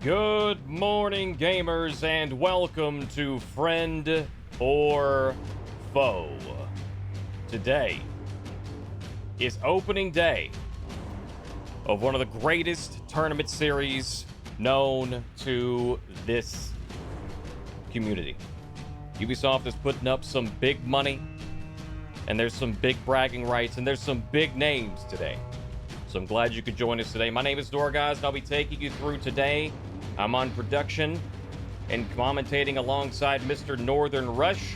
Good morning, gamers, and welcome to Friend or Foe. Today is opening day of one of the greatest tournament series known to this community. Ubisoft is putting up some big money, and there's some big bragging rights, and there's some big names today. So I'm glad you could join us today. My name is Norgoz, and I'll be taking you through today. I'm on production and commentating alongside Mr. NorthernRush.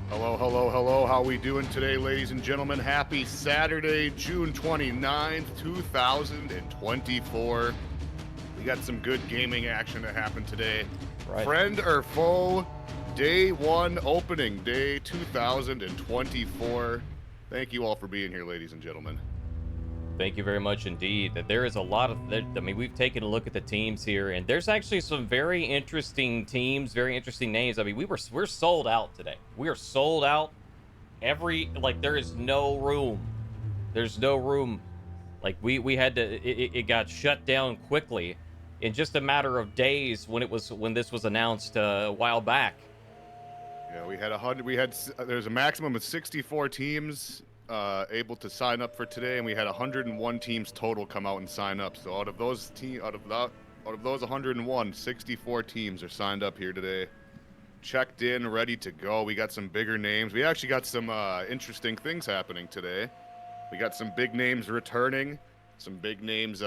Hello, hello, hello. How we doing today, ladies and gentlemen? Happy Saturday, June 29th, 2024. We got some good gaming action to happen today. Right. Friend or foe, day one opening, day 2024. Thank you all for being here, ladies and gentlemen. Thank you very much indeed. There is a lot of, we've taken a look at the teams here, and there's actually some very interesting teams, very interesting names. I mean, we're sold out today. We are sold out. There is no room. There's no room. Like we had to. It got shut down quickly, in just a matter of days when this was announced a while back. Yeah, we had 100. There's a maximum of 64 teams able to sign up for today, and we had 101 teams total come out and sign up. So out of those 101, 64 teams are signed up here today, checked in, ready to go. We got some bigger names. We actually got some interesting things happening today. We got some big names returning, some big names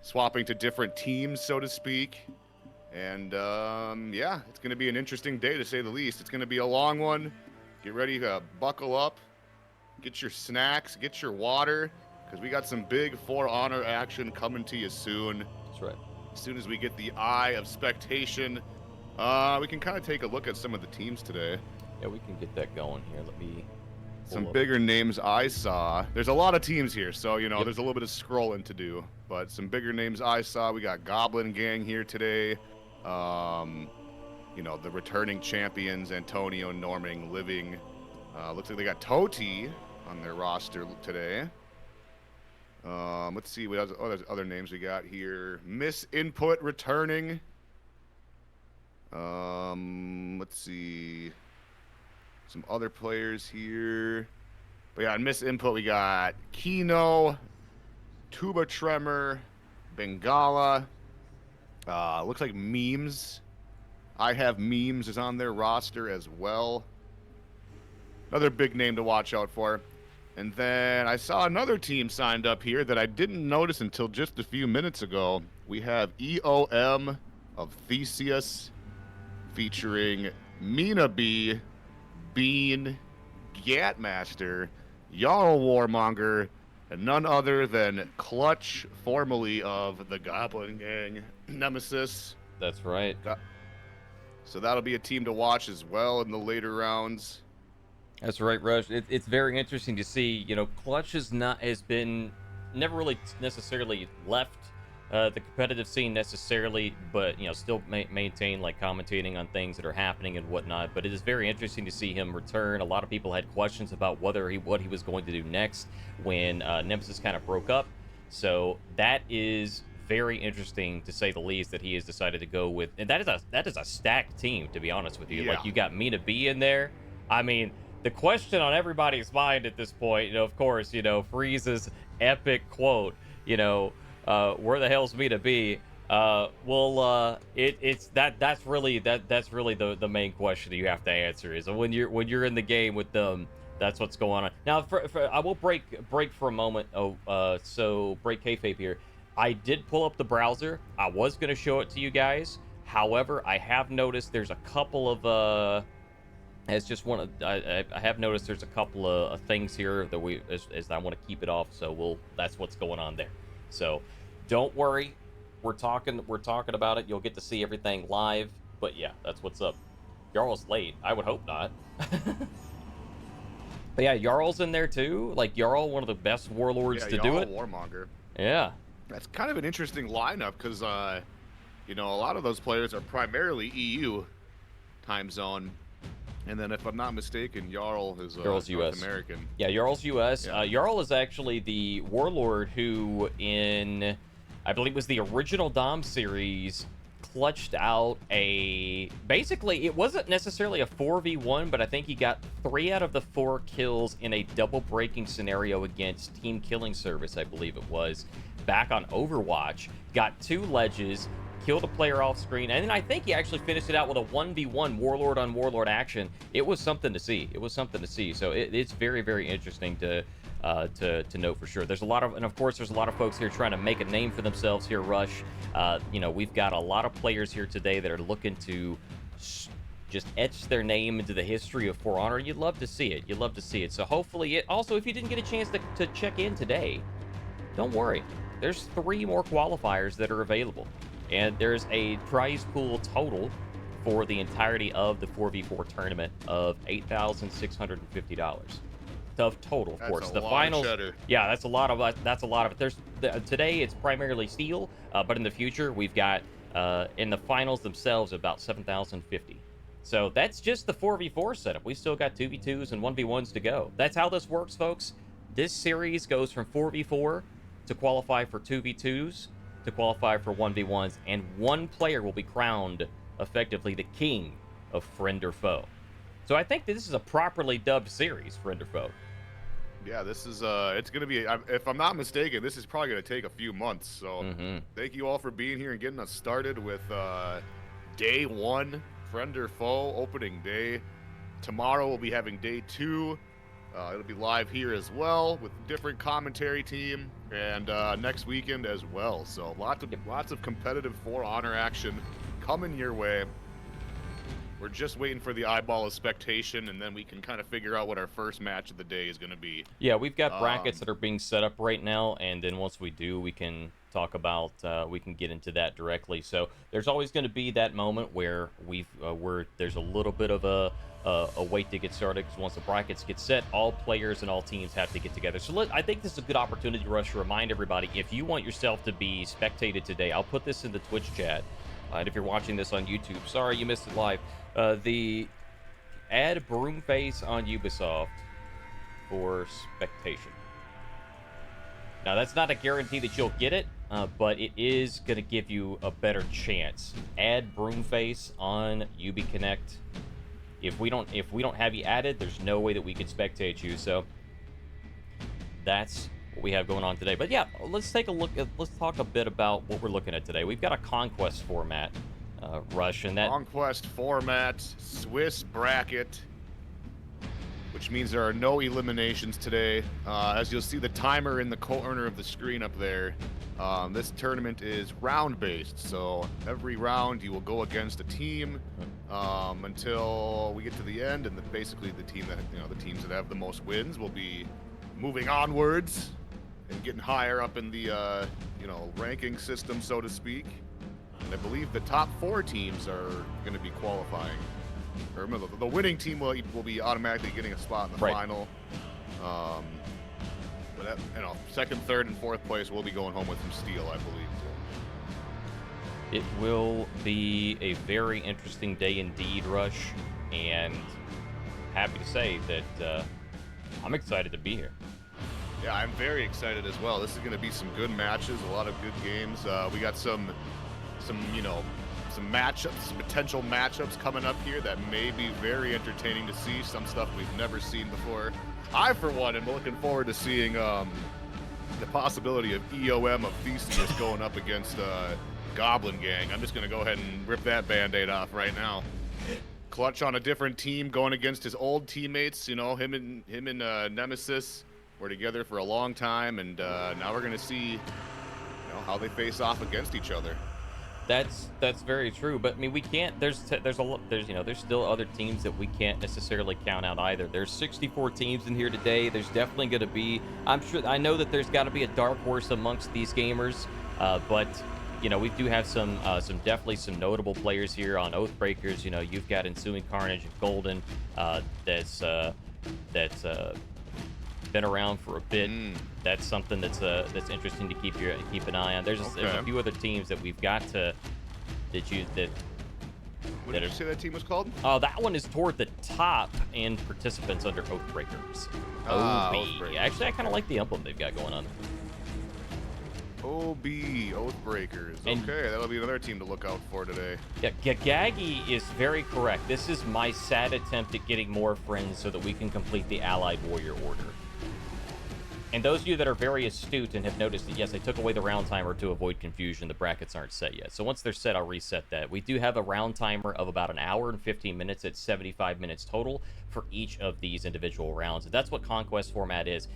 swapping to different teams, so to speak. And yeah, it's going to be an interesting day, to say the least. It's going to be a long one. Get ready to buckle up. Get your snacks, get your water, because we got some big For Honor action coming to you soon. That's right. As soon as we get the eye of spectation, we can kind of take a look at some of the teams today. Yeah, we can get that going here. Let me. Some bigger names I saw. There's a lot of teams here, so, you know, Yep. There's a little bit of scrolling to do. But some bigger names I saw. We got Goblin Gang here today. You know, the returning champions, Antonio, Norming, Living. Looks like they got Toti on their roster today. Let's see what other names we got here. Miss Input returning. Let's see some other players here. But yeah, on Miss Input we got Kino, Tuba Tremor, Bengala. Looks like Memes. I Have Memes is on their roster as well. Another big name to watch out for. And then I saw another team signed up here that I didn't notice until just a few minutes ago. We have EOM of Theseus featuring Mina B, Bean, Gatmaster, Jarl Warmonger, and none other than Clutch, formerly of the Goblin Gang Nemesis. That's right. So that'll be a team to watch as well in the later rounds. That's right, Rush. It's very interesting to see. You know, Clutch has been never really necessarily left the competitive scene necessarily, but you know, still maintain like commentating on things that are happening and whatnot. But it is very interesting to see him return. A lot of people had questions about what he was going to do next when Nemesis kind of broke up. So that is very interesting, to say the least, that he has decided to go with. And that is a stacked team, to be honest with you. Yeah. Like, you got Mina B in there. I mean, the question on everybody's mind at this point, you know, of course, you know, Freeze's epic quote, you know, where the hell's Mina B? That's really the main question that you have to answer, is when you're in the game with them, that's what's going on. Now, I will break for a moment. So break kayfabe here. I did pull up the browser. I was going to show it to you guys. However, I have noticed there's a couple of I have noticed there's a couple of things here that as I want to keep it off. So that's what's going on there. So don't worry, we're talking about it. You'll get to see everything live. But yeah, that's what's up. Jarl's late. I would hope not. But yeah, Jarl's in there too. Like, Jarl, one of the best warlords to do it. Warmonger. Yeah. That's kind of an interesting lineup, because you know, a lot of those players are primarily EU time zone. And then, if I'm not mistaken, Jarl is Jarl's North US. American. Yeah, Jarl's US. Yeah. Jarl is actually the warlord who, in I believe it was the original Dom series, clutched out basically, it wasn't necessarily a 4v1, but I think he got 3 out of the 4 kills in a double breaking scenario against Team Killing Service, I believe it was, back on Overwatch. Got 2 ledges, killed a player off screen, and then I think he actually finished it out with a 1v1 Warlord on Warlord action. It was something to see. It was something to see. So it's very, very interesting to note for sure. There's a lot of, and of course, there's a lot of folks here trying to make a name for themselves here, Rush. You know, we've got a lot of players here today that are looking to just etch their name into the history of For Honor. You'd love to see it. You'd love to see it. So hopefully it, also, if you didn't get a chance to check in today, don't worry. There's 3 more qualifiers that are available. And there's a prize pool total for the entirety of the 4v4 tournament of $8,650. Of total, of course. The finals, yeah, that's a lot of it. There's today it's primarily steel, but in the future we've got in the finals themselves about 7,050. So that's just the 4v4 setup. We still got 2v2s and 1v1s to go. That's how this works, folks. This series goes from 4v4 to qualify for 2v2s to qualify for 1v1s, and one player will be crowned effectively the king of Friend or Foe. So I think that this is a properly dubbed series, Friend or Foe. Yeah, this is it's gonna be, if I'm not mistaken, this is probably gonna take a few months. So thank you all for being here and getting us started with day 1, Friend or Foe opening day. Tomorrow we'll be having day 2. It'll be live here as well with different commentary team, and next weekend as well. So lots of competitive For Honor action coming your way. We're just waiting for the eyeball of spectation, and then we can kind of figure out what our first match of the day is going to be. Yeah, we've got brackets that are being set up right now, and then once we do, we can talk about, we can get into that directly. So there's always going to be that moment where there's a little bit of a wait to get started, because once the brackets get set, all players and all teams have to get together. So I think this is a good opportunity, Rush, to remind everybody, if you want yourself to be spectated today, I'll put this in the Twitch chat. And if you're watching this on YouTube, sorry you missed it live. Add Broomface on Ubisoft for spectation. Now, that's not a guarantee that you'll get it, but it is going to give you a better chance. Add Broomface on UbiConnect. If we don't have you added, there's no way that we could spectate you. So that's what we have going on today. But yeah, let's take a look at, let's talk a bit about what we're looking at today. We've got a conquest format, Rush, and that conquest format, Swiss bracket, which means there are no eliminations today. As you'll see the timer in the corner of the screen up there, this tournament is round-based, so every round you will go against a team until we get to the end, and then basically the teams that have the most wins will be moving onwards and getting higher up in the ranking system, so to speak. And I believe the top 4 teams are going to be qualifying. Or remember, the winning team will be automatically getting a spot in the final. But second, third, and fourth place will be going home with some steel, I believe. It will be a very interesting day indeed, Rush, and happy to say that I'm excited to be here. Yeah, I'm very excited as well. This is going to be some good matches, a lot of good games. We got some matchups, some potential matchups coming up here that may be very entertaining to see. Some stuff we've never seen before. I, for one, am looking forward to seeing the possibility of EOM of Theseus going up against Goblin Gang. I'm just going to go ahead and rip that Band-Aid off right now. Clutch on a different team going against his old teammates. You know, him and Nemesis were together for a long time, and now we're going to see how they face off against each other. That's very true, but I mean, we can't. There's still other teams that we can't necessarily count out either. There's 64 teams in here today. There's definitely going to be. I know that there's got to be a dark horse amongst these gamers, but we do have some definitely some notable players here on Oathbreakers. You've got Ensuing Carnage and Golden, that's been around for a bit. That's something that's interesting to keep an eye on. There's a few other teams that we've got to What did you say that team was called? That one is toward the top in participants under Oathbreakers. Oathbreakers. Actually, I kind of like the emblem they've got going on. OB, Oathbreakers. And- Okay, that'll be another team to look out for today. Yeah, Gagagi is very correct. This is my sad attempt at getting more friends so that we can complete the Allied Warrior Order. And those of you that are very astute and have noticed that, yes, I took away the round timer to avoid confusion. The brackets aren't set yet. So once they're set, I'll reset that. We do have a round timer of about an hour and 15 minutes at 75 minutes total for each of these individual rounds. And that's what Conquest format is.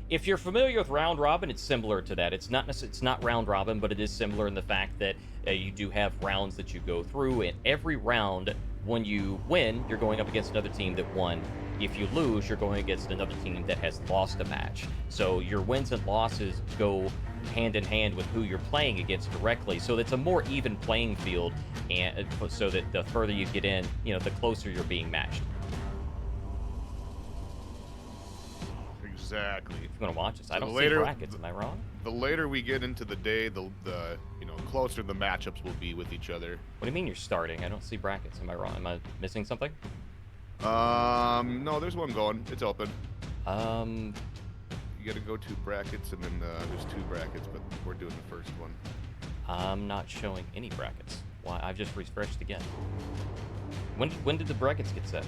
If you're familiar with round robin, it's similar to that. It's not round robin, but it is similar in the fact that you do have rounds that you go through, and every round, when you win, you're going up against another team that won. If you lose, you're going against another team that has lost a match. So your wins and losses go hand in hand with who you're playing against directly. So it's a more even playing field, and so that the further you get in, the closer you're being matched. Exactly. If you want to watch this, I don't see later, brackets. Am I wrong? The later we get into the day, the closer the matchups will be with each other. What do you mean you're starting? I don't see brackets. Am I wrong? Am I missing something? No, there's one going. It's open. Um, You gotta go to brackets, and then there's 2 brackets, but we're doing the first one. I'm not showing any brackets. Why? I've just refreshed again. When did the brackets get set?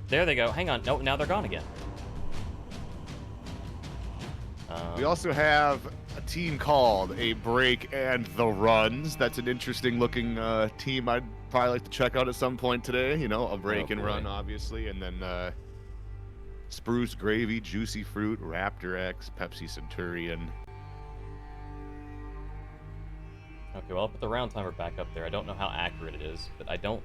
There they go. Hang on. No, now they're gone again. We also have a team called A Break and the Runs. That's an interesting looking team I'd probably like to check out at some point today. A break and run, obviously. And then Spruce Gravy, Juicy Fruit, Raptor X, Pepsi Centurion. Okay, well, I'll put the round timer back up there. I don't know how accurate it is, but I don't...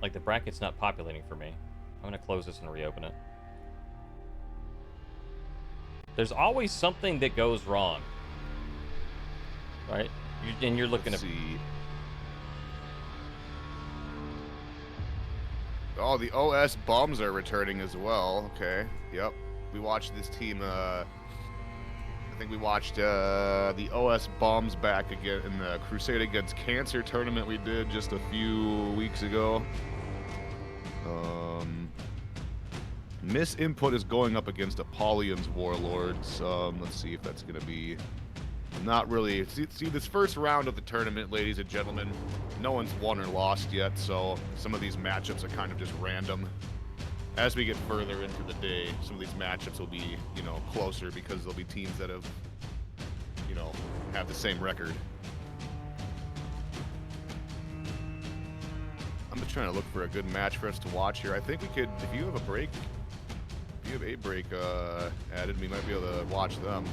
Like, the bracket's not populating for me. I'm going to close this and reopen it. There's always something that goes wrong. Right? And you're looking Let's at... see. Oh, the OS Bums are returning as well. Okay. Yep. We watched this team. I think we watched the OS Bums back again in the Crusade Against Cancer tournament we did just a few weeks ago. Miss Input is going up against Apollyon's Warlords. Let's see if that's going to be... Not really. See, this first round of the tournament, ladies and gentlemen, no one's won or lost yet, so some of these matchups are kind of just random. As we get further into the day, some of these matchups will be, closer because there'll be teams that have, have the same record. I'm just trying to look for a good match for us to watch here. I think we could, if you have a break added, we might be able to watch them.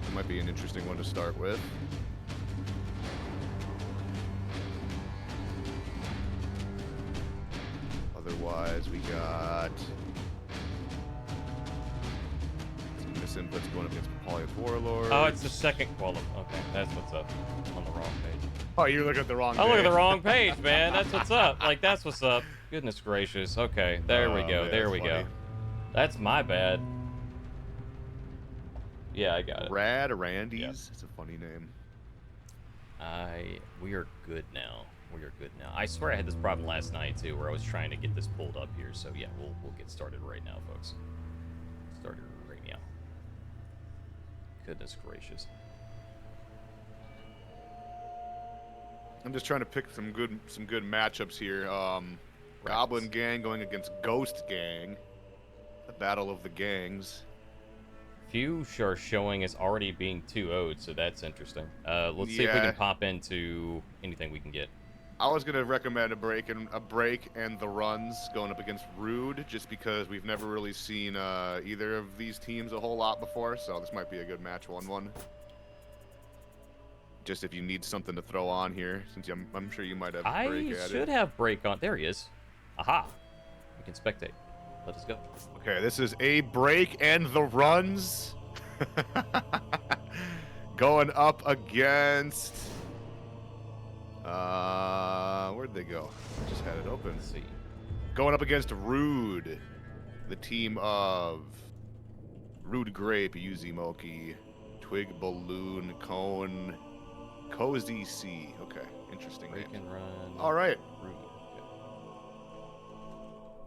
That might be an interesting one to start with. Otherwise, we got some misinputs going up against Poly's Warlord. Oh, it's the second qualif. Okay, that's what's up. I'm on the wrong page. Oh, you're looking at the wrong page. I look at the wrong page, man. That's what's up. Like, that's what's up. Goodness gracious. Okay, there we go. Man, there we funny. go. That's my bad. Yeah, I got it. Rad Randy's. Yep. It's a funny name. We are good now. We are good now. I swear I had this problem last night too, where I was trying to get this pulled up here. So yeah, we'll get started right now, folks. Started right now. Goodness gracious. I'm just trying to pick some good matchups here. Goblin Gang going against Ghost Gang. The battle of the gangs. Few are showing as already being 2-0'd, so that's interesting. Let's see if we Yeah. can pop into anything we can get. I was gonna recommend a break and the runs going up against Rude, just because we've never really seen either of these teams a whole lot before, so this might be a good match 1-1. Just if you need something to throw on here, since I'm sure you might have break I added. should have break on. There he is. Aha. We can spectate. Let us go. Okay, this is A Break and the Runs. Going up against... where'd they go? I just had it open. Let's see. Going up against Rude. The team of Rude Grape, Yuzi Moki, Twig Balloon, Cone, Cozy C. Okay, interesting Break name. and run. All right. Rude.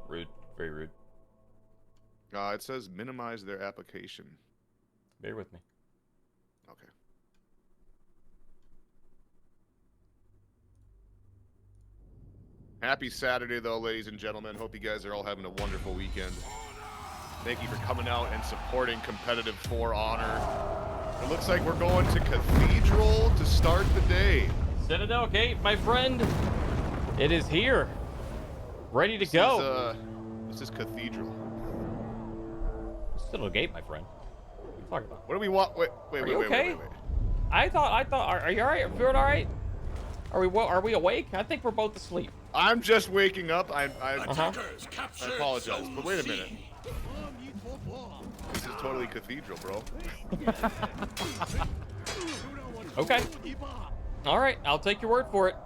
Good. Rude. Very rude. It says minimize their application. Bear with me. Okay. Happy Saturday, though, ladies and gentlemen. Hope you guys are all having a wonderful weekend. Thank you for coming out and supporting competitive For Honor. It looks like we're going to Cathedral to start the day. Citadel Gate, my friend. It is here. Ready to go. This is Cathedral. Citadel Gate, my friend. What are you talking about? What do we want? Wait. I thought, are you all right? Are you feeling all right? Are we awake? I think we're both asleep. I'm just waking up. I apologize, but wait a minute. This is totally Cathedral, bro. Okay. All right, I'll take your word for it.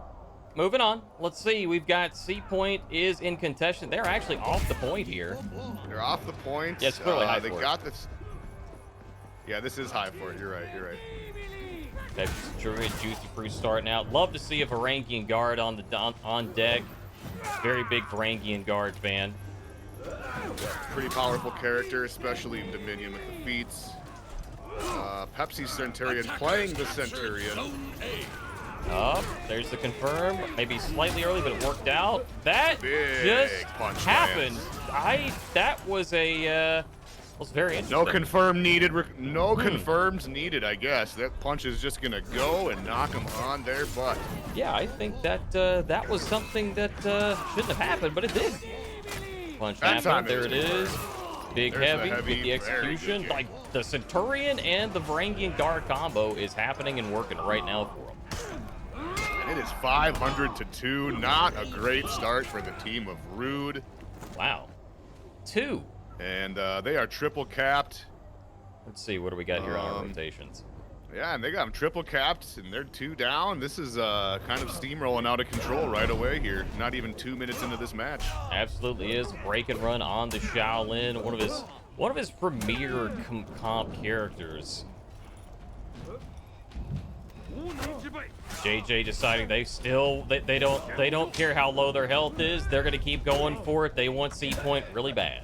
Moving on. Let's see. We've got C Point is in contention. They're actually off the point here. They're off the point. Yeah, it's clearly high they for got this. Yeah, this is high for it. You're right. That's true. Juicy Fruit starting out. Love to see a Varangian guard on deck. Very big Varangian guard fan. Pretty powerful character, especially in Dominion with the feats. Pepsi Centurion playing the Centurion. Oh, there's the confirm. Maybe slightly early, but it worked out. That Big just punch happened. lands. That was a was very interesting. No confirm needed. No confirms needed. I guess that punch is just gonna go and knock them on their butt. Yeah, I think that that was something that shouldn't have happened, but it did. Punch happened. There it is. Big heavy with the execution. Like the Centurion and the Varangian guard combo is happening and working right now for them. And it is 500 to 2. Not a great start for the team of Rude. Wow. 2. And they are triple capped. Let's see, what do we got here on our rotations? Yeah, and they got them triple capped, and they're 2 down. This is kind of steamrolling out of control right away here. Not even 2 minutes into this match. Absolutely is. Break and run on the Shaolin, one of his premier comp characters. JJ deciding they don't care how low their health is. They're gonna keep going for it. They want C Point really bad.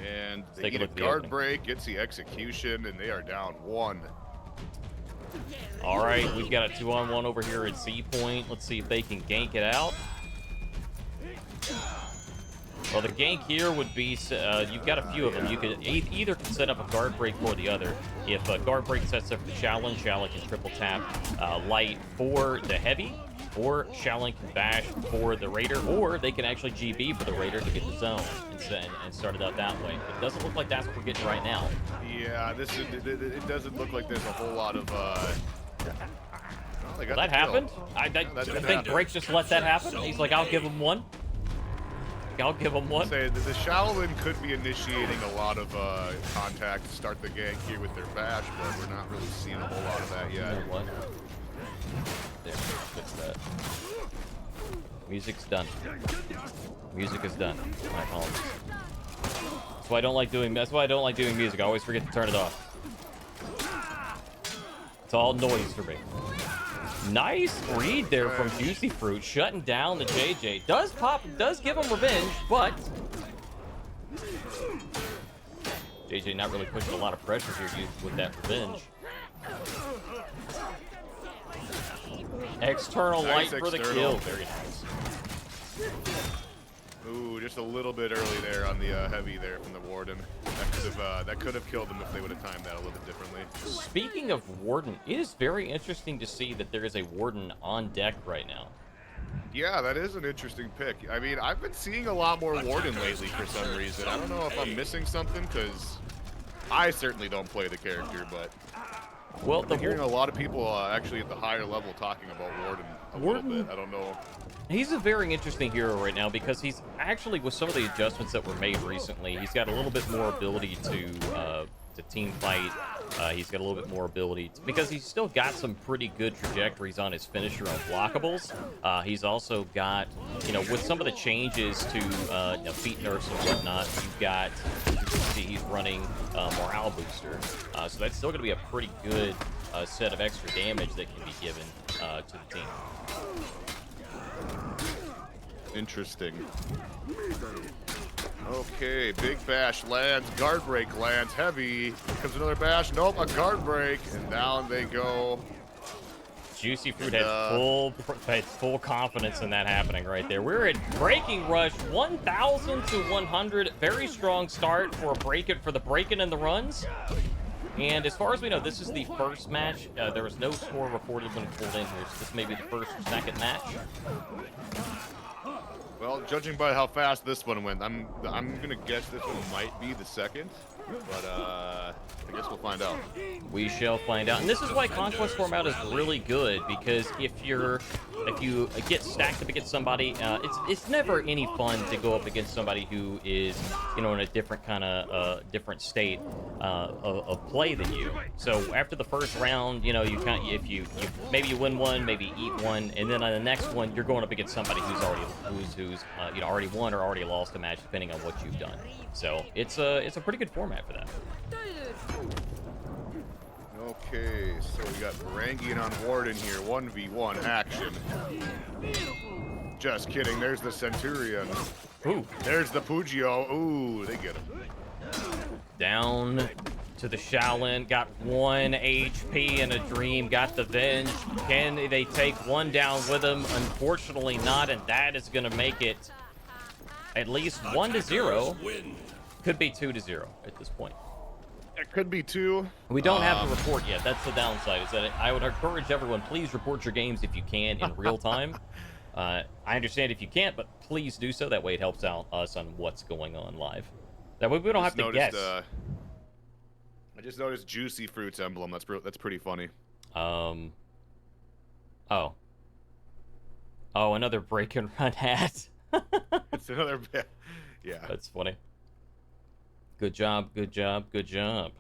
And they get a guard break, gets the execution, and they are down 1. All right, we've got a 2-on-1 over here at C Point. Let's see if they can gank it out. Well, the gank here would be, you've got a few of them. You could either set up a guard break or the other. If a guard break sets up for Shaolin, Shaolin can triple tap light for the heavy, or Shaolin can bash for the Raider, or they can actually GB for the Raider to get the zone and start it out that way. It doesn't look like that's what we're getting right now. Yeah, it doesn't look like there's a whole lot of... Well, that happened. I think Drake just let that happen. He's like, I'll give him one. I'll give him one. Say the Shaolin could be initiating a lot of contact to start the gank here with their bash, but we're not really seeing a whole lot of that yet. What? There, fix that. Music's done. Music is done. My apologies. That's why I don't like doing music. I always forget to turn it off. It's all noise for me. Nice read there from Juicy Fruit, shutting down the JJ. Does give him revenge, but JJ not really pushing a lot of pressure here with that revenge. External light for the kill. Very nice. Ooh, just a little bit early there on the heavy there from the Warden. That could have killed him if they would have timed that a little bit differently. Speaking of Warden, it is very interesting to see that there is a Warden on deck right now. Yeah, that is an interesting pick. I mean, I've been seeing a lot more Warden lately for some reason. I don't know if I'm missing something, because I certainly don't play the character, but well, I've been hearing a lot of people actually at the higher level talking about Warden a little bit. I don't know. He's a very interesting hero right now because he's actually, with some of the adjustments that were made recently, he's got a little bit more ability to team fight. He's got a little bit more ability because he's still got some pretty good trajectories on his finisher on blockables. He's also got, with some of the changes to feet nerfs and whatnot, you've got, you can see he's running morale booster. So that's still going to be a pretty good set of extra damage that can be given to the team. Interesting. Okay, big bash lands, guard break lands, heavy. Here comes another bash. Nope, a guard break, and down they go. Juicy Fruit had full confidence in that happening right there. We're at Breaking Rush, 1,000 to 100. Very strong start for the break-in and the runs. And as far as we know, this is the first match. There was no score reported when it pulled in here, so this may be the first or second match. Well, judging by how fast this one went, I'm gonna guess this one might be the second, but I guess we'll find out. We shall find out. And this is why Conquest format is really good, because if you get stacked up against somebody, it's never any fun to go up against somebody who is, in a different kind of different state of play than you. So after the first round, if you maybe you win one, maybe eat one, and then on the next one you're going up against somebody who's already won or already lost a match, depending on what you've done. So it's a pretty good format for that. Okay, so we got Varangian on Warden here, 1v1 action. Just kidding, there's the Centurion. Ooh. There's the Pugio. Ooh, they get him. Down to the Shaolin, got 1 HP and a dream, got the Venge. Can they take one down with him? Unfortunately not, and that is going to make it at least 1-0. Could be 2-0 at this point. It could be 2. We don't have the report yet. That's the downside, is that I would encourage everyone, please report your games if you can in real time. I understand if you can't, but please do so. That way it helps out us on what's going on live. That way we don't have to guess. I just noticed Juicy Fruit's emblem. That's pretty funny. Oh, another break and run hat. It's another. Yeah. That's funny. Good job. Good job. Good job.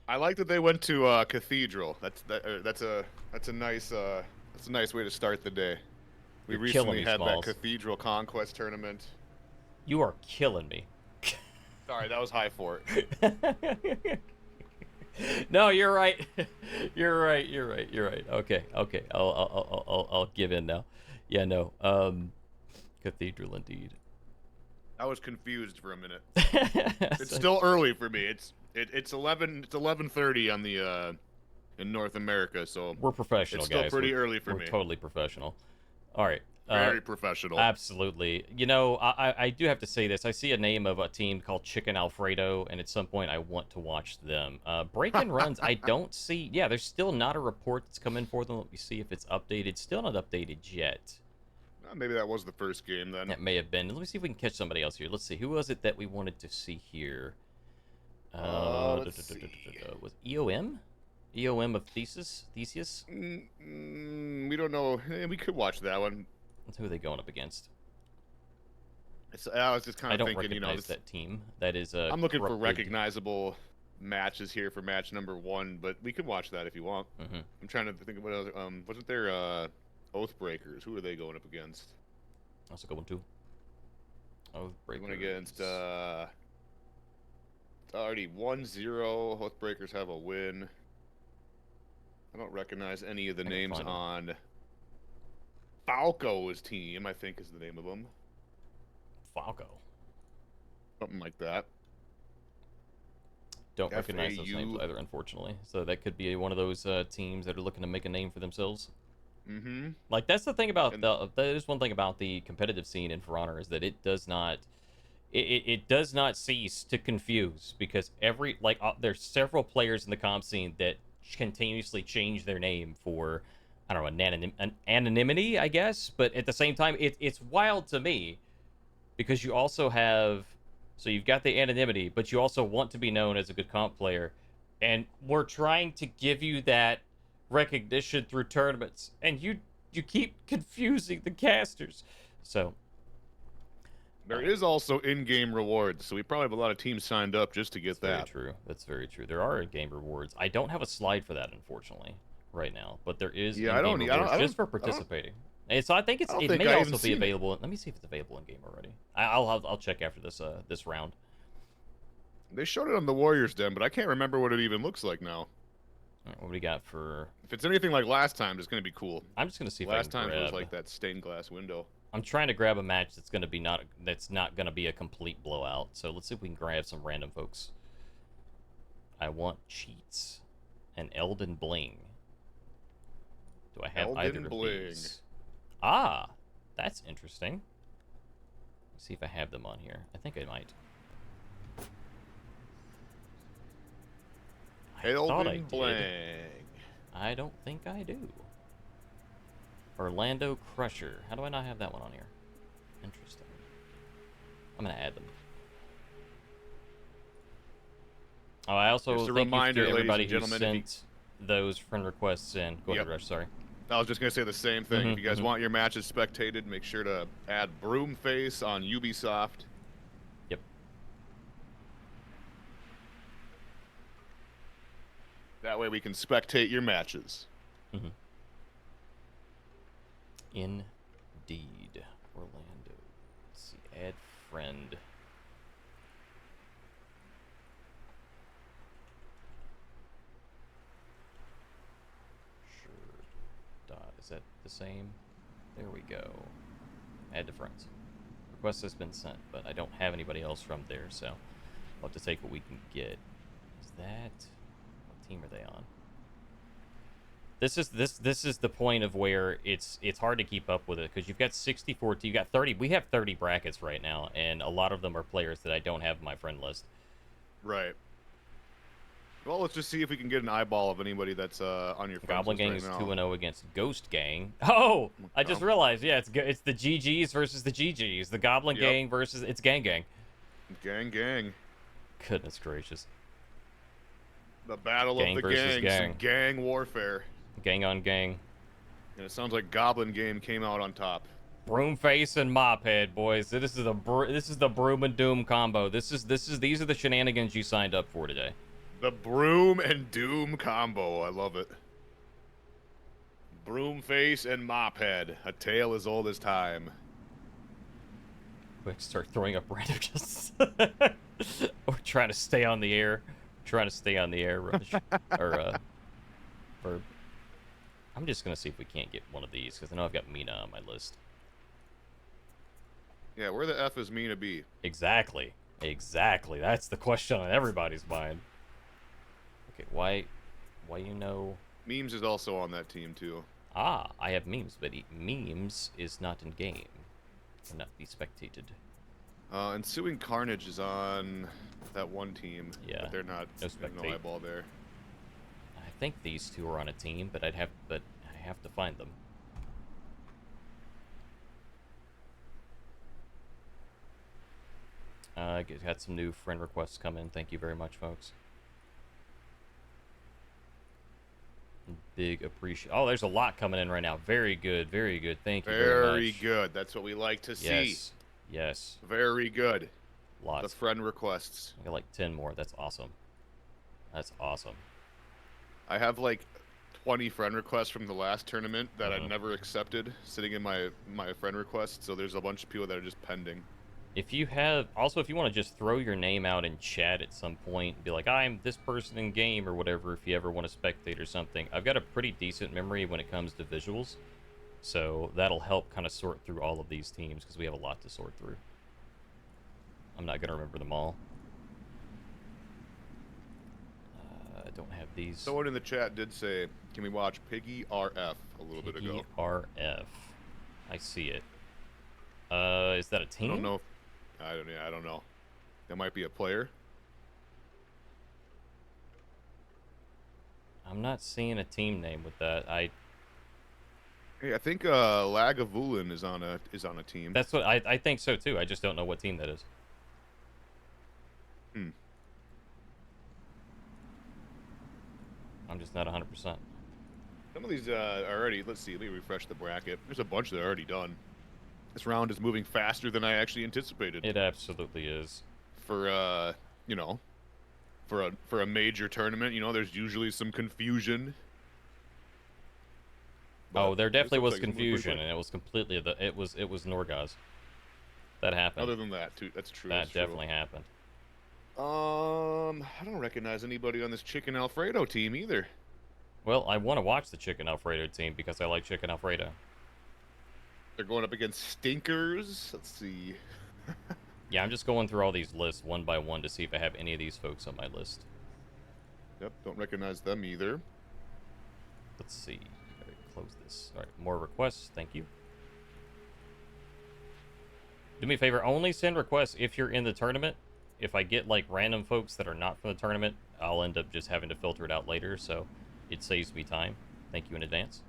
I like that they went to Cathedral. That's a nice way to start the day. We recently had that Cathedral Conquest tournament. You are killing me. Sorry, that was high fort. No, you're right. You're right. Okay. I'll give in now. Yeah, no. Cathedral indeed. I was confused for a minute. It's still early for me. It's 11:30 on the in North America, so we're professional, it's still guys. pretty early for me. We're totally professional. All right. Very professional. Absolutely. I do have to say this. I see a name of a team called Chicken Alfredo, and at some point I want to watch them. Break and runs, I don't see. Yeah, there's still not a report that's come in for them. Let me see if it's updated. Still not updated yet. Maybe that was the first game then. That may have been. Let me see if we can catch somebody else here. Let's see. Who was it that we wanted to see here? Let's see. Was EOM? EOM of Theseus? We don't know. We could watch that one. Who are they going up against? I was just kind of thinking, recognize that team. That is I'm looking for recognizable matches here for match number 1, but we could watch that if you want. Mm-hmm. I'm trying to think of what other. Wasn't there Oathbreakers? Who are they going up against? That's a good one too. Oathbreakers. Going against it's already 1-0. Oathbreakers have a win. I don't recognize any of the names on Falco's team, I think is the name of them. Falco. Something like that. Don't recognize those names either, unfortunately. So that could be one of those teams that are looking to make a name for themselves. Mm-hmm. Like, that's the thing about there's one thing about the competitive scene in For Honor is that it does not cease to confuse, because there's several players in the comp scene that continuously change their name for, I don't know, an anonymity, I guess. But at the same time, it's wild to me, because you also have, so you've got the anonymity, but you also want to be known as a good comp player, and we're trying to give you that recognition through tournaments, and you keep confusing the casters. So there is also in-game rewards, so we probably have a lot of teams signed up just to get that. Very true. That's very true. There are in-game rewards. I don't have a slide for that, unfortunately, right now, but there is in-game rewards just for participating. And so I think it may also be available. Let me see if it's available in game already. I'll check after this round. They showed it on the Warriors Den, but I can't remember what it even looks like now. All right, what do we got for? If it's anything like last time, it's gonna be cool. I'm just gonna see if last I can time grab... it was like that stained glass window. I'm trying to grab a match that's gonna be that's not gonna be a complete blowout. So let's see if we can grab some random folks. I want cheats and Elden Bling. Do I have either of these? Ah, that's interesting. Let's see if I have them on here. I think I might. I thought I did. I don't think I do. Orlando Crusher. How do I not have that one on here? Interesting. I'm going to add them. Oh, I also thank you to everybody who sent those friend requests in. Go ahead, Rush, sorry. I was just going to say the same thing. If you guys want your matches spectated, make sure to add Broomface on Ubisoft. Yep. That way we can spectate your matches. Indeed. Orlando. Let's see. Add friend. Is that the same? There we go. Add to friends. Request has been sent, but I don't have anybody else from there, so we'll have to take what we can get. Is that... What team are they on? This is the point of where it's hard to keep up with it, because you've got 64, you got 30, we have 30 brackets right now, and a lot of them are players that I don't have in my friend list. Right. Well, let's just see if we can get an eyeball of anybody that's on your friends Goblin Gang right is now. 2-0 against Ghost Gang. Oh! I just realized, yeah, it's the GGs versus the GGs. The Goblin Gang versus... It's Gang Gang. Gang. Goodness gracious. The battle of the gangs. Some gang warfare. Gang on gang. And it sounds like Goblin Game came out on top. Broomface and Mophead, boys. This is the Broom and Doom combo. These are the shenanigans you signed up for today. The Broom and Doom combo. I love it. Broomface and Mophead. A tale as old as time. Quick, start throwing up random just... We're trying to stay on the air. Rush. Or, Verb. I'm just going to see if we can't get one of these, because I know I've got Mina on my list. Yeah, where the F is Mina be? Exactly. That's the question on everybody's mind. Okay, why you know... Memes is also on that team, too. Ah, I have memes, but memes is not in game. Cannot be spectated. Ensuing Carnage is on that one team. Yeah. But they're not. No eyeball there. I think these two are on a team, but I have to find them. Got some new friend requests come in. Thank you very much, folks. Big appreciate. Oh, there's a lot coming in right now. Very good. Thank you very much. Very good. That's what we like to see. Yes. Very good. Lots. The friend requests. I got like 10 more. That's awesome. I have like 20 friend requests from the last tournament that I never accepted sitting in my friend requests. So there's a bunch of people that are just pending. If you want to just throw your name out in chat at some point, be like, I'm this person in game or whatever, if you ever want to spectate or something. I've got a pretty decent memory when it comes to visuals, so that'll help kind of sort through all of these teams, because we have a lot to sort through. I'm not going to remember them all. I don't have these. Someone in the chat did say, can we watch Piggy RF a little bit ago? Piggy RF. I see it. Is that a team? I don't know. I don't know. That might be a player. I'm not seeing a team name with that. Hey, I think Lagavulin is on a team. That's what I think so too. I just don't know what team that is. I'm just not 100%. Some of these are already. Let's see. Let me refresh the bracket. There's a bunch that are already done. This round is moving faster than I actually anticipated. It absolutely is. For you know, for a major tournament, you know, there's usually some confusion. But there definitely was confusion, and it was completely it was Norgoz. That happened. Other than that, too, that's true. That definitely happened. I don't recognize anybody on this Chicken Alfredo team either. Well, I want to watch the Chicken Alfredo team because I like Chicken Alfredo. They're going up against Stinkers. Let's see. Yeah, I'm just going through all these lists one by one to see if I have any of these folks on my list. Yep, don't recognize them either. Let's see. All right, close this. All right, more requests. Thank you. Do me a favor, only send requests if you're in the tournament. If I get like random folks that are not from the tournament, I'll end up just having to filter it out later, so it saves me time. Thank you in advance.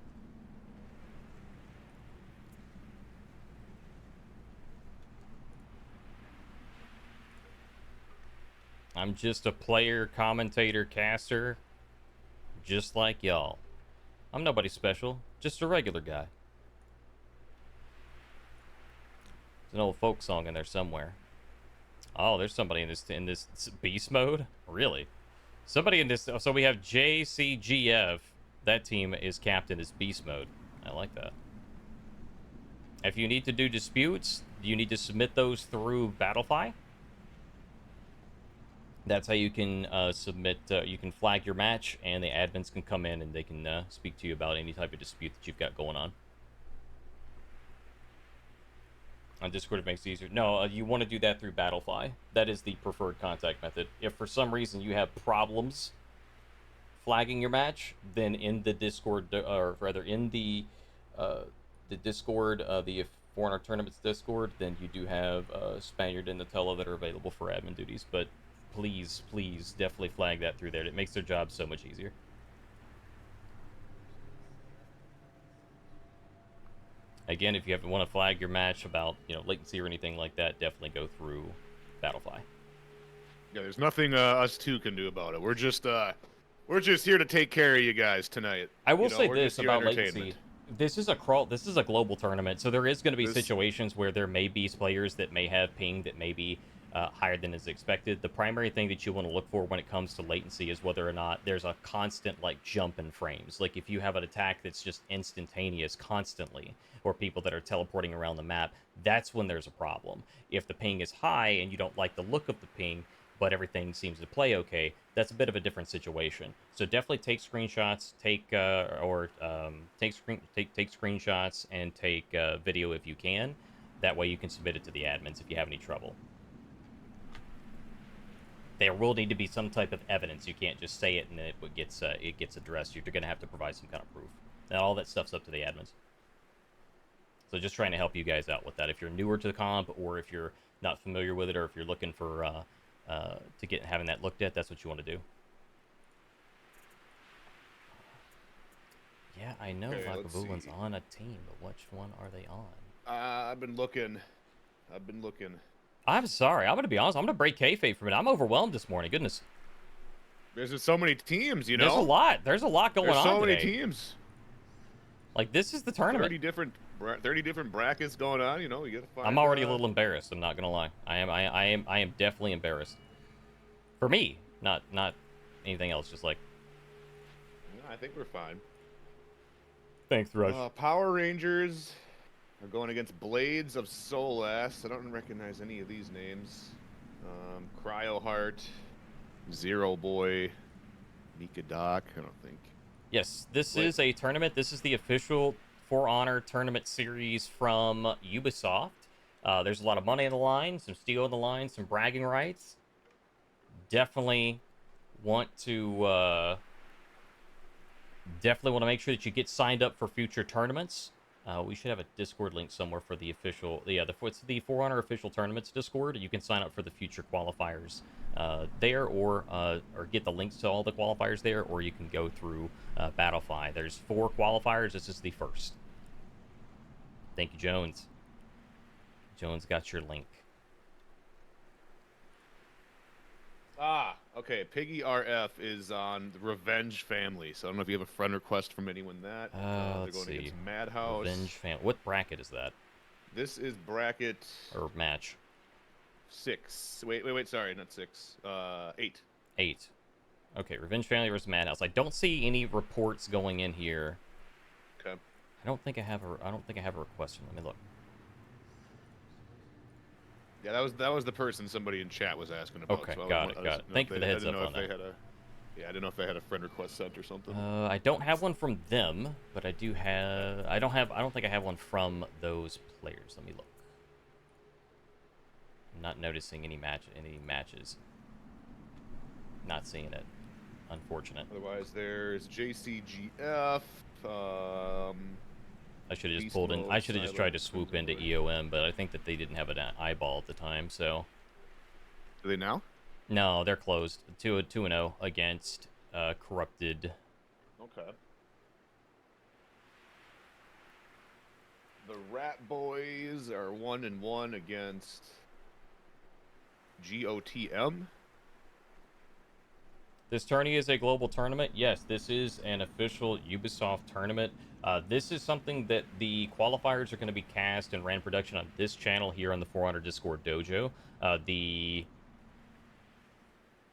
I'm just a player, commentator, caster, just like y'all. I'm nobody special, just a regular guy. There's an old folk song in there somewhere. Oh, there's somebody in this beast mode? Really? Somebody in this. So we have JCGF. That team is captain is beast mode. I like that. If you need to do disputes, you need to submit those through Battlefy. That's how you can submit. You can flag your match, and the admins can come in and they can speak to you about any type of dispute that you've got going on. On Discord, it makes it easier. No, you want to do that through Battlefy. That is the preferred contact method. If for some reason you have problems flagging your match, then in the Discord, or rather in the Discord, the Foreigner Tournaments Discord, then you do have Spaniard and Nutella that are available for admin duties. But please, please, definitely flag that through there. It makes their job so much easier. Again, if you want to flag your match about, latency or anything like that, definitely go through Battlefy. Yeah, there's nothing us two can do about it. We're just here to take care of you guys tonight. I will say this about latency. This is a global tournament, so there is going to be situations where there may be players that may have ping that may be higher than is expected. The primary thing that you want to look for when it comes to latency is whether or not there's a constant jump in frames. Like if you have an attack that's just instantaneous constantly, or people that are teleporting around the map, that's when there's a problem. If the ping is high and you don't like the look of the ping, but everything seems to play okay, that's a bit of a different situation. So definitely take screenshots, take screenshots and take video if you can. That way you can submit it to the admins if you have any trouble. There will need to be some type of evidence. You can't just say it and then it gets addressed. You're going to have to provide some kind of proof. And all that stuff's up to the admins. So just trying to help you guys out with that. If you're newer to the comp, or if you're not familiar with it, or if you're looking for having that looked at, that's what you want to do. Yeah, I know Lakavulin's on a team, but which one are they on? I've been looking. I'm sorry. I'm going to be honest. I'm going to break kayfabe for a minute. I'm overwhelmed this morning. Goodness. There's just so many teams, you know? There's a lot going on There's so today. many teams. Like, this is the tournament. 30 different brackets going on, you know? You gotta find, I'm already a little embarrassed. I'm not going to lie. I am definitely embarrassed. For me, not anything else. Just like... No, I think we're fine. Thanks, Rush. Power Rangers are going against Blades of Solas. I don't recognize any of these names. Cryoheart, Zero Boy, Mika Doc. I don't think. Yes, this is a tournament. This is the official For Honor tournament series from Ubisoft. There's a lot of money on the line, some steel on the line, some bragging rights. Definitely want to make sure that you get signed up for future tournaments. We should have a Discord link somewhere for the official, it's the For Honor official tournaments Discord. You can sign up for the future qualifiers there, or get the links to all the qualifiers there, or you can go through Battlefy. There's 4 qualifiers. This is the first. Thank you, Jones. Jones got your link. Okay. Piggy RF is on the Revenge Family, so I don't know if you have a friend request from anyone that. They're going against Madhouse. Revenge Family. What bracket is that? This is bracket... Or match. 6. Wait, sorry, not 6. 8. 8. Okay, Revenge Family versus Madhouse. I don't see any reports going in here. Okay. I don't think I have a request. Let me look. Yeah, that was the person somebody in chat was asking about. Okay, so got it. Thank you for the heads up on that. Yeah, I didn't know if they had a friend request sent or something. I don't have one from them, but I do have. I don't think I have one from those players. Let me look. I'm not noticing any matches. Not seeing it. Unfortunate. Otherwise, there's JCGF. I should have just Beast pulled in. Mode, I should have just tried to Silo, swoop into EOM, but I think that they didn't have an eyeball at the time. So. Do they now? No, they're closed. 2-0 against corrupted. Okay. The Rat Boys are 1-1 against GOTM. This tourney is a global tournament. Yes, this is an official Ubisoft tournament. This is something that the qualifiers are going to be cast and ran production on this channel here on the 400 Discord Dojo.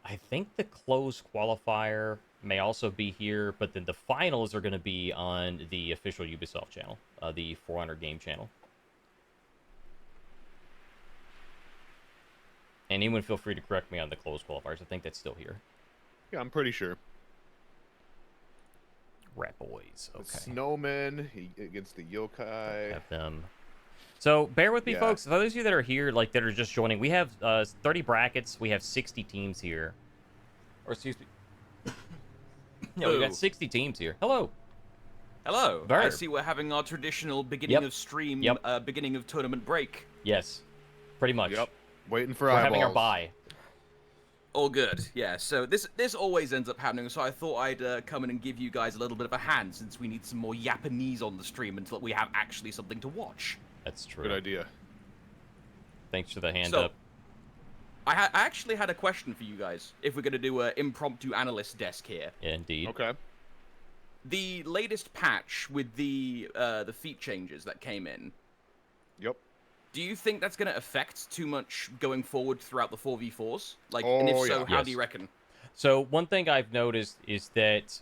I think the closed qualifier may also be here, but then the finals are going to be on the official Ubisoft channel, the 400 game channel. And anyone feel free to correct me on the closed qualifiers. I think that's still here. Yeah, I'm pretty sure. Rat Boys. Okay. The Snowmen against the Yokai. Have them. So bear with me, folks. For those of you that are here, like that are just joining, we have 30 brackets. We have 60 teams here. Or excuse me. Yeah, we got 60 teams here. Hello. Hello. Verb. I see we're having our traditional beginning of stream, beginning of tournament break. Yes. Pretty much. Yep. Waiting for We're eyeballs. having our bye. All good. Yeah. So this always ends up happening. So I thought I'd come in and give you guys a little bit of a hand, since we need some more Japanese on the stream until we have actually something to watch. That's true. Good idea. Thanks for the hand up. I actually had a question for you guys. If we're gonna do an impromptu analyst desk here. Yeah, indeed. Okay. The latest patch with the feat changes that came in. Yep. Do you think that's going to affect too much going forward throughout the 4v4s? Like, and if so, how do you reckon? So one thing I've noticed is that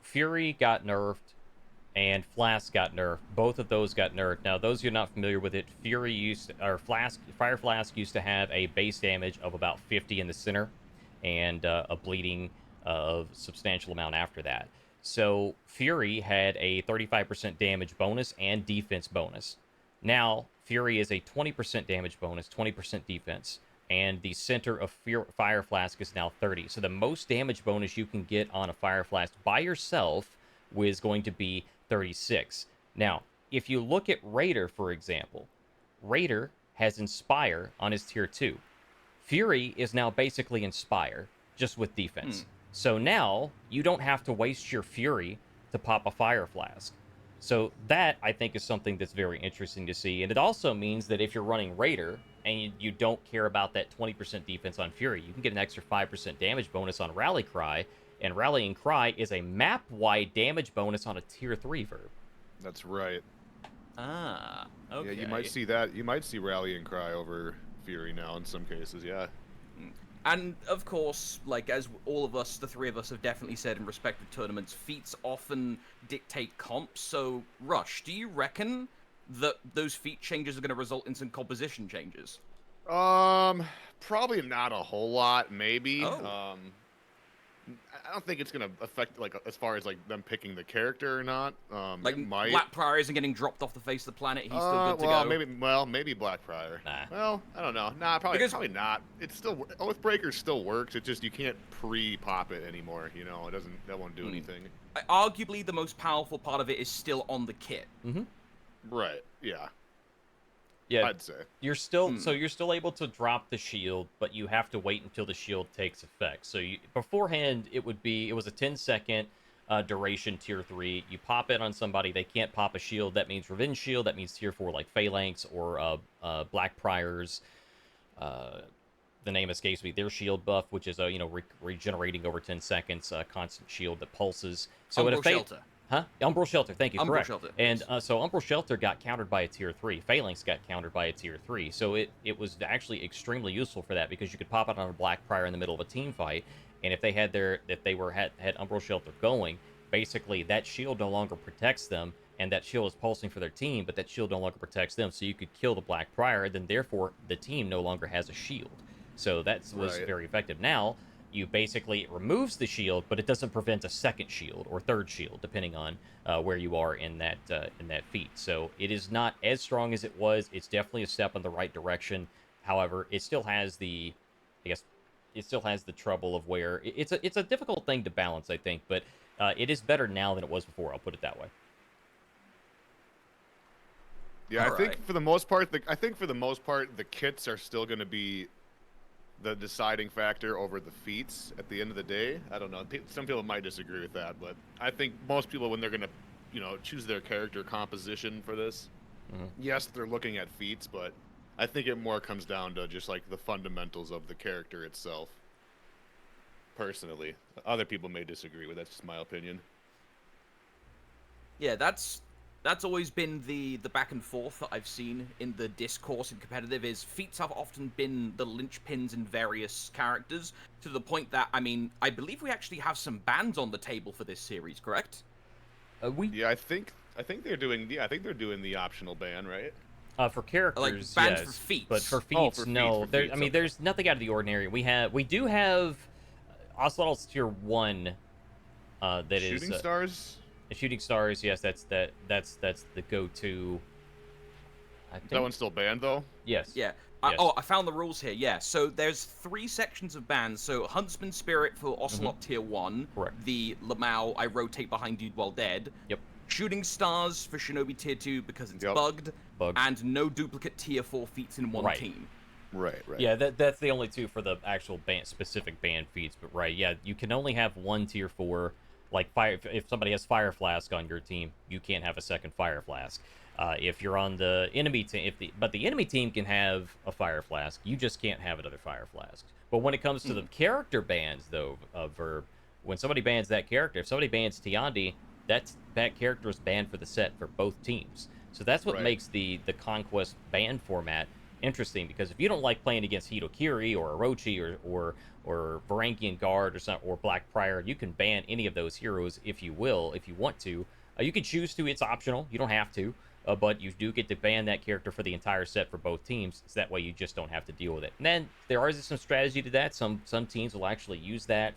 Fury got nerfed and Flask got nerfed. Both of those got nerfed. Now, those of you not familiar with it, Fire Flask used to have a base damage of about 50 in the center and a bleeding of substantial amount after that. So Fury had a 35% damage bonus and defense bonus. Now, Fury is a 20% damage bonus, 20% defense, and the center of Fire Flask is now 30. So the most damage bonus you can get on a Fire Flask by yourself is going to be 36. Now, if you look at Raider, for example, Raider has Inspire on his tier 2. Fury is now basically Inspire, just with defense. So now, you don't have to waste your Fury to pop a Fire Flask. So that, I think, is something that's very interesting to see. And it also means that if you're running Raider and you don't care about that 20% defense on Fury, you can get an extra 5% damage bonus on Rally Cry. And Rallying Cry is a map-wide damage bonus on a tier 3 verb. That's right. Ah, okay. Yeah, you might see that. You might see Rallying Cry over Fury now in some cases, yeah. And, of course, like, as all of us, the three of us, have definitely said in respective tournaments, feats often dictate comps. So, Rush, do you reckon that those feat changes are going to result in some composition changes? Probably not a whole lot, maybe. Oh. I don't think it's gonna affect, like, as far as, like, them picking the character or not. Like, might. Blackprior isn't getting dropped off the face of the planet. He's still good to go. Maybe Blackprior. Nah. Well, I don't know. Nah, probably not. It's still Oathbreaker still works. It just you can't pre-pop it anymore. You know, that won't do anything. Arguably, the most powerful part of it is still on the kit. Mm-hmm. Right. Yeah. Yeah, I'd say. You're still so you're still able to drop the shield, but you have to wait until the shield takes effect. So beforehand, it was a 10-second duration tier 3. You pop it on somebody, they can't pop a shield. That means Revenge Shield. That means tier 4 like Phalanx or Blackprior's. The name escapes me. Their shield buff, which is regenerating over 10 seconds, constant shield that pulses. So Umbral Shelter. Huh? Umbral Shelter, thank you, Umbral correct. Shelter, and so Umbral Shelter got countered by a tier 3. Phalanx got countered by a tier 3. So it was actually extremely useful for that because you could pop it on a Blackprior in the middle of a team fight, and if they had Umbral Shelter going, basically that shield no longer protects them, and that shield is pulsing for their team, but that shield no longer protects them, so you could kill the Blackprior, then therefore the team no longer has a shield. So that was very effective. Now, you basically, it removes the shield, but it doesn't prevent a second shield or third shield, depending on where you are in that feat. So it is not as strong as it was. It's definitely a step in the right direction. However, it still has the, I guess, it still has the trouble of where it's a difficult thing to balance, I think, but it is better now than it was before. I'll put it that way. Yeah, All I think right. for the most part, the kits are still going to be the deciding factor over the feats at the end of the day. I don't know. Some people might disagree with that, but I think most people, when they're going to, choose their character composition for this, yes, they're looking at feats, but I think it more comes down to just like the fundamentals of the character itself. Personally, other people may disagree with that's just my opinion. Yeah, that's always been the back and forth that I've seen in the discourse in competitive. Is feats have often been the linchpins in various characters, to the point that, I mean, I believe we actually have some bans on the table for this series, correct? Yeah, I think they're doing the optional ban, right? For characters, Like bans yes, for feats. but for Oh, feats, for no. feats, I mean, okay. there's nothing out of the ordinary. We do have Ocelot's tier 1. That is Shooting stars. Shooting stars. Yes, that's the go-to. I think That one's still banned though. yes. Yeah. Yes. I found the rules here. Yeah. So there's 3 sections of bans. So Huntsman Spirit for Ocelot tier 1. Correct. The Lamau, I rotate behind you while dead. Yep. Shooting Stars for Shinobi tier 2 because it's Yep. bugged. Bugged. And no duplicate tier 4 feats in one Right. team. Right. Yeah, that's the only 2 for the actual specific ban feats. But right, yeah, you can only have 1 tier 4. Like fire, if somebody has Fire Flask on your team, you can't have a second Fire Flask. If you're on the enemy team, but the enemy team can have a Fire Flask, you just can't have another Fire Flask. But when it comes to the character bans, though, of Verb, when somebody bans that character, if somebody bans Tiandi, that character is banned for the set for both teams. So that's what Right. makes the Conquest ban format interesting, because if you don't like playing against Hitokiri or Orochi or Varangian Guard or Black Prior, you can ban any of those heroes if you want to. You can choose to. It's optional. You don't have to. But you do get to ban that character for the entire set for both teams, so that way you just don't have to deal with it. And then there is some strategy to that. Some teams will actually use that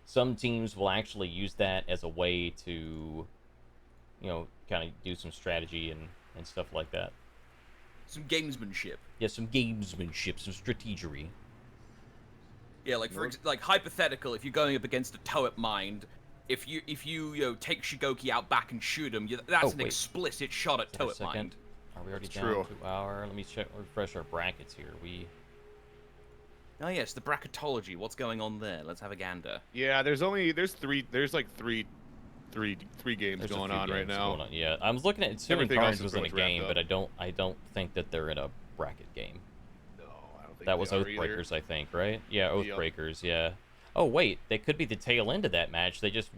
Some teams will actually use that as a way to, kind of do some strategy and stuff like that. Some gamesmanship. Yeah, some gamesmanship, some strategery. Yeah, like like hypothetical, if you're going up against a Toet Mind, if you take Shigoki out back and shoot him, that's an wait. explicit shot at Toet Mind. Are we already It's down true. to our? Let me refresh our brackets here. Oh yes, the bracketology. What's going on there? Let's have a gander. Yeah, there's like three games There's a going few on right games now. going on. Yeah, I was looking at assuming Everything else Carnage is was in a pretty much wrapped game, up. but I don't think that they're in a bracket game. No, I don't think That was they are either. Oathbreakers, I think, right? Yeah, Yep. Oathbreakers. Yeah. Oh wait, they could be the tail end of that match. They just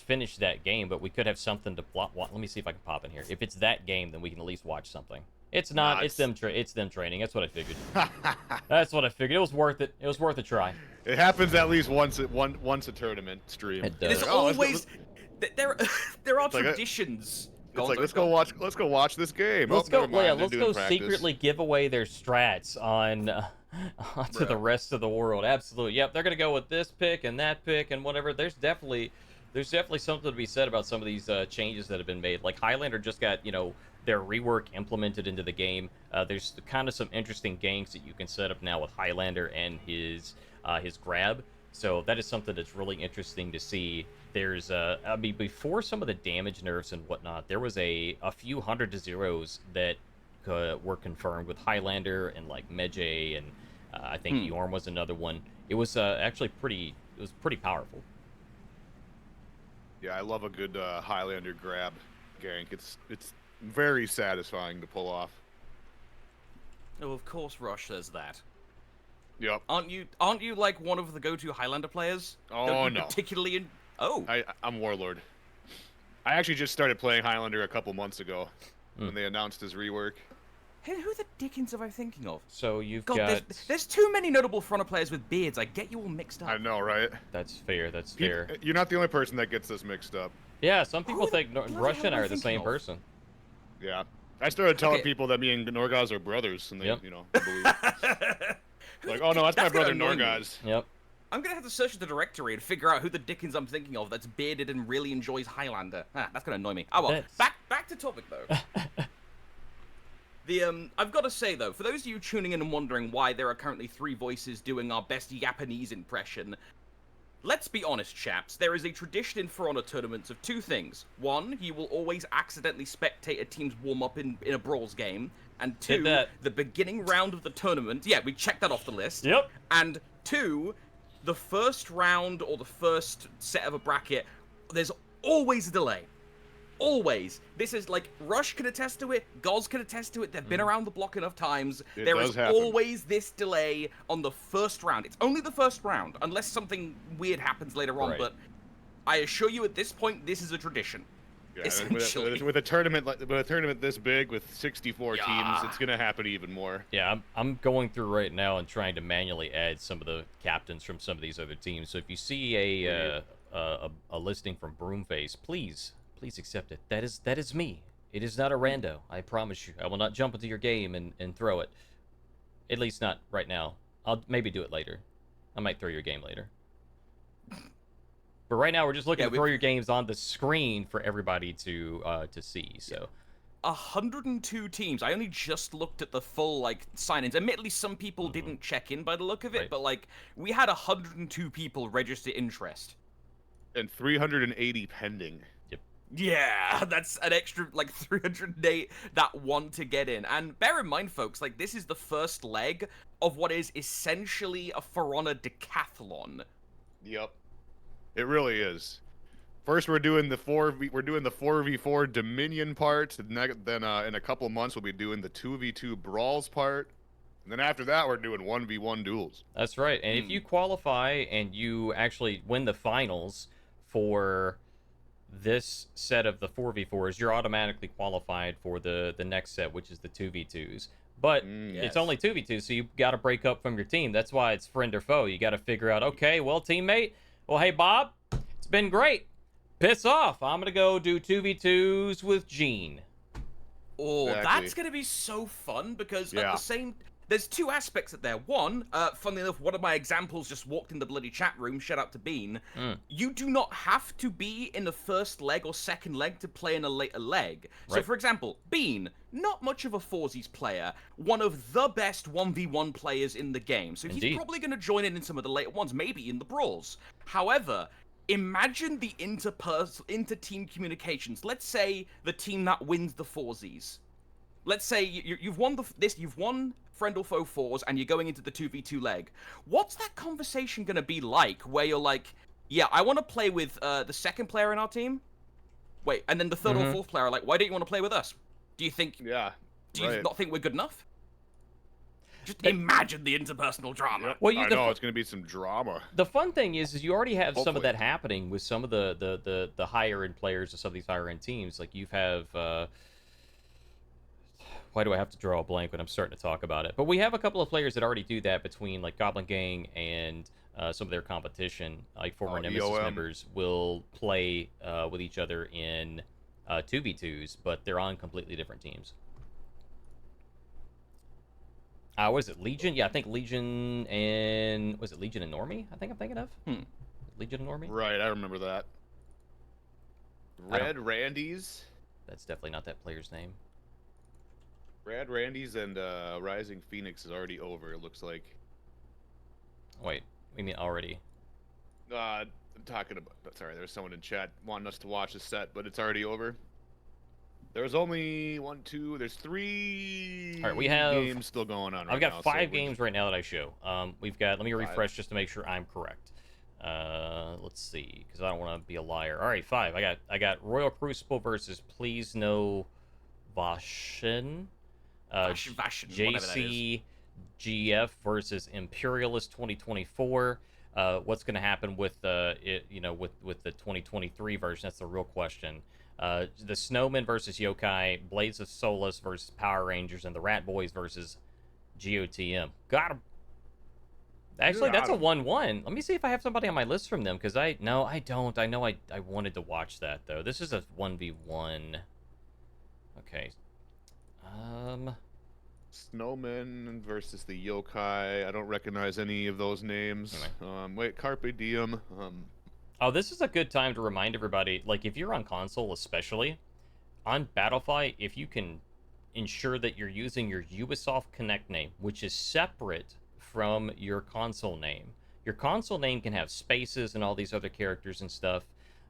finished that game, but we could have something to plot. Let me see if I can pop in here. If it's that game, then we can at least watch something. It's not. Nah, it's them. It's them training. That's what I figured. That's what I figured. It was worth it. It was worth a try. It happens at least once a tournament stream. It There's does. Oh, always there are like a- traditions. It's like let's go watch this game. Let's Oh, go. never mind, Yeah, they're let's doing go practice. secretly give away their strats on to the rest of the world. Absolutely. Yep, they're gonna go with this pick and that pick and whatever. There's definitely something to be said about some of these changes that have been made. Like Highlander just got their rework implemented into the game. There's kind of some interesting ganks that you can set up now with Highlander and his grab. So that is something that's really interesting to see. There's before some of the damage nerfs and whatnot, there was a few 100-0s that were confirmed with Highlander and like Medjay, and I think Yorm was another one. It was actually pretty powerful. Yeah, I love a good Highlander grab gank. It's very satisfying to pull off. Oh, of course, Rush says that. Yep. Aren't you like one of the go-to Highlander players? Oh, Don't you no. Particularly in. Oh. I'm Warlord. I actually just started playing Highlander a couple months ago when they announced his rework. Hey, who the dickens am I thinking of? So you've God, got. there's too many notable fronter players with beards. I get you all mixed up. I know, right? That's fair. That's fair. You're not the only person that gets this mixed up. Yeah, some people Who the think bloody Rush hell and am I I are the thinking same of? person. Yeah. I started telling Okay. people that me and Norgoz are brothers, and they, Yep. believe. Like, oh no, that's my That's gonna brother annoy me. Norgoz. Yep. I'm gonna have to search the directory and figure out who the dickens I'm thinking of that's bearded and really enjoys Highlander. That's gonna annoy me. Oh well. That's- Back to topic though. I've got to say though, for those of you tuning in and wondering why there are currently 3 voices doing our best Japanese impression, let's be honest, chaps. There is a tradition in For Honor tournaments of 2 things. 1, you will always accidentally spectate a team's warm-up in a Brawls game. And 2, the beginning round of the tournament. Yeah, we checked that off the list. Yep. And 2, the first round or the first set of a bracket, there's always a delay. Always. This is like, Rush can attest to it, Goz can attest to it, they've been around the block enough times. There is always this delay on the first round. It's only the first round, unless something weird happens later on, but I assure you at this point, this is a tradition. Yeah, with a tournament this big with 64 teams, it's gonna happen even more. Yeah, I'm going through right now and trying to manually add some of the captains from some of these other teams. So if you see a listing from Broomface, please accept it. That is me. It is not a rando. I promise you. I will not jump into your game and throw it. At least not right now. I'll maybe do it later. I might throw your game later. But right now, we're just looking to throw your games on the screen for everybody to see. So, 102 teams. I only just looked at the full sign-ins. Admittedly, some people didn't check in by the look of it, but we had 102 people register interest, and 380 pending. Yep. Yeah, that's an extra 308 that want to get in. And bear in mind, folks, this is the first leg of what is essentially a For Honor decathlon. Yep. It really is. First, we're doing the 4v4 Dominion part. Then in a couple months, we'll be doing the 2v2 Brawls part. And then after that, we're doing 1v1 duels. That's right. And if you qualify and you actually win the finals for this set of the 4v4s, you're automatically qualified for the next set, which is the 2v2s. But it's only 2v2, so you got to break up from your team. That's why it's friend or foe. You got to figure out, okay, well, teammate, well, hey, Bob, it's been great. Piss off. I'm going to go do 2v2s with Gene. Oh, that's going to be so fun because at the same... There's 2 aspects of there. One, funnily enough, one of my examples just walked in the bloody chat room. Shout out to Bean. You do not have to be in the first leg or second leg to play in a later leg. So, for example, Bean, not much of a Forzies player, one of the best 1v1 players in the game. So he's probably going to join in some of the later ones, maybe in the Brawls. However, imagine the inter-team communications. Let's say the team that wins the Forzies. Let's say you've won you've won friend or foe 4s, and you're going into the 2v2 leg. What's that conversation gonna be like, where you're like, yeah, I want to play with the second player in our team? Wait, and then the third or fourth player are like, why don't you want to play with us? Do you think... Yeah, Do you not think we're good enough? Just imagine the interpersonal drama. Yep. Well, I know, it's gonna be some drama. The fun thing is you already have some of that happening with some of the higher-end players of some of these higher-end teams. Like, you have... Why do I have to draw a blank when I'm starting to talk about it? But we have a couple of players that already do that between, like, Goblin Gang and some of their competition. Like, former Nemesis members will play with each other in 2v2s, but they're on completely different teams. What is it, Legion? Yeah, I think Legion and... Was it Legion and Normie, I think I'm thinking of? Legion and Normie? Right, I remember that. Red Randy's? That's definitely not that player's name. Rad Randy's and Rising Phoenix is already over, it looks like. Wait, we mean already? I'm talking about... Sorry, there's someone in chat wanting us to watch the set, but it's already over. There's only 1, 2... There's 3 All right, we have games still going on right now. I've got 5 games right now that I show. We've got... Let me refresh just to make sure I'm correct. Let's see, because I don't want to be a liar. All right, 5. I got Royal Crucible versus Please No Vashin. JCGF versus Imperialist 2024. What's going to happen with with the 2023 version? That's the real question. The Snowmen versus Yokai, Blades of Solace versus Power Rangers, and the Rat Boys versus GOTM. Got him. Actually, that's a 1-1. Let me see if I have somebody on my list from them, because I don't. I know I wanted to watch that, though. This is a 1v1. Okay. Snowman versus the Yokai. I don't recognize any of those names. Anyway. Wait, Carpe Diem. Oh, this is a good time to remind everybody, like, if you're on console especially, on Battlefy, if you can ensure that you're using your Ubisoft Connect name, which is separate from your console name. Your console name can have spaces and all these other characters and stuff.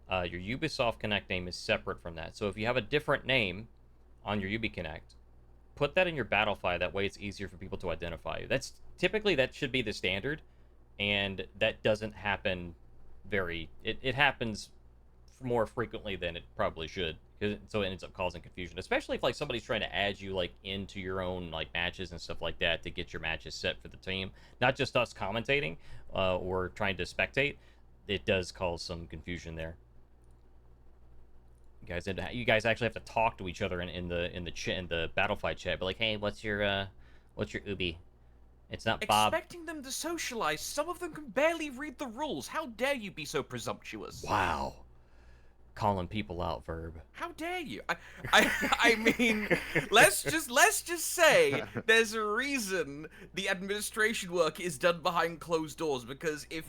Your Ubisoft Connect name is separate from that. So if you have a different name on your Ubi Connect, put that in your Battlefy. That way it's easier for people to identify you. That's typically, that should be the standard, and that doesn't happen it happens more frequently than it probably should, so it ends up causing confusion, especially if like somebody's trying to add you like into your own like matches and stuff like that to get your matches set for the team, not just us commentating or trying to spectate. It does cause some confusion there. You guys actually have to talk to each other in the Battlefy chat, but like, hey, what's your Ubi? It's not Bob. Expecting them to socialize, some of them can barely read the rules. How dare you be so presumptuous? Wow. Calling people out, Verb. How dare you? I mean, let's just say there's a reason the administration work is done behind closed doors, because if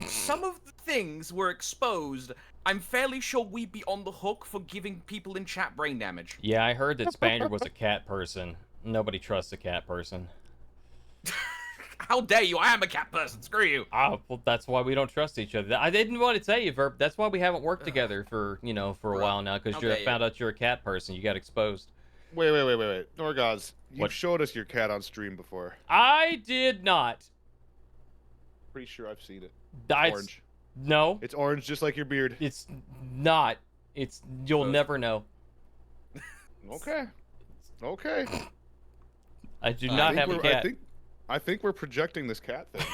some of the things were exposed, I'm fairly sure we'd be on the hook for giving people in chat brain damage. Yeah, I heard that Spaniard was a cat person. Nobody trusts a cat person. How dare you? I am a cat person. Screw you. Well, that's why we don't trust each other. I didn't want to tell you, Verb. That's why we haven't worked together for a while now, because you found out you're a cat person. You got exposed. Wait. Norgoz, you showed us your cat on stream before. I did not. Pretty sure I've seen it. Orange. No. It's orange, just like your beard. It's not. You'll never know. Okay. I do not have a cat. I think we're projecting this cat thing.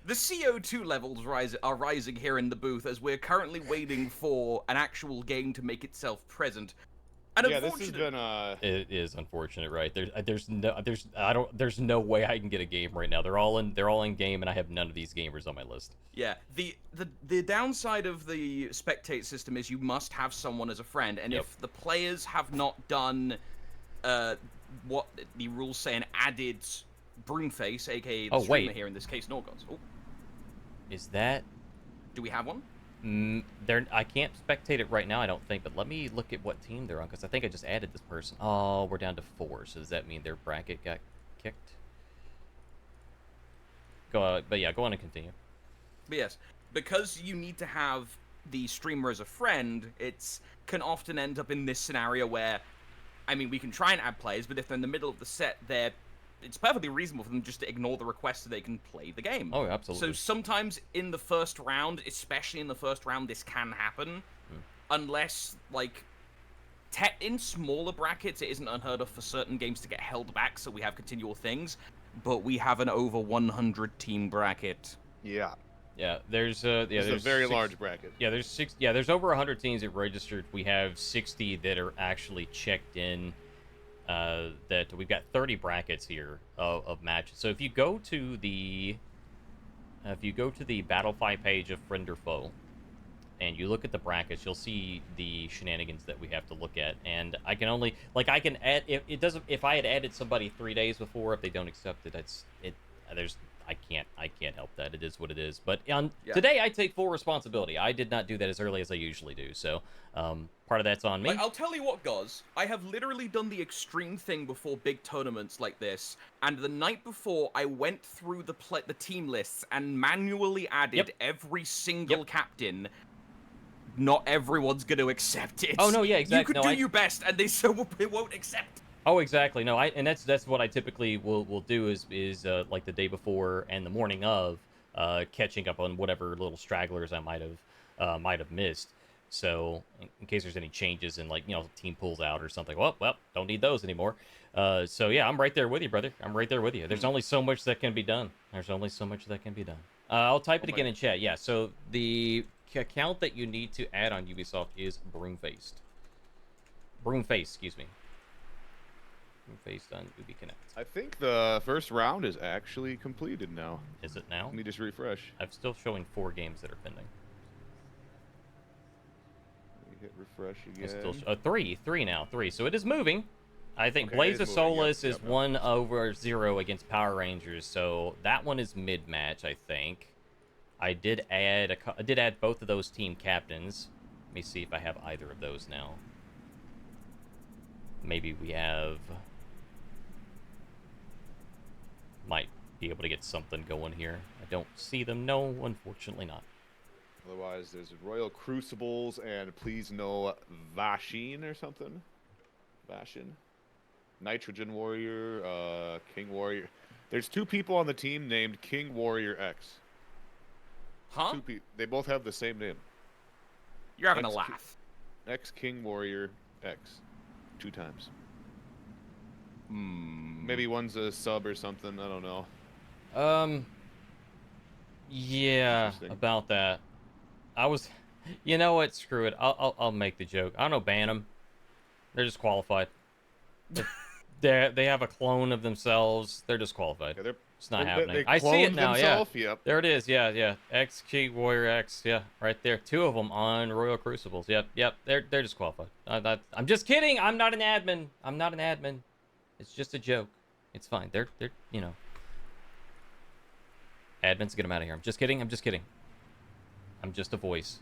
The CO2 levels are rising here in the booth as we're currently waiting for an actual game to make itself present. And yeah, this has been It is unfortunate, right? There's no way I can get a game right now. They're all in game, and I have none of these gamers on my list. Yeah, the downside of the spectate system is you must have someone as a friend, and if the players have not done what the rules say and added Broomface, aka the streamer here in this case, Norgoz. Oh. Is that? Do we have one? I can't spectate it right now, I don't think, but let me look at what team they're on, because I think I just added this person. Oh, we're down to 4, so does that mean their bracket got kicked? But yeah, go on and continue. But yes, because you need to have the streamer as a friend, it can often end up in this scenario where, I mean, we can try and add players, but if they're in the middle of the set, it's perfectly reasonable for them just to ignore the request so they can play the game. Oh, absolutely. So sometimes in the first round, especially in the first round, this can happen. Unless, like, in smaller brackets, it isn't unheard of for certain games to get held back, so we have continual things. But we have an over 100 team bracket. Yeah. Yeah, there's a very large bracket. Yeah, there's over 100 teams that registered. We have 60 that are actually checked in. That we've got 30 brackets here of matches. So if you go to the Battlefy page of Friend or Foe, and you look at the brackets, you'll see the shenanigans that we have to look at. And I can only I can add if I had added somebody 3 days before, if they don't accept it, I can't help that. It is what it is. But today I take full responsibility. I did not do that as early as I usually do. So part of that's on me. I'll tell you what, Goz. I have literally done the extreme thing before big tournaments like this. And the night before, I went through the team lists and manually added every single captain. Not everyone's going to accept it. Oh, no, yeah, exactly. You could do your best, and they still won't accept. Oh, exactly. No, and that's what I typically will do is like the day before and the morning of, catching up on whatever little stragglers I might have missed. So in case there's any changes and team pulls out or something, well, don't need those anymore. So yeah, I'm right there with you, brother. I'm right there with you. There's only so much that can be done. I'll type it again in chat. Yeah. So the account that you need to add on Ubisoft is Broomface, excuse me. Faced on Ubi Connect. I think the first round is actually completed now. Is it now? Let me just refresh. I'm still showing 4 games that are pending. hit refresh It's again. still three now. So it is moving. I think Okay, Blaze it of is moving, Solus yep, is yep. 1/0 against Power Rangers, so that one is mid-match, I think. I did add both of those team captains. Let me see if I have either of those now. Maybe we have... Might be able to get something going here. I don't see them. No, unfortunately not. Otherwise, there's Royal Crucibles and please no Vashin or something. Vashin. Nitrogen Warrior, King Warrior. There's 2 people on the team named King Warrior X. Huh? 2 people. They both have the same name. You're having a laugh. X King Warrior X. 2 times. Maybe one's a sub or something. I don't know. Yeah, about that. I was... You know what? Screw it. I'll make the joke. I don't know, ban them. They're disqualified. They have a clone of themselves. They're disqualified. Yeah, It's not happening. They I see it now, themselves? yeah. Yep. There it is, yeah. X, King Warrior X, yeah, right there. 2 of them on Royal Crucibles. Yep. They're disqualified. I'm just kidding. I'm not an admin. It's just a joke. It's fine. They're you know. Admins, get them out of here. I'm just kidding. I'm just a voice.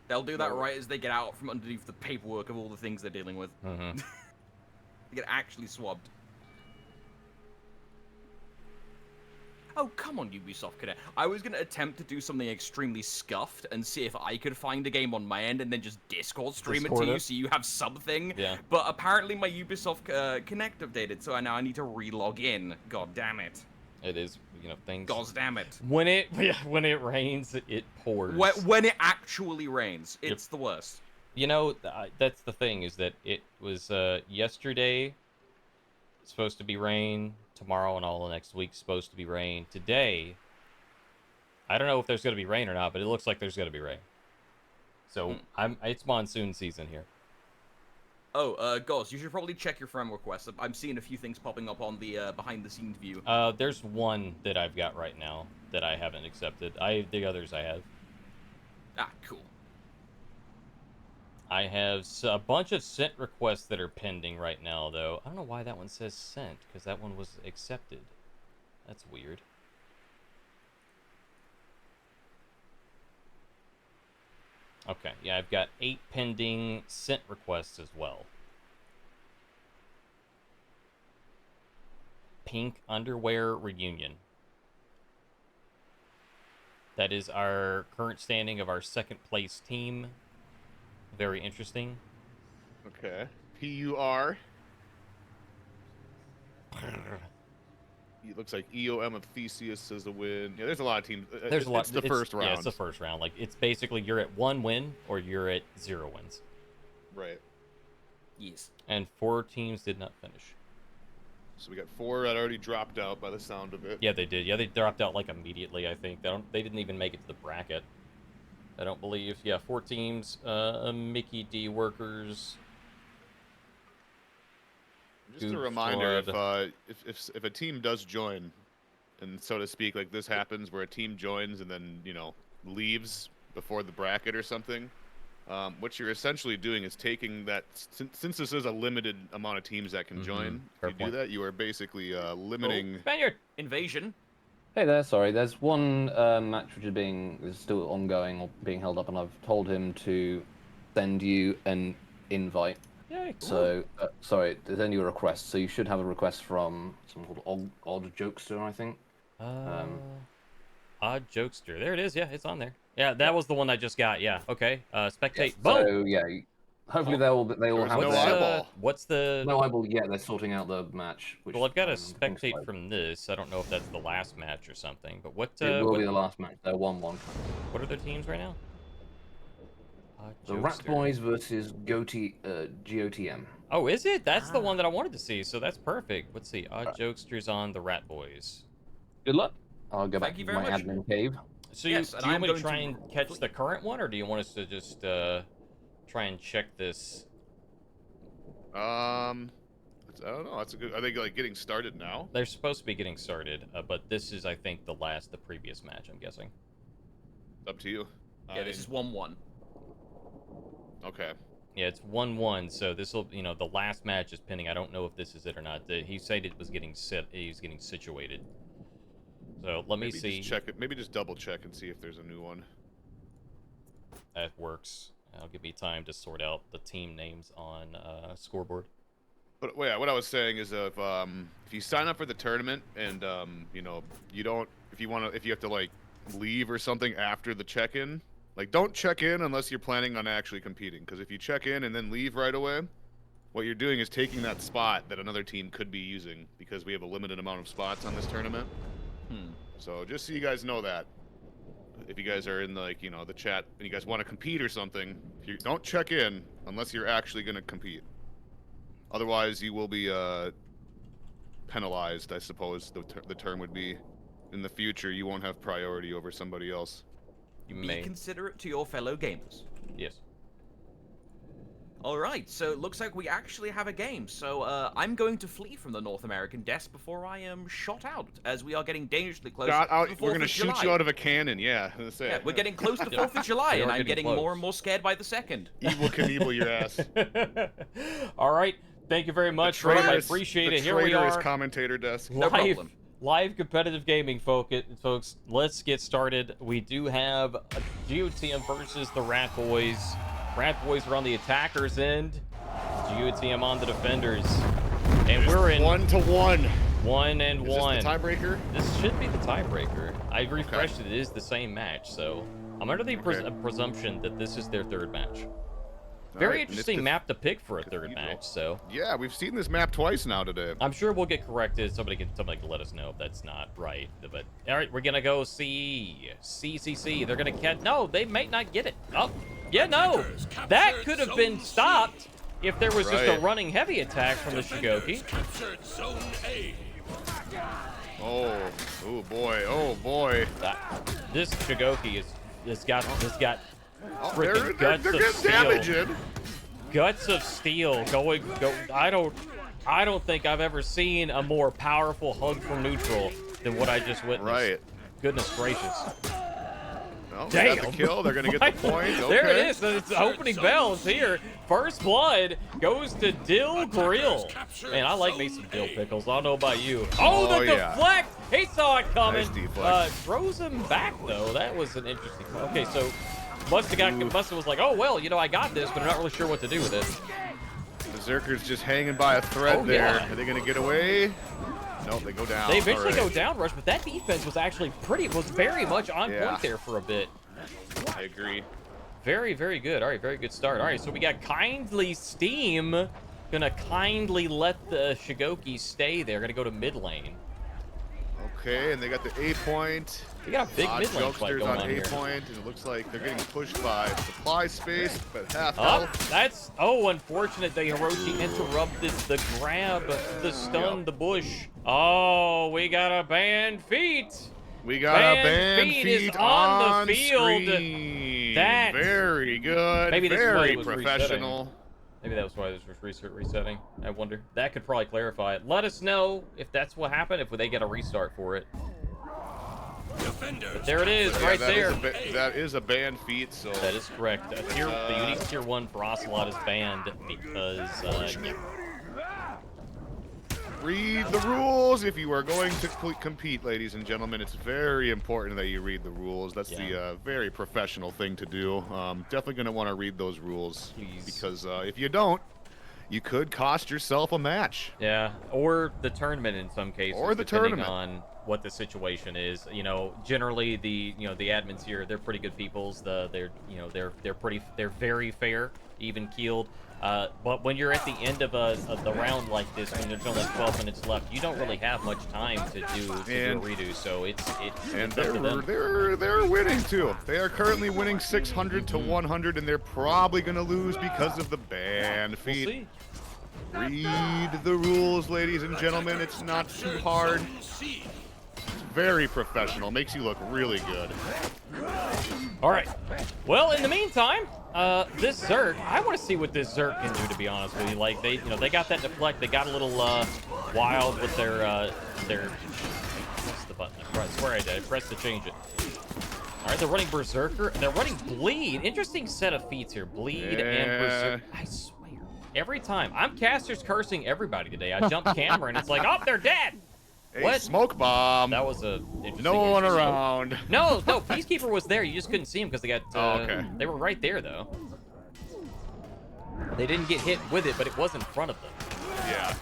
They'll do that right as they get out from underneath the paperwork of all the things they're dealing with. Mm-hmm. They get actually swabbed. Oh, come on, Ubisoft Cadet. I was going to attempt to do something extremely scuffed and see if I could find a game on my end and then just Discord stream it to you so you have something. Yeah. But apparently my Ubisoft Connect updated, so now I need to re-log in. God damn it. It is, things... God damn it. When it rains, it pours. When it actually rains, it's the worst. That's the thing, is that it was yesterday supposed to be rain, tomorrow and all the next week supposed to be rain. Today, I don't know if there's going to be rain or not, but it looks like there's going to be rain. So it's monsoon season here. Oh, Goz, you should probably check your friend requests. I'm seeing a few things popping up on the behind-the-scenes view. There's one that I've got right now that I haven't accepted. The others I have. Ah, cool. I have a bunch of sent requests that are pending right now, though. I don't know why that one says sent, because that one was accepted. That's weird. Okay, yeah, I've got 8 pending sent requests as well. Pink Underwear Reunion. That is our current standing of our 2nd place team. Very interesting. Okay. PUR. It looks like EOM of Theseus is a win. Yeah, there's a lot of teams. There's a lot. It's the first round. Yeah, it's the first round. Like, it's basically you're at 1 win or you're at 0 wins. Right. Yes. And 4 teams did not finish. So we got 4 that already dropped out by the sound of it. Yeah, they did. Yeah, they dropped out like immediately, I think. They didn't even make it to the bracket. I don't believe. Yeah, 4 teams. Mickey D workers. Just a reminder, if a team does join, and so to speak, like this happens where a team joins and then leaves before the bracket or something, what you're essentially doing is taking that, since this is a limited amount of teams that can join. If you do that, you are basically limiting. Spaniard invasion. Hey there, sorry. There's one match which is still ongoing or being held up, and I've told him to send you an invite. Yay. So, sorry, there's only a request. So you should have a request from someone called Odd Jokester, I think. Odd Jokester. There it is. Yeah, it's on there. Yeah, that was the one I just got. Yeah. Okay. Spectate. Yes, Boom. so yeah, hopefully they all have no their... eyeball. What's the... No eyeball yet. They're sorting out the match. Which, well, I've got a I think spectate so. from this. I don't know if that's the last match or something, but what... It will be the last match. They're 1-1. What are their teams right now? The Rat Boys versus GOTM. Oh, is it? That's the one that I wanted to see, so that's perfect. Let's see. Odd Jokesters on the Rat Boys. Good luck. I'll go back Thank you to very my much. admin cave. So Yes, do and you I'm want me to going try to and catch the current one, or do you want us to just try and check this? I don't know. That's a good. Are they like getting started now? They're supposed to be getting started, but this is, I think, the previous match, I'm guessing. Up to you. Yeah, this is 1-1. Okay. Yeah, it's 1-1. So this will, the last match is pending. I don't know if this is it or not. He said it was getting getting situated. So let me Maybe see. just check it. Maybe just double check and see if there's a new one. That works. That'll give me time to sort out the team names on scoreboard. But yeah, what I was saying is if you sign up for the tournament and you don't, if you have to like leave or something after the check-in, like don't check in unless you're planning on actually competing. Because if you check in and then leave right away, what you're doing is taking that spot that another team could be using because we have a limited amount of spots on this tournament. So just so you guys know that, if you guys are in the chat and you guys want to compete or something, you don't check in unless you're actually going to compete. Otherwise, you will be penalized, I suppose the term would be. In the future, you won't have priority over somebody else. You Be may. considerate to your fellow gamers. Yes. All right, so it looks like we actually have a game. So I'm going to flee from the North American desk before I am shot out, as we are getting dangerously close to the 4th We're gonna of shoot July. you out of a cannon, yeah. Yeah, we're getting close to 4th of July, We and are I'm getting getting more close. and more scared by the second. Evil Knievel your ass. All right. Thank you very much, Rob. I appreciate it. Here we traitorous are. commentator desk. No problem. Live competitive gaming, folks. Let's get started. We do have a GOTM versus the Rat Boys. Rat Boys are on the attackers' end. GOTM on the defenders. And we're in 1-1. 1-1. Is this the tiebreaker? This should be the tiebreaker. I refreshed it. It is the same match, so I'm under the presumption that this is their third match. Very Alright, interesting map to pick for a third match, so Yeah, we've seen this map twice now today. I'm sure we'll get corrected. Somebody can let us know if that's not right. But all right, we're gonna go C. They're gonna catch. No, they might not get it. Oh, yeah, no. That could have been stopped if there was just a running heavy attack from the Shigoki. Oh boy. This Shigoki has got Oh, freaking they're guts of getting steel. damage in. Guts of steel going. I don't think I've ever seen a more powerful hug from neutral than what I just witnessed. Right. Goodness gracious. Well, Damn. they got the kill. They're gonna get the point. Okay. There it is. It's opening bells here. First blood goes to Dill Grill. Man, I like me some dill pickles. I don't know about you. Oh, the deflect! He saw it coming. Nice deflect. Throws him back though. That was an interesting. Okay, so must have was like, oh well, I got this, but I'm not really sure what to do with it. Berserker's just hanging by a thread there. Yeah. Are they gonna get away? Nope, they go down. They eventually All go down, Rush, but that defense was actually was very much on point there for a bit. I agree. Very, very good. All right, very good start. All right, so we got Kindly Steam. Gonna kindly let the Shigoki stay there. Gonna go to mid lane. Okay, and they got the A point. We got a big mid lane fight Jokesters going on on A here. point, and it looks like they're getting pushed by supply space, but half Up, health. that's unfortunate. The Hiroshi interrupted the grab, the stun, the bush. Oh, we got a banned feat. We got a banned feet is feet on the field. Screen. That- very good. Maybe this is why very it was professional. Maybe that was why this was resetting. I wonder. That could probably clarify it. Let us know if that's what happened, if they get a restart for it. But there it is, Yeah, right that there. That is a banned feat, so That is correct. The unique tier 1 for Ocelot is banned because read the rules if you are going to compete, ladies and gentlemen. It's very important that you read the rules. That's the very professional thing to do. Definitely going to want to read those rules. Please. Because if you don't, you could cost yourself a match. yeah, or the tournament in some cases, Or the depending tournament. on what the situation is. Generally the the admins here, they're pretty good peoples. They're very fair, even keeled. But when you're at the end of the round like this, when there's only 12 minutes left, you don't really have much time to do a redo. So it's And up to them. they're winning too. They are currently winning 600 to 100, and they're probably going to lose because of the ban We'll feat. see. Read the rules, ladies and gentlemen. It's not too hard. It's very professional. Makes you look really good. All right. Well, in the meantime, this Zerg, I want to see what this Zerg can do, to be honest with you. Like, they got that deflect. They got a little wild with their press the button. I swear I did. I pressed to change it. All right, they're running Berserker. They're running Bleed. Interesting set of feats here. Bleed and Berserker. I swear. Every time. I'm caster's cursing everybody today. I jump camera and it's like, oh, they're dead. Hey, What? smoke bomb. That was a interesting. No one interesting- around. No, Peacekeeper was there. You just couldn't see him because they got. Okay. They were right there though. They didn't get hit with it, but it was in front of them. Yeah.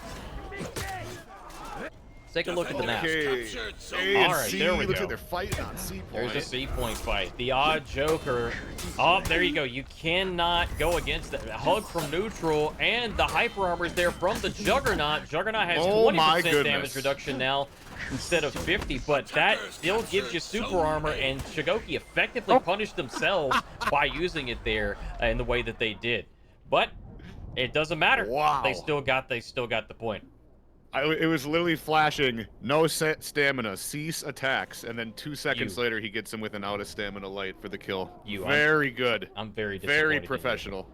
Let's take a look at the map. Okay. A All and right, C. there we Looks go. like they're fighting on C point. There's a C point fight. The odd Joker. Oh, there you go. You cannot go against that. Hug from neutral, and the hyper armor's there from the Juggernaut. Juggernaut has Oh my 20% goodness. damage reduction now instead of 50, but that still gives you super armor, and Shigoki effectively punished themselves by using it there in the way that they did. But it doesn't matter. Wow. They still got the point. It was literally flashing, no stamina, cease attacks, and then 2 seconds You. later he gets him with an out of stamina light for the kill. You, Very good. I'm very disappointed. Very in you. professional.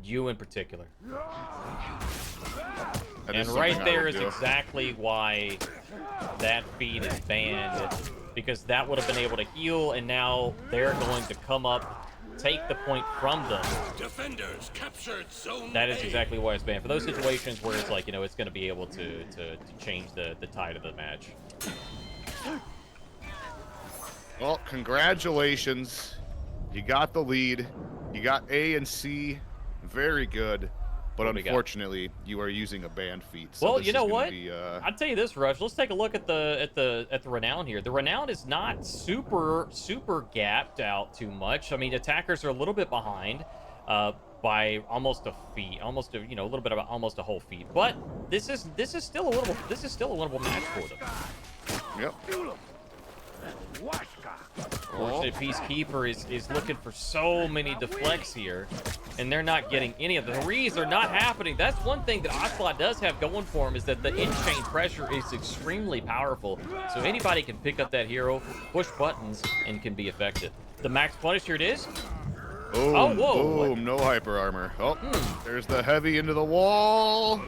You in particular. That And is right something I there would is do. exactly why that feed is banned, because that would have been able to heal, and now they're going to come up, take the point from them. Defenders captured zone That is A. exactly why it's banned. For those situations where it's like, you know, it's going to be able to change the tide of the match. Well, congratulations. You got the lead. You got A and C. Very good. But What do we got? unfortunately, you are using a banned feat. So Well, this you is know gonna what? Be, I'll tell you this, Rush. Let's take a look at the Renown here. The Renown is not super gapped out too much. I mean, attackers are a little bit behind by almost a feet, almost a, you know, a little bit about almost a whole feet. But this is still a winnable match for them. Yep. Fortunate Peacekeeper is looking for so many deflects here, and they're not getting any of the threes are not happening. That's one thing that Ocelot does have going for him, is that the in-chain pressure is extremely powerful. So anybody can pick up that hero, push buttons, and can be effective. The max punish, here it is. Boom, Oh, whoa, what? boom, no hyper armor. Oh, there's the heavy into the wall.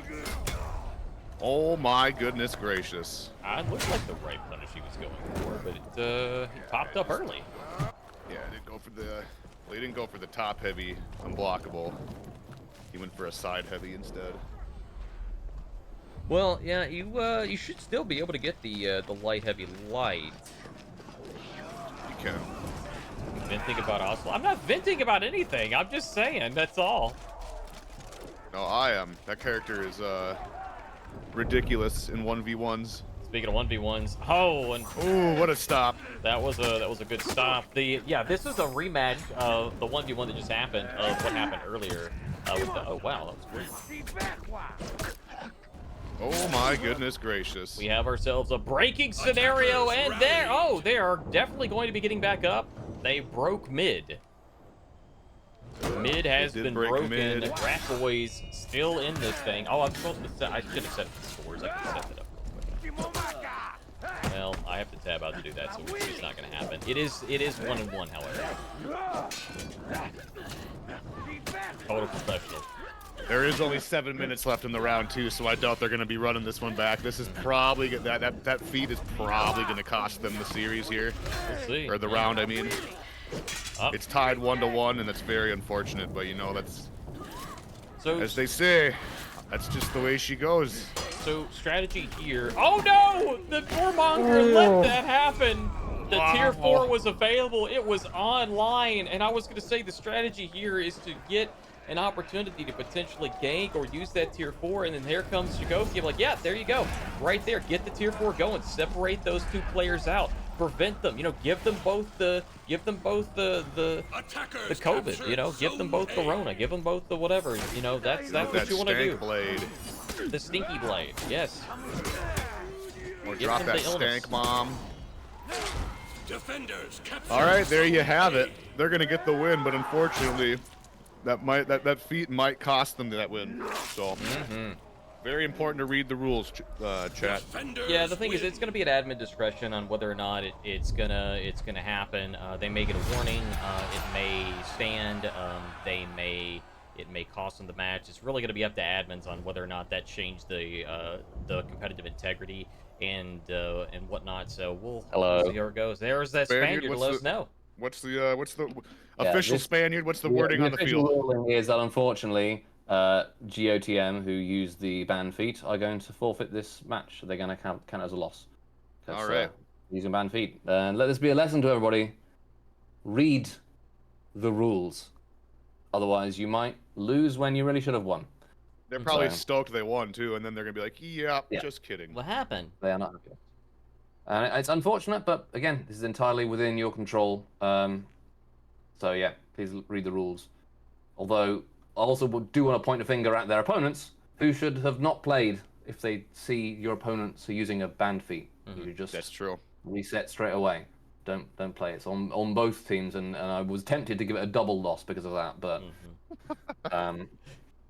Oh my goodness gracious. It looked like the right punish he was going for, but he popped up early. Yeah, I didn't go for the. Well, he didn't go for the top heavy unblockable. He went for a side heavy instead. Well, yeah, you should still be able to get the light heavy light. You can. Venting about Ocelot. I'm not venting about anything. I'm just saying. That's all. No, I am. That character is ridiculous in 1v1s. Speaking of 1v1s, oh, and Ooh, what a stop. that was a good stop. This is a rematch of the 1v1 that just happened of what happened earlier. Oh wow, that was great. Oh my goodness gracious. We have ourselves a breaking scenario, and they are definitely going to be getting back up. They broke mid. Mid has did been break broken. mid. Rat Boys still in this thing. Oh, I'm supposed to set. I should have set the scores. I could have set it up real quick. Well, I have to tab out to do that, so it's not going to happen. It is 1-1, however. Total professional. There is only 7 minutes left in the round too, so I doubt they're going to be running this one back. This is probably that feat is probably going to cost them the series here, We'll see. or the round. I mean, Up. it's tied 1-1, and that's very unfortunate. But you know, that's So as they say, that's just the way she goes. So strategy here. Oh no! The Warmonger let that happen. The tier 4 was available. It was online, and I was going to say the strategy here is to get an opportunity to potentially gank or use that tier 4, and then here comes Shigoki. I'm like, yeah, there you go, right there. Get the tier 4 going. Separate those two players out. Prevent them. You know, give them both the COVID. You know, give them both the Rona. Give them both the whatever. You know, that's That what you want to do. stank blade, The stinky blade. Yes. or Give drop them that the illness. stank bomb. Defenders captured All right, there you zone have A. it. They're going to get the win, but unfortunately, that feat might cost them that win. So, very important to read the rules, chat. Defenders Yeah, the thing is, win. it's going to be at admin discretion on whether or not it's gonna happen. They may get a warning. It may stand. It may cost them the match. It's really going to be up to admins on whether or not that changed the competitive integrity and whatnot. So we'll Hello. see how it goes. There's that Spaniard, Spaniard to what's let the- us know. What's the official this- Spaniard? What's the wording on the official field? ruling is that unfortunately, GOTM, who used the banned feet, are going to forfeit this match. They're going to count as a loss. All right. Using banned feet. And let this be a lesson to everybody. Read the rules. Otherwise, you might lose when you really should have won. They're probably So- stoked they won too, and then they're gonna be like, "Yeah, Yeah. just kidding." What happened? They are not happy. And it's unfortunate, but again, this is entirely within your control. So yeah, please read the rules. Although, I also do want to point a finger at their opponents, who should have not played if they see your opponents are using a banned feat. You just That's true. reset straight away. Don't play. It's on both teams, and I was tempted to give it a double loss because of that, but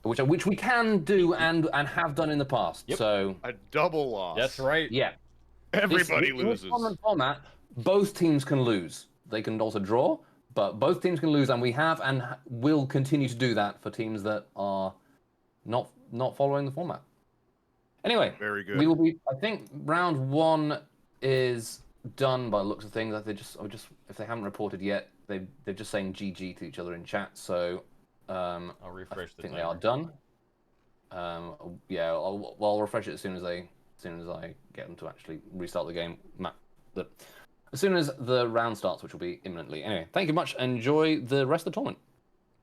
which we can do and have done in the past. Yep. So A double loss. That's right. yeah, Everybody this loses. tournament format, both teams can lose. They can also draw, but both teams can lose, and we have and will continue to do that for teams that are not following the format. Anyway, Very good. we will be. I think round 1 is done by the looks of things. Like if they haven't reported yet, they're just saying GG to each other in chat. So I'll I refresh the think timer. they are done. Yeah, I'll refresh it as soon as I get them to actually restart the game. As soon as the round starts, which will be imminently. Anyway, thank you much. Enjoy the rest of the tournament.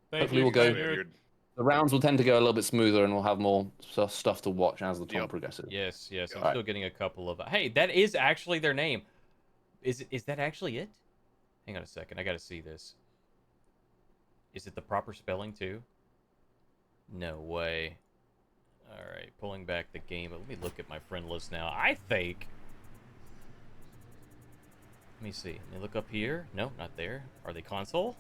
Thank Hopefully you, we'll go- Spaniard. The rounds will tend to go a little bit smoother, and we'll have more stuff to watch as the tournament progresses. Yes, I'm Alright. still getting a couple of. Hey, that is actually their name. Is that actually it? Hang on a second. I gotta see this. Is it the proper spelling too? No way. All right, pulling back the game. Let me look at my friend list now. I think. Let me see. Let me look up here. No, not there. Are they console?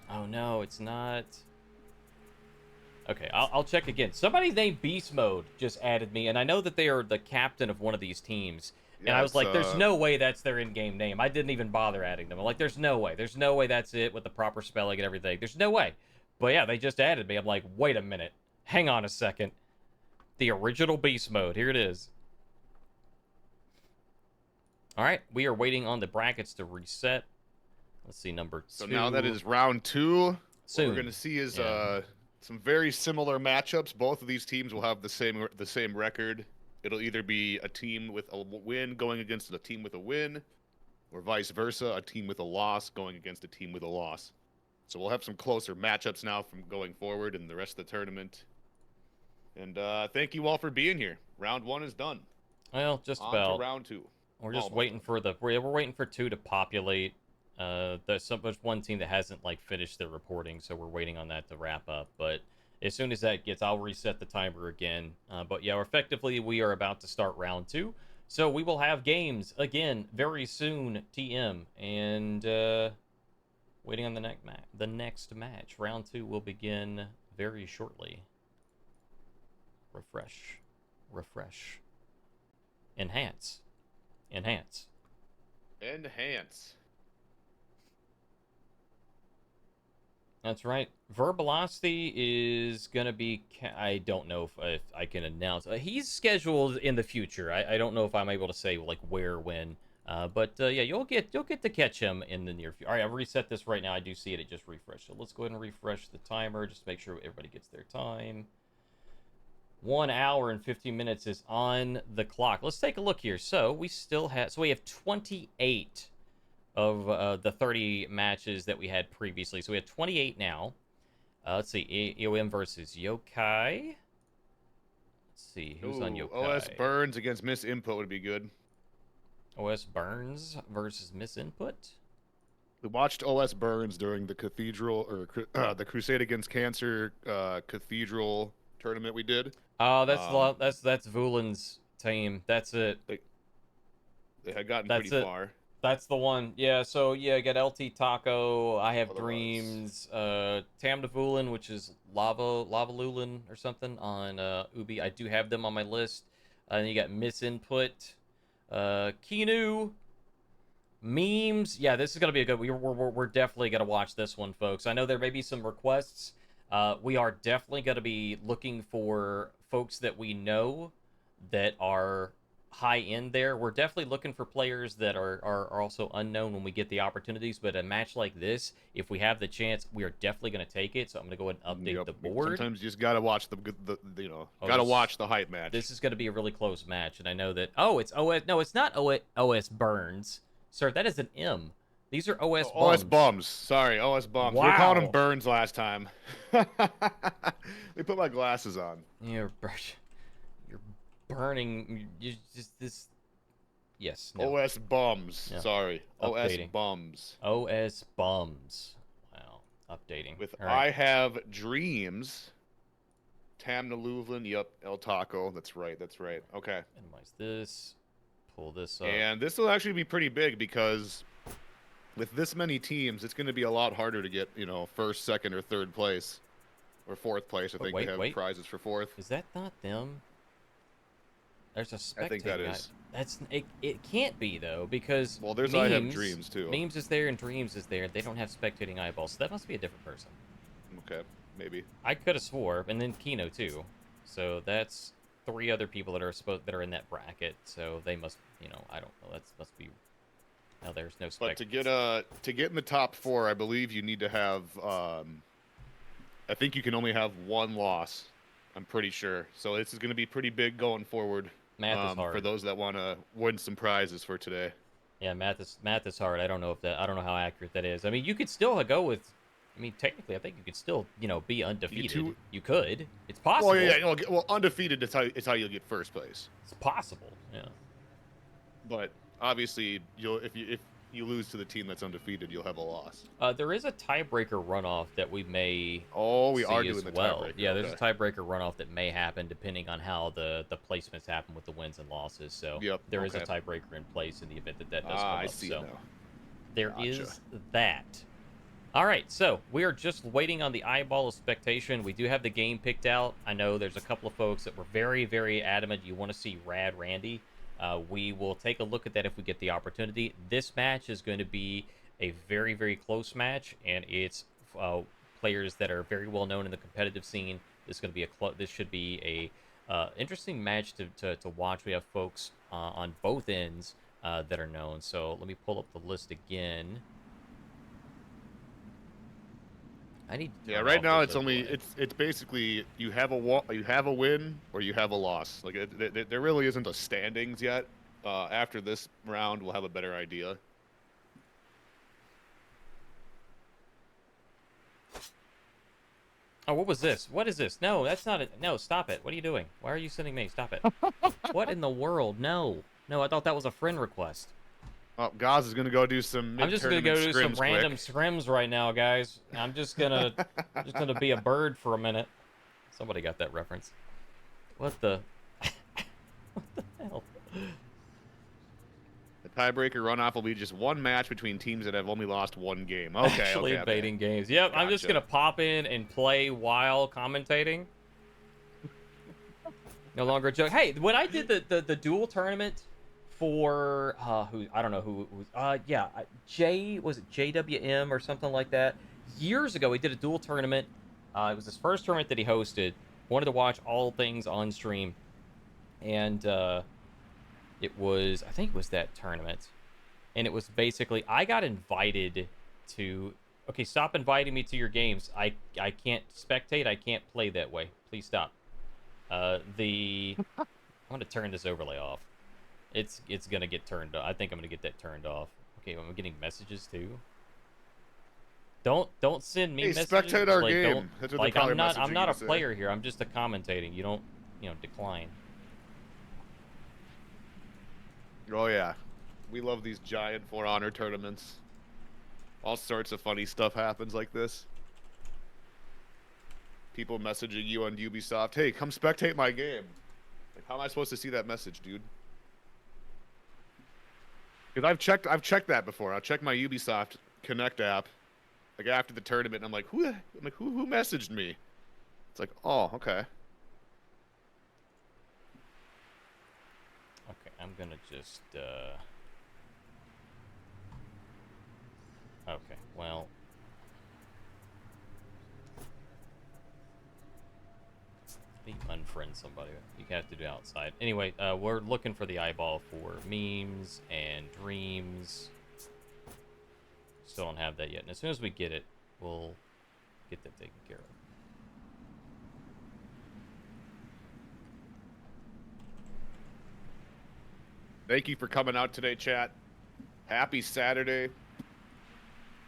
Oh no, it's not. Okay, I'll check again. Somebody named Beast Mode just added me, and I know that they are the captain of one of these teams. And Yeah, I was like, it's, there's no way that's their in-game name. I didn't even bother adding them. I'm like, there's no way. There's no way that's it with the proper spelling and everything. There's no way. But yeah, they just added me. I'm like, wait a minute. Hang on a second. The original Beast Mode. Here it is. All right, we are waiting on the brackets to reset. Let's see, number 2. So now that is round 2. Soon. What we're gonna see is Yeah. some very similar matchups. Both of these teams will have the same record. It'll either be a team with a win going against a team with a win, or vice versa, a team with a loss going against a team with a loss. So we'll have some closer matchups now from going forward in the rest of the tournament. And thank you all for being here. Round 1 is done. Well, just On about. to round 2. We're just Almost waiting done. for we're waiting for 2 to populate. There's one team that hasn't like finished their reporting, so we're waiting on that to wrap up. But as soon as that gets, I'll reset the timer again. But yeah, effectively we are about to start round 2, so we will have games again very soon. TM and waiting on the next match. Round 2 will begin very shortly. Refresh, enhance. Enhance. That's right. Verbalocity is going to be... I don't know if I can announce. He's scheduled in the future. I don't know if I'm able to say like where, when. But yeah, you'll get to catch him in the near future. All right, I've reset this right now. I do see it. It just refreshed. So let's go ahead and refresh the timer. Just to make sure everybody gets their time. 1 hour and 15 minutes is on the clock. Let's take a look here. So we still have... So we have 28 of the 30 matches that we had previously. So we have 28 now. Let's see. EOM versus Yokai. Let's see. Who's on Yokai? OS Burns against Miss Input would be good. OS Burns versus Miss Input. We watched OS Burns during the Cathedral, or the Crusade Against Cancer Cathedral tournament we did. Oh, that's Vulin's team. That's it. They had gotten That's pretty it. far. That's the one. Yeah, so yeah, I got LT Taco, I Have Otherwise. Dreams, Tam Devulin, which is Lava Lulin or something on Ubi. I do have them on my list. And you got Miss Input, Kinu, Memes. Yeah, this is gonna be a good. We're definitely gonna watch this one, folks. I know there may be some requests. We are definitely gonna be looking for folks that we know that are high end there. We're definitely looking for players that are also unknown when we get the opportunities. But a match like this, if we have the chance, we are definitely going to take it. So I'm going to go ahead and update Yep. the board. Sometimes you just gotta watch the you know, Oh, gotta this- watch the hype match. This is going to be a really close match, and I know that. Oh, it's OS. No, it's not OS Burns, sir. That is an M. These are OS bums. OS bums. Sorry, OS bums. We were calling him Burns last time. They put my glasses on. You're burning. You just this. Yes. No. OS bums. Yeah. Sorry. Updating. OS bums. OS bums. Wow. Updating. With All right. I Have Dreams. Tamna Louvlin. Yep. El Taco. That's right. That's right. Okay. Minimize this. Pull this up. And this will actually be pretty big because with this many teams, it's going to be a lot harder to get, you know, first, second, or third place. Or fourth place. I think wait, they have wait. prizes for fourth. Is that not them? There's a spectator. I think that guy. is. That's it. Can't be though because Well, there's memes, I Have Dreams too. Memes is there and Dreams is there. They don't have spectating eyeballs, so that must be a different person. Okay, maybe. I could have swore, and then Kino too. So that's 3 other people that are in that bracket. So they must, you know, I don't know. That must be. No, there's no spec. But to get in the top 4, I believe you need to have. I think you can only have 1 loss. I'm pretty sure. So this is going to be pretty big going forward. Math is hard for those that want to win some prizes for today. Yeah, math is hard. I don't know how accurate that is. I mean, you could still go with. I mean, technically, I think you could still, you know, be undefeated. You could. It's possible. Well, yeah. Well, undefeated is how you'll get first place. It's possible. Yeah. But obviously, if you lose to the team that's undefeated, you'll have a loss. There is a tiebreaker runoff that we may. Oh, we see are as doing the well. tiebreaker. Yeah, there's okay. a tiebreaker runoff that may happen depending on how the placements happen with the wins and losses. So there is a tiebreaker in place in the event that does come up. I see so now. there is that. All right, so we are just waiting on the eyeball of spectation. We do have the game picked out. I know there's a couple of folks that were very, very adamant you want to see Rad Randy. We will take a look at that if we get the opportunity. This match is going to be a very, very close match, and it's players that are very well known in the competitive scene. This is going to be this should be a interesting match to watch. We have folks on both ends that are known. So let me pull up the list again. I need to turn right off now this it's basically you have a win or you have a loss. Like there really isn't a standings yet. After this round, we'll have a better idea. Oh, what was this? What is this? No, that's not it. No, stop it. What are you doing? Why are you sending me? Stop it. What in the world? No. No, I thought that was a friend request. Oh, Goz is gonna go do some. I'm just gonna go do some scrims random quick. scrims right now, guys. I'm just gonna be a bird for a minute. Somebody got that reference. What the? What the hell? The tiebreaker runoff will be just one match between teams that have only lost 1 game. Okay, Actually okay. baiting games. Yep, I'm just Gotcha. gonna pop in and play while commentating. No longer a joke. Hey, when I did the duel tournament for who I don't know who yeah, was it JWM or something like that? Years ago, he did a duel tournament. It was his first tournament that he hosted. Wanted to watch all things on stream, and I think it was that tournament, and it was basically I got invited to. Okay, stop inviting me to your games. I can't spectate. I can't play that way. Please stop. I'm gonna turn this overlay off. It's gonna get turned off. I think I'm gonna get that turned off. Okay, I'm getting messages too. Don't send me messages. Spectate our like, game. That's what they're I'm not messaging a you to say. player here. I'm just a commentating. You don't decline. Oh yeah, we love these giant For Honor tournaments. All sorts of funny stuff happens like this. People messaging you on Ubisoft, "Hey, come spectate my game." Like, how am I supposed to see that message, dude? Because I've checked that before. I checked my Ubisoft Connect app, like after the tournament. And I'm like, who messaged me? It's like, oh, okay. Okay, I'm gonna just okay, well, delete unfriend somebody. You have to do it outside. Anyway, we're looking for the eyeball for memes and dreams. Still don't have that yet. And as soon as we get it, we'll get that taken care of. Thank you for coming out today, chat. Happy Saturday.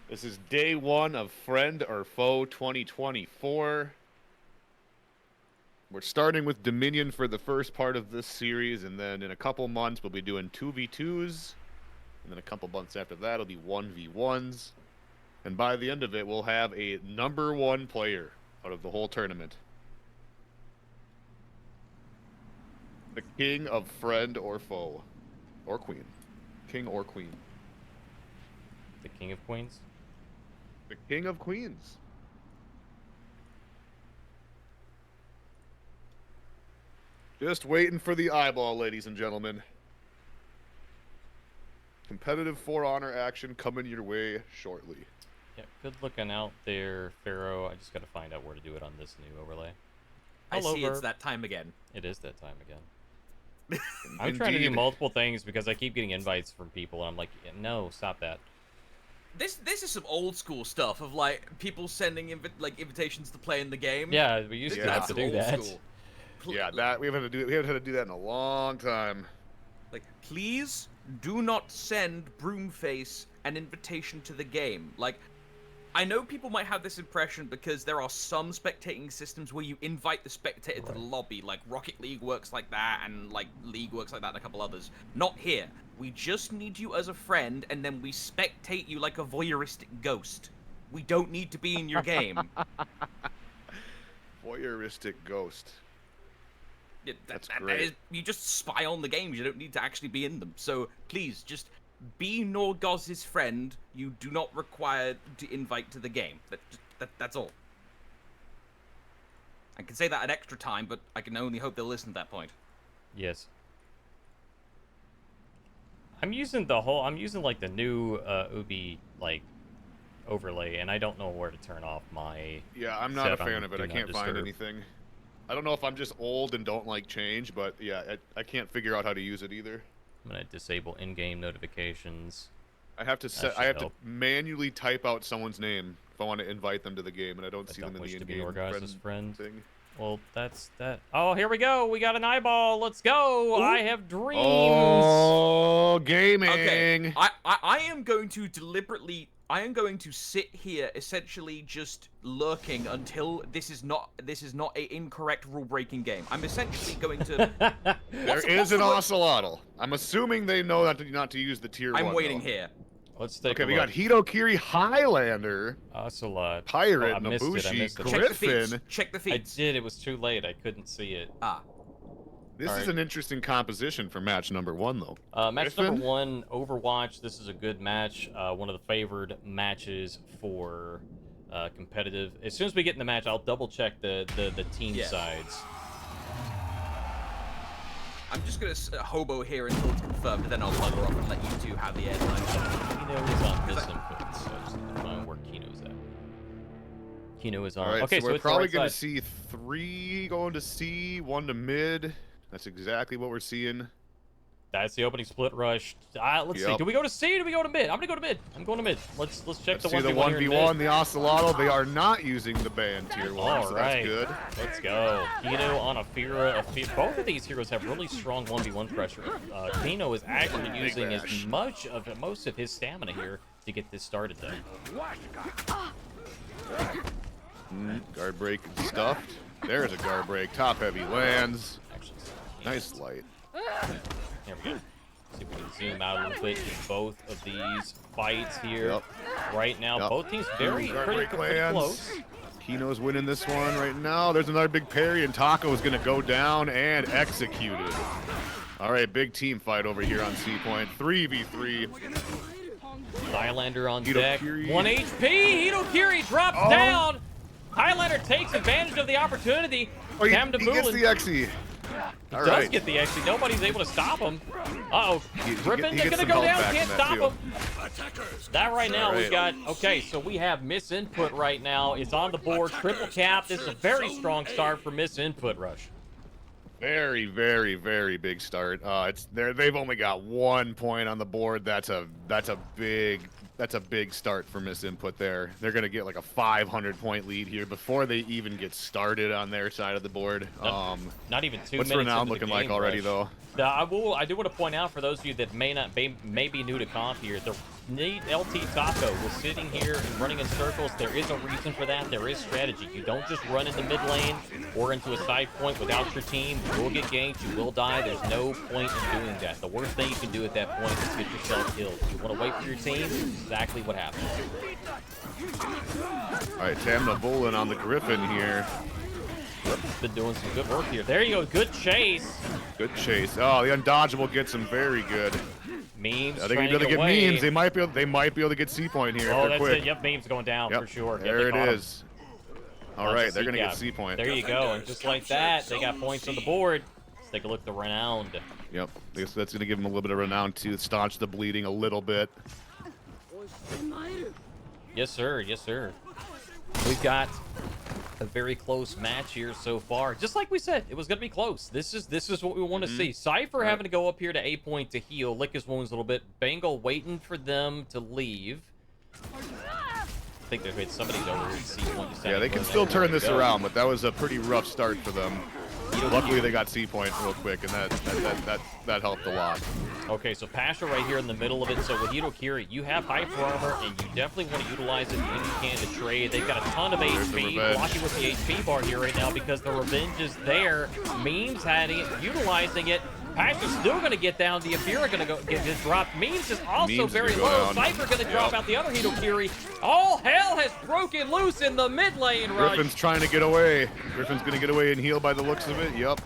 This is day 1 of Friend or Foe 2024. We're starting with Dominion for the first part of this series, and then in a couple months we'll be doing 2v2s, and then a couple months after that it'll be 1v1s, and by the end of it we'll have a #1 player out of the whole tournament. The king of Friend or Foe. Or Queen. King or Queen. The King of Queens? The King of Queens. Just waiting for the eyeball, ladies and gentlemen. Competitive For Honor action coming your way shortly. Yeah, good looking out there, Pharaoh. I just got to find out where to do it on this new overlay. I Hello, see it's Verb. that time again. It is that time again. I'm trying to do multiple things because I keep getting invites from people, and I'm like, no, stop that. This is some old school stuff of like people sending invitations to play in the game. Yeah, we used to have That's to do old that. school. Yeah, that we haven't had to do that in a long time. Like, please do not send Broomface an invitation to the game. Like, I know people might have this impression because there are some spectating systems where you invite the spectator to the lobby, like Rocket League works like that, and like League works like that, and a couple others. Not here. We just need you as a friend, and then we spectate you like a voyeuristic ghost. We don't need to be in your game. Voyeuristic ghost. That's That great. is, you just spy on the games. You don't need to actually be in them. So please, just be Norgoz's friend. You do not require to invite to the game. That's all. I can say that at extra time, but I can only hope they'll listen at that point. Yes. I'm using like the new Ubi like overlay, and I don't know where to turn off my. Yeah, I'm not a set on fan of it. Do I Not can't find Disturb. anything. I don't know if I'm just old and don't like change, but yeah, I can't figure out how to use it either. I'm gonna disable in-game notifications. I have to should I have help. to manually type out someone's name if I want to invite them to the game, and I don't I see don't them in wish the to be in-game Norgoz's friend. thing. Well, that's that. Oh, here we go. We got an eyeball. Let's go. Ooh. I have dreams. Oh, gaming! Okay, I am going to deliberately. I am going to sit here, essentially just lurking until this is not a incorrect rule-breaking game. I'm essentially going to. There is an ocelotl. I'm assuming they know not to use the tier 1. I'm waiting though. here. Let's take Okay, a we look. got Hitokiri Highlander, Ocelot. Pirate, Oh, I missed it. I Nobushi, missed it. Check the feeds. Griffin. Check the I feeds. did. It was too late. I couldn't see it. Ah. This All is right. an interesting composition for match number 1, though. Match Griffin? number 1, Overwatch. This is a good match. One of the favored matches for competitive. As soon as we get in the match, I'll double check the team Yeah. sides. I'm just gonna hobo here until it's confirmed, and then I'll bugger off and let you two have the airtime. Kino is on this input, so I just need to find where Kino's at. Kino is on. All right, Okay, so so we're it's the probably right going to side. see 3 going to C, 1 to mid. That's exactly what we're seeing. That's the opening split rush. Let's see. Yep. Do we go to C or do we go to mid? I'm gonna go to mid. I'm going to mid. Let's check Let's the see the 1v1 here in 1v1, mid. the Ocelotl. They are not using the band tier 1, All so right. that's good. Let's go. Kino on Afira. Both of these heroes have really strong 1v1 pressure. Kino is actually using most of his stamina here to get this started, though. Guard break stuffed. There's a guard break. Top heavy lands. Actually, Nice light. Here we go. See if we can zoom out a little bit in both of these fights here. Yep. Right now, Yep. both teams Guard pretty break close. Kino's winning this one right now. There's another big parry, and Taco is going to go down and executed. All right, big team fight over here on C point. 3v3. Highlander on deck. Hitokiri. 1 HP. Hitokiri drops down. Highlander takes advantage of the opportunity. Oh, he Kamdamulin gets the Xe. All does right. get the exit. Nobody's able to stop him. Uh-oh. Griffin he is gets going to some go health down. back Can't from that, stop too. him. Attackers. That right now All we right. got, okay, so we have Miss Input right now. It's on the board. Triple cap. This is a very strong start for Miss Input Rush. Very, very, very big start. They've only got 1 point on the board. That's a big start for Miss Input there. They're gonna get like a 500-point lead here before they even get started on their side of the board. Not even 2 what's minutes. Renown into looking the like game, already Rush. though? I do want to point out for those of you that may be new to comp here, the LT Taco was sitting here and running in circles. There is a reason for that. There is strategy. You don't just run into mid lane or into a side point without your team. You will get ganked. You will die. There's no point in doing that. The worst thing you can do at that point is get yourself killed. You want to wait for your team. Exactly what happened. All right, Tamna Bolin on the Griffin here. Been doing some good work here. There you go. Good chase. Good chase. Oh, the undodgeable gets him very good. Memes. Are they gonna be able to get memes? They might be able to get C point here. Oh, if they're that's quick. it. Yep, memes going down for sure. There yep, it is. All right, they're gonna get C point. There you go. And just like that, they got points on the board. Let's take a look at the Renowned. Yep, I guess that's gonna give them a little bit of renown to staunch the bleeding a little bit. Yes, sir. Yes, sir. We've got a very close match here so far. Just like we said, it was going to be close. This is what we want to see. Cypher having to go up here to A point to heal, lick his wounds a little bit. Bengal waiting for them to leave. I think there's somebody's over here at C point. Yeah, they can still turn this around, but that was a pretty rough start for them. Luckily, they got C point real quick, and that helped a lot. Okay, so Pasha right here in the middle of it. So with Hitokiri, you have hyper armor, and you definitely want to utilize it when you can to trade. They've got a ton of HP, blocking with the HP bar here right now because the revenge is there. Memes had it, utilizing it. Pasha's still going to get down. The Afira going to get dropped. Memes is also very low. Cypher going to drop out the other Hitokiri. All hell has broken loose in the mid lane, Rush. Griffin's trying to get away. Griffin's going to get away and heal by the looks of it. Yep.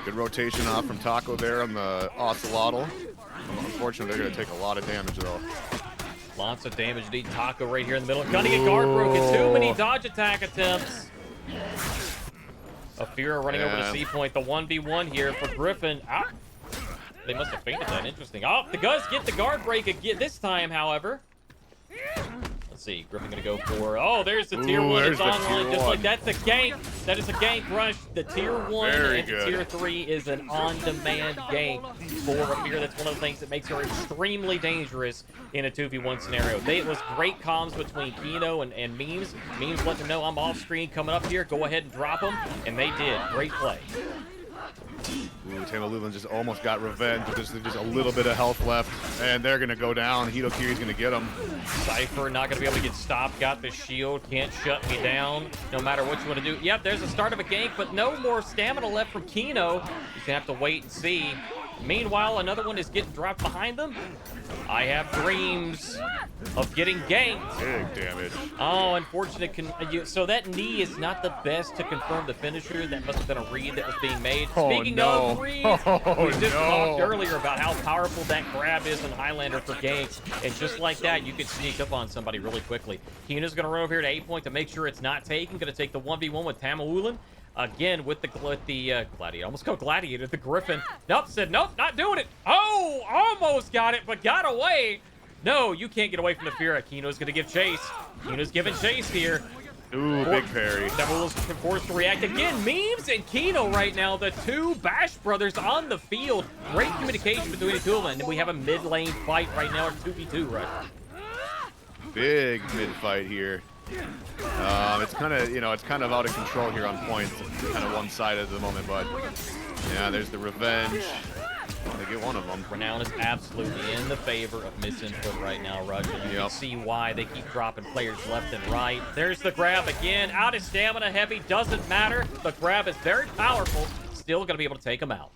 Good rotation off from Taco there on the Ocelotl. Unfortunately, they're going to take a lot of damage, though. Lots of damage to Taco right here in the middle. Gonna get guard broken. Too many dodge attack attempts. Afira running over to C point. The 1v1 here for Griffin. Ah, they must have fainted that. Interesting. Oh, the Guz get the guard break again. This time, however. Let's see. Griffin gonna go for. Oh, there's the tier 1. It's online. Just like that's a gank. That is a gank rush. The tier 1 and the tier 3 is an on-demand gank for Afira. That's one of the things that makes her extremely dangerous in a 2v1 scenario. It was great comms between Kino and Memes. Memes let them know I'm off screen coming up here. Go ahead and drop them, and they did. Great play. Ooh, Tamalulin just almost got revenge, but there's just a little bit of health left, and they're going to go down. Hitokiri's going to get him. Cypher not going to be able to get stopped. Got the shield. Can't shut me down no matter what you want to do. Yep, there's the start of a gank, but no more stamina left from Kino. He's going to have to wait and see. Meanwhile, another one is getting dropped behind them. I have dreams of getting ganked. Big damage. Oh, unfortunate. So that knee is not the best to confirm the finisher. That must have been a read that was being made. Speaking of reads, we just talked earlier about how powerful that grab is in Highlander for ganks. And just like that, you can sneak up on somebody really quickly. Keena's going to run over here to A point to make sure it's not taken. Going to take the 1v1 with Tamalulin. Again, with the Gladiator. Almost called Gladiator, the Griffin. Nope, said nope, not doing it. Oh, almost got it, but got away. No, you can't get away from the Fira. Kino's going to give chase. Kino's giving chase here. Ooh, big parry. Devils forced to react again. Memes and Kino right now, the two Bash brothers on the field. Great communication between the two of them. And we have a mid lane fight right now, 2v2, right? Big mid fight here. It's kind of out of control here on points. It's kind of one-sided at the moment, but yeah, there's the revenge. They get one of them. Renown is absolutely in the favor of misinput right now, Rush. And you can see why they keep dropping players left and right. There's the grab again. Out of stamina heavy, doesn't matter. The grab is very powerful. Still going to be able to take him out.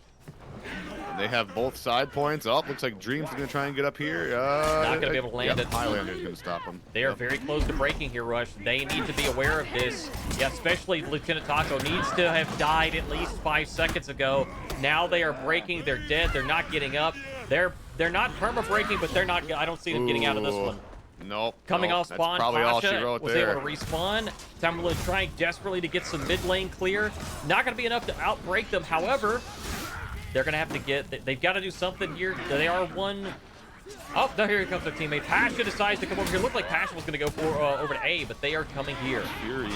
They have both side points. Oh, looks like Dreams is going to try and get up here. Not going to be able to land it. Highlander's going to stop him. They are very close to breaking here, Rush. They need to be aware of this. Yeah, especially Lieutenant Taco needs to have died at least 5 seconds ago. Now they are breaking. They're dead. They're not getting up. They're not perma-breaking, but they're not. I don't see them getting out of this one. Nope. Coming off spawn, probably all she Pasha wrote was there. able to respawn. Tamalulin trying desperately to get some mid lane clear. Not going to be enough to outbreak them. However, they're going to have to get... They've got to do something here. They are one... Oh, no, here comes their teammate. Pasha decides to come over here. Looked like Pasha was going to go for over to A, but they are coming here. Fury.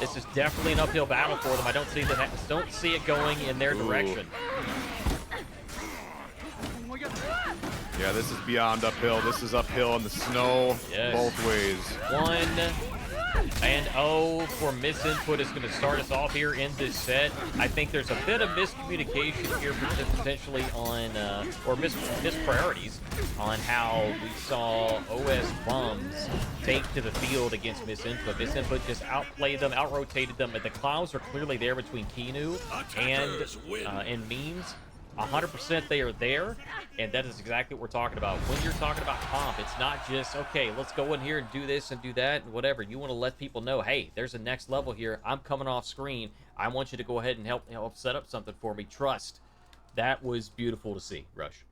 This is definitely an uphill battle for them. I don't see it going in their direction. Yeah, this is beyond uphill. This is uphill in the snow both ways. 1-0 for misinput is going to start us off here in this set. I think there's a bit of miscommunication here potentially on, or mispriorities on how we saw OS Bums take to the field against misinput. Misinput just outplayed them, outrotated them, and the clouds are clearly there between Kinu and Memes. 100% they are there, and that is exactly what we're talking about. When you're talking about comp, it's not just, okay, let's go in here and do this and do that and whatever. You want to let people know, hey, there's a next level here. I'm coming off screen. I want you to go ahead and help set up something for me. Trust. That was beautiful to see, Rush.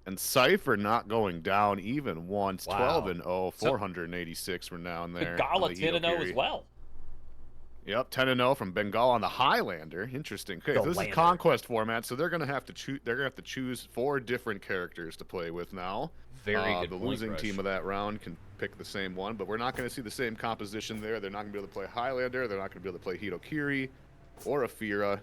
And Cypher not going down even once. Wow. 12-0, 486 we're now in there. Bengala 10-0 as well. Yep, 10-0 from Bengal on the Highlander. Interesting. Okay, so this is conquest format, so they're gonna have to choose. They're gonna have to choose 4 different characters to play with now. Very good. The losing team of that round can pick the same one, but we're not gonna see the same composition there. They're not gonna be able to play Highlander. They're not gonna be able to play Hitokiri or Afira.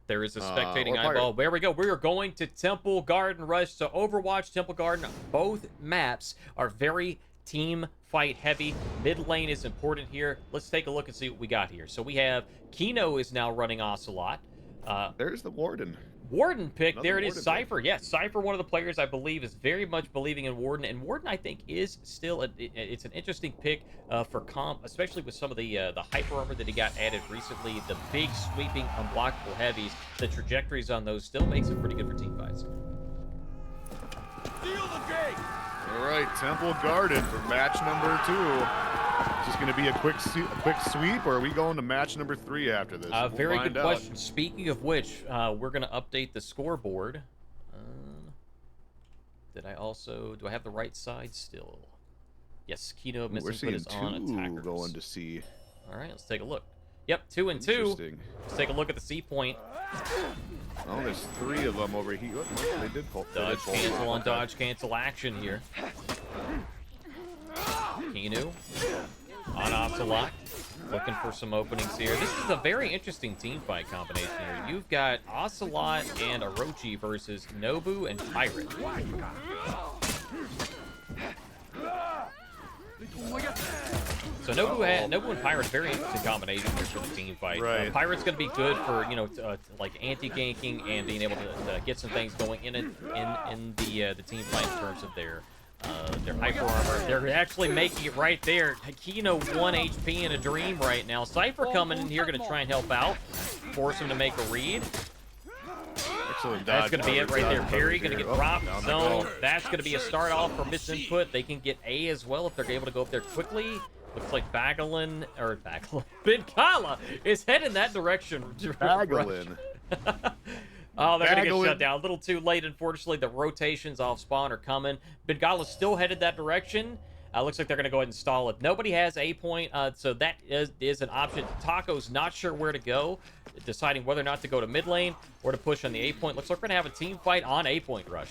There is a spectating eyeball. There we go. We are going to Temple Garden Rush. So Overwatch, Temple Garden, both maps are very team fight heavy. Mid lane is important here. Let's take a look and see what we got here. So we have Kino is now running Ocelot. There's the Warden. Warden pick. Another there it is. Warden Cypher. Yes, Cypher, one of the players I believe is very much believing in Warden. And Warden, I think, is still it's an interesting pick for comp, especially with some of the hyper armor that he got added recently. The big sweeping unblockable heavies. The trajectories on those still makes it pretty good for team fights. Seal the gate! All right, Temple Garden for match number 2. Is this going to be a quick sweep, or are we going to match number 3 after this? We'll very find good out. question. Speaking of which, we're going to update the scoreboard. Do I have the right side still? Yes, Kino missing is on attackers. Going to see. All right, let's take a look. Yep, 2 and 2. Interesting. Let's take a look at the C point. Oh, there's 3 of them over here. Oh, they did pull. Dodge cancel on dodge cancel action here. Kinu on Ocelot, looking for some openings here. This is a very interesting team fight combination here. You've got Ocelot and Orochi versus Nobu and Pirate. So Nobu and Pirate's very interesting combination here for the team fight. Right. Pirate's going to be good for like anti-ganking and being able to get some things going in the team fight in terms of their hyper armor. They're actually making it right there. Kino 1 HP in a dream right now. Cypher coming in here, going to try and help out, force him to make a read. That's going to be it right there. Perry going to get dropped. Zone. That's going to be a start off for misinput. They can get A as well if they're able to go up there quickly. Looks like Bengala is heading that direction. Bagalin. Oh, they're going to get shut down. A little too late, unfortunately. The rotations off spawn are coming. Bengala's still headed that direction. Looks like they're going to go ahead and stall it. Nobody has A point, so that is an option. Taco's not sure where to go, deciding whether or not to go to mid lane or to push on the A point. Looks like we're going to have a team fight on A point, Rush.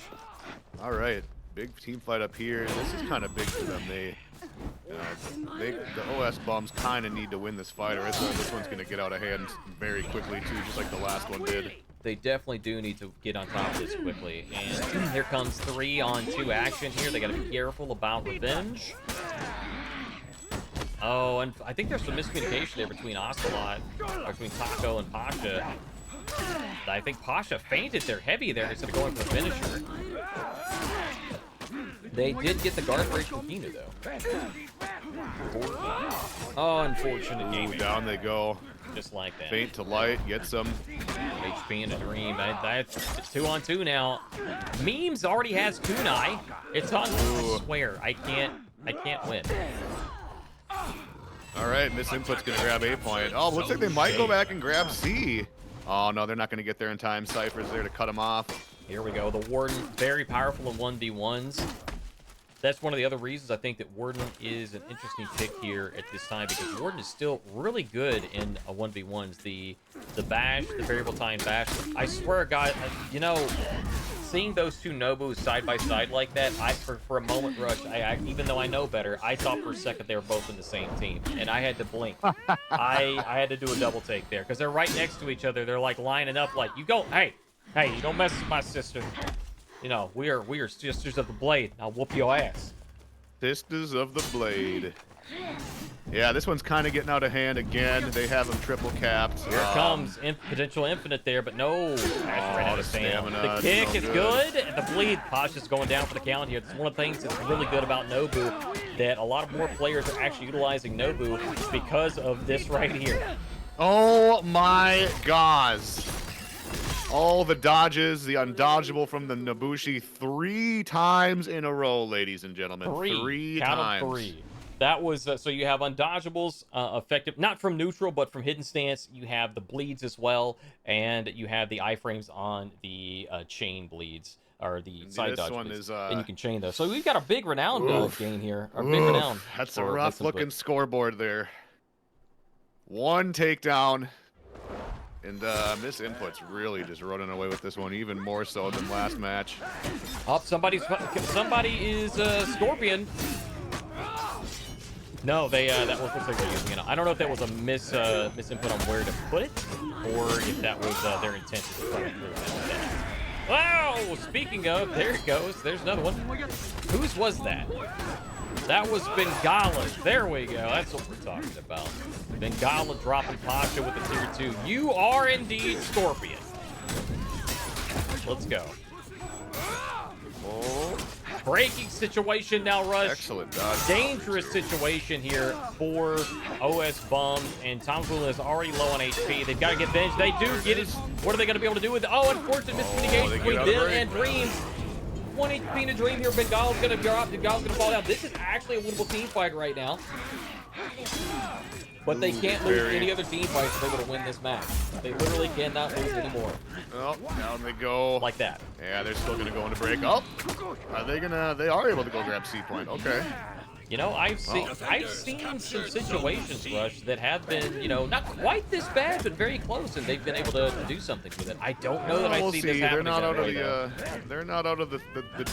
All right, big team fight up here. This is kind of big for them. The OS Bums kind of need to win this fight, or this one's going to get out of hand very quickly too, just like the last one did. They definitely do need to get on top of this quickly. And here comes 3-on-2 action here. They got to be careful about revenge. Oh, and I think there's some miscommunication there between Ocelot, between Taco and Pasha. I think Pasha fainted their heavy there instead of going for the finisher. They did get the guard break from Kino, though. Oh, unfortunate game. Down they go. Just like that. Faint to light, get some. HP in a dream. That's 2-on-2 now. Memes already has kunai. It's on. I swear, I can't win. All right, misinput's gonna grab A point. Oh, looks like they might go back and grab C. Oh no, they're not gonna get there in time. Cypher's there to cut him off. Here we go. The Warden, very powerful in 1v1s. That's one of the other reasons I think that Warden is an interesting pick here at this time, because Warden is still really good in a 1v1s. The bash, the variable time bash. I swear, God, seeing those two Nobus side by side like that, for a moment, Rush, even though I know better, I thought for a second they were both in the same team, and I had to blink. I had to do a double take there because they're right next to each other. They're like lining up, like, you go, hey, you don't mess with my sister. You know, we are sisters of the blade. I'll whoop your ass. Sisters of the Blade. Yeah, this one's kind of getting out of hand again. They have them triple capped. Here it comes. Potential infinite there, but no. Ash ran out of stamina. The kick no is good. And the bleed. Pasha's going down for the count here. It's one of the things that's really good about Nobu, that a lot of more players are actually utilizing Nobu because of this right here. Oh my gosh. All the dodges, the undodgeable from the Nobushi 3 times in a row, ladies and gentlemen. Three Count times. of 3. That was, so you have undodgeables, effective, not from neutral, but from hidden stance. You have the bleeds as well, and you have the iframes on the chain bleeds, or the side dodge bleeds. And you can chain those. So we've got a big renown gain here. Or big renown. That's a rough-looking scoreboard there. 1 takedown. And Miss Input's really just running away with this one, even more so than last match. Oh, somebody is Scorpion. No, that was what they were using. I don't know if that was a misinput on where to put it, or if that was their intent to try to do that. Wow! Speaking of, there it goes. There's another one. Whose was that? That was Bengala. There we go. That's what we're talking about. Bengala dropping Pasha with the tier 2. You are indeed Scorpion. Let's go. Oh. Breaking situation now, Rush. Excellent dodge. Dangerous situation here for OS Bums, and Tom Cool is already low on HP. They've got to get venge. They do get it. What are they going to be able to do with it? Oh, unfortunate miscommunication between Bill and Dream. 1 HP in a Dream here. Bengala's going to drop. Bengala's going to fall down. This is actually a winnable team fight right now. But they can't lose any other team fights if they're going to win this match. They literally cannot lose anymore. Oh, down they go. Like that. Yeah, they're still going to go into break. Oh, they are able to go grab C point. Okay. You know, I've seen some situations, Rush, that have been, you know, not quite this bad, but very close, and they've been able to do something with it. I don't know that I see this happening. They're not out of the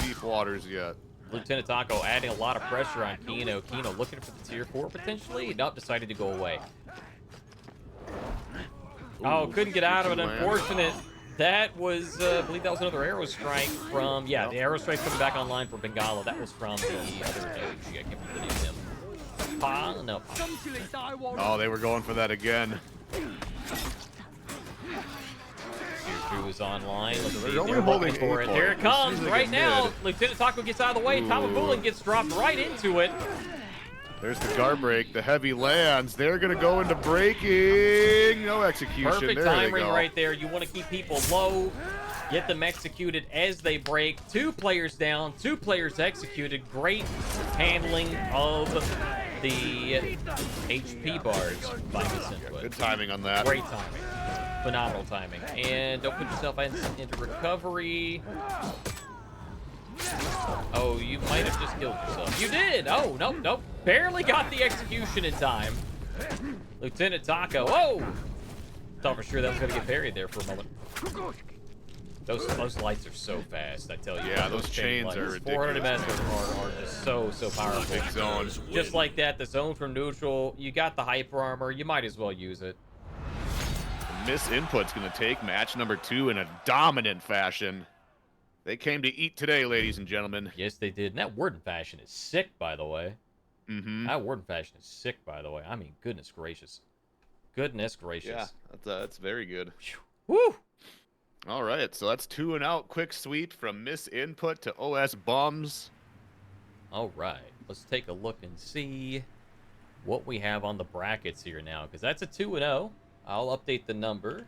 deep waters yet. Lieutenant Taco adding a lot of pressure on Kino. Kino looking for the tier 4 potentially. Nope, decided to go away. Oh, couldn't get out of it. Unfortunate. That was, I believe that was another arrow strike from, yeah, the arrow strike coming back online for Bengala. That was from the other OG. I can't remember the name of him. Pa? No. Oh, they were going for that again. Tier 2 is online. Let's see. They're They're holding for it. Here it comes right now. Lieutenant Taco gets out of the way. Tamabulin gets dropped right into it. There's the guard break. The heavy lands. They're going to go into breaking. No execution. Perfect there timing right there. You want to keep people low. Get them executed as they break. 2 players down. 2 players executed. Great handling of the HP bars by Miss Input. Good timing on that. Great timing. Phenomenal timing. And don't put yourself into recovery. Oh, you might have just killed yourself. You did! Oh, nope. Barely got the execution in time. Lieutenant Taco. Oh! Thought for sure that was going to get parried there for a moment. Those lights are so fast, I tell you. Yeah, those chains lights. are ridiculous. 400 MS are just so powerful. Big zone. Just like that, the zone from neutral. You got the hyper armor. You might as well use it. Miss Input's going to take match number 2 in a dominant fashion. They came to eat today, ladies and gentlemen. Yes, they did. And that Warden fashion is sick, by the way. Mm-hmm. That Warden fashion is sick, by the way. I mean, goodness gracious. Goodness gracious. Yeah, that's very good. Woo! All right, so that's 2 and out. Quick sweep from Miss Input to OS Bums. All right, let's take a look and see what we have on the brackets here now, because that's a 2-0. I'll update the numbers.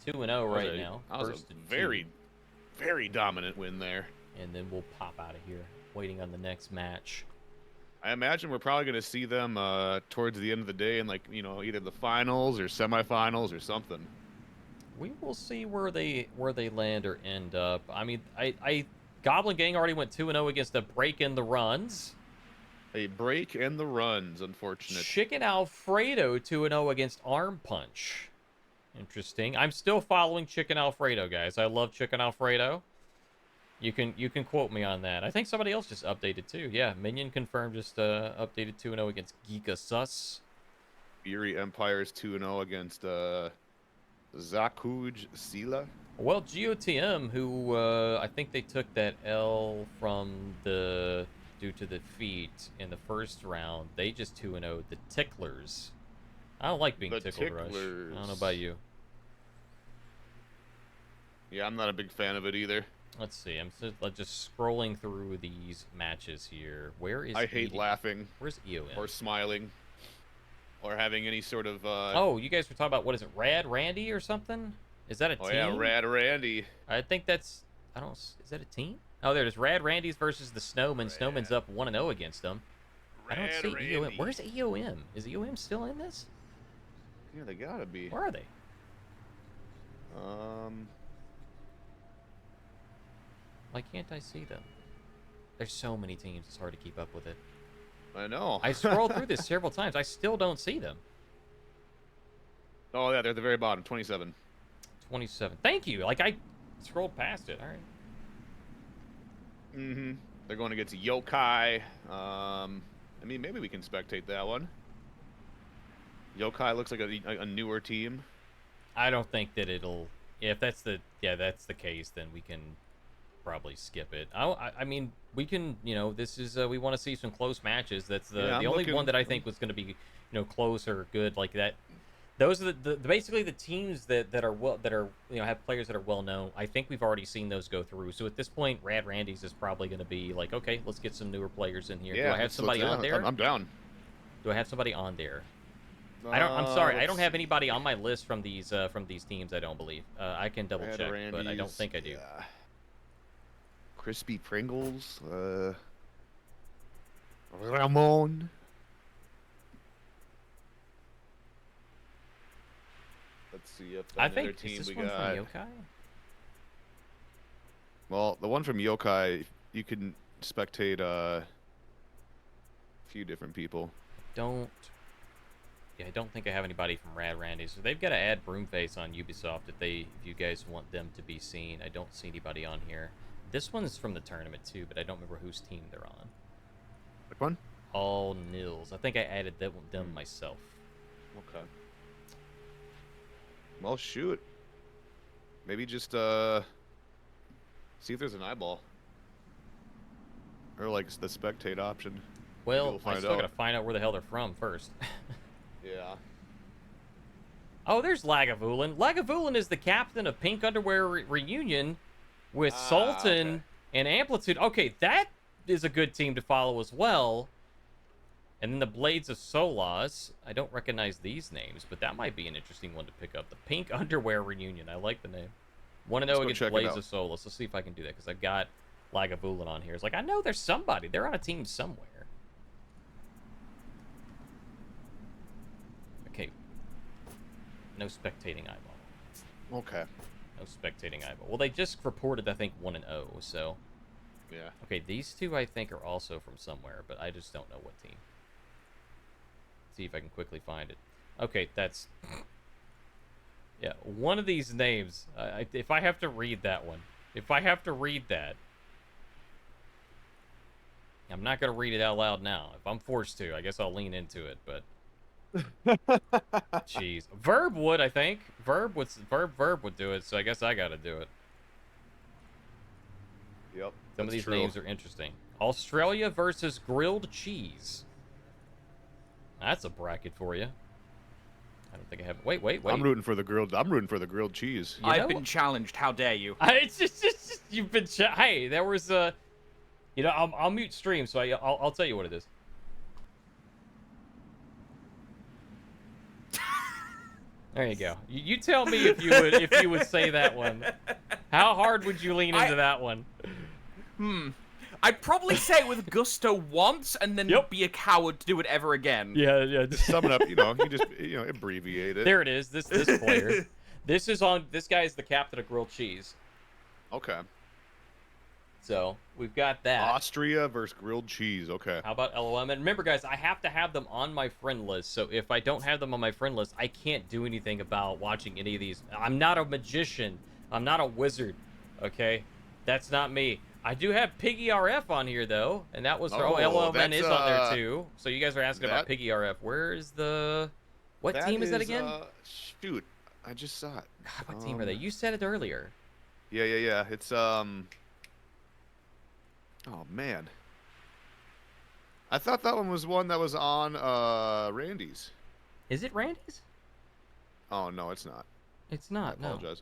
2-0 right now. That was a very dominant win there. And then we'll pop out of here, waiting on the next match. I imagine we're probably going to see them towards the end of the day in, like, you know, either the finals or semifinals or something. We will see where they land or end up. I mean, Goblin Gang already went 2-0 against a break in the runs. A break in the runs, unfortunate. Chicken Alfredo 2-0 against Arm Punch. Interesting. I'm still following Chicken Alfredo, guys. I love Chicken Alfredo. You can quote me on that. I think somebody else just updated too. Yeah, Minion confirmed just updated 2-0 against Geeka Sus. Fury Empires 2-0 against Zakuj Sila. Well, GOTM, who I think they took that L from due to defeat in the first round, they just 2-0 the Ticklers. I don't like being tickled, Rush. I don't know about you. Yeah, I'm not a big fan of it either. Let's see. I'm just scrolling through these matches here. Where is I hate laughing. Where's EOM? Or smiling. Or having any sort of... Oh, you guys were talking about, what is it, Rad Randy or something? Is that a team? Oh, yeah, Rad Randy. I think that's... Is that a team? Oh, there's Rad Randy's versus the Snowman. Snowman's up 1-0 against them. I don't see Randy. EOM. Where's EOM? Is EOM still in this? Yeah, they gotta be. Where are they? Why can't I see them? There's so many teams, it's hard to keep up with it. I know. I scrolled through this several times. I still don't see them. Oh, yeah, they're at the very bottom, 27. 27. Thank you. Like, I scrolled past it. All right. Mm-hmm. They're going against Yokai. I mean, maybe we can spectate that one. Yokai looks like a newer team. I don't think that it'll... Yeah, if that's the case, then we can probably skip it. I mean, we can, this is, we want to see some close matches. That's the only one that I think was going to be, close or good like that. Those are basically the teams that are have players that are well known. I think we've already seen those go through. So at this point, Rad Randy's is probably going to be like, okay, let's get some newer players in here. Yeah, do I have somebody on there? I'm down. Do I have somebody on there? I'm sorry. I don't have anybody on my list from these teams. I don't believe. I can double check, but I don't think I do. Yeah. Crispy Pringles. Ramon. Let's see if I another think team is this we one got. from Yokai? Well, the one from Yokai, you can spectate a few different people. I don't think I have anybody from Rad Randy. So they've got to add Broomface on Ubisoft if you guys want them to be seen. I don't see anybody on here. This one's from the tournament too, but I don't remember whose team they're on. Which one? All Nils. I think I added them myself. Okay. Well, shoot. Maybe just see if there's an eyeball. Or like the spectate option. Well, I still gotta find out where the hell they're from first. Yeah. Oh, there's Lagavulin. Lagavulin is the captain of Pink Underwear Reunion with Sultan and Amplitude. Okay, that is a good team to follow as well. And then the Blades of Solas. I don't recognize these names, but that might be an interesting one to pick up. The Pink Underwear Reunion. I like the name. 1-0 against Blades of Solas. Let's see if I can do that, because I've got Lagavulin on here. It's like, I know there's somebody. They're on a team somewhere. Okay. No spectating eyeball. Okay. No spectating eyeball. Well, they just reported, I think, 1-0, so... Yeah. Okay, these two, I think, are also from somewhere, but I just don't know what team. See if I can quickly find it. Okay, that's... Yeah, one of these names, if I have to read that one, I'm not going to read it out loud now. If I'm forced to, I guess I'll lean into it, but... Jeez. Verb would, I think. Verb would do it, so I guess I got to do it. Yep. Some of these names are interesting. Australia versus grilled cheese. That's a bracket for you. I don't think I have. Wait. I'm rooting for the grilled cheese. I've been challenged. How dare you? It's just you've been. Hey, there was a. I'll mute stream, so I'll tell you what it is. There you go. You tell me if you would say that one. How hard would you lean into that one? I'd probably say it with gusto once, and then be a coward to do it ever again. Yeah. Just sum it up. You just abbreviate it. There it is. This player. This guy is the captain of grilled cheese. Okay. So we've got that. Austria versus grilled cheese. Okay. How about LOM? And remember, guys, I have to have them on my friend list. So if I don't have them on my friend list, I can't do anything about watching any of these. I'm not a magician. I'm not a wizard. Okay, that's not me. I do have Piggy RF on here though, and that was Oh, LLMN is that's, on there too. So you guys are asking about that- Piggy RF. Where's the? What team is that again? Shoot, I just saw it. God, what team are they? You said it earlier. Yeah. It's Oh man. I thought that one was one that was on Randy's. Is it Randy's? Oh no, it's not. It's I not. No. apologize.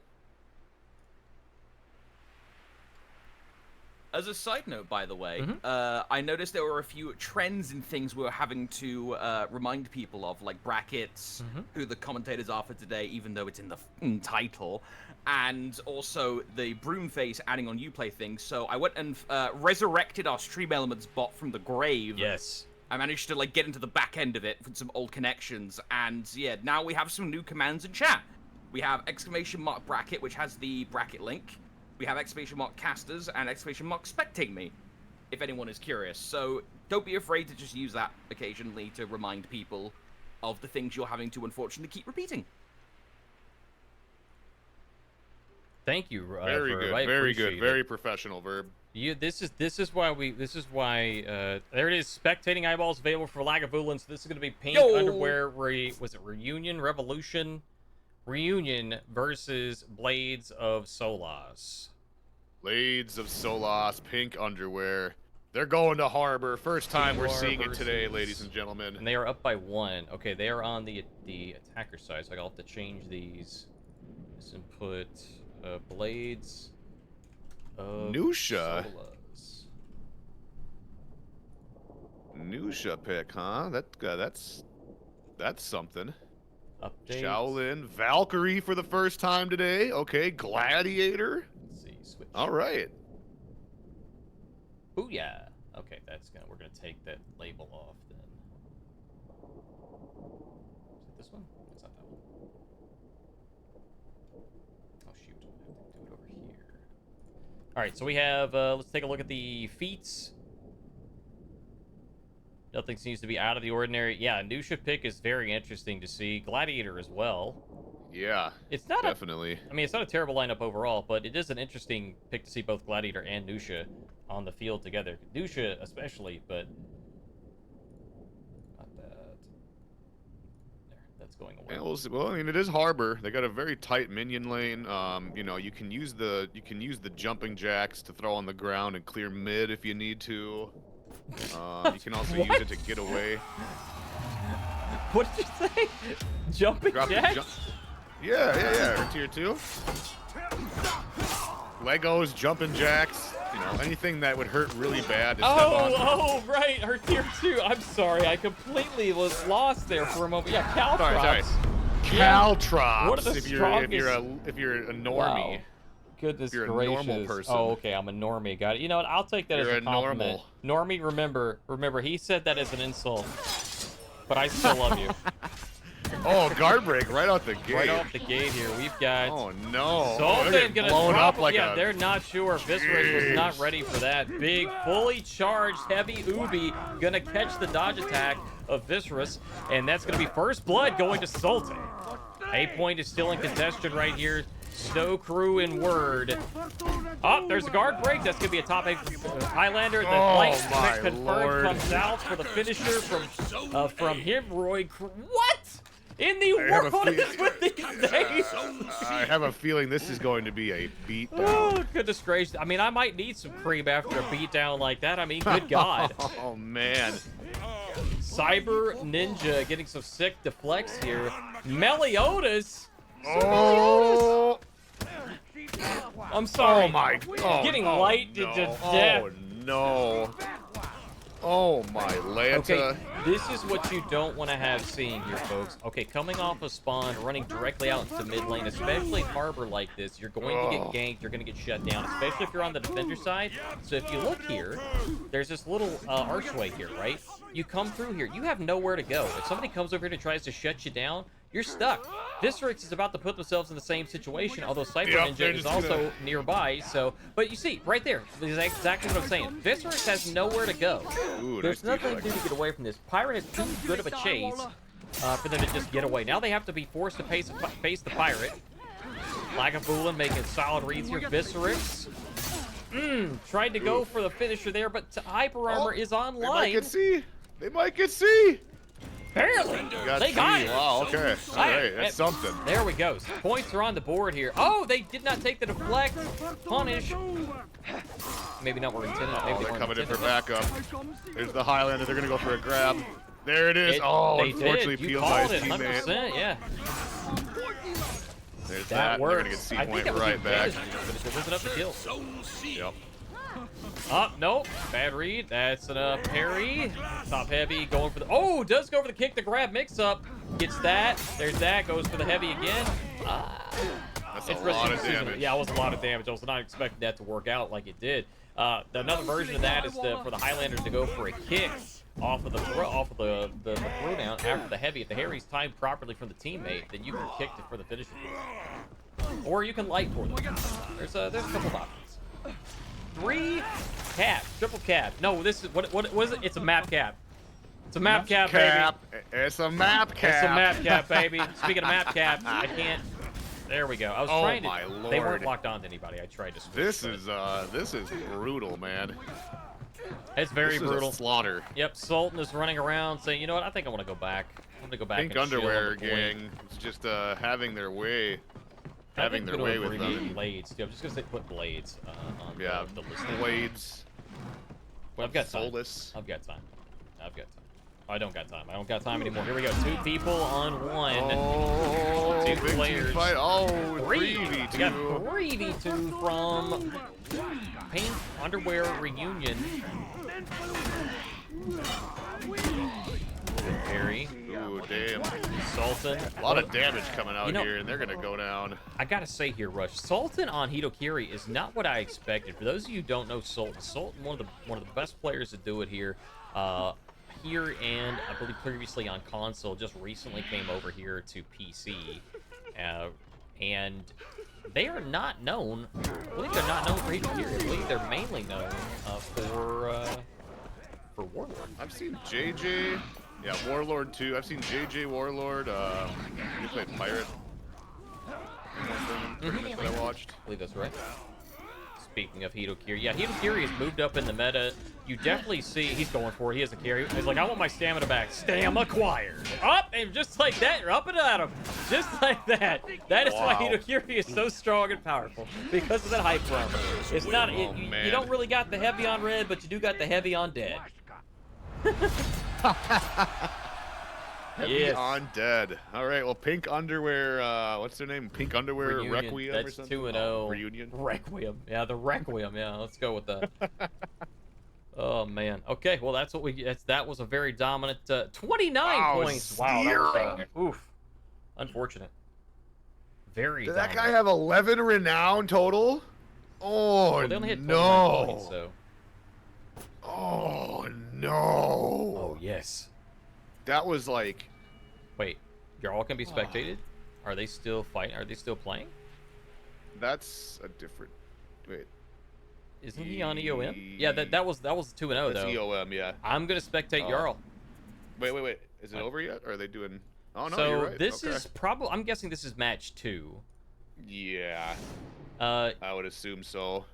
As a side note, by the way, Mhm. I noticed there were a few trends in things we were having to remind people of, like brackets, who the commentators are for today, even though it's in the title, and also the broom face adding on Uplay things. So I went and resurrected our Stream Elements bot from the grave. Yes. I managed to like get into the back end of it with some old connections, and yeah, now we have some new commands in chat. We have !bracket, which has the bracket link. We have !casters and !spectate me, if anyone is curious. So don't be afraid to just use that occasionally to remind people of the things you're having to unfortunately keep repeating. Thank you. Very Verb. good. I Very appreciate good. it. Very professional, Verb. This is why there it is. Spectating eyeballs available for Lagavulin. So this is gonna be pink Yo! underwear. Was it Reunion Revolution? Reunion versus Blades of Solas. Blades of Solas, pink underwear. They're going to Harbor. First time we're seeing it today, versus- ladies and gentlemen. And they are up by 1. Okay, they are on the attacker side, so I'll have to change these. Just input Blades of Nusha. Solas. Nusha pick, huh? That's something. Update. Shaolin, Valkyrie for the first time today. Okay, Gladiator. Let's see, switch. All right. Booyah! Okay, we're gonna take that label off then. Is it this one? It's not that one. Oh shoot, I have to do it over here. Alright, so we have, let's take a look at the feats. Nothing seems to be out of the ordinary. Yeah, Nusha pick is very interesting to see. Gladiator as well. Yeah, It's not definitely. I mean, it's not a terrible lineup overall, but it is an interesting pick to see both Gladiator and Nusha on the field together. Nusha especially, but not that. There, that's going away. Yeah, well, I mean, it is Harbor. They got a very tight minion lane. You know, you can use the jumping jacks to throw on the ground and clear mid if you need to. You can also use it to get away. What did you say? Jumping Drop the jacks? Yeah. Or tier 2. Legos, jumping jacks. You know, anything that would hurt really bad to step on. Oh, right, her tier 2. I'm sorry, I completely was lost there for a moment. Yeah, Caltrops. Sorry. Caltrops. What are the if you're a normie. Wow. Goodness You're a gracious. normal person. Oh, okay, I'm a normie. Got it. You know what? I'll take that You're as a compliment. Normie, remember, he said that as an insult. But I still love you. Oh, guard break right out the gate. Right off the gate here, we've got Oh no. Sultan They're getting gonna blown drop, up like yeah, a they're not sure. Viscerus was not Jeez. ready for that. Big, fully charged, heavy Ubi gonna catch the dodge attack of Viscerus, and that's gonna be first blood going to Sultan. A point is still in contention right here. Snow Crew in word. Oh, there's a guard break. That's gonna be a top 8 Highlander. The Oh, flank my confirmed Lord. comes out for the finisher from him, Roy. What in the I have a world feeling- is with these days? I have a feeling this is going to be a beatdown. Oh, goodness gracious. I mean, I might need some cream after a beatdown like that. I mean, good God. Oh man. Cyber Ninja getting some sick deflects here. Meliodas. Oh. I'm sorry. Oh my. Oh, Getting oh, light to no. death. Oh no. Oh my Lanta. Okay, this is what you don't want to have seeing here, folks. Okay, coming off a spawn, running directly out into mid lane, especially Harbor like this, you're going to get ganked, you're going to get shut down, especially if you're on the defender side. So if you look here, there's this little archway here, right? You come through here, you have nowhere to go. If somebody comes over here and tries to shut you down, you're stuck. Viscerix is about to put themselves in the same situation, although Cyber Yep, Ninja they're is just also gonna- near-by, so... But you see, right there, this is exactly what I'm saying. Viscerix has nowhere to go. Ooh, There's nice nothing to do deflect. to get away from this. Pirate is too good of a chase for them to just get away. Now they have to be forced to face the Pirate. Lagavulin making solid reads here. Viscerix Tried to go for the finisher there, but Hyper Armor is They might online. get C. They might get C. Barely. They got it. Wow, okay. All right, that's something. There we go. Points are on the board here. Oh, they did not take the deflect. Punish. Maybe not where intended. Maybe Oh, they they're weren't coming in for intended. backup. There's the Highlander. They're going to go for a grab. There it is. They Unfortunately, did. You peeled by called his it, teammate. 100%. Yeah, There's that that. They're works. going to get C I think point that was right back. but it wasn't up to kill. Zone C. Yep. Oh, nope. Bad read. That's a parry. Top heavy going for the... Oh, does go for the kick to grab mix-up. Gets that. There's that. Goes for the heavy again. That's a Interesting lot of decision. damage. Yeah, it was a lot of damage. I was not expecting that to work out like it did. Another version of that is for the Highlanders to go for a kick off of the throwdown after the heavy. If the Harry's timed properly from the teammate, then you can kick it for the finisher. Or you can light for them. There's a couple of options. 3 cap, triple cap. No, this is what is it? It's a map cap. It's a map cap, baby. It's a map cap. It's a map cap, baby. Speaking of map caps, I can't. There we go. I was trying to. My They weren't lord. locked onto anybody. I tried to switch. This is brutal, man. It's very This is a brutal. slaughter. Yep, Sultan is running around saying, you know what? I think I want to go back. I'm gonna go back. Pink and chill on underwear the point. gang is just having their way. I Having think their we're way gonna with abbreviate them. blades too. I'm just gonna say put blades on Yeah, the listing. blades. Well, I've got time. Soulless. I've got time. I've got time. I don't got time. I don't got time anymore. Here we go. 2 people on 1. Oh, 2 big team players. fight. Oh, 3 3v2. We got 3v2 from Pink Underwear Reunion. Good parry. Ooh, damn. Sultan. A lot of damage coming out You know- here, and they're gonna go down. I gotta say here, Rush, Sultan on Hitokiri is not what I expected. For those of you who don't know Sultan, one of the best players to do it here. And I believe previously on console, just recently came over here to PC, and they are not known. I believe they're not known for Hitokiri. I believe they're mainly known for Warlord. I've seen JJ. Yeah, Warlord too. I've seen JJ Warlord. He played Pirate. Tournaments that I watched. I believe that's right. Speaking of Hitokiri, yeah, Hitokiri has moved up in the meta. You definitely see he's going for it. He has a carry. He's like, I want my stamina back. Stam acquired. Up, and just like that, you're up and at him. Just like that. That is why Wow. Hitokiri is so strong and powerful. Because of that hype armor. It's not, you man. don't really got the heavy on red, but you do got the heavy on dead. Heavy Yes. on dead. All right. Well, Pink Underwear. What's their name? Pink Underwear Reunion. Requiem or That's something. 2-0. Reunion. Requiem. Yeah, the Requiem. Yeah, let's go with that. Oh man. Okay. Well, that's what that was a very dominant 29 Wow, points. Wow. That was, zero. oof. Unfortunate. Very. Did that guy dominant. have 11 renown total? Oh Well, they only had 29 no! points, so. Oh no! Oh yes. That was like. Wait. You're all gonna be spectated? Are they still fighting? Are they still playing? That's a different. Wait. Isn't he on EOM? Yeah. That was 2-0 That's though. EOM, yeah. I'm gonna spectate Oh. Jarl. Wait. Is it over yet? Or are they doing? Oh no, So you're right. this Okay. is probably. I'm guessing this is match 2. Yeah, All I would assume so.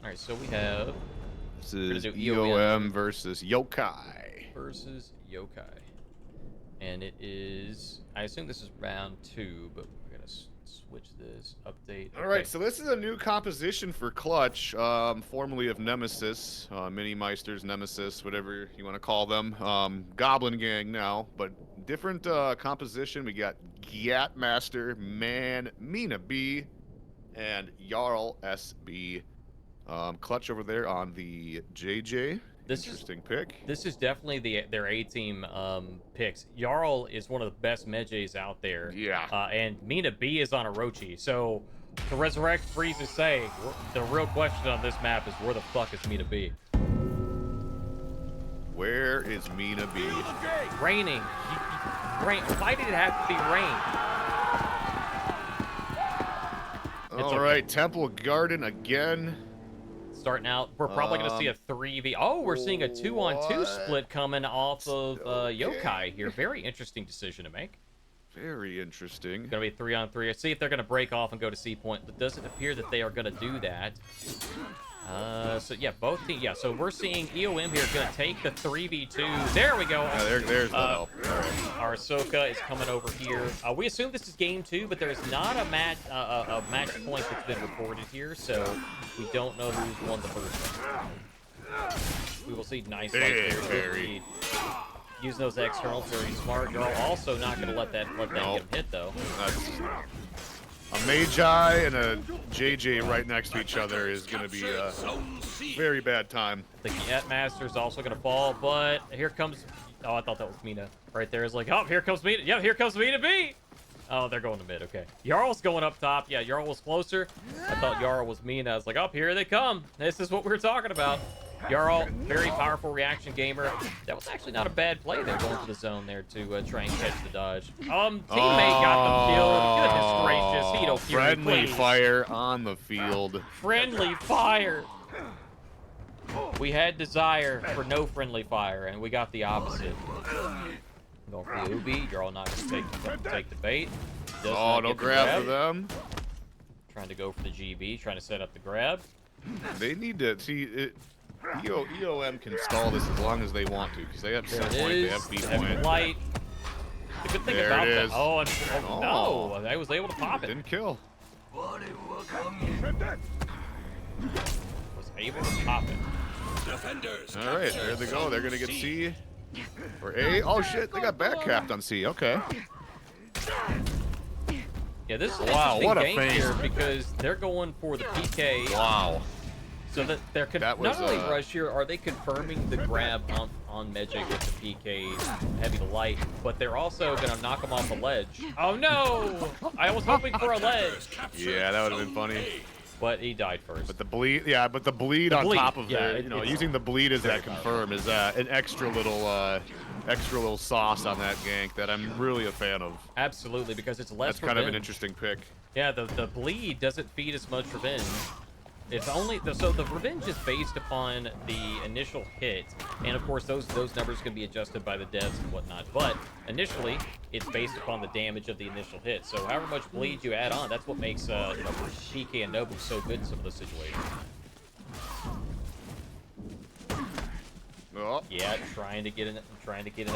right. So we have This gonna is do EOM versus Yokai. versus Yokai, and it is. I assume this is round 2, but we're gonna switch this update. All right, so this is a new composition for Clutch, formerly of Nemesis, Mini Meisters, Nemesis, whatever you want to call them. Goblin Gang now, but different composition. We got Gyat Master, Man, Mina B, and Jarl SB. Clutch over there on the JJ. This is- Interesting pick. This is definitely their A-team picks. Jarl is one of the best Medjays out there. Yeah. And Mina B is on Orochi. So to resurrect Freeze say, the real question on this map is where the fuck is Mina B? Where is Mina B? Raining. Rain. Why did it have to be rain? It's All okay. right, Temple Garden again. Starting out, we're probably going to see a 3v. Oh, we're seeing a 2-on-2 what? split coming off of Okay. Yokai here. Very interesting decision to make. Very interesting. Gonna be 3-on-3. See if they're gonna break off and go to C point. It doesn't appear that they are gonna do that. So yeah, both teams. Yeah, so we're seeing EOM here gonna take the 3v2. There we go. There's the help. Our Ahsoka is coming over here. We assume this is game 2, but there's not a match point that's been reported here, so we don't know who's won the first one. We will see. Nice fight there. Very. Using those externals, very smart. You're also not going to let that get him hit, though. That's a Magi and a JJ right next to each other is going to be a very bad time. The Get Master is also going to fall, but here comes... Oh, I thought that was Mina. Right there is like, oh, here comes Mina. Yeah, here comes Mina B. Oh, they're going to mid. Okay. Jarl's going up top. Yeah, Jarl was closer. I thought Jarl was Mina. I was like, oh, here they come. This is what we were talking about. Jarl, very powerful reaction gamer. That was actually not a bad play there, going to the zone there to try and catch the dodge. Teammate got them killed. Goodness gracious, Hito Fury, friendly please. fire on the field. Friendly fire. We had desire for no friendly fire, and we got the opposite. Going for the Ubi. Jarl not going to take the bait. Does not No get the grab for them. Trying to go for the GB, trying to set up the grab. They need to see it. EOM can stall this as long as they want to, because they have C There point, it they is. have B Heavy point. light. The good thing There about it that. is. Oh, no. I was able to pop it. Didn't kill. Was able to pop it. Defenders. All right, there they go. They're gonna get C or A. Oh shit, they got back capped on C. Okay. Yeah, this is an Wow, interesting what a game feint. here because they're going for the PK. Wow. So that they're That was, not only Rush here, are they confirming the grab on Magic with the PK heavy to light, but they're also gonna knock him off the ledge. Oh no! I was hoping for a ledge, Yeah, that would have been funny. but he died first. But the bleed, yeah, but the bleed on bleed, top of yeah, it, you know, it's using the bleed as that very confirm is an extra little sauce on that gank that I'm really a fan of. Absolutely, because it's less That's kind of an revenge. interesting pick. Yeah, the bleed doesn't feed as much revenge. It's only so the revenge is based upon the initial hit, and of course those numbers can be adjusted by the devs and whatnot. But initially, it's based upon the damage of the initial hit. So however much bleed you add on, that's what makes PK and Nobu so good in some of those situations. Oh. Yeah, trying to get an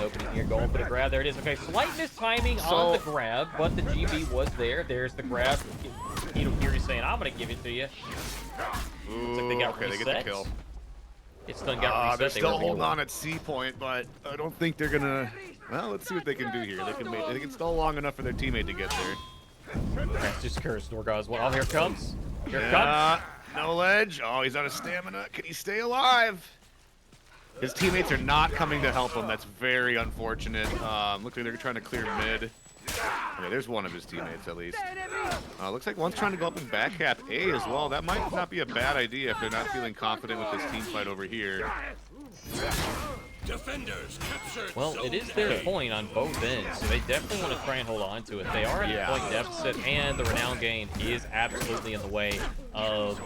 opening here, going for the grab. There it is. Okay, slight mistiming So- on the grab, but the GB was there. There's the grab. Hito Fury saying, "I'm gonna give it to you." Ooh, like they got okay, they get reset. the kill. It's done got reset. They're They still were holding real. on at C point, but I don't think they're gonna. Well, let's see what they can do here. They can stall long enough for their teammate to get there. That's just cursed. Norgoz. Oh, here it comes. Here it comes. Yeah, no ledge. Oh, he's out of stamina. Can he stay alive? His teammates are not coming to help him. That's very unfortunate. Looks like they're trying to clear mid. Okay, there's one of his teammates at least. Looks like one's trying to go up and back cap A as well. That might not be a bad idea if they're not feeling confident with this team fight over here. Defenders captured. Well, it is their point on both ends, so they definitely want to try and hold on to it. They are at a point deficit, and the renown gain is absolutely in the way of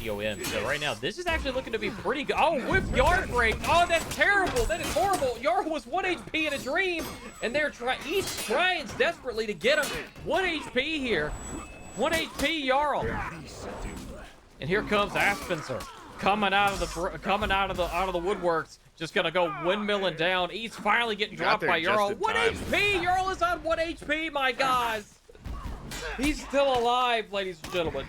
EOM. So right now, this is actually looking to be pretty good. Oh, whip yard break. Oh, that's terrible. That is horrible. Yard was 1 HP in a dream, and they're each trying desperately to get him 1 HP here. 1 HP Jarl. And here comes Aspencer coming out of the woodworks. Just gonna go windmilling down. He's finally getting dropped by Jarl. 1 HP! Jarl is on 1 HP, my guys! He's still alive, ladies and gentlemen.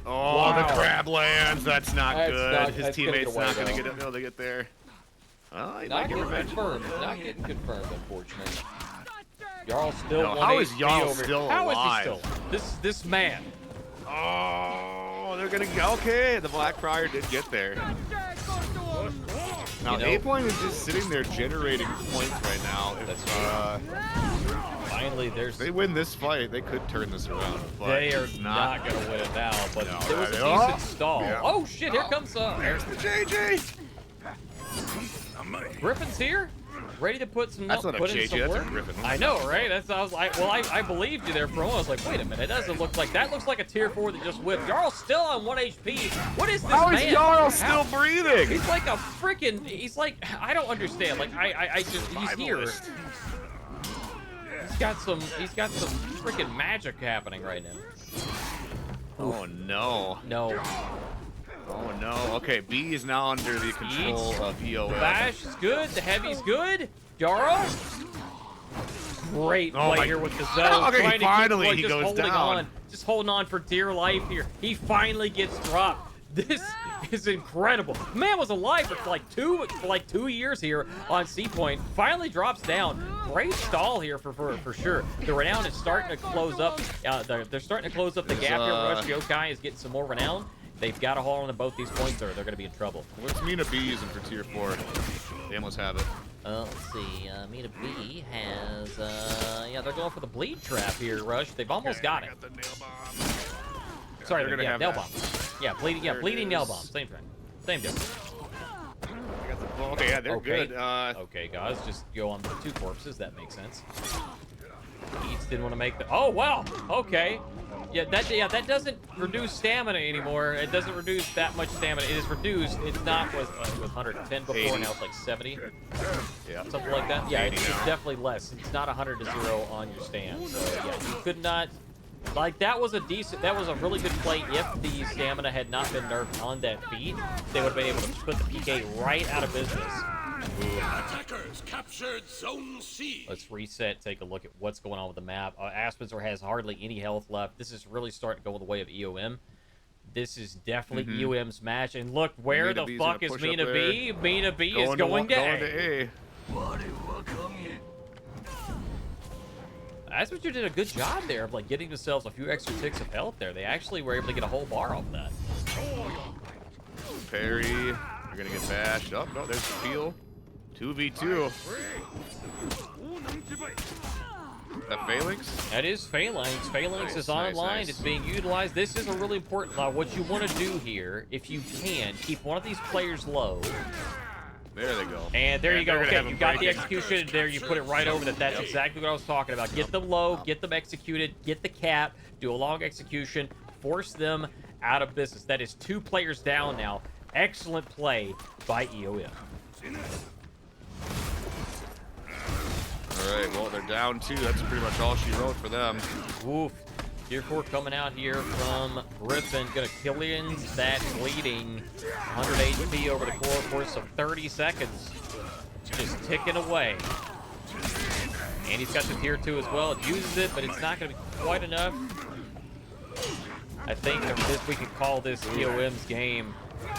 Oh, Wow. the crab lands. That's not That's good. not- His that's gonna teammate's get away, not going to though. get it. No, they get there. Oh, he might Not get getting revenge. confirmed. Not getting confirmed, unfortunately. Jarl still No, 1 how is HP Jarl over. still How alive? is he still? This man. Oh, they're going to go. Okay, the Black Friar did get there. Now, You know- A point is just sitting there generating points right now. Finally, there's. They win this fight, they could turn this around. But They are it's not going to win it now, but No, there was a that- decent stall. yeah. Oh, shit, here comes There's the JJ. Griffin's here, ready to put some That's not a put in JJ, some that's a work. Griffin. I know, right? That's I was like, well, I believed you there for a moment. I was like, wait a minute, it doesn't look like that. Looks like a tier 4 that just whipped. Jarl's still on 1 HP. What is this How man? is Jarl still breathing? He's like a freaking. He's like I don't understand. Like I just he's here. Survivalist. He's got some freaking magic happening right now. Oh no. No. Oh no. Okay, B is now under the control of EOM. Bash is good. The heavy's good. Jarl. Great play here with the zone. Okay, finally he just goes holding down. on. Just holding on for dear life here. He finally gets dropped. This is incredible. Man was alive for like 2 years here on C point. Finally drops down. Great stall here for sure. The renown is starting to close up. They're starting to close up the gap here. Rush Yokai is getting some more renown. They've got to hold on to both these points or they're going to be in trouble. What's Mina B using for tier 4? They almost have it. Let's see. Mina B has, yeah, they're going for the bleed trap here, Rush. They've almost got it. The nail bomb. Sorry, they're gonna yeah, have nail that. bomb. Yeah, bleeding, There it bleeding nail is. bomb. Same thing. Same difference. I got the, okay, yeah, they're Okay. good. Okay, guys, just go on the 2 corpses. That makes sense. Eats didn't want to make the. Oh wow. Okay. Yeah, that doesn't reduce stamina anymore. It doesn't reduce that much stamina. It is reduced. It's not was 110 before. 80. Now it's like 70. Yeah. Something like that. Yeah, 80 it's now. definitely less. It's not 100 to 0 on your stand. So yeah, you could not. Like that was a really good play. If the stamina had not been nerfed on that feat, they would have been able to put the PK right out of business. Attackers captured Zone C. Let's reset, take a look at what's going on with the map. Aspencer has hardly any health left. This is really starting to go the way of EOM. This is definitely EOM's match. And look, where Mina the B's fuck gonna is push Mina up B? Mina B is to going to going A. to A. Aspencer did a good job there of like getting themselves a few extra ticks of health there. They actually were able to get a whole bar off that. Parry. You're gonna get bashed. Oh no, there's the peel. 2v2. That Phalanx? That is Phalanx. Phalanx is Nice, online. nice. It's being utilized. This is a really important. What you want to do here, if you can, keep one of these players low. There they go. And there you go. they're gonna have Okay, you him got the breaking. execution. And there you put it right over that. That's exactly what I was talking about. Get them low, get them executed, get the cap, do a long execution, force them out of business. That is 2 players down now. Excellent play by EOM. All right, well, they're down 2. That's pretty much all she wrote for them. Oof. Tier 4 coming out here from Griffin. Gonna kill in that bleeding. 100 HP over the course of 30 seconds. Just ticking away. And he's got the tier 2 as well. It uses it, but it's not gonna be quite enough. I think we could call this EOM's game.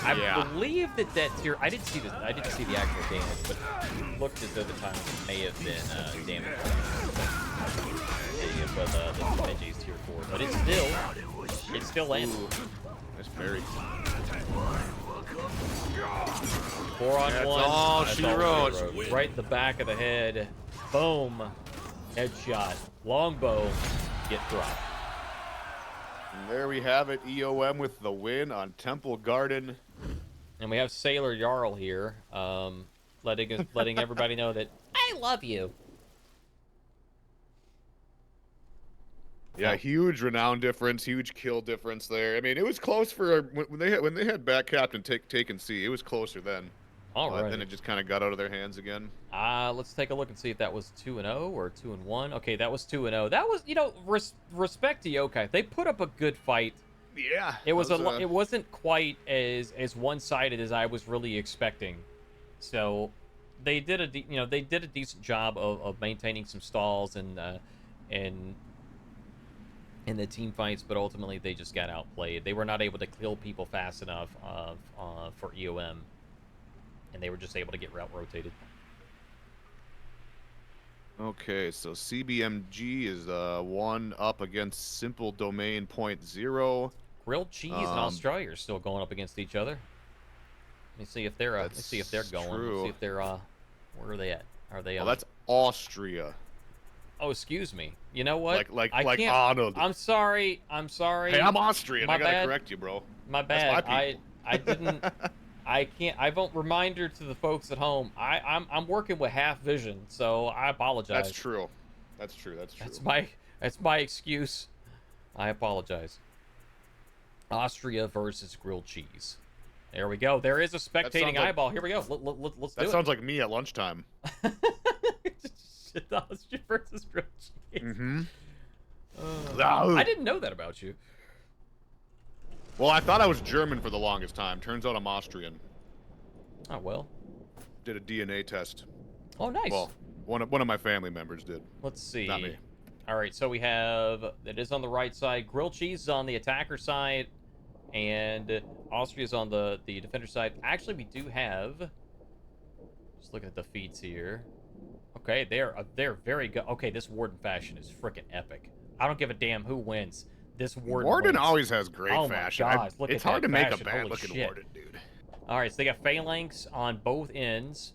I believe that tier. I didn't see the actual damage, but it looked as though the time it may have been damage. But the NJ's tier 4, but it's still landed. That's Parry. 4 on 1. That's all she wrote. Right in the back of the head. Boom. Headshot. Longbow. Get dropped. And there we have it. EOM with the win on Temple Garden. And we have Sailor Jarl here, letting everybody know that I love you. Yeah, huge renown difference, huge kill difference there. I mean, it was close for when they had back captain taken C. It was closer then. All right. Then it just kind of got out of their hands again. Let's take a look and see if that was 2-0 or 2-1. Okay, that was 2-0. That was, respect to Yokai. They put up a good fight. Yeah. It wasn't quite as one-sided as I was really expecting. So they did a decent job of maintaining some stalls and in the team fights, but ultimately they just got outplayed. They were not able to kill people fast enough for EOM, and they were just able to get route rotated. Okay, so CBMG is 1 up against Simple Domain 0.0. Grilled Cheese and Australia are still going up against each other. Let me see if they're going. True. Let's see if they're where are they at? Are they? Well, that's Austria. Oh, excuse me. You know what? Like I can't. Arnold. I'm sorry. Hey, I'm Austrian. My I gotta bad. correct you, bro. My That's bad. my people. I didn't. I can't. I won't reminder to the folks at home. I'm working with half vision, so I apologize. That's true. That's true. That's my excuse. I apologize. Austria versus grilled cheese. There we go. There is a spectating eyeball. Here we go. Let's do it. That sounds like me at lunchtime. shit. Austria versus grilled cheese. Mm-hmm. I didn't know that about you. Well, I thought I was German for the longest time. Turns out I'm Austrian. Oh, well. Did a DNA test. Oh, nice. Well, one of my family members did. Let's see. Not me. All right, so we have, it is on the right side. Grilled cheese is on the attacker side, and Austria is on the defender side. Actually, we do have, just looking at the feats here. Okay, they're very good. Okay, this Warden fashion is freaking epic. I don't give a damn who wins. This Warden Warden wins. always has great Oh fashion. my gosh, look it's at hard that to make fashion. a Holy bad-looking shit. Warden, dude. All right, so they got phalanx on both ends.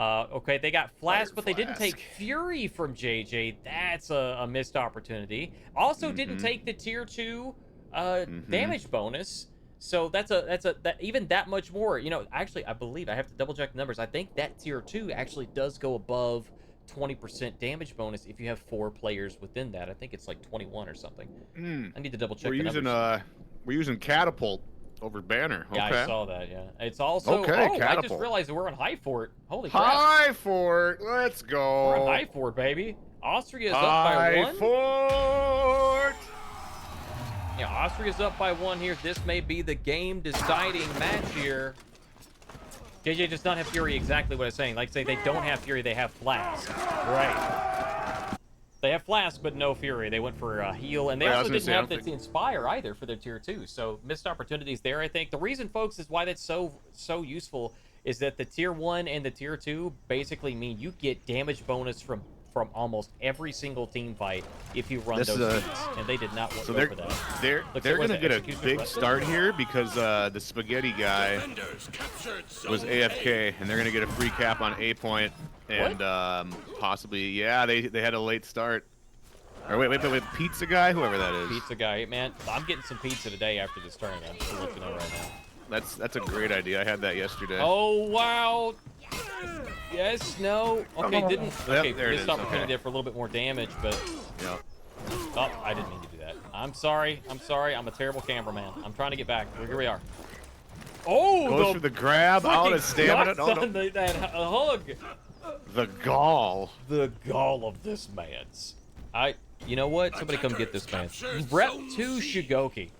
Okay, they got Flask, but they didn't take Fury from JJ. That's a missed opportunity. Also, didn't take the tier 2 damage bonus. So that's even that much more. You know, actually, I believe I have to double check the numbers. I think that tier 2 actually does go above 20% damage bonus if you have 4 players within that. I think it's like 21 or something. I need to double check. We're using catapult over banner. Yeah, okay. I saw that. Yeah, it's also. Okay, I just catapult. realized that we're on High Fort. Holy crap! High Fort. Let's go. We're on High Fort, baby. Austria's up by 1. High Fort. Yeah, Austria's up by 1 here. This may be the game-deciding match here. JJ does not have Fury, exactly what I was saying. Like, say, they don't have Fury, they have Flask. Right. They have Flask, but no Fury. They went for a heal, and they also didn't have the Inspire either for their tier 2. So, missed opportunities there, I think. The reason, folks, is why that's so useful is that the tier 1 and the tier 2 basically mean you get damage bonus from almost every single team fight if you run those feats, and they did not go for that. They're going to get a big start here because the Spaghetti guy was AFK, and they're going to get a free cap on A point, and possibly, yeah, they had a late start. Or wait, Pizza Guy, whoever that is. Pizza Guy, man, I'm getting some pizza today after this tournament. I'm just to let you know right now. That's a great idea. I had that yesterday. Oh wow. Yes, no. Okay, didn't. Okay, there it missed is. opportunity Okay. there for a little bit more damage, but. Yep. Oh, I didn't mean to do that. I'm sorry. I'm a terrible cameraman. I'm trying to get back. Here we are. Oh, Goes for the grab, out of stamina. No. That hug. The gall. The gall of this man's. You know what? Somebody come get this man. Rep 2 Shigoki.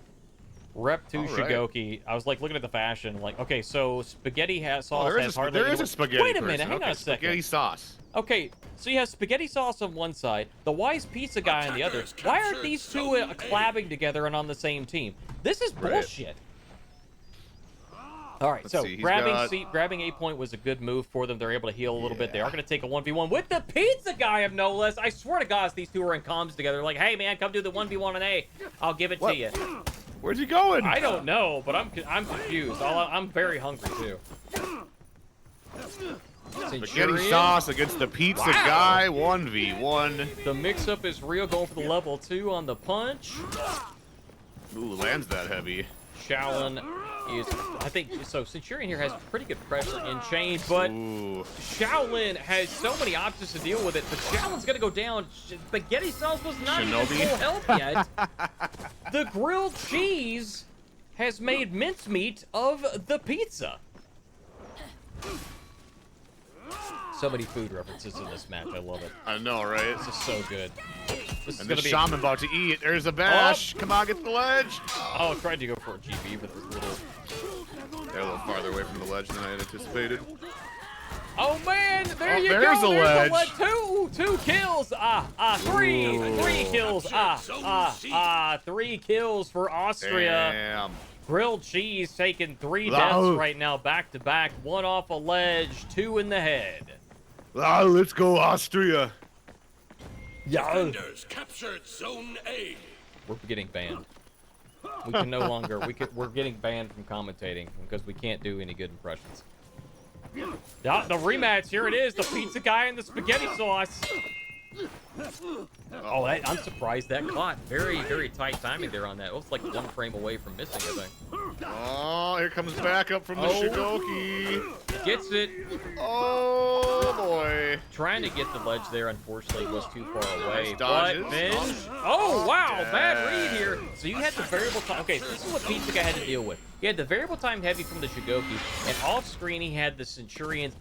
Rep 2 Shigoki. I was like looking at the fashion, like, okay, so spaghetti sauce has hardly. There is a spaghetti. Wait a minute, hang on a second. Spaghetti sauce. Okay, so you have spaghetti sauce on one side, the wise pizza guy on the other. Why aren't these two collabing together and on the same team? This is bullshit. All right, so grabbing A point was a good move for them. They're able to heal a little bit. They are going to take a 1v1 with the pizza guy of no less. I swear to God, these two are in comms together. Like, hey man, come do the 1v1 on A. I'll give it to you. Where's he going? I don't know, but I'm confused. I'm very hungry too. Spaghetti sauce against the pizza guy, 1v1. The mix-up is real, going for the level 2 on the punch. Ooh, lands that heavy. Shaolin is, I think, so Centurion here has pretty good pressure in chain, but Shaolin has so many options to deal with it, but Shaolin's gonna go down. Spaghetti sauce was not even full health yet. The grilled cheese has made mincemeat of the pizza. So many food references in this match. I love it. I know, right? This is so good. This is and gonna the be shaman about to eat. There's a bash. Come on, get the ledge. Oh, I tried to go for a GB, but it's they're a little farther away from the ledge than I had anticipated. Oh man, there's a ledge. Two kills. Three kills. 3 kills for Austria. Damn. Grilled cheese taking 3 deaths right now, back to back. 1 off a ledge, 2 in the head. Let's go, Austria. Defenders captured Zone A. We're getting banned. We can no longer. We're getting banned from commentating because we can't do any good impressions. The rematch, here it is, the pizza guy and the spaghetti sauce. Oh, I'm surprised that caught. Very, very tight timing there on that. It was like 1 frame away from missing, I think. Oh, here comes back up from the Shigoki. Gets it. Oh boy. Trying to get the ledge there, unfortunately, was too far away. Nice dodges. But Minge. Oh, wow. Bad read Dang. here. So you had the variable time. Okay, so this is what Pizza Guy had to deal with. He had the variable time heavy from the Shigoki, and off screen he had the Centurion's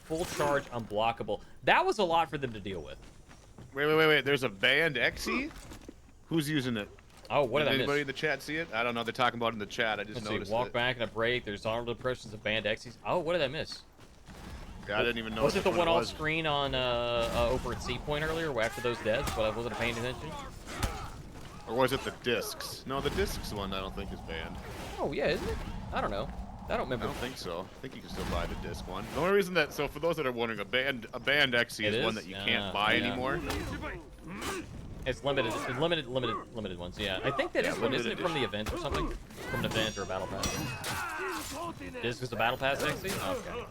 full charge unblockable. That was a lot for them to deal with. Wait. There's a banned XE? Who's using it? Oh, what did I miss? Anybody in the chat see it? I don't know. They're talking about it in the chat. I just Let's noticed see, walk it. back and a break. There's honorable impressions of banned X's. Oh, what did I miss? Yeah, I didn't even know. Was it the which one it off was. screen on over at C Point earlier, after those deaths, but I wasn't paying attention? Or was it the discs? No, the discs one I don't think is banned. Oh yeah, isn't it? I don't know. I don't I remember. don't think so. I think you can still buy the disc one. The only reason that, so for those that are wondering, a banned XE It is one is? that you can't Ah, buy yeah. anymore. It's limited. It's limited ones. Yeah, I think that is one. Isn't it from the event or something? From an event or a battle pass? This is the battle pass XC. Okay.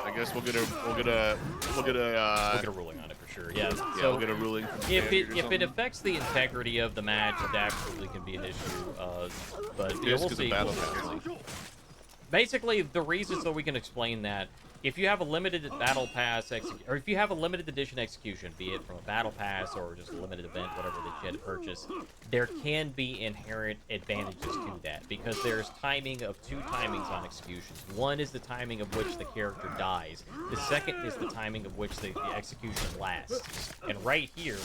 I guess we'll get a We'll get a ruling on it for sure. Yeah. yeah, So we'll get a ruling from if standard it or if it something. affects the integrity of the match, it absolutely can be an issue. But yeah, Disc we'll is a see. battle We'll pass. see. Basically, the reason so we can explain that, if you have a limited battle pass, or if you have a limited edition execution, be it from a battle pass or just a limited event, whatever that you had to purchase, there can be inherent advantages to that, because there's timing of two timings on executions. One is the timing of which the character dies. The second is the timing of which the execution lasts. And right here,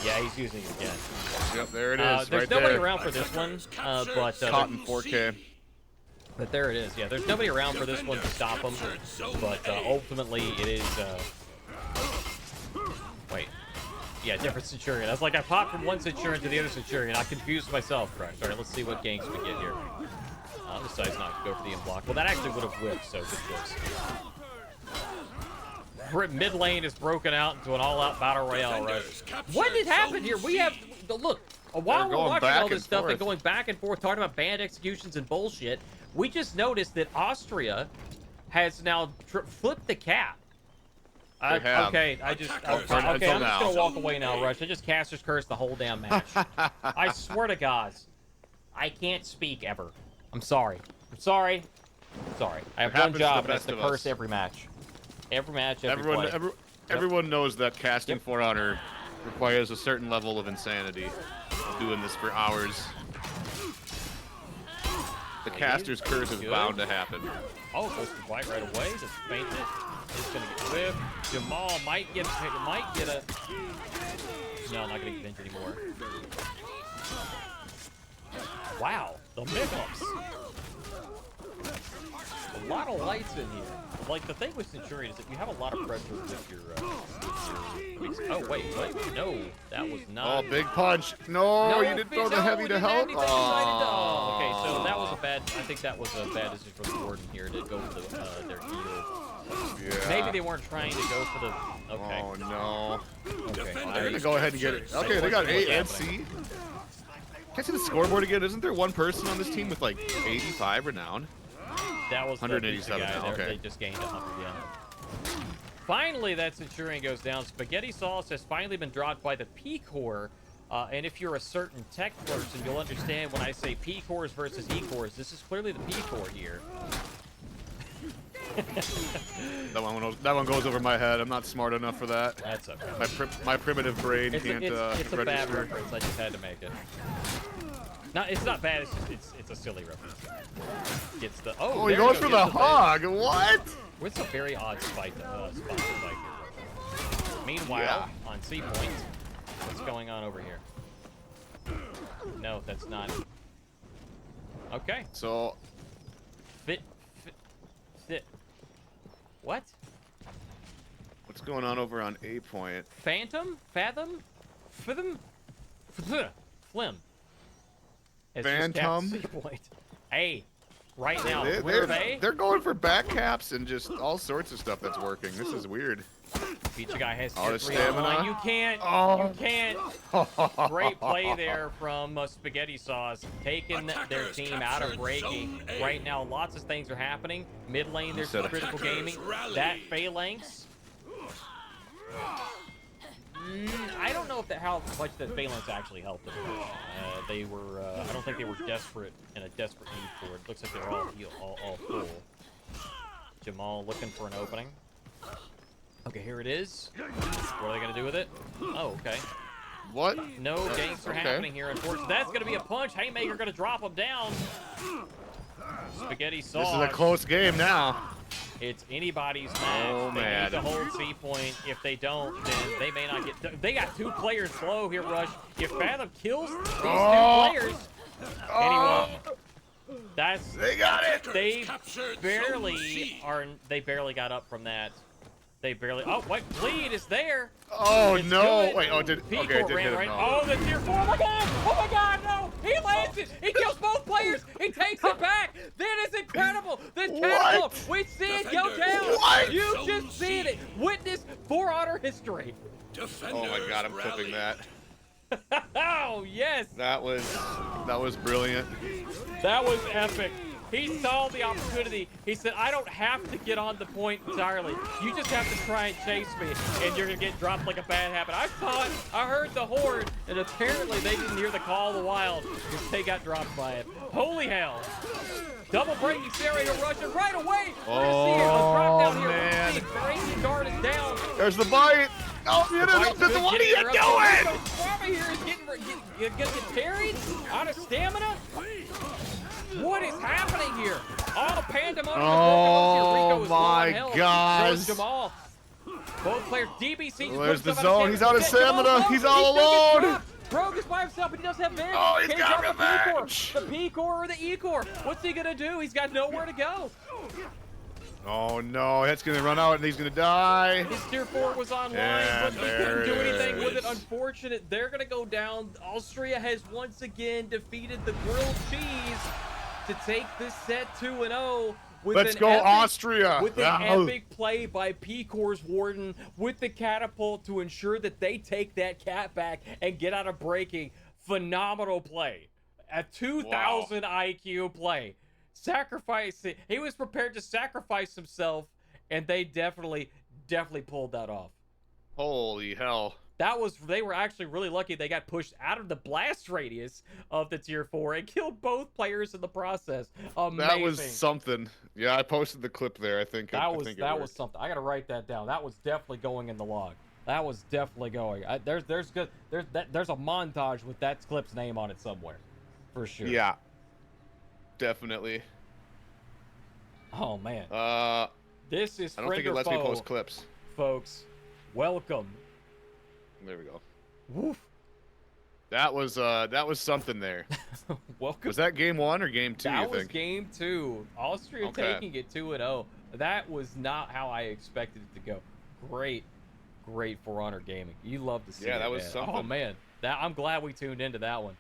yeah, he's using it again. Yep, there it is. There's right nobody there. around for this one, but Caught in 4K. But there it is. Yeah, there's nobody around for this one to stop him. But ultimately, it is. Wait. Yeah, different Centurion. I was like, I popped from one Centurion to the other Centurion. I confused myself, Crash. All right, let's see what ganks we get here. Decides not to go for the unblock. Well, that actually would have whipped, so good choice. Mid lane is broken out into an all-out battle royale rush. What did happen here? We have look. While we're going watching back all this and stuff and forth. going back and forth, talking about banned executions and bullshit, we just noticed that Austria has now flipped the cap. They have. Okay, I'm just Until now. gonna walk away now, Rush. I just caster's curse the whole damn match. I swear to God, I can't speak ever. I'm sorry. I'm sorry. I have one happens to job, the and it's best to of curse us. every match. Every match, every play. Everyone knows that casting Yep. For Honor requires a certain level of insanity. Doing this for hours. The caster's curse is Good. bound to happen. Oh, goes to white right away. Just faint it. It's gonna get whipped. Jamal might get a. No, not gonna get pinned anymore. Wow, the mix-ups. A lot of lights in here. Like the thing with Centurion is that you have a lot of pressure with your. Oh wait, what? No, that was not. Oh, big punch. No, you didn't throw the heavy to help. Okay, so that was a bad. I think that was a bad decision for the Warden here to go for their heal. Yeah. Maybe they weren't trying to go for the. Okay. Oh no. Okay. They're gonna go ahead and get it. Okay, they got A and C. Can I see the scoreboard again? Isn't there one person on this team with like 85 renown? That was the 187 guy. now, okay. They just gained 100, yeah. Finally, that Centurion goes down. Spaghetti Sauce has finally been dropped by the P-Core. And if you're a certain tech person, you'll understand when I say P-Cores versus E-Cores. This is clearly the P-Core here. That one goes over my head. I'm not smart enough for that. That's okay. My primitive brain It's can't a bad register. reference. I just had to make it. No, it's not bad. It's a silly reference. It's the Oh, there he you goes go, for the gets hog. What? It's a very odd spot to fight here. Meanwhile, on C point, what's going on over here? No, that's not. Okay. So Fit. What? what's going on over on A point? Phantom? Fathom? Flim? Flim. It's just Phantom? capped C point. Hey, right now, where are they? They're going for back caps and just all sorts of stuff that's working. This is weird. Pizza Guy has All tier the 3 stamina. online. You can't. Oh. You can't. Great play there from Spaghetti Sauce, taking their team out of breaking. Right now, lots of things are happening. Mid lane, there's some critical gaming. That phalanx. I don't know if how much that phalanx actually helped them. They were. I don't think they were desperate in a desperate need for it. Looks like they're all full. Jamal looking for an opening. Okay, here it is. What are they going to do with it? Oh, okay. What? No ganks are happening here, unfortunately. That's going to be a punch. Haymaker going to drop him down. Spaghetti sauce. This is a close game now. It's anybody's match. Oh, they man. need to hold C point. If they don't, then they may not get... They got 2 players slow here, Rush. If Fathom kills these 2 players... Anyway, that's... They got it! They barely got up from that. They barely... Oh, wait, bleed is there. Oh, It's no. good. Wait, oh, did... P4 Okay, it did ran hit him, right. no. Oh, the tier 4. Oh my god! Oh my god, no! He lands it! He kills both players! He takes it back! That is incredible! The catapult! We see it go down! What? You just seen it! Witness For Honor history! Oh my god, I'm clipping that. Oh, yes! That was brilliant. That was epic. He saw the opportunity. He said, I don't have to get on the point entirely. You just have to try and chase me, and you're going to get dropped like a bad habit. I saw it. I heard the horde, and apparently they didn't hear the call of the wild because they got dropped by it. Holy hell. Double breaking scenario Russian right away. We're going to see it. A drop down here. Man. The breaking guard is down. There's the bite. Oh, you didn't know. What are you doing? Swami here is getting get carried out of stamina. What is happening here? All the pandemonium. Oh Rico is my hell. gosh. So is Jamal. Both players. DBC. Well, there's the zone. He's out of stamina. He's all alone. Rogue is by himself, but he doesn't have Venge. Oh, he's Can't got drop the revenge. The P-Core or the E-Core. What's he gonna do? He's got nowhere to go. Oh no, that's gonna run out and he's gonna die. His tier 4 was online, Yeah, but he couldn't do there it anything with it. is. Unfortunate. They're gonna go down. Austria has once again defeated the grilled cheese to take this set 2-0. Let's go, Austria. With an Wow. epic play by P-Core's Warden with the catapult to ensure that they take that cat back and get out of breaking. Phenomenal play. A 2,000 IQ play. Sacrificing. He was prepared to sacrifice himself, and they definitely pulled that off. Holy hell. They were actually really lucky they got pushed out of the blast radius of the tier 4 and killed both players in the process. Amazing. That was something. Yeah, I posted the clip there. I think That it was something. I gotta write that down. That was definitely going in the log. That was definitely going. There's a montage with that clip's name on it somewhere, for sure. Yeah. Definitely. Oh man. This is I don't think it lets me post clips. folks. Welcome. There we go. Woof. That was something there. Welcome. Was that game 1 or game 2? That you was think? game 2. Austria Okay. taking it 2-0. That was not how I expected it to go. Great For Honor gaming. You love to see Yeah, it, that was man. something. Oh man, I'm glad we tuned into that one.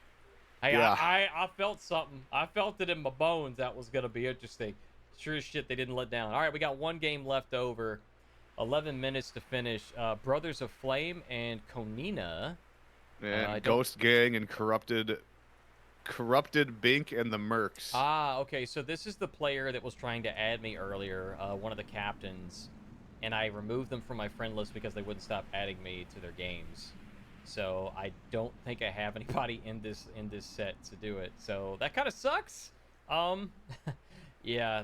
Hey, Yeah. I felt something. I felt it in my bones. That was gonna be interesting. Sure as shit they didn't let down. All right, we got one game left over. 11 minutes to finish. Brothers of Flame and Konina. And Ghost Gang and Corrupted Bink and the Mercs. Ah, okay. So this is the player that was trying to add me earlier, one of the captains, and I removed them from my friend list because they wouldn't stop adding me to their games. So I don't think I have anybody in this set to do it. So that kind of sucks. Yeah,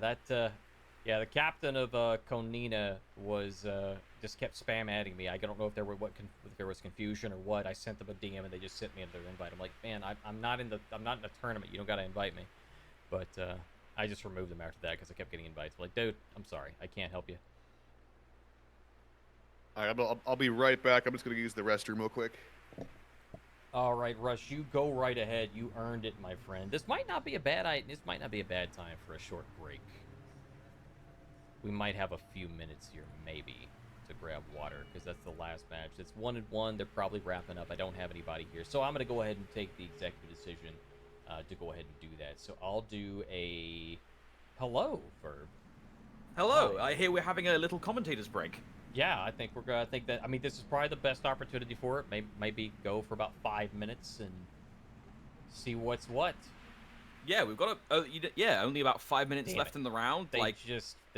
the captain of Konina was just kept spam adding me. I don't know if there was confusion or what. I sent them a DM and they just sent me their invite. I'm like, man, I'm not in a tournament. You don't gotta invite me. But I just removed them after that because I kept getting invites. I'm like, dude, I'm sorry, I can't help you. All right, I'll be right back. I'm just gonna use the restroom real quick. All right, Rush, you go right ahead. You earned it, my friend. This might not be a bad time for a short break. We might have a few minutes here, maybe, to grab water, because that's the last match. It's 1-1. They're probably wrapping up. I don't have anybody here, so I'm going to go ahead and take the executive decision to go ahead and do that. So I'll do a hello, Verb. Hello. Hi. I hear we're having a little commentators break. Yeah, I think this is probably the best opportunity for it. Maybe go for about 5 minutes and see what's what. Yeah, we've got only about 5 minutes Damn left it. in the round. They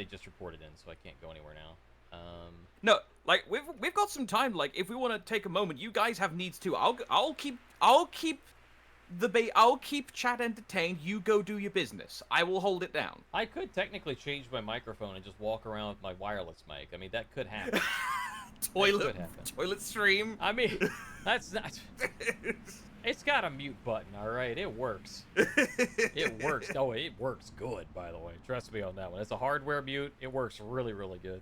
just reported in, so I can't go anywhere now. No, like we've got some time. Like, if we want to take a moment, you guys have needs too. I'll keep I'll keep chat entertained. You go do your business. I will hold it down. I could technically change my microphone and just walk around with my wireless mic. I mean, that could happen. Toilet stream. I mean, that's not... It's got a mute button, all right? It works. It works. Oh, it works good, by the way. Trust me on that one. It's a hardware mute. It works really, really good.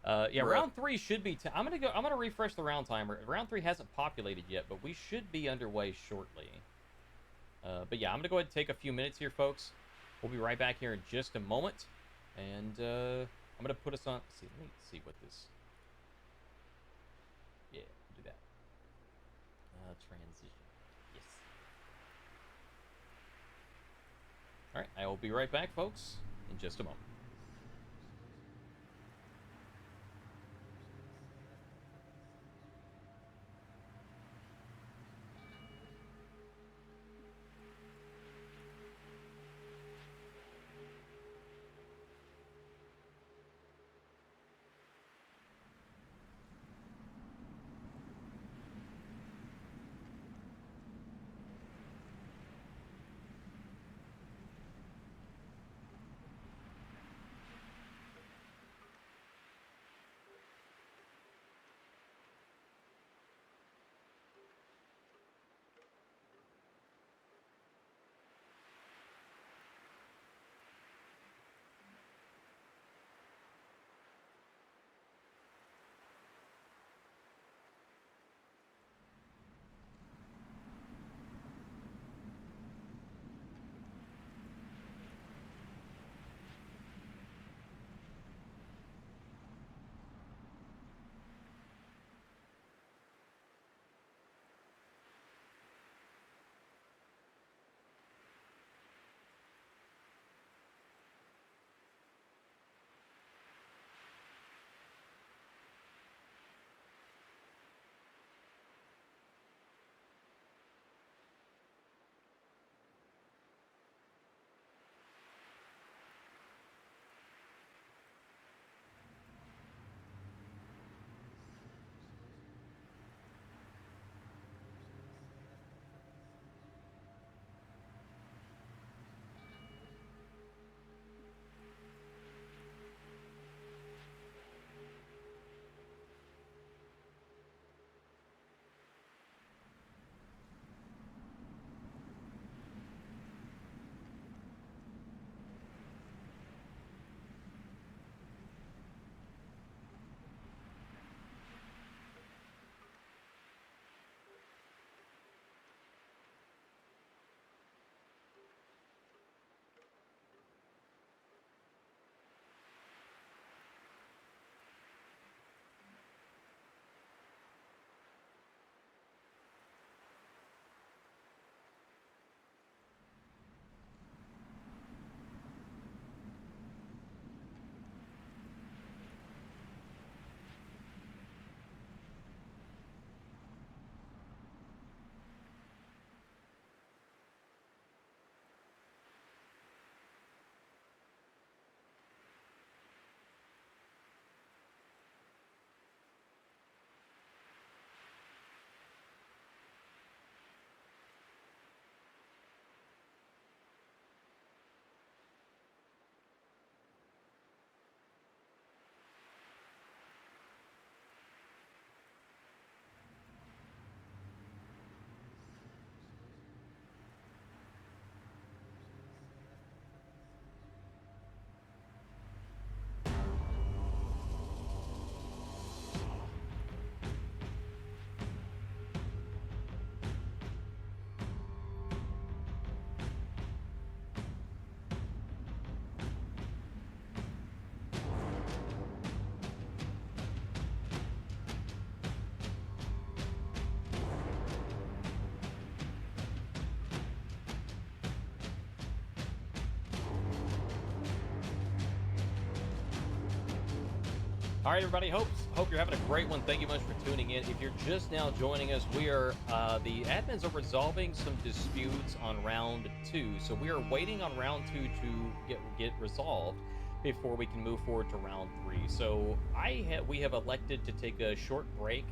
Yeah, round 3 should be... I'm gonna refresh the round timer. Round 3 hasn't populated yet, but we should be underway shortly. But yeah, I'm gonna go ahead and take a few minutes here, folks. We'll be right back here in just a moment. And I'm gonna put us on... let me see what this... Yeah, do that. Transition. Yes. All right, I will be right back, folks, in just a moment. All right, everybody. Hope you're having a great one. Thank you much for tuning in. If you're just now joining us, we are the admins are resolving some disputes on round 2. So we are waiting on round 2 to get resolved before we can move forward to round 3. So we have elected to take a short break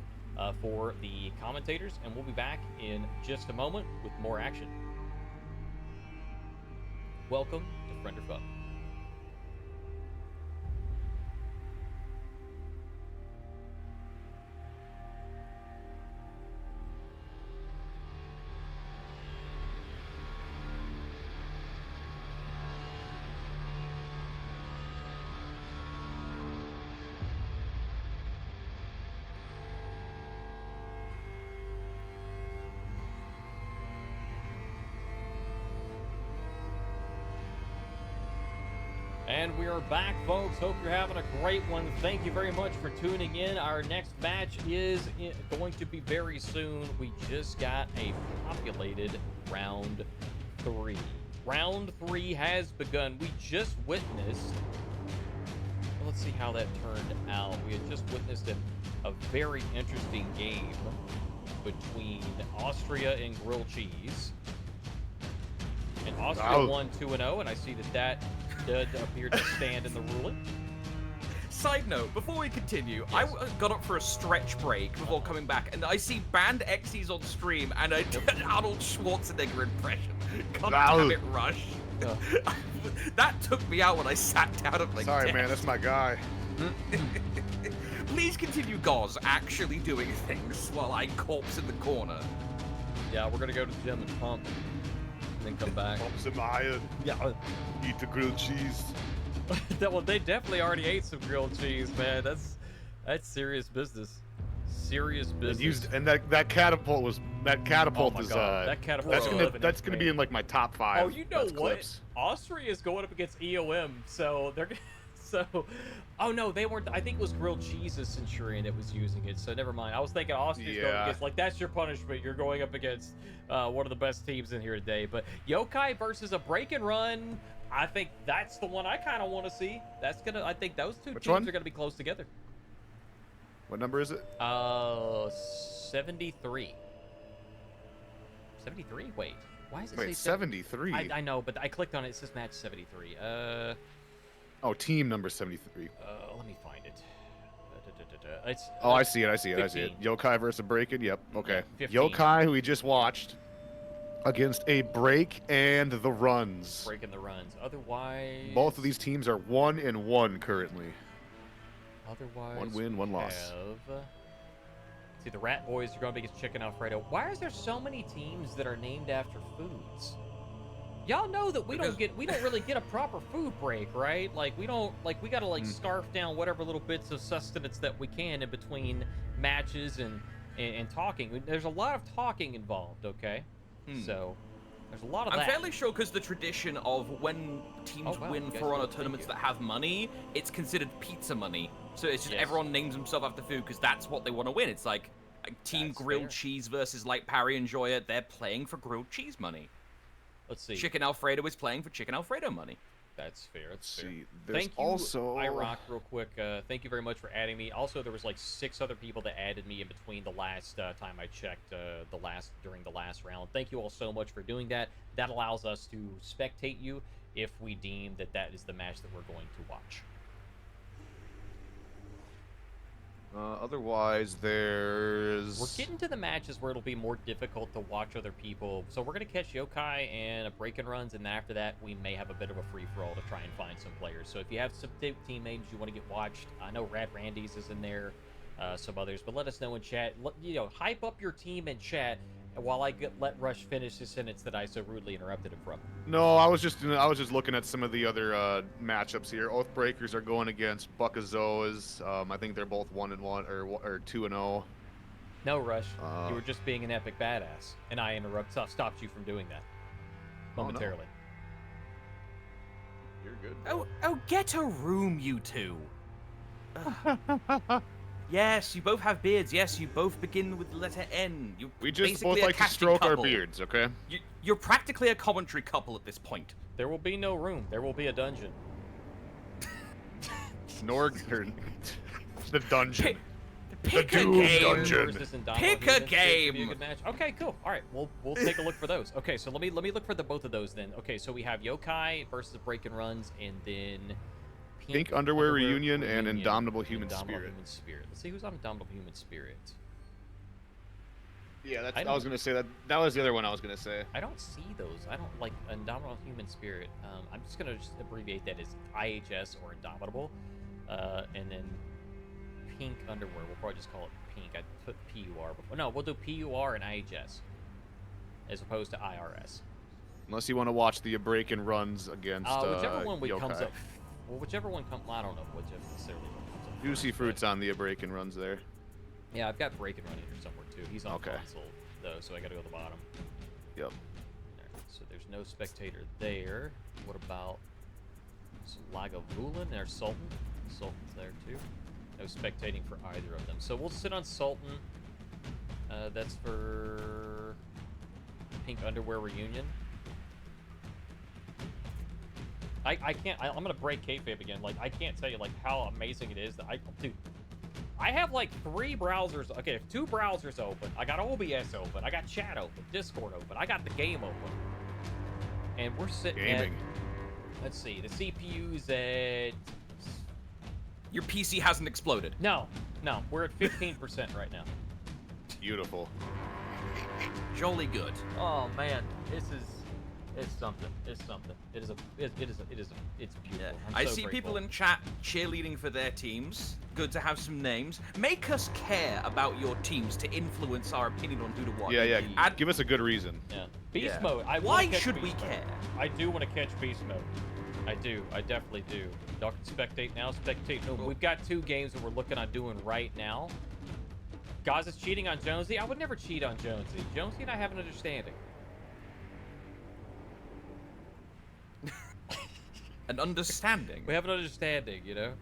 for the commentators, and we'll be back in just a moment with more action. welcome to Friend or Foe. And we are back, folks. Hope you're having a great one. Thank you very much for tuning in. Our next match is going to be very soon. We just got a populated round 3. Round 3 has begun. We just witnessed... Let's see how that turned out. We had just witnessed a very interesting game between Austria and Grilled Cheese. And Austria won 2-0, and I see that did appear to stand in the ruling. Side note, before we continue, I got up for a stretch break before coming back, and I see Band Xyz on stream, and I did an Arnold Schwarzenegger impression. God damn it, Rush. That took me out when I sat down at my Sorry, desk. man, that's my guy. Please continue, Goz, actually doing things while I corpse in the corner. Yeah, we're gonna go to the gym and pump, and then come back. Pump some iron. Yeah. Eat the grilled cheese. Well, they definitely already ate some grilled cheese, man. That's serious business. Serious business. That catapult is that catapult that's gonna be in like my top 5. Oh, you know what? Clips. Austria is going up against EOM, so they're oh no, they weren't. I think it was Grilled Cheese's Centurion that was using it. So never mind. I was thinking Austria's going against, like, that's your punishment. You're going up against one of the best teams in here today. But Yokai versus a break and run. I think that's the one I kind of want to see. I think those two teams are gonna be close together. What number is it? 73. 73? Wait. Why does it say 73? I know, but I clicked on it. It says match 73. Oh, team number 73. Let me find it. It's, I see it. I see it. 15. I see it. Yokai versus a break-in. Yep. Okay. 15. Yokai, who we just watched, against a break and the runs. Breaking the runs. Otherwise, Both of these teams are 1-1 currently. Otherwise, 1 win, 1 loss. See, the Rat Boys are going to be against Chicken Alfredo. Why is there so many teams that are named after foods? Y'all know that we don't really get a proper food break, right? Like we gotta like scarf down whatever little bits of sustenance that we can in between matches and talking. There's a lot of talking involved, okay? So there's a lot of that. I'm fairly sure because the tradition of when teams win For Honor tournaments that have money, it's considered pizza money. So it's just everyone names themselves after food because that's what they want to win. It's like Team Grilled Cheese versus like Parry and Joya. They're playing for grilled cheese money. Let's see. Chicken Alfredo is playing for Chicken Alfredo money. That's fair. That's fair. There's Thank you, also iRock, real quick. Thank you very much for adding me. Also, there was like 6 other people that added me in between the last time I checked during the last round. Thank you all so much for doing that. That allows us to spectate you if we deem that is the match that we're going to watch. Otherwise, there's... We're getting to the matches where it'll be more difficult to watch other people. So we're going to catch Yokai and a break and runs, and after that, we may have a bit of a free-for-all to try and find some players. So if you have some teammates you want to get watched, I know Rad Randy's is in there, some others, but let us know in chat. Hype up your team in chat while I let Rush finish his sentence that I so rudely interrupted him from. No, I was just looking at some of the other matchups here. Oathbreakers are going against Buckazoas. I think they're both 1-1 or 2-0. No, Rush, you were just being an epic badass, and I stopped you from doing that momentarily. Oh, no. You're good. Oh, get a room, you two. Yes, you both have beards. Yes, you both begin with the letter N. We just both like to stroke our beards, okay? You're practically a commentary couple at this point. There will be no room. There will be a dungeon. The dungeon. Pick a game. Pick a game. Okay, cool. All right, we'll take a look for those. Okay, so let me look for both of those then. Okay, so we have Yokai versus Break and Runs, and then Pink Underwear Reunion and Indomitable Human Spirit. Let's see who's on Indomitable Human Spirit. Yeah, I I was gonna say that. That was the other one I was gonna say. I don't see those. I don't like Indomitable Human Spirit. I'm just gonna abbreviate that as IHS or Indomitable, and then Pink Underwear. We'll probably just call it Pink. I put PUR before. No, we'll do PUR and IHS as opposed to IRS. Unless you want to watch the break and runs against Whichever one Yokai. comes up. Well, whichever one comes. I don't know whichever necessarily one comes up. Juicy first, Fruit's on the break and runs there. Yeah, I've got Break and Run here somewhere too. He's on Okay. console though, so I gotta go to the bottom. Yep. Alright, so there's no spectator there. What about Lagavulin? There's Sultan. Sultan's there too. No spectating for either of them. So we'll sit on Sultan. That's for Pink Underwear Reunion. I can't. I'm gonna break kayfabe again. Like I can't tell you like how amazing it is that dude. I have like 3 browsers. Okay, 2 browsers open. I got OBS open. I got chat open. Discord open. I got the game open. And we're sitting Gaming. at. Let's see. The CPU's at. Your PC hasn't exploded. No, we're at 15% right now. Beautiful. Jolly good. Oh man, it's something. It's something. It's beautiful. Yeah. I'm I so see people grateful. in chat cheerleading for their teams. Good to have some names. Make us care about your teams to influence our opinion on who to watch. Yeah, yeah. Add- Give us a good reason. Yeah. Beast Yeah. mode. Why should we care? I do want to catch beast mode. I do. I definitely do. Y'all can spectate now. Spectate. No, we've got 2 games that we're looking at doing right now. Guys is cheating on Jonesy. I would never cheat on Jonesy. Jonesy and I have an understanding. An understanding. We have an understanding, you know?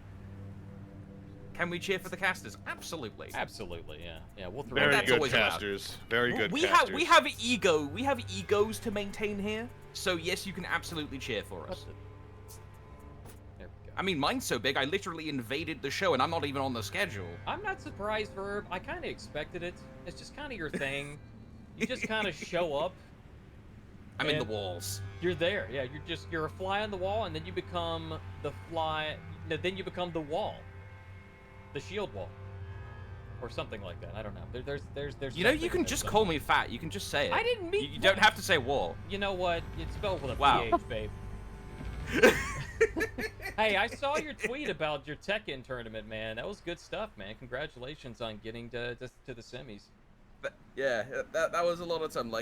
Can we cheer for the casters? Absolutely. Absolutely, yeah. Yeah, we'll throw Very that's good always allowed. casters. Very good we casters. have ego. We have egos to maintain here. So yes, you can absolutely cheer for us. There we go. I mean, mine's so big, I literally invaded the show, and I'm not even on the schedule. I'm not surprised, Verb. I kind of expected it. It's just kind of your thing. You just kind of show up. I'm in the And- walls. You're there. Yeah, you're a fly on the wall, and then you become the fly. No, then you become the wall, the shield wall, or something like that. I don't know. There's. You know, something you can in there just somewhere. call me fat. You can just say it. I didn't mean. You don't have to say wall. You know what? It's spelled with a Wow. PH, babe. Hey, I saw your tweet about your Tekken tournament, man. That was good stuff, man. Congratulations on getting to the semis. Yeah, that was a lot of time.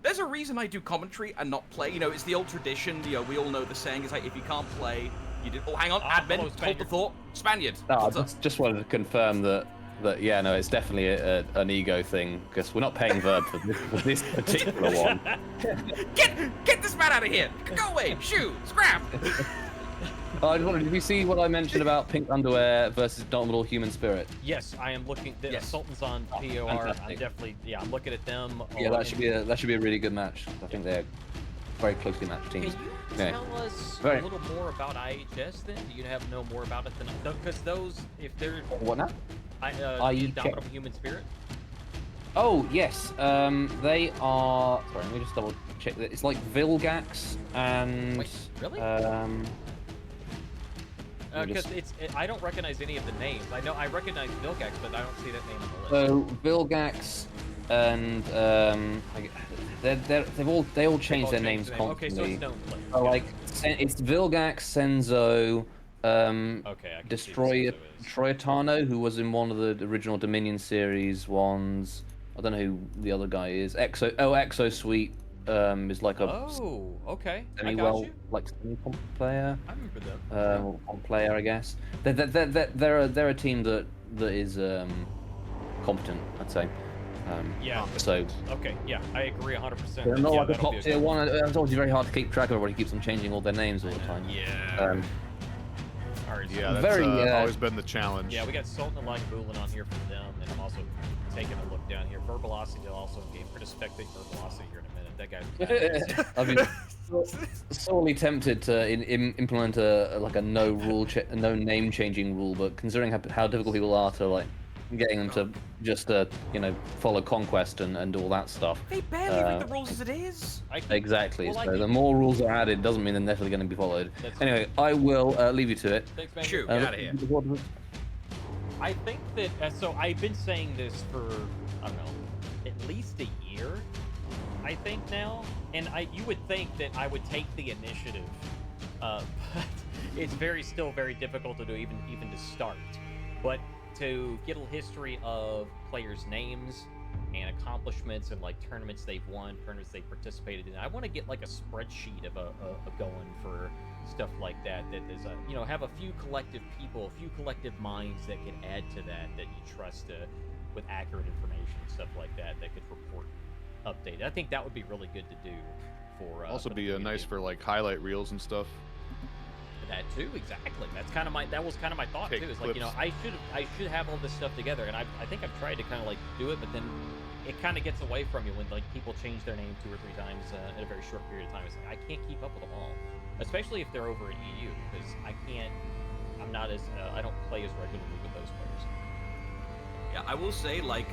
There's a reason I do commentary and not play. You know, it's the old tradition. You know, we all know the saying is like, if you can't play, you do. Oh, hang on, admin, hello, hold the Spaniard. thought. Spaniard. No, I what's up? just wanted to confirm that yeah, no, it's definitely an ego thing because we're not paying Verb for this particular one. Get this man out of here! Go away! Shoo! Scrap! I just wondered, did you see what I mentioned about Pink Underwear versus Indomitable Human Spirit? Yes, I am looking. The Yes. Sultan's on POR. I'm fantastic. definitely. Yeah, I'm looking at them. Yeah, that should be a really good match. I think they're very closely matched Can teams. you Yeah. tell us Very- a little more about IHS then? Do you know more about it than because those, if they're What now? the Indomitable Human Spirit? Oh yes, they are. Sorry, let me just double check that. It's like Vilgax and. Wait, really? Just- Because I don't recognize any of the names. I recognize Vilgax, but I don't see that name on the list. So Vilgax and they all change their names Okay, so constantly. it's known players. So like it's Vilgax, Senzo, Okay, I can see Destroy who Senzo is. Troyatano, who was in one of the original Dominion series ones. I don't know who the other guy is. Exo Sweet is like a Oh, okay. I got semi-well you. like semi-comp player. I remember them. Or comp player, I guess. They're a team that is competent, I'd say. Yeah. So Okay, yeah, I agree 100%. they're not Yeah, like a that'll be top tier one. It's obviously very hard to keep track of. Everybody keeps on changing all their names all the time. Yeah. Alright, so Yeah, that's Very, always been the challenge. yeah, we got Sultan and Lagavulin on here for them, and I'm also taking a look down here. Verbalocity also in game. We're gonna spectate Verbalocity here in a minute. That guy's I've been sorely tempted to implement a no name changing rule, but considering how difficult people are to like getting them to just follow conquest and all that stuff. They barely read the rules as it is. Exactly. Well, I so think- the more rules are added doesn't mean they're necessarily going to be followed. That's Anyway, I will leave you to it. Thanks, man. Shoot, get out of here. I think that so I've been saying this for I don't know, at least a year, I think now. And you would think that I would take the initiative, but it's still very difficult to do, even to start. But to get a history of players' names and accomplishments and like tournaments they've won, tournaments they've participated in, I want to get like a spreadsheet of going for stuff like that. That is, have a few collective people, a few collective minds that can add to that you trust with accurate information and stuff like that could report updated. I think that would be really good to do for. Also for be nice for like highlight reels and stuff. That too, exactly. That was kind of my thought too. It's like, I should have all this stuff together, and I think I've tried to kind of like do it, but then it kind of gets away from you when like people change their name 2 or 3 times in a very short period of time. It's like I can't keep up with them all, especially if they're over at EU, because I don't play as regularly with those players. Yeah, I will say, like,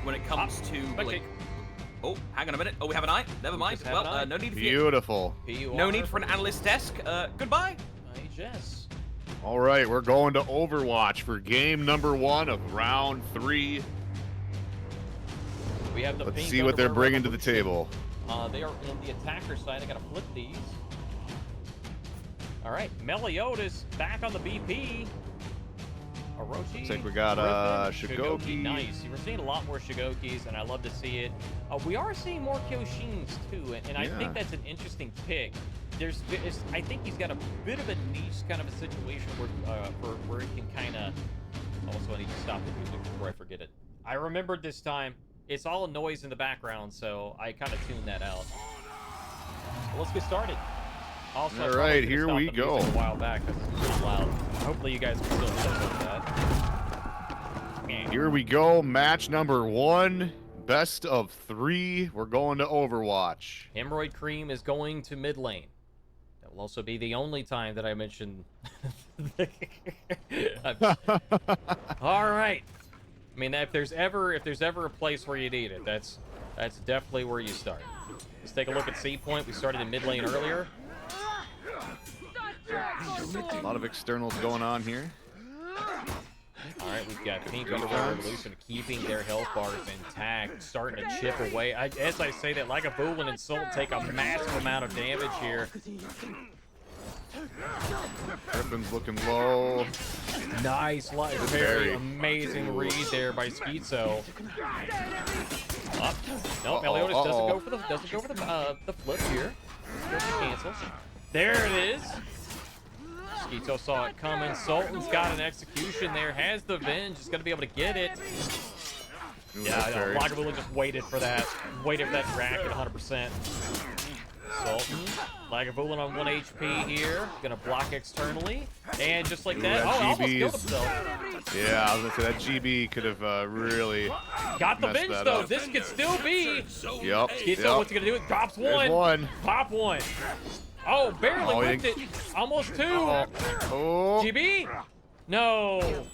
when it comes to like. Oh, hang on a minute. Oh, we have an eye. Never mind. Well, no need for Beautiful. No need for an analyst desk. Goodbye. Yes. All right, we're going to Overwatch for game number 1 of round 3. We have the. Let's see what they're bringing to the table. They are in the attacker side. I gotta flip these. All right, Meliodas back on the BP. Orochi. Looks like we got Shigoki. Nice. We're seeing a lot more Shigokis, and I love to see it. We are seeing more Kyoshins too, and I think that's an interesting pick. I think he's got a bit of a niche kind of a situation where he can kind of. Also, I need to stop the music before I forget it. I remembered this time. It's all noise in the background, so I kind of tuned that out. So let's get started. Also, all right, here we go. A while back, 'cause it's pretty loud. Hopefully, you guys can still hear that. Here we go, match number 1, best of 3. We're going to Overwatch. Hemorrhoid Cream is going to mid lane. That will also be the only time that I mention. All right. I mean, if there's ever a place where you need it, that's definitely where you start. Let's take a look at C point. We started in mid lane earlier. A lot of externals going on here. All right, we've got Pink Underwear Revolution keeping their health bars intact, starting to chip away. As I say that, Lagavulin and Salt take a massive amount of damage here. Griffin's looking low. Nice, very amazing read there by Schizo. Up. No, Meliodas doesn't go for the flip here. Cancels. There it is. Schizo saw it coming. Sultan's got an execution there. Has the Venge. Is going to be able to get it. Yeah, Lagavulin just waited for that. Waited for that rack at 100%. Sultan. Lagavulin on 1 HP here. Gonna block externally. And just like that, almost killed himself. Yeah, I was gonna say that GB could have really got the bench though. Up. This could still be. Yep. Schizo, what's he gonna do? It drops one. Pop one. Oh, barely whipped it. Almost 2. Oh. GB? No.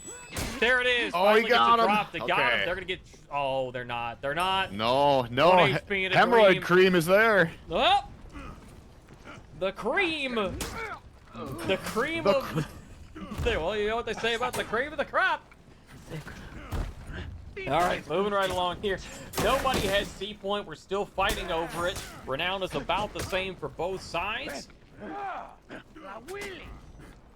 There it is. Oh, he got him. They got him. They're gonna get. Oh, they're not. They're not. No. Hemorrhoid cream is there. Oh. The cream. The cream of. Well, you know what they say about the cream of the crop. All right, moving right along here. Nobody has C point. We're still fighting over it. Renown is about the same for both sides.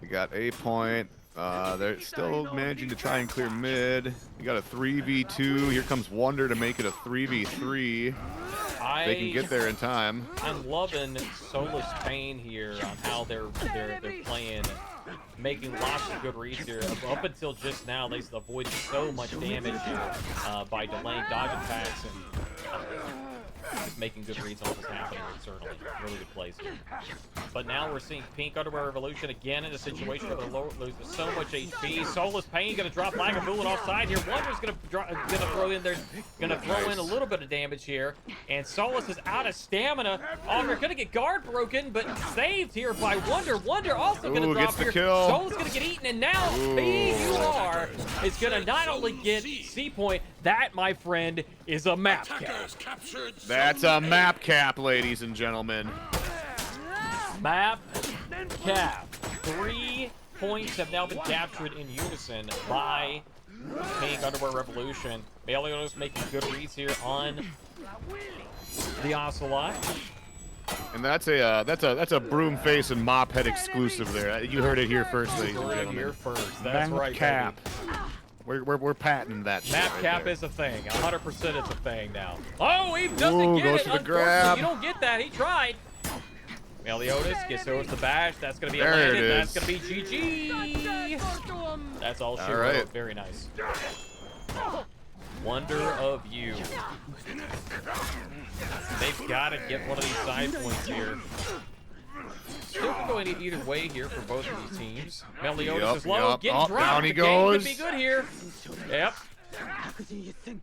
We got A point. They're still managing to try and clear mid. We got a 3v2. Here comes Wonder to make it a 3v3. They can get there in time. I'm loving Soulless Pain here on how they're playing, making lots of good reads here. Up until just now, they avoided so much damage by delaying dodge attacks and making good reads on what's happening. Certainly, really good plays here. But now we're seeing Pink Underwear Revolution again in a situation where they're losing so much HP. Soulless Pain gonna drop Lagavulin offside here. Wonder's gonna throw in a little bit of damage here, and Soulless is out of stamina. Oh, they're gonna get guard broken, but saved here by Wonder. Wonder also gonna drop here. Kill. Soulless gonna get eaten, and now BUR is gonna not only get C point. That, my friend, is a map cap. That's a map cap, ladies and gentlemen. Map cap. 3 points have now been captured in unison by Pink Underwear Revolution. Meliodas making good reads here on the Ocelot. And that's a broom face and mop head exclusive there. You heard it here first, ladies and Heard it gentlemen. here first. That's Map right, cap. baby. We're patenting that shit Map right cap there. is a thing. 100% it's a thing now. Oh, he doesn't Ooh, get goes it. for the Unfortunately, grab. you don't get that. He tried. Meliodas gets over the bash. That's going to be a There it landed. That's is. going to be GG. That's all she All right. wrote. Very nice. Wonder of you. They've got to get one of these side points here. Still can go either way here for both of these teams. Meliodas is low, getting dropped. Down he The game could goes. be good here. Yep.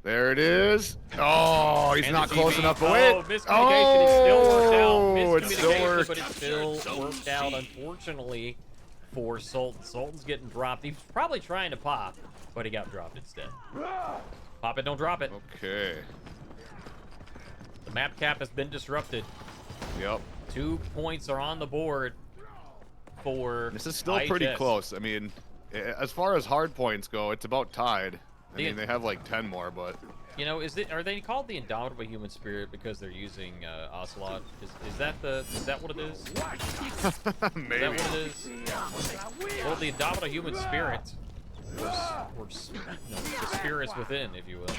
There it is. Oh, he's And not the close GB. enough to Oh, win. miscommunication. It still worked out. Oh, it still Miscommunication, worked. but it still worked out, unfortunately, for Sultan. Sultan's getting dropped. He was probably trying to pop, but he got dropped instead. Pop it, don't drop it. Okay. The map cap has been disrupted. Yep. 2 points are on the board for This is still pretty IHS. close. I mean, as far as hard points go, it's about tied. I The- mean, they have like 10 more, but You know, are they called the Indomitable Human Spirit because they're using Ocelot? Is that what it is? Is that maybe. what it is? Well, the Indomitable Human Spirit, or the spirits within, if you will.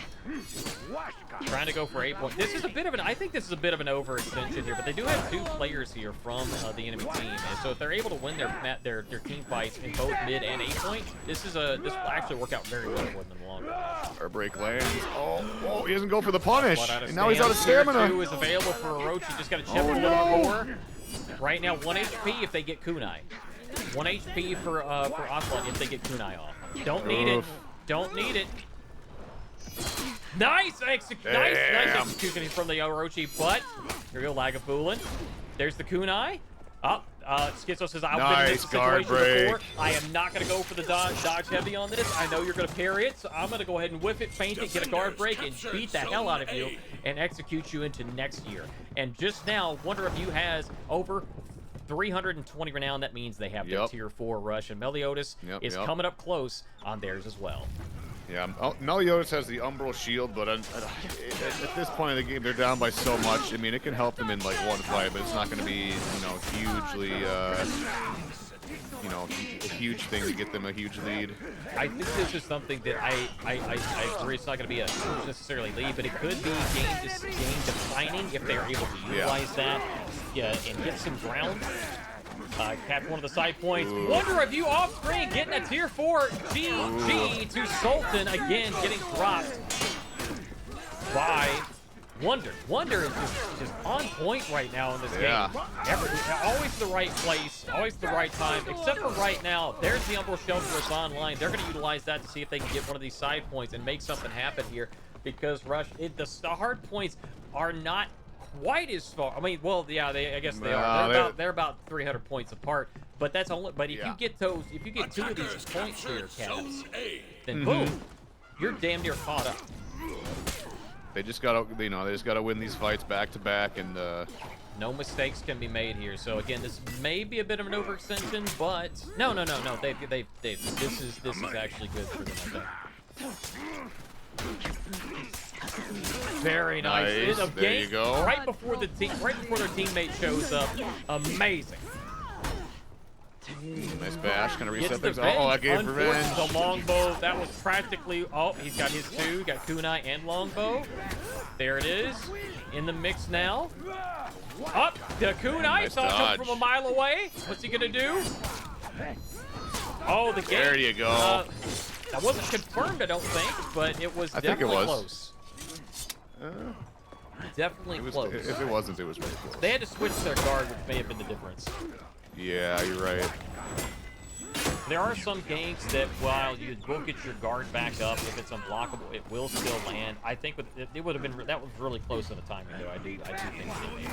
Trying to go for 8 points. This is a bit of I think this is a bit of an overextension here, but they do have 2 players here from the enemy team, and so if they're able to win their team fights in both mid and 8 points, this will actually work out very well for them in the long run. Our break lands. Oh, he doesn't go for the punish. But out of And now he's out of stamina. 2 is available for Orochi. Just got to chip a little bit more. Right now, 1 HP if they get kunai. 1 HP for Ocelot if they get kunai off. Don't need it. Don't need it. Nice execution from the Orochi, but here we go, Lagavulin. There's the kunai. Schizo says, I've been in this Nice guard situation before. break. I am not going to go for the dodge heavy on this. I know you're going to parry it, so I'm going to go ahead and whiff it, feint it, get a guard break, and beat the hell out of you and execute you into next year. And just now, Wonder of You has over 320 renown. That means they have their tier 4 rush, and Meliodas is coming up close on theirs as well. Yeah, Meliodas has the Umbral Shield, but at this point in the game, they're down by so much. I mean, it can help them in like 1 fight, but it's not going to be, hugely, a huge thing to get them a huge lead. I think this is something that I agree it's not going to be a huge necessarily lead, but it could be game defining if they're able to utilize that and get some ground. Catch one of the side points. Ooh. Wonder of You off screen getting a tier 4 GG to Sultan, again getting dropped by Wonder. Wonder is just on point right now in this game. Always the right place, always the right time, except for right now. There's the Umbral Shelter that's online. They're going to utilize that to see if they can get one of these side points and make something happen here, because Rush, the hard points are not quite as far. I mean, well, yeah, I guess they are. They're about 300 points apart. But that's only. But if you get those, if you get 2 of these points here, Cavs, then boom, you're damn near caught up. They just gotta, win these fights back to back, and no mistakes can be made here. So again, this may be a bit of an overextension, but no. This is actually good for them, I think. Very nice. There you go. Right before their teammate shows up. Amazing. Nice bash. Gonna reset Gets things. Oh, I gave revenge. The longbow. That was practically. Oh, he's got his 2. Got kunai and longbow. There it is. In the mix now. Up the kunai. Nice Saw dodge. him from a mile away. What's he gonna do? Oh, the game. There you go. That wasn't confirmed, I don't think, but it was definitely close. Definitely close. If it wasn't, it was pretty close. They had to switch their guard, which may have been the difference. Yeah, you're right. There are some games that, while you will get your guard back up, if it's unblockable, it will still land. I think it would have been, that was really close in the timing, though. I do think it may have been.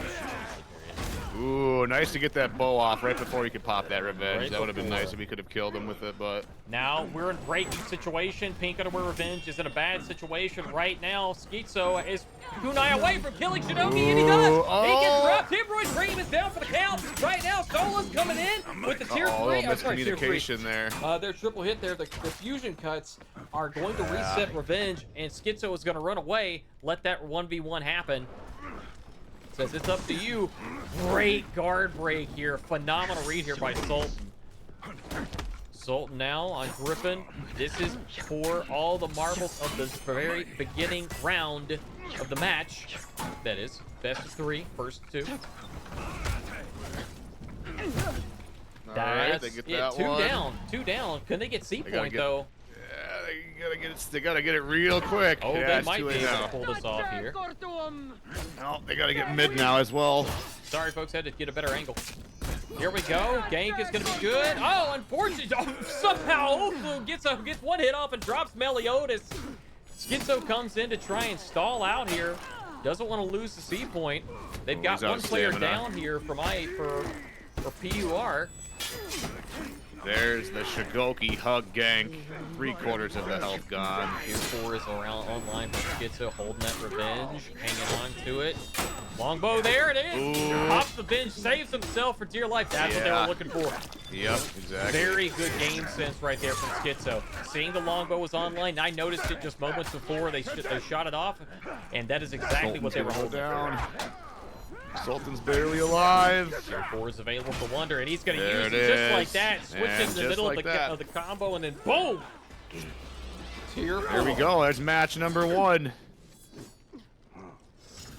Ooh, nice to get that bow off right before he could pop that revenge. Right That would have been before. nice if we could have killed him with it, but Now we're in breaking situation. Pink Underwear Revenge is in a bad situation right now. Schizo is kunai away from killing Shinobi, and he does. He gets dropped. Hemorrhoid Dream is down for the count. Right now, Sola's coming in with the tier 3. Tier 3. miscommunication there. Their triple hit there. The fusion cuts are going to reset Revenge, and Schizo is going to run away. Let that 1v1 happen. Says it's up to you. Great guard break here. Phenomenal read here by Sultan. Sultan now on Griffin. This is for all the marbles of the very beginning round of the match. That is best of 3, first 2. Alright, they get that one. Two down. Can they get C point get- though? Yeah, they gotta get it real quick. Oh, yeah, they it's might too be late able now. to pull this off here. No, they gotta get mid now as well. Sorry, folks, had to get a better angle. Here we go. Gank is gonna be good. Oh, unfortunately, somehow Ofu gets one hit off and drops Meliodas. Schizo comes in to try and stall out here. Doesn't want to lose the C point. They've got he's out one of player stamina. down here for PUR. There's the Shigoki hug gank. 3/4 of the health gone. Tier 4 is around online for Schizo, holding that revenge, hanging on to it. Longbow, there it is. Ooh. Pops the bench, saves himself for dear life. That's what they Yeah. were looking for. Yep, exactly. Very good game sense right there from Schizo. Seeing the longbow was online, I noticed it just moments before they shot it off, and that is exactly what they were holding down. Sultan's barely alive. Tier 4 is available for Wonder, and he's going to There use it it just like is. that. Switch And into the just middle like of the that. of the combo, and then boom! Tier 4. There we go. There's match number 1.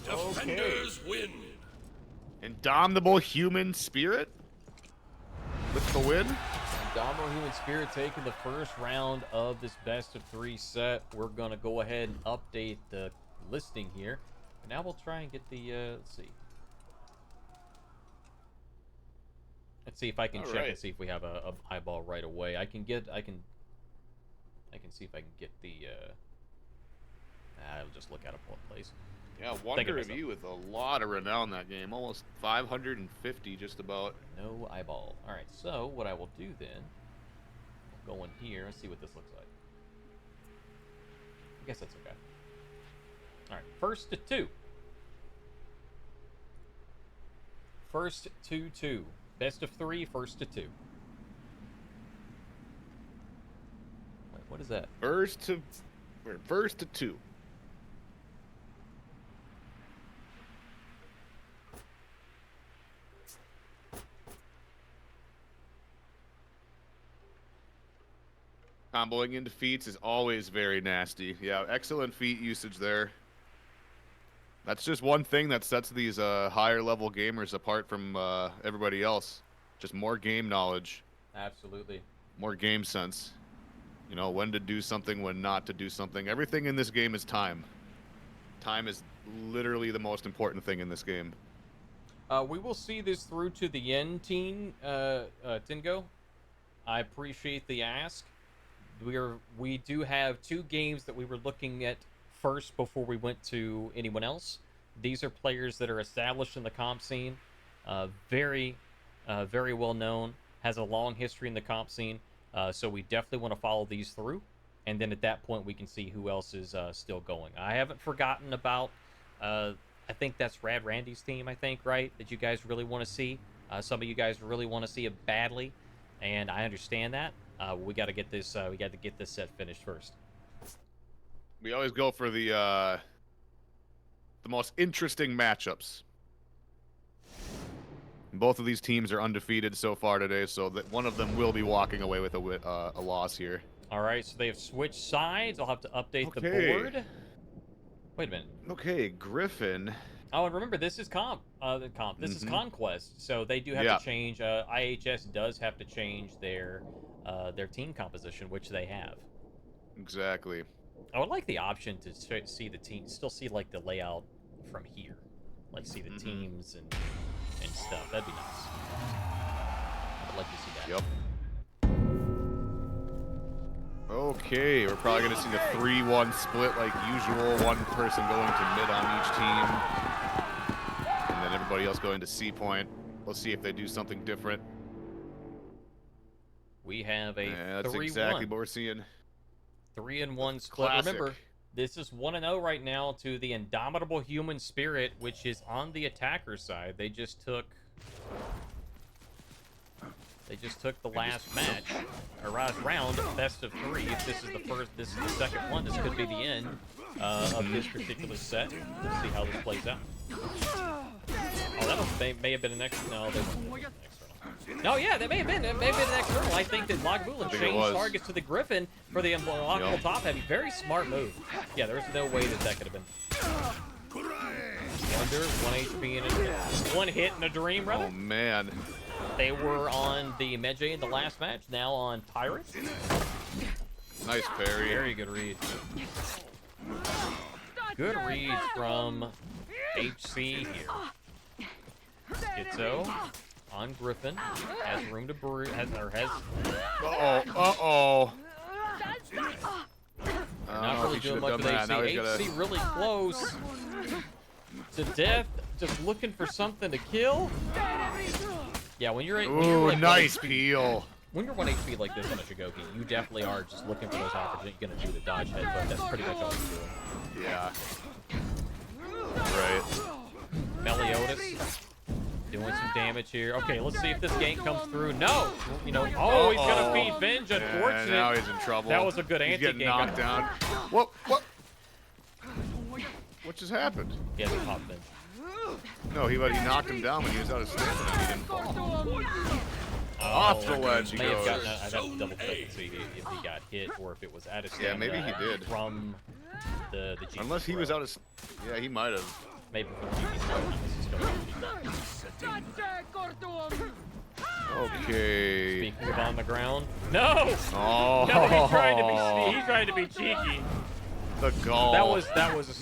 Defenders win. Indomitable human spirit with the win. Domo Human Spirit taking the first round of this best of 3 set. We're going to go ahead and update the listing here. And now we'll try and get the, let's see. Let's see if I can All check right. and see if we have a eyeball right away. I can see if I can get the, I'll just look at it one place. Yeah, Think Wonder of Review with a lot of renown that game. Almost 550 just about. No eyeball. All right, so what I will do then, I'll go in here and see what this looks like. I guess that's okay. All right, first to 2. First to 2. Best of 3, first to 2. Wait, what is that? First to 2. Comboing into feats is always very nasty. Yeah, excellent feat usage there. That's just one thing that sets these higher level gamers apart from everybody else. Just more game knowledge, Absolutely. more game sense. You know, when to do something, when not to do something. Everything in this game is time. Time is literally the most important thing in this game. We will see this through to the end, Tingo. I appreciate the ask. We do have 2 games that we were looking at first before we went to anyone else. These are players that are established in the comp scene, very well known, has a long history in the comp scene. So we definitely want to follow these through, and then at that point we can see who else is still going. I haven't forgotten about. I think that's Rad Randy's team. I think, right, that you guys really want to see. Some of you guys really want to see it badly, and I understand that. We got to get this. We got to get this set finished first. We always go for the most interesting matchups. Both of these teams are undefeated so far today, so that one of them will be walking away with a loss here. All right, so they have switched sides. I'll have to update the Okay. board. Wait a minute. Okay, Griffin. Oh, and remember, this is comp. This is Conquest, so they do have Yeah. to change. IHS does have to change their team composition, which they have. Exactly. I would like the option to see the team, still see like the layout from here, like see the teams and stuff. That'd be nice. I'd like to see that. Yep. Okay, we're probably going to see the 3-1 split like usual. One person going to mid on each team. And then everybody else going to C point. We'll see if they do something different. We have a Yeah, that's 3-1. exactly what we're seeing. 3-1 split. Classic. Remember, this is 1-0 right now to the Indomitable Human Spirit, which is on the attacker side. They just took the last match, or last round, best of 3. If this is the first, this is the second one. This could be the end of this particular set. Let's see how this plays out. Oh, that may have been an extra. No, they weren't an external. No, yeah, that may have been. It may have been an external. I think that Lagavulin changed targets to the Griffin for the unblockable top heavy. Very smart move. Yeah, there's no way that could have been. Wonder, 1 HP and 1 hit in a dream, brother. Oh man. They were on the Medjay in the last match, now on Tyrant. Nice parry. Very good read. Good read from HC here. Schizo on Griffin. Has room to brew. Uh-oh. Not really doing much with HC. HC really close to death. Just looking for something to kill. Yeah, when you're Ooh, like nice peel. When you're 1 HP like this on a Shigoki, you definitely are just looking for those opportunities. You're gonna do the dodge headbutt. That's pretty much all you're doing. Yeah. Right. Meliodas doing some damage here. Okay, let's see if this gank comes through. No! You know, oh, he's gonna feed Venge. Unfortunate. Yeah, now he's in trouble. That was a good anti-gank. He's getting knocked down. What? What just happened? He hasn't popped Venge. No, he knocked him down when he was out of stamina. He didn't fall. Oh, Off the ledge he may have goes. gotten, I'd have to double check and see if he got hit or if it was out of stamina. Yeah, maybe he did. From the G. Unless he was out of... Yeah, he might have. Maybe from GP's. Okay. Speaking of on the ground. No! Oh. No, he's trying to be cheeky. The goal. That was a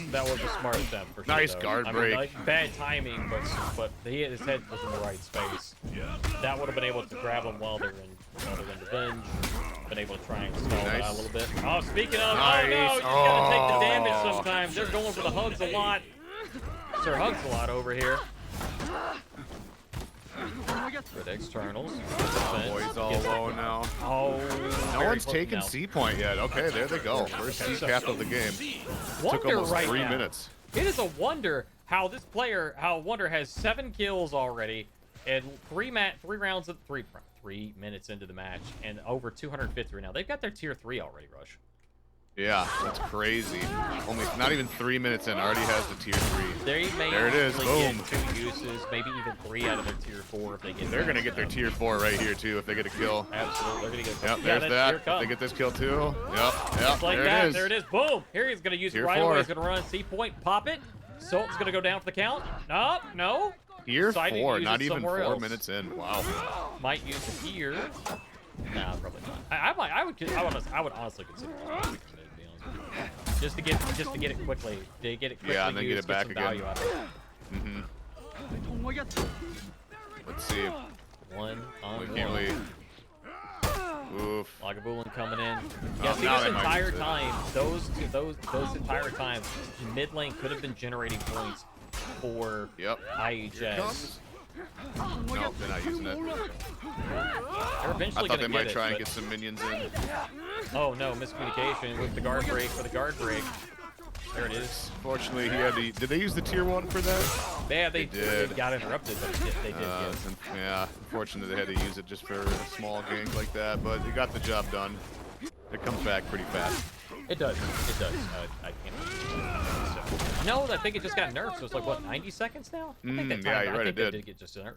smart attempt for sure. Nice though. guard I break. mean, like, bad timing, but his head was in the right space. That would have been able to grab him while they're in revenge. Been able to try and stall it out a little bit. Oh, speaking of, oh no, you just gotta take the damage sometimes. They're going for the hugs a lot. Sir Hugs a lot over here. Good externals. Oh, he's all low now. Oh, no one's taken C point yet. Okay, there they go. First C cap of the game. Took almost 3 minutes. It is a wonder how this player, Wonder has 7 kills already, and 3 minutes into the match, and over 250 right now. They've got their tier 3 already, Rush. Yeah, that's crazy. Only not even 3 minutes in, already has the tier 3. There it is. Boom. Get 2 uses, maybe even 3 out of their tier 4 if they get. They're gonna get their tier 4 right here too if they get a kill. Absolutely, they're gonna get. Yep, there's that. If they get this kill too. Yep. Just like there that. it is. There it is. Boom. Here he's gonna use it right away. He's gonna run C point, pop it. Sultan's gonna go down for the count. No. Tier Decided 4, to use not it even somewhere 4 else. minutes in. Wow. Might use it here. Nah, probably not. I would honestly consider it. Just to get it quickly. To get it quickly. Yeah, and then get it back some again. value out of it. Let's see. 1 on We 1. can't wait. Oof. Lagavulin coming in. Oh, Yeah, see, now this they might entire use it. time, those entire times, mid lane could have been generating points for Yep. IHS. Nope, they're not using it. They're eventually I thought gonna they might get try it, and but- get some minions in. Oh no, miscommunication with the guard break for the guard break. There it is. Fortunately, he had to. Did they use the tier 1 for that? Yeah, They they did. got interrupted, but they did. Yes. Yeah, unfortunately they had to use it just for a small gank like that, but they got the job done. It comes back pretty fast. It does. It does. I can't. No, I think it just got nerfed. So it's like what, 90 seconds now? I think that yeah, time, you're I right, think it that did. get just nerfed.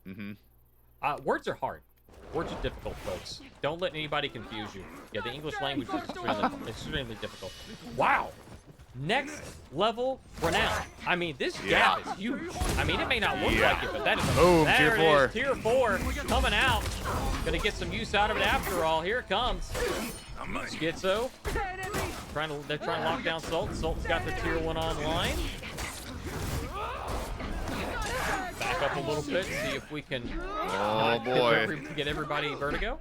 Mm-hmm. Words are hard. Words are difficult, folks. Don't let anybody confuse you. Yeah, the English language is extremely difficult. Wow. Next level renown. I mean, this gap is huge. I mean, it may not look like it, but that is Boom, there tier 4. it is, tier 4 coming out. Gonna get some use out of it after all. Here it comes. Schizo. They're trying to lock down Sultan. Sultan's got the tier 1 online. Back up a little bit, see if we can get everybody vertigo.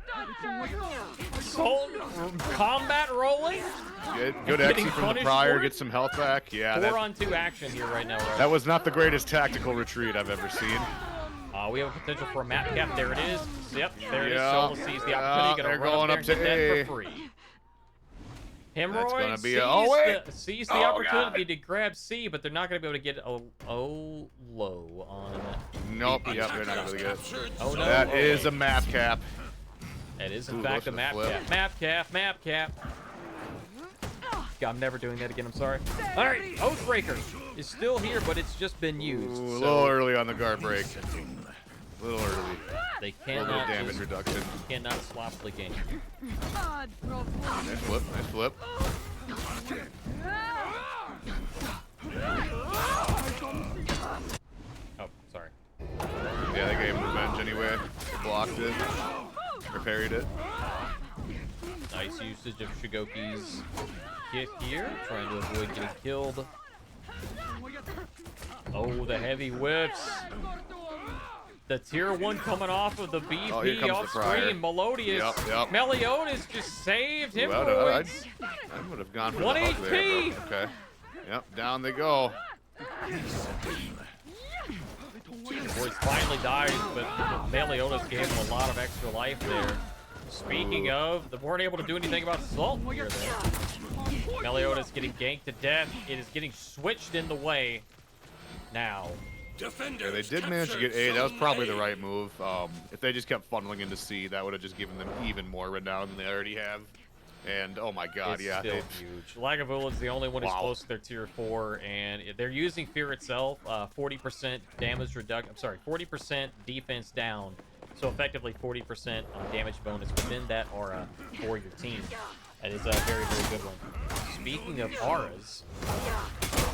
Sultan combat rolling. Good exit from the prior, get some health back. Yeah, 4-on-2 action here right now. Right? that was not the greatest tactical retreat I've ever seen. We have a potential for a map cap. There it is. Yep, there it is. Yeah, Solo sees the opportunity. they're Gonna run going up there up and to get A. that for free. That's Hemorrhoid gonna be sees, oh, wait. sees the Oh, opportunity God. to grab C, but they're not going to be able to get low on. Nope. Yep, they're not gonna get it. Oh no! That oh, is wait. a map cap. That is in Ooh, fact goes a for the map flip. cap. Map cap. Map cap. God, I'm never doing that again. I'm sorry. All right, Oathbreaker is still here, but it's just been used. Ooh, a so little early on the guard break. A little early. they A little cannot damage just, reduction. cannot sloppily game. Nice flip. Nice flip. Oh, sorry. Yeah, they gave him revenge anyway. They blocked it. Or parried it. Nice usage of Shigoki's hit here, trying to avoid getting killed. Oh, the heavy whips. The tier 1 coming off of the BP Oh, here comes off the prior. screen. Melodious. Yep. Meliodas just saved him. Well, I would have gone for the 1 hug HP. there, but okay. Yep, down they go. Boys finally dies, but Meliodas gave him a lot of extra life there. Speaking of, they weren't able to do anything about Salt here there. Meliodas getting ganked to death. It is getting switched in the way now. Yeah, they did manage to get A. That was probably the right move. If they just kept funneling into C, that would have just given them even more renown than they already have. And oh my god, It's yeah. still huge. Lagavulin's the only one who's Wow. close to their tier 4, and they're using Fear itself. 40% damage reduction. I'm sorry, 40% defense down. So effectively 40% on damage bonus within that aura for your team. That is a very, very good one. Speaking of auras,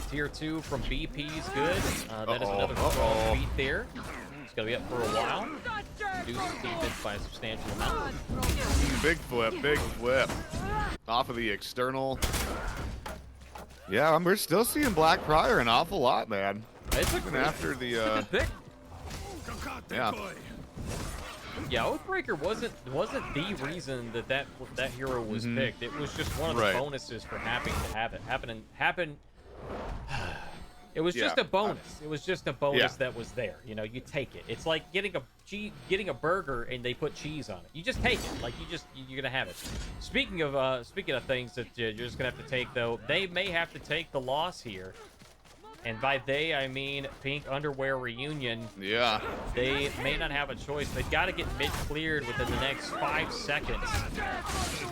tier 2 from BP is good. That is another strong beat there. It's going to be up for a while. Reduces defense by a substantial amount. Big flip, big flip. Off of the external. Yeah, we're still seeing Black Prior an awful lot, man. It's Even after the, good pick. yeah. Yeah, Oathbreaker wasn't the reason that hero was picked. It was just one of the Right. bonuses for having to have it happen. It was just Yeah. a bonus. It was just a bonus Yeah. that was there. You know, you take it. It's like getting a burger and they put cheese on it. You just take it. Like you're gonna have it. Speaking of things that you're just gonna have to take though, they may have to take the loss here. And by they, I mean Pink Underwear Reunion. Yeah. They may not have a choice. They've got to get mid-cleared within the next 5 seconds.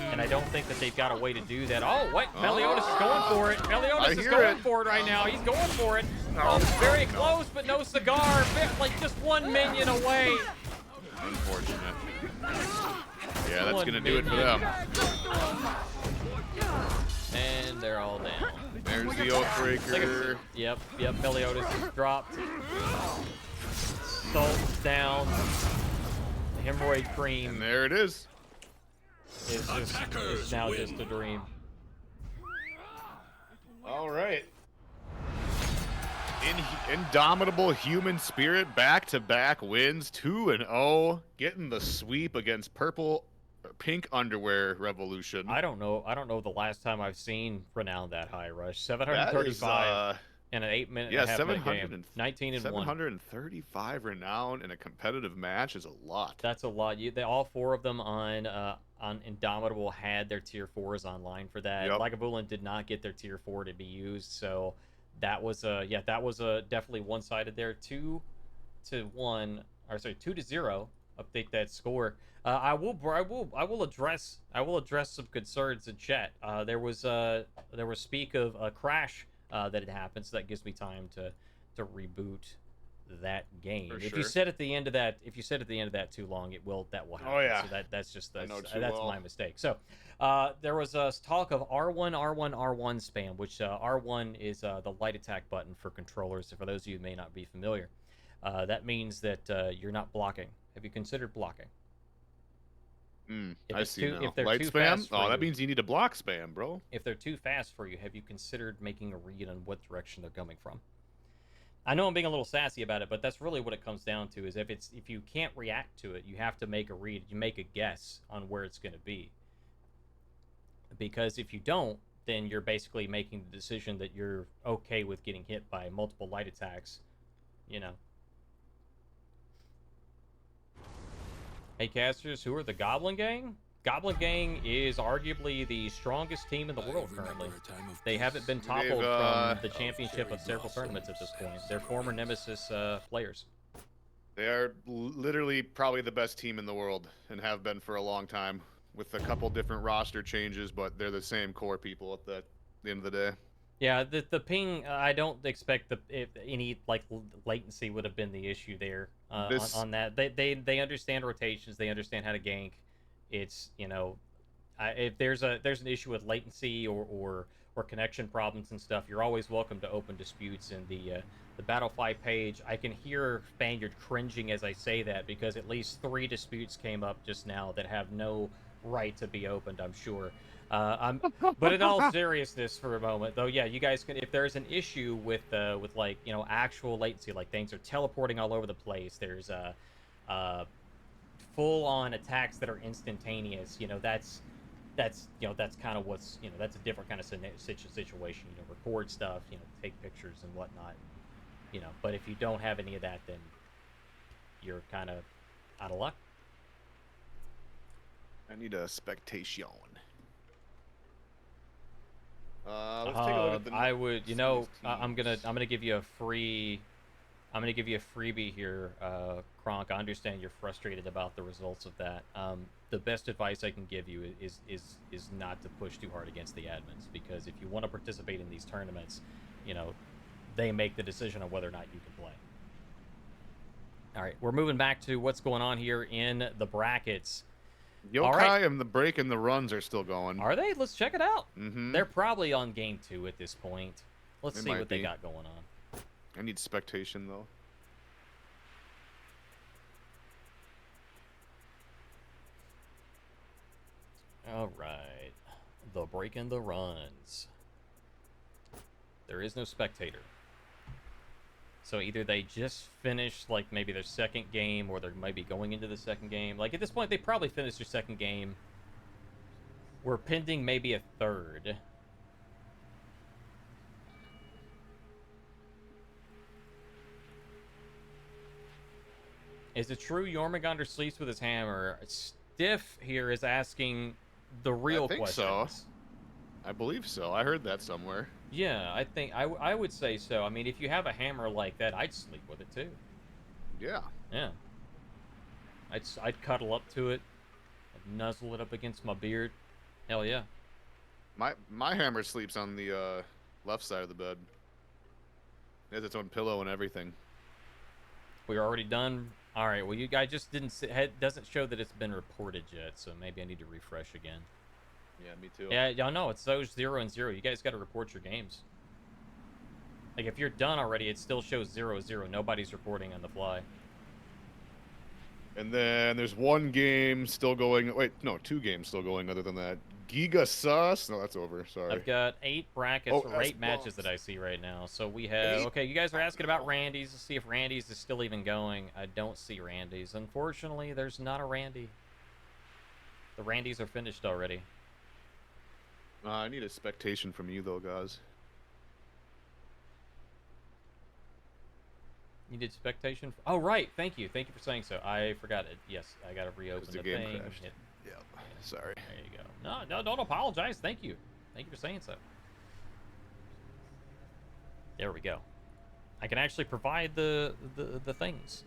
And I don't think that they've got a way to do that. Oh, wait. Meliodas is going for it. Meliodas is going for it right now. He's going for it. Oh, very close, but no cigar. Like just one minion away. Unfortunate. Yeah, that's One gonna do it for them. And they're all down. There's the Oathbreaker. Yep. Meliodas is dropped. Salt's down. The hemorrhoid cream And there it is. is now just a dream. All right. Indomitable Human Spirit back-to-back wins 2-0, getting the sweep against Pink Underwear Revolution. I don't know the last time I've seen Renown that high, Rush. 735 in an 8-minute yeah, and a half minute game. 19 and 1. 735 renown in a competitive match is a lot. That's a lot. All 4 of them on Indomitable had their tier 4s online for that. Yep. Lagavulin did not get their tier 4 to be used, so that was definitely one-sided there. 2-0. Update that score. I will address some concerns in chat. There was speak of a crash that had happened, so that gives me time to reboot that game. If you said at the end of that too long, that will happen. Oh yeah. So that's well. my mistake. So there was talk of R1 spam, which R1 is the light attack button for controllers. So for those of you who may not be familiar, that means that you're not blocking. Have you considered blocking? I see now. If they're Light too spam? fast for Oh, that you- means you need to block spam, bro. If they're too fast for you, have you considered making a read on what direction they're coming from? I know I'm being a little sassy about it, but that's really what it comes down to. Is if you can't react to it, you have to make a read. You make a guess on where it's going to be. Because if you don't, then you're basically making the decision that you're okay with getting hit by multiple light attacks, you know. Hey, casters, who are the Goblin Gang? Goblin Gang is arguably the strongest team in the world currently. They haven't been toppled from the championship of several tournaments at this point. They're former Nemesis players. They are literally probably the best team in the world and have been for a long time, with a couple different roster changes, but they're the same core people at the end of the day. Yeah, the ping. I don't expect any like latency would have been the issue there on that. They understand rotations. They understand how to gank. It's if there's an issue with latency or connection problems and stuff, you're always welcome to open disputes in the Battlefy page. I can hear Spaniard cringing as I say that because at least 3 disputes came up just now that have no right to be opened, I'm sure. But in all seriousness, for a moment, though, yeah, you guys can. If there's an issue with like actual latency, like things are teleporting all over the place, there's full-on attacks that are instantaneous. That's kind of what's that's a different kind of situation. Record stuff, take pictures and whatnot. But if you don't have any of that, then you're kind of out of luck. I need a spectation. Let's take a look at the. I would, I'm gonna give you a free. I'm gonna give you a freebie here, Kronk. I understand you're frustrated about the results of that. The best advice I can give you is not to push too hard against the admins, because if you want to participate in these tournaments, they make the decision on whether or not you can play. All right, we're moving back to what's going on here in the brackets. Yokai and the break and the runs are still going. Are they? Let's check it out. Mm-hmm. They're probably on game 2 at this point. Let's see what they be. got going on. I need spectation though. All right, the break and the runs. There is no spectator. So either they just finished, like, maybe their second game, or they're maybe going into the second game. Like, at this point, they probably finished their second game. We're pending maybe a third. Is it true Jormungandr sleeps with his hammer? Stiff here is asking the real questions. So. I believe so. I heard that somewhere. Yeah, I think I would say so. I mean, if you have a hammer like that, I'd sleep with it too. Yeah. Yeah. I'd cuddle up to it, I'd nuzzle it up against my beard. Hell yeah. My hammer sleeps on the left side of the bed. It has its own pillow and everything. We're already done. All right. Well, you guys just didn't. It doesn't show that it's been reported yet, so maybe I need to refresh again. Yeah, me too. Yeah, y'all know it's those 0 and 0. You guys got to report your games. Like, if you're done already, it still shows 0-0. Nobody's reporting on the fly. And then there's one game still going. Wait, no, 2 games still going other than that. Giga Sus. No, that's over. Sorry. I've got 8 brackets or 8 matches that I see right now. So we have. 8? Okay, you guys are asking about Randy's to see if Randy's is still even going. I don't see Randy's. Unfortunately, there's not a Randy. The Randy's are finished already. I need a spectation from you, though, guys. You did spectation? Oh, right. Thank you. Thank you for saying so. I forgot it. Yes, I got to reopen the game thing. crashed. Yep. Sorry. There you go. No, don't apologize. Thank you. Thank you for saying so. There we go. I can actually provide the things.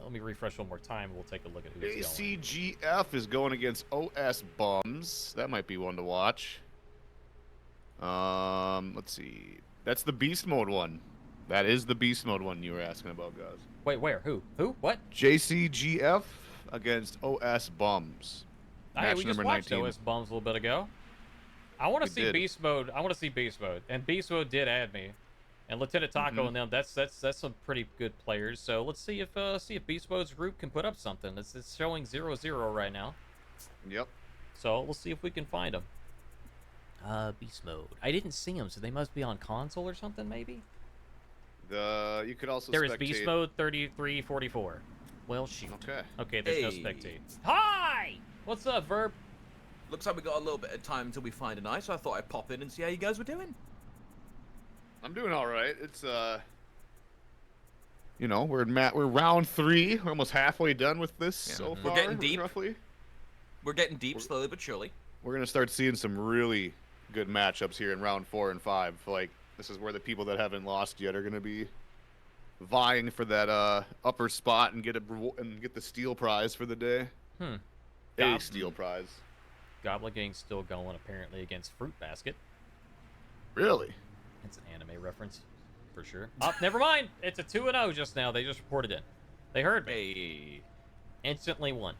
Let me refresh one more time. We'll take a look at who's going. ACGF is going against OS Bums. That might be one to watch. Let's see. That's the Beast Mode one. That is the Beast Mode one you were asking about, guys. Wait, where? Who? What? JCGF against OS Bums. We just watched 19. OS Bums a little bit ago. I want to see Beast Mode. I want to see Beast Mode. And Beast Mode did add me. And Lieutenant Taco and them, that's some pretty good players. So let's see if Beast Mode's group can put up something. It's showing 0-0 right now. Yep. So we'll see if we can find them. Beast Mode. I didn't see them, so they must be on console or something, maybe? You could also There is Beast Mode 3344. Well, shoot. Okay, there's no spectate. Hi! What's up, Verb? Looks like we got a little bit of time until we find a night, so I thought I'd pop in and see how you guys were doing. I'm doing all right. It's you know, we're round 3. We're almost halfway done with this so We're far. getting deep. Roughly. We're getting deep slowly but surely. We're gonna start seeing some really good matchups here in round 4 and 5. Like, this is where the people that haven't lost yet are gonna be vying for that upper spot and get the steel prize for the day. A steel prize. Goblin Gang's still going apparently against Fruit Basket. Really? It's an anime reference, for sure. Oh, never mind. It's a 2-0 just now. They just reported in. They heard me. Hey. Instantly won.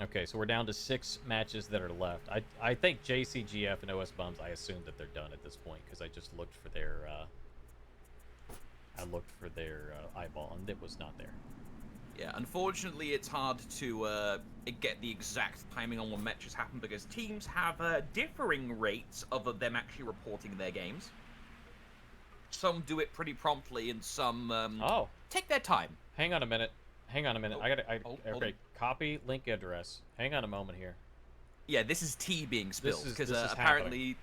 Okay, so we're down to 6 matches that are left. I think JCGF and OS Bums, I assume that they're done at this point because I just looked for their eyeball and it was not there. Yeah, unfortunately, it's hard to get the exact timing on when matches happen because teams have differing rates of them actually reporting their games. Some do it pretty promptly, and some take their time. Hang on a minute. I gotta. Okay, copy link address. Hang on a moment here. Yeah, this is tea being spilled because this is apparently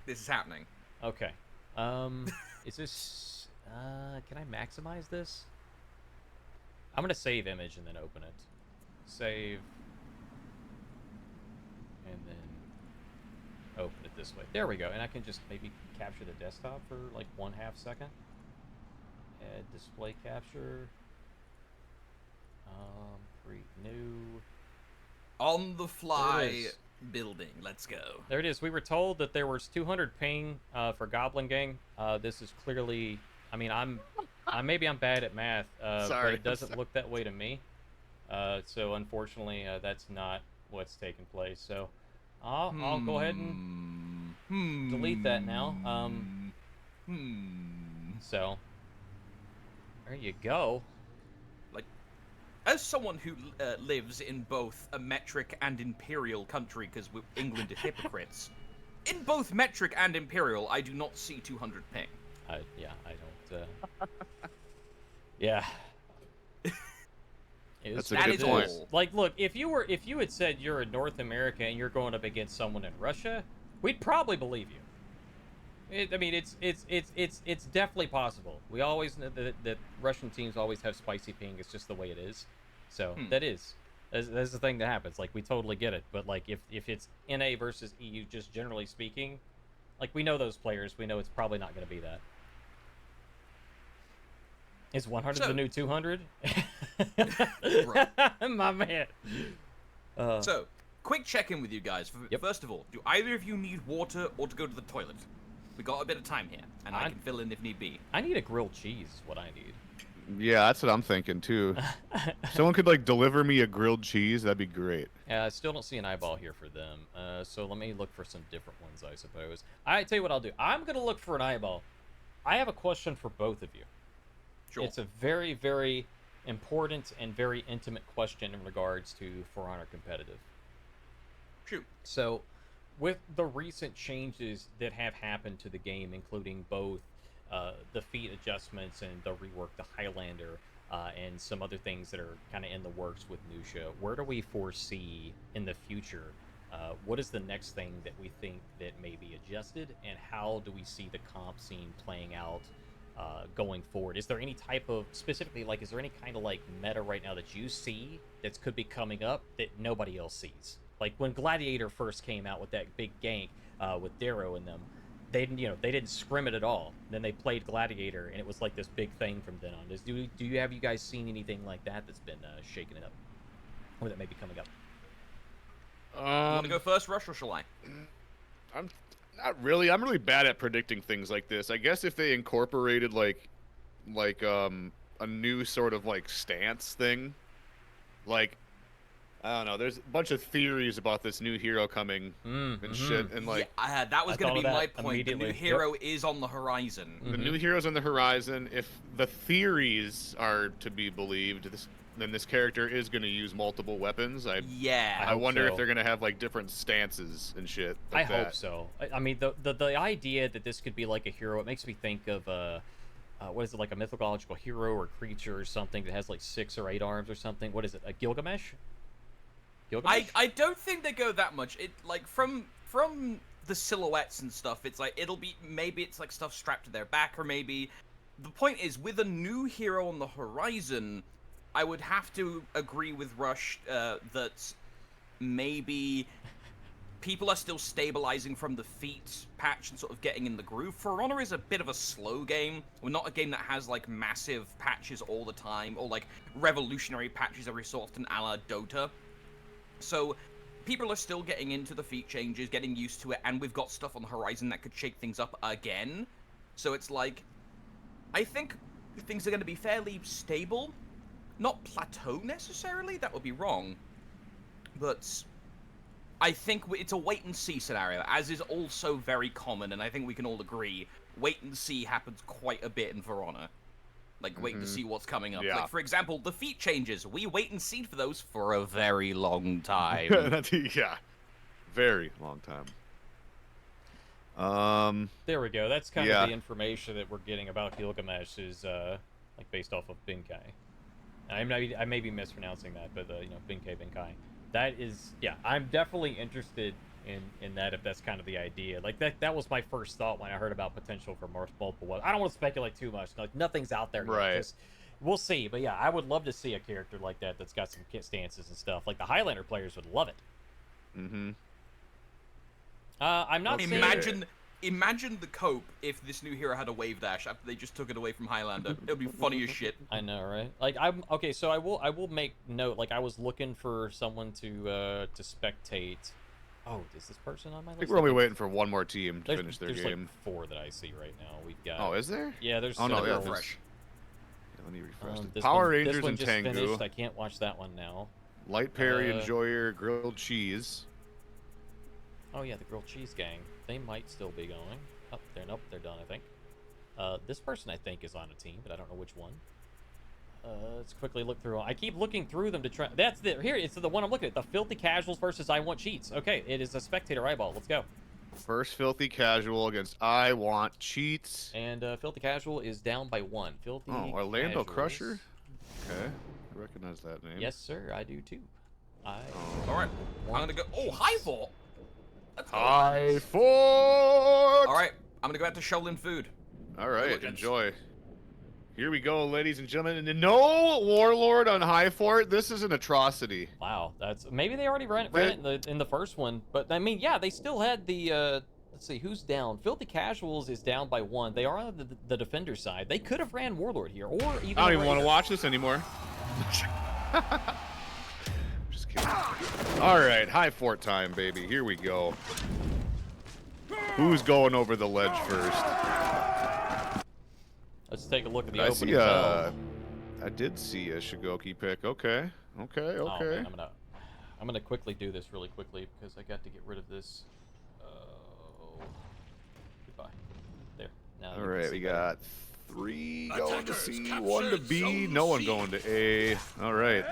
this is happening. Okay. Is this? Can I maximize this? I'm gonna save image and then open it. Save. And then open it this way. There we go. And I can just maybe capture the desktop for like 1/2 second. Add display capture. Create new. On the fly building. Let's go. There it is. We were told that there was 200 ping for Goblin Gang. This is clearly. I mean, maybe I'm bad at math, but it doesn't look that way to me. So unfortunately, that's not what's taking place. So I'll go ahead and delete that now. So there you go. Like, as someone who lives in both a metric and imperial country, because England are hypocrites, in both metric and imperial, I do not see 200 ping. Yeah, I don't. Yeah. That's a good point. Like, look, if you had said you're in North America and you're going up against someone in Russia, we'd probably believe you. I mean, it's definitely possible. We always know that Russian teams always have spicy ping. It's just the way it is. So that's the thing that happens. Like, we totally get it. But like, if it's NA versus EU, just generally speaking, like, we know those players. We know it's probably not going to be that. Is 100 the new 200? My man. So, quick check-in with you guys. First of all, do either of you need water or to go to the toilet? We got a bit of time here, and I can fill in if need be. I need a grilled cheese is what I need. Yeah, that's what I'm thinking, too. Someone could, like, deliver me a grilled cheese. That'd be great. Yeah, I still don't see an eyeball here for them. So let me look for some different ones, I suppose. I tell you what I'll do. I'm going to look for an eyeball. I have a question for both of you. Sure. It's a very, very important and very intimate question in regards to For Honor competitive. Shoot. So, with the recent changes that have happened to the game, including both the feat adjustments and the rework to Highlander, and some other things that are kind of in the works with Nusha, where do we foresee in the future? What is the next thing that we think that may be adjusted, and how do we see the comp scene playing out going forward? Is there any type of, specifically, like, is there any kind of, like, meta right now that you see that could be coming up that nobody else sees? Like, when Gladiator first came out with that big gank with Darrow in them, they didn't scrim it at all. Then they played Gladiator, and it was like this big thing from then on. Have you guys seen anything like that that's been shaking it up, or that may be coming up? You want to go first, Rush, or shall I? I'm not really. I'm really bad at predicting things like this. I guess if they incorporated like a new sort of like stance thing, like, I don't know. There's a bunch of theories about this new hero coming and shit, and like that was going to be my point. The new hero is on the horizon. The new hero's on the horizon. If the theories are to be believed, then this character is going to use multiple weapons. I wonder if they're going to have like different stances and shit. I hope so. I mean, the idea that this could be like a hero, it makes me think of what is it, like a mythological hero or creature or something that has like 6 or 8 arms or something. What is it, a Gilgamesh? I don't think they go that much. It like from the silhouettes and stuff, it's like maybe it's like stuff strapped to their back, or maybe the point is, with a new hero on the horizon, I would have to agree with Rush that maybe people are still stabilizing from the feat patch and sort of getting in the groove. For Honor is a bit of a slow game. We're not a game that has like massive patches all the time, or like revolutionary patches every so often, a la Dota. So people are still getting into the feat changes, getting used to it, and we've got stuff on the horizon that could shake things up again. So it's like, I think things are going to be fairly stable. Not plateau necessarily, that would be wrong. But I think it's a wait-and-see scenario, as is also very common, and I think we can all agree, wait-and-see happens quite a bit in For Honor. Like, wait to see what's coming up. Yeah. Like, for example, the feat changes. We wait and see for those for a very long time. Yeah, very long time. There we go. That's kind of the information that we're getting about Gilgamesh is like based off of Binkai. I may be mispronouncing that, but you know, Binkai. That is, yeah, I'm definitely interested in that, if that's kind of the idea. Like that was my first thought when I heard about potential for multiple weapons. I don't want to speculate too much. Like nothing's out there yet. Right. Just, we'll see. But yeah, I would love to see a character like that that's got some kit stances and stuff. Like the Highlander players would love it. Mm-hmm. I'm not saying... Imagine the cope if this new hero had a wave dash after they just took it away from Highlander. It would be funny as shit. I know, right? Like I'm okay, so I will make note. Like I was looking for someone to spectate. Oh, is this person on my list? I think we're only waiting for one more team to finish their there's game. Like 4 that I see right now. We've got. Oh, is there? Yeah, there's. Oh no, yeah, several. fresh. Yeah, let me refresh it. This Power one, Rangers this one and just Tengu. finished. I can't watch that one now. Light Perry Enjoyer, Grilled Cheese. Oh yeah, the grilled cheese gang. They might still be going. Oh, they're done, I think. This person, I think, is on a team, but I don't know which one. Let's quickly look through. I keep looking through them to try. That's the here. It's the one I'm looking at. The Filthy Casuals versus I Want Cheats. Okay, it is a spectator eyeball. Let's go. First Filthy Casual against I Want Cheats. And Filthy Casual is down by 1. Filthy. Orlando Casuals. Crusher. Okay, I recognize that name. Yes, sir. I do too. All right, I'm gonna go. Oh, High Vault. Let's go. High Fort. All right, I'm gonna go out to Shaolin Food. All right, Diligence. enjoy. Here we go, ladies and gentlemen. And no Warlord on High Fort. This is an atrocity. Wow, that's maybe they already ran it in the first one, but I mean, yeah, they still had the. Let's see who's down. Filthy Casuals is down by 1. They are on the defender side. They could have ran Warlord here, or even. I don't even want to watch this anymore. Just kidding. All right, High Fort time, baby. Here we go. Who's going over the ledge first? Let's take a look at the I opening see zone. I did see a Shigoki pick. Okay. Oh, man, I'm gonna quickly do this really quickly because I got to get rid of this. Goodbye. There. Now All right, we got 3 going to C, 1 to B, no one going to A. All right.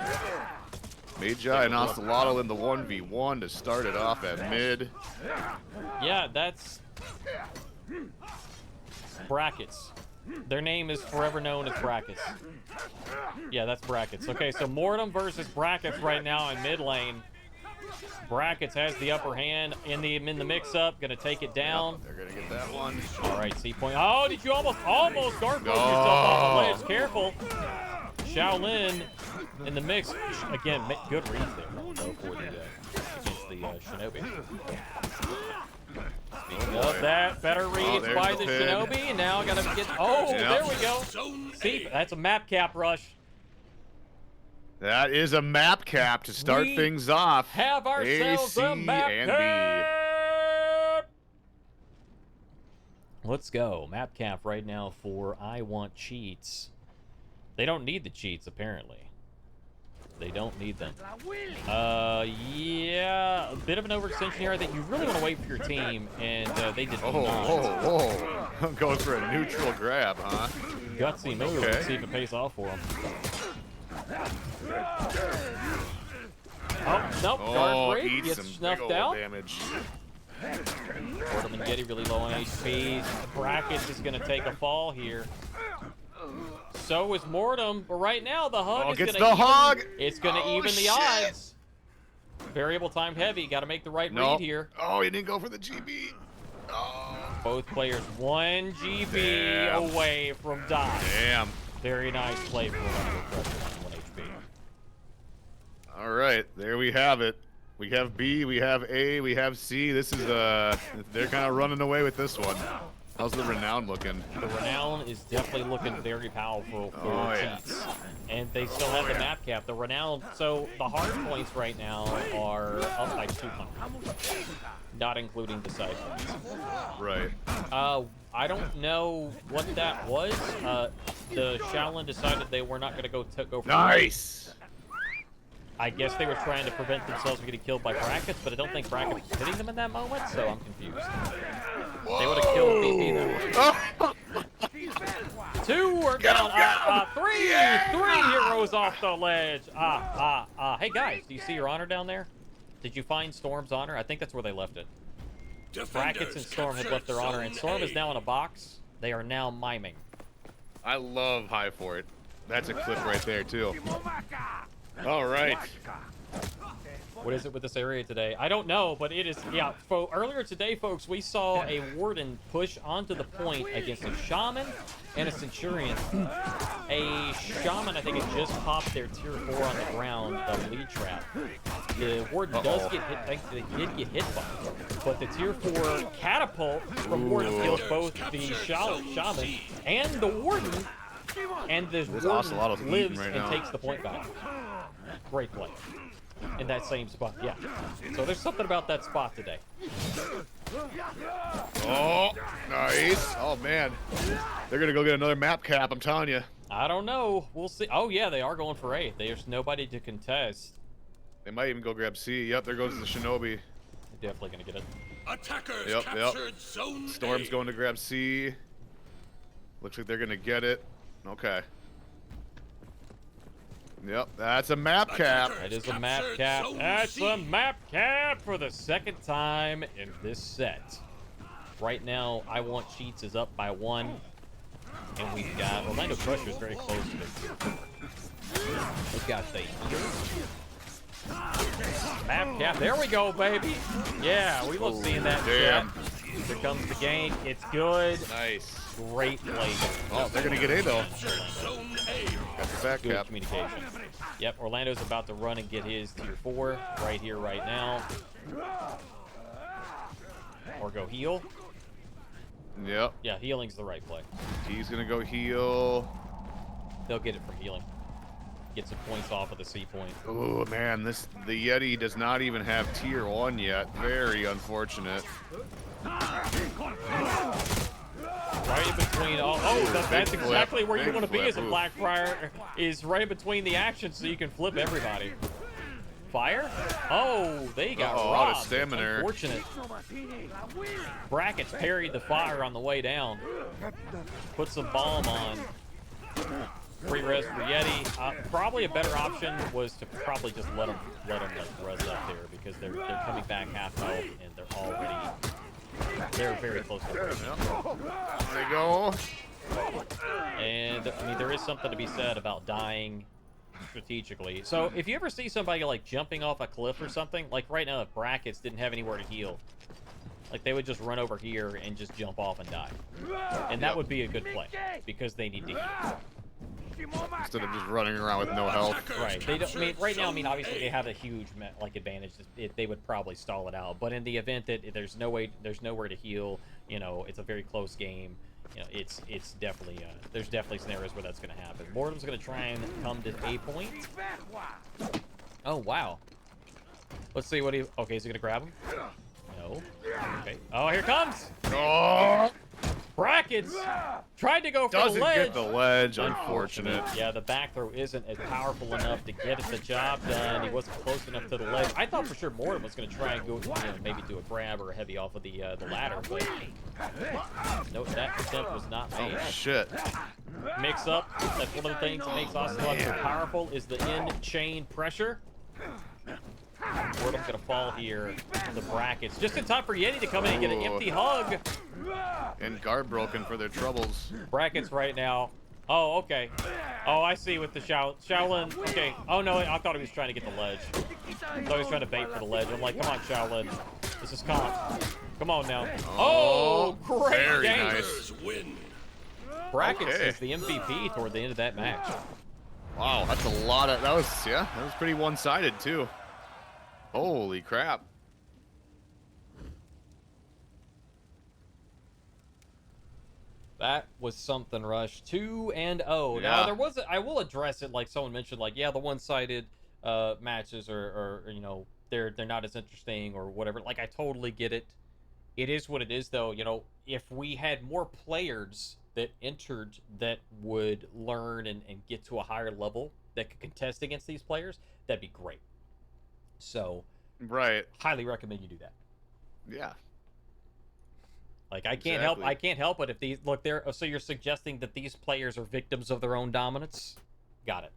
Magi and Ocelotl in the 1v1 to start it off at mid. Yeah, that's Brackets. Their name is forever known as Brackets. Yeah, that's Brackets. Okay, so Mortem versus Brackets right now in mid lane. Brackets has the upper hand in the mix-up. Gonna take it down. They're gonna get that one. All right, C point. Oh, did you almost guard yourself off the ledge? Careful. Shaolin in the mix. Again, good reads there though for the against the Shinobi. Speaking of that, better reads by the Shinobi. And now gotta get. Oh, there we go. See, that's a map cap rush. That is a map cap to start things off. Have ourselves a map and cap. Let's go. Map cap right now for I Want Cheats. They don't need the cheats, apparently. They don't need them. Yeah, a bit of an overextension here. I think you really want to wait for your team, and they did not. Whoa. Going for a neutral grab, huh? Gutsy move. Okay. Let's see if it pays off for him. Oh, nope. Guard break. Gets snuffed out. Damage. Mortem and Getty really low on HP. Brackets is going to take a fall here. So is Mortem, but right now the hug is going to It's going to even the odds. Variable timed heavy. Got to make the right read here. Oh, he didn't go for the GB. Both players 1 GB Damn. away from die. Damn. Very nice play for Pressure on 1 HP. All right, there we have it. We have B, we have A, we have C. This is they're kind of running away with this one. How's the Renown looking? The Renown is definitely looking very powerful for cheats. And they still have the map cap. The Renown, so the hard points right now are up by 200. Not including the side points. Right. I don't know what that was. The Shaolin decided they were not going to go for Nice! I guess they were trying to prevent themselves from getting killed by brackets, but I don't think brackets was hitting them in that moment, so I'm confused. Whoa. They would have killed BP though. 2 are down. 3! Yeah. 3 heroes off the ledge. Hey guys, do you see your honor down there? Did you find Storm's honor? I think that's where they left it. Brackets and Storm had left their honor, and Storm is now in a box. They are now miming. I love High Fort. That's a clip right there, too. All right. What is it with this area today? I don't know, but it is, yeah. Earlier today, folks, we saw a Warden push onto the point against a Shaman and a Centurion. A Shaman, I think, had just popped their tier 4 on the ground, the lead trap. The Warden does get hit, thankfully they did get hit by it, but the tier 4 catapult from Warden kills both the Shaman and the Warden, and the Warden lives right and now. takes the point back. Great play. In that same spot, yeah. So there's something about that spot today. Oh, nice. Oh, man. They're going to go get another map cap, I'm telling you. I don't know. We'll see. Oh, yeah, they are going for A. There's nobody to contest. They might even go grab C. Yep, there goes the Shinobi. They're definitely going to get it. Attackers captured zone Storm's A. going to grab C. Looks like they're going to get it. Okay. Yep, that's a map cap. That is a map cap. That's a map cap for the second time in this set. Right now, I Want Cheats is up by 1. And we've got Orlando Crusher is very close to this. We've got the map cap. There we go, baby. Yeah, we love seeing that. Damn. Here comes the gank. It's good. Nice. Great play. Oh, they're going to get A, though. Zone A. Got the back Good cap. communication. Yep, Orlando's about to run and get his tier 4 right here, right now. Or go heal. Yep. Yeah, healing's the right play. He's going to go heal. They'll get it for healing. Get some points off of the C point. Oh, man, the Yeti does not even have tier 1 yet. Very unfortunate. Right in between all. Oh, that's exactly where you want to be as a Blackfriar, is right in between the actions so you can flip everybody. Fire? Oh, they got out of robbed. stamina. Unfortunate. Brackets parried the fire on the way down. Put some bomb on. Free res for Yeti. Probably a better option was to probably just let them like res up there, because they're coming back half health and they're very close to it. There they go. And I mean, there is something to be said about dying strategically. So if you ever see somebody like jumping off a cliff or something, like right now, if Brackets didn't have anywhere to heal, like they would just run over here and just jump off and die, and that would be a good play because they need to heal. Instead of just running around with no health. Right. They don't. I mean, right now, I mean, obviously they have a huge advantage. They would probably stall it out. But in the event that there's nowhere to heal, you know, it's a very close game. You know, it's definitely there's definitely scenarios where that's going to happen. Mortem's going to try and come to A point. Oh wow. Let's see what he. Okay, is he going to grab him? No. Okay. Oh, here comes. Oh! Brackets tried to go for Doesn't the ledge. get the ledge, unfortunate. Yeah, the back throw isn't as powerful enough to get the job done. He wasn't close enough to the ledge. I thought for sure Mortem was going to try and go, you know, maybe do a grab or a heavy off of the ladder, but no, that attempt was not made. Oh, shit. Mix up. That's one of the things that makes Ocelot so powerful is the in-chain pressure. Mortem's going to fall here in the brackets. Just in time for Yeti to come in and get an empty hug. And guard broken for their troubles. Brackets right now. Oh, okay. Oh, I see with the Shaolin. Okay. Oh, no, I thought he was trying to get the ledge. I thought he was trying to bait for the ledge. I'm like, come on, Shaolin. This is comp. Come on now. Oh, great very game. nice. Attackers win. Brackets Okay. is the MVP toward the end of that match. Wow, that's a lot of, that was pretty one-sided too. Holy crap. That was something, Rush. 2-0. Now Yeah. there was I will address it, like someone mentioned, like, yeah, the one-sided matches are you know, they're not as interesting or whatever. Like, I totally get it. It is what it is, though. You know, if we had more players that entered that would learn and get to a higher level that could contest against these players, that'd be great. So, Right. highly recommend you do that. Yeah. Like, I can't help it if these look there. So you're suggesting that these players are victims of their own dominance? Got it.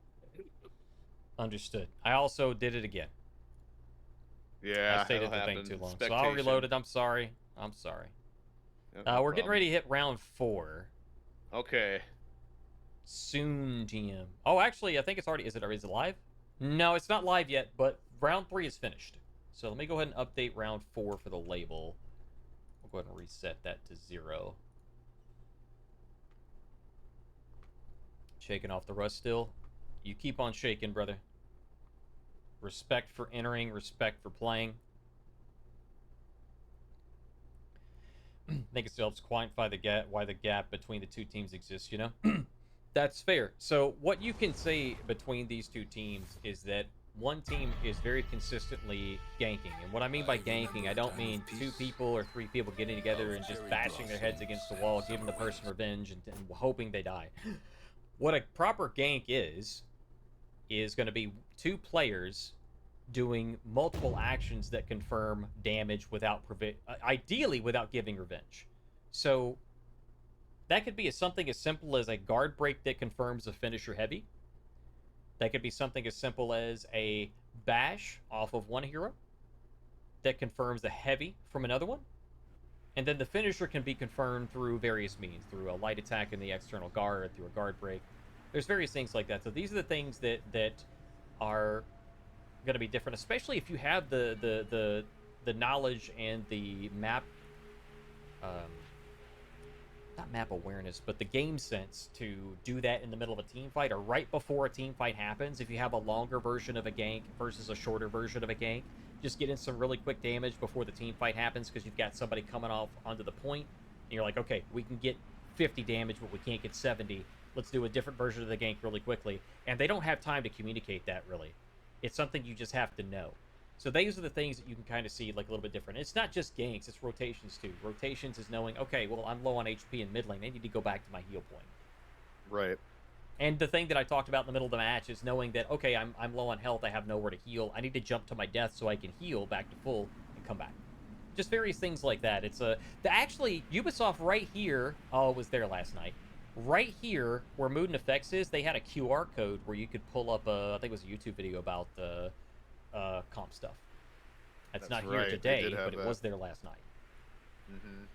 Understood. I also did it again. Yeah. I stayed at that'll the thing happen. too long. So I'll reload it. I'm sorry. I'm sorry. Yep, no We're getting problem. ready to hit round 4. Okay. Soon, GM. Oh, actually, I think it's already. Is it live? No, it's not live yet, but round 3 is finished. So let me go ahead and update round 4 for the label. We'll go ahead and reset that to 0. Shaking off the rust still. You keep on shaking, brother. Respect for entering, respect for playing. I think it still helps quantify the gap, why the gap between the two teams exists, you know? That's fair. So what you can say between these two teams is that one team is very consistently ganking. And what I mean by ganking, I don't mean 2 people or 3 people getting together and just bashing their heads against the wall, giving the person revenge and hoping they die. What a proper gank is going to be 2 players doing multiple actions that confirm damage without ideally without giving revenge. So that could be something as simple as a guard break that confirms a finisher heavy. That could be something as simple as a bash off of one hero that confirms a heavy from another one. And then the finisher can be confirmed through various means, through a light attack in the external guard, through a guard break. There's various things like that. So these are the things that are going to be different, especially if you have the knowledge and the map, not map awareness, but the game sense to do that in the middle of a team fight or right before a team fight happens. If you have a longer version of a gank versus a shorter version of a gank, just get in some really quick damage before the team fight happens because you've got somebody coming off onto the point, and you're like, okay, we can get 50 damage, but we can't get 70. Let's do a different version of the gank really quickly. And they don't have time to communicate that, really. It's something you just have to know. So these are the things that you can kind of see like a little bit different. It's not just ganks, it's rotations too. Rotations is knowing, okay, well, I'm low on HP in mid lane. I need to go back to my heal point. Right. And the thing that I talked about in the middle of the match is knowing that, okay, I'm low on health. I have nowhere to heal. I need to jump to my death so I can heal back to full and come back. Just various things like that. It's actually, Ubisoft right here, oh, it was there last night. Right here, where Mood and Effects is, they had a QR code where you could pull up I think it was a YouTube video about the comp stuff. That's not here right. today, but it was there last night. Mm-hmm.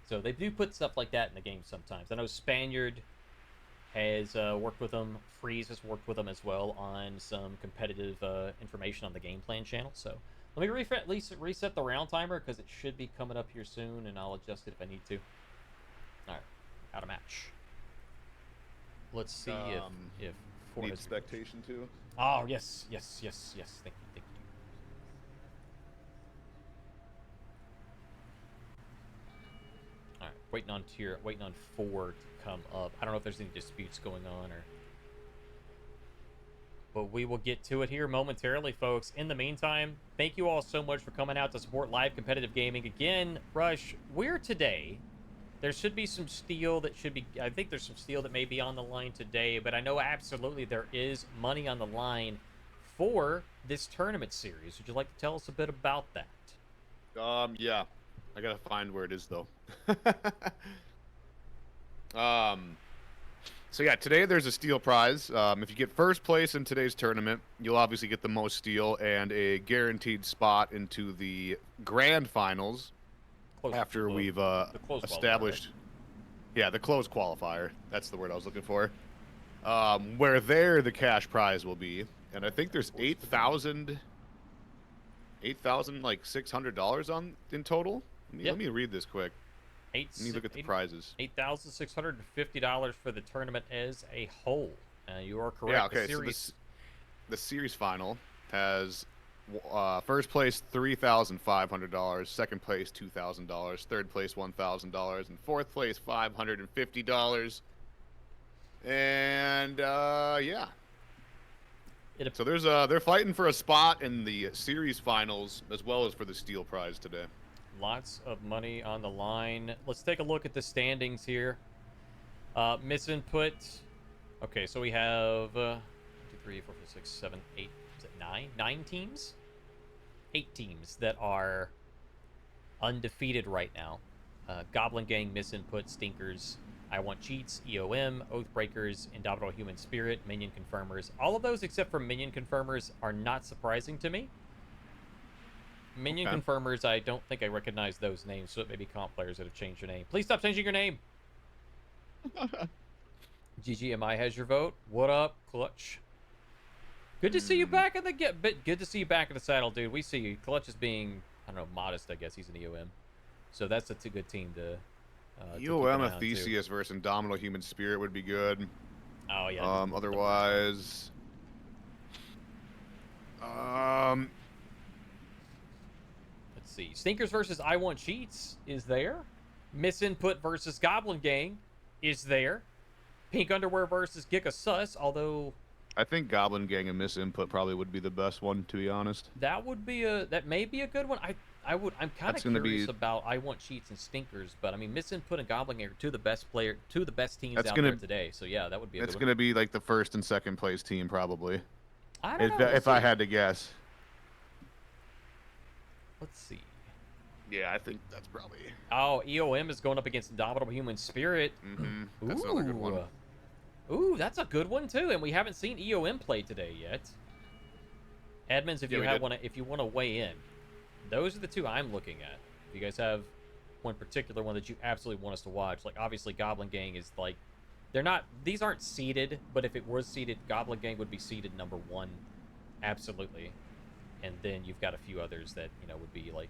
So they do put stuff like that in the game sometimes. I know Spaniard has worked with them. Freeze has worked with them as well on some competitive information on the game plan channel. So let me at least reset the round timer because it should be coming up here soon, and I'll adjust it if I need to. All right, out of match. Let's see if need expectation too. Oh yes. Thank you. All right, waiting on 4 to come up. I don't know if there's any disputes going on but we will get to it here momentarily, folks. In the meantime, thank you all so much for coming out to support live competitive gaming. Again, Rush, we're today. There should be some steel that should be... I think there's some steel that may be on the line today, but I know absolutely there is money on the line for this tournament series. Would you like to tell us a bit about that? Yeah. I gotta find where it is, though. So yeah, today there's a steel prize. If you get first place in today's tournament, you'll obviously get the most steel and a guaranteed spot into the grand finals. After we've established, yeah, the closed qualifier. That's the word I was looking for. Where there the cash prize will be, and I think there's 8,000 8,000 like $600 in total. Let me read this quick. Let me look at the prizes. $8,650 for the tournament as a whole. You are correct. Yeah, okay. So the series final has first place $3,500, second place $2,000, third place $1,000, and fourth place $550. And yeah. So they're fighting for a spot in the series finals as well as for the steel prize today. Lots of money on the line. Let's take a look at the standings here. Misinput. Okay, so we have 1, 2, 3, 4, 5, 6, 7, 8. Is it 9? 9 teams? 8 teams that are undefeated right now. Goblin Gang, Misinput, Stinkers, I Want Cheats, EOM, Oathbreakers, Indomitable Human Spirit, Minion Confirmers. All of those except for Minion Confirmers are not surprising to me. Minion Confirmers, I don't think I recognize those names, so it may be comp players that have changed their name. Please stop changing your name. GGMI has your vote. What up, Clutch? Good to see you back in the good to see you back in the saddle, dude. We see you. Clutch is being, I don't know, modest. I guess he's an EOM, so that's a good team to. EOM of Theseus versus Indomitable Human Spirit would be good. Oh yeah. Otherwise, let's see. Stinkers versus I Want Cheats is there. Misinput versus Goblin Gang is there. Pink Underwear versus Giga Sus, although I think Goblin Gang and Misinput probably would be the best one, to be honest. That may be a good one. I'm kind of curious about I Want Cheats and Stinkers, but I mean Misinput and Goblin Gang are two of the best teams out there today. So yeah, that would be a good one. That's going to be like the first and second place team probably. I don't know. If I had to guess. Let's see. Yeah, I think that's probably. Oh, EOM is going up against Indomitable Human Spirit. Mm-hmm. That's another good one. Ooh, that's a good one too, and we haven't seen EOM play today yet. Admins, if you want to weigh in, those are the two I'm looking at. If you guys have one particular one that you absolutely want us to watch, like obviously Goblin Gang is like, these aren't seeded, but if it was seeded, Goblin Gang would be seeded number 1, absolutely. And then you've got a few others that would be like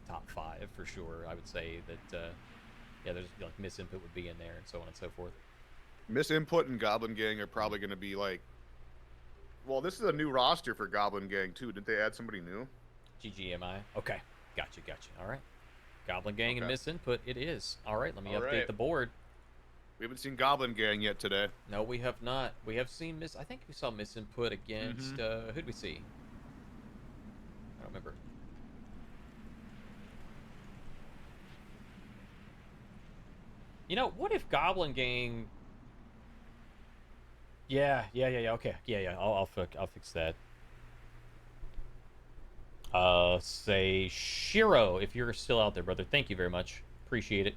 top 5 for sure. I would say that there's like Misinput would be in there and so on and so forth. Misinput and Goblin Gang are probably going to be like, well, this is a new roster for Goblin Gang too. Did they add somebody new? GGMI. Okay, gotcha. All right, Goblin Gang and Misinput it is. All right, let me update the board. We haven't seen Goblin Gang yet today. No, we have not. We have seen I think we saw Misinput against who'd we see? I don't remember. What if Goblin Gang? Yeah. Okay. Yeah. I'll fix that. Say Shiro, if you're still out there, brother. Thank you very much. Appreciate it.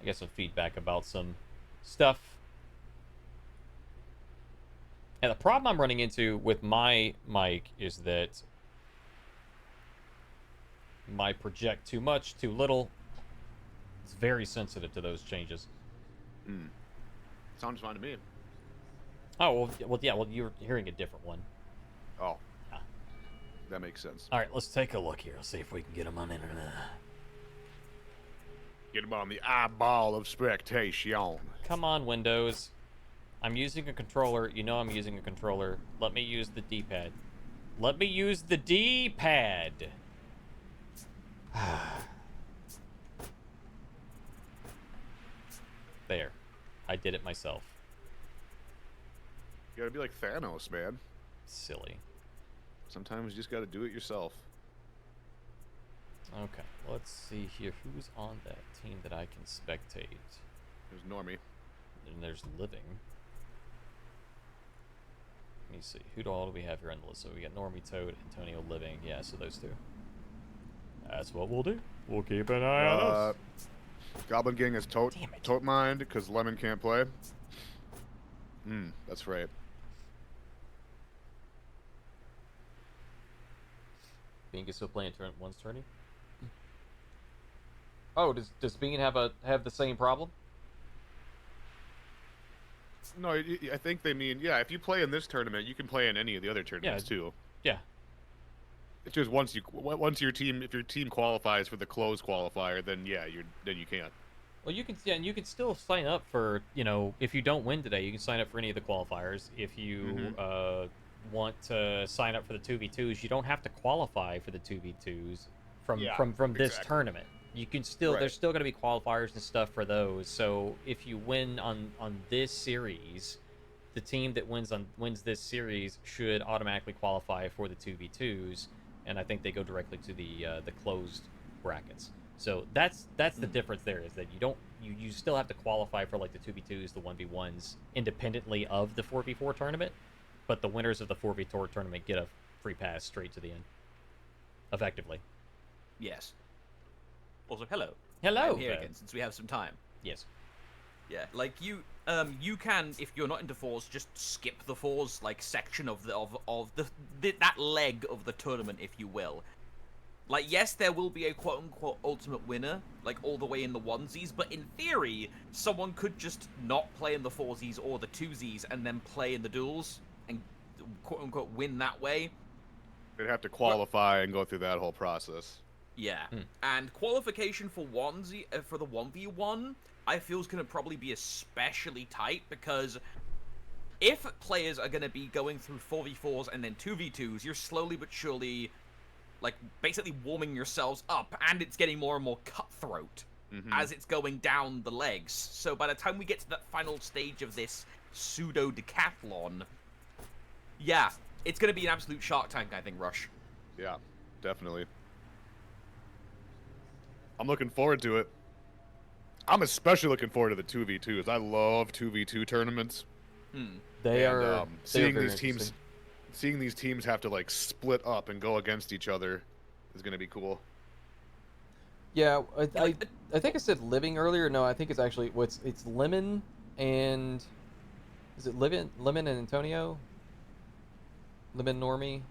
I get some feedback about some stuff. And the problem I'm running into with my mic is that my project too much, too little. It's very sensitive to those changes. Sounds fine to me. Oh, well, yeah, you're hearing a different one. Oh. That makes sense. All right, let's take a look here. Let's see if we can get them on internet. Get them on the eyeball of spectation. Come on, Windows. I'm using a controller. I'm using a controller. Let me use the D-pad. Let me use the D-pad. There. I did it myself. You gotta be like Thanos, man. Silly. Sometimes you just gotta do it yourself. Okay, let's see here. Who's on that team that I can spectate? There's Normie. And there's Living. Let me see. Who all do we have here on the list? So we got Normie, Toad, Antonio, Living. Yeah, so those two. That's what we'll do. We'll keep an eye on us. Goblin Gang is Tote Mind because Lemon can't play. That's right. Bean can still play in one's tourney. Oh, does Bean have the same problem? No, I think they mean, yeah, if you play in this tournament, you can play in any of the other tournaments too. Yeah. It's just once your team, if your team qualifies for the closed qualifier, then yeah, then you can't. Well, you can, yeah, and you can still sign up for, if you don't win today, you can sign up for any of the qualifiers. If you want to sign up for the 2v2s, you don't have to qualify for the 2v2s from this tournament. You can still, there's still going to be qualifiers and stuff for those. So if you win on this series, the team that wins this series should automatically qualify for the 2v2s, and I think they go directly to the closed brackets. So that's the difference there, is that you still have to qualify for like the 2v2s, the 1v1s independently of the 4v4 tournament, but the winners of the 4v4 tournament get a free pass straight to the end. Effectively. Yes. Also, hello. Hello. I'm here again since we have some time. Yes. Yeah, like you can, if you're not into fours, just skip the fours like section of that leg of the tournament, if you will. Like, yes, there will be a quote-unquote ultimate winner, like, all the way in the onesies, but in theory, someone could just not play in the foursies or the twosies and then play in the duels and quote-unquote win that way. They'd have to qualify and go through that whole process. Yeah, and qualification for for the 1v1, I feel is going to probably be especially tight, because if players are going to be going through 4v4s and then 2v2s, you're slowly but surely, like, basically warming yourselves up, and it's getting more and more cutthroat as it's going down the legs. So by the time we get to that final stage of this pseudo decathlon, yeah, it's going to be an absolute Shark Tank, I think, Rush. Yeah, definitely. I'm looking forward to it. I'm especially looking forward to the 2v2s. I love 2v2 tournaments. Seeing these teams have to like split up and go against each other is going to be cool. Yeah, I think I said Living earlier. No, I think it's actually it's Lemon and is it Lemon and Antonio? Lemon Normie.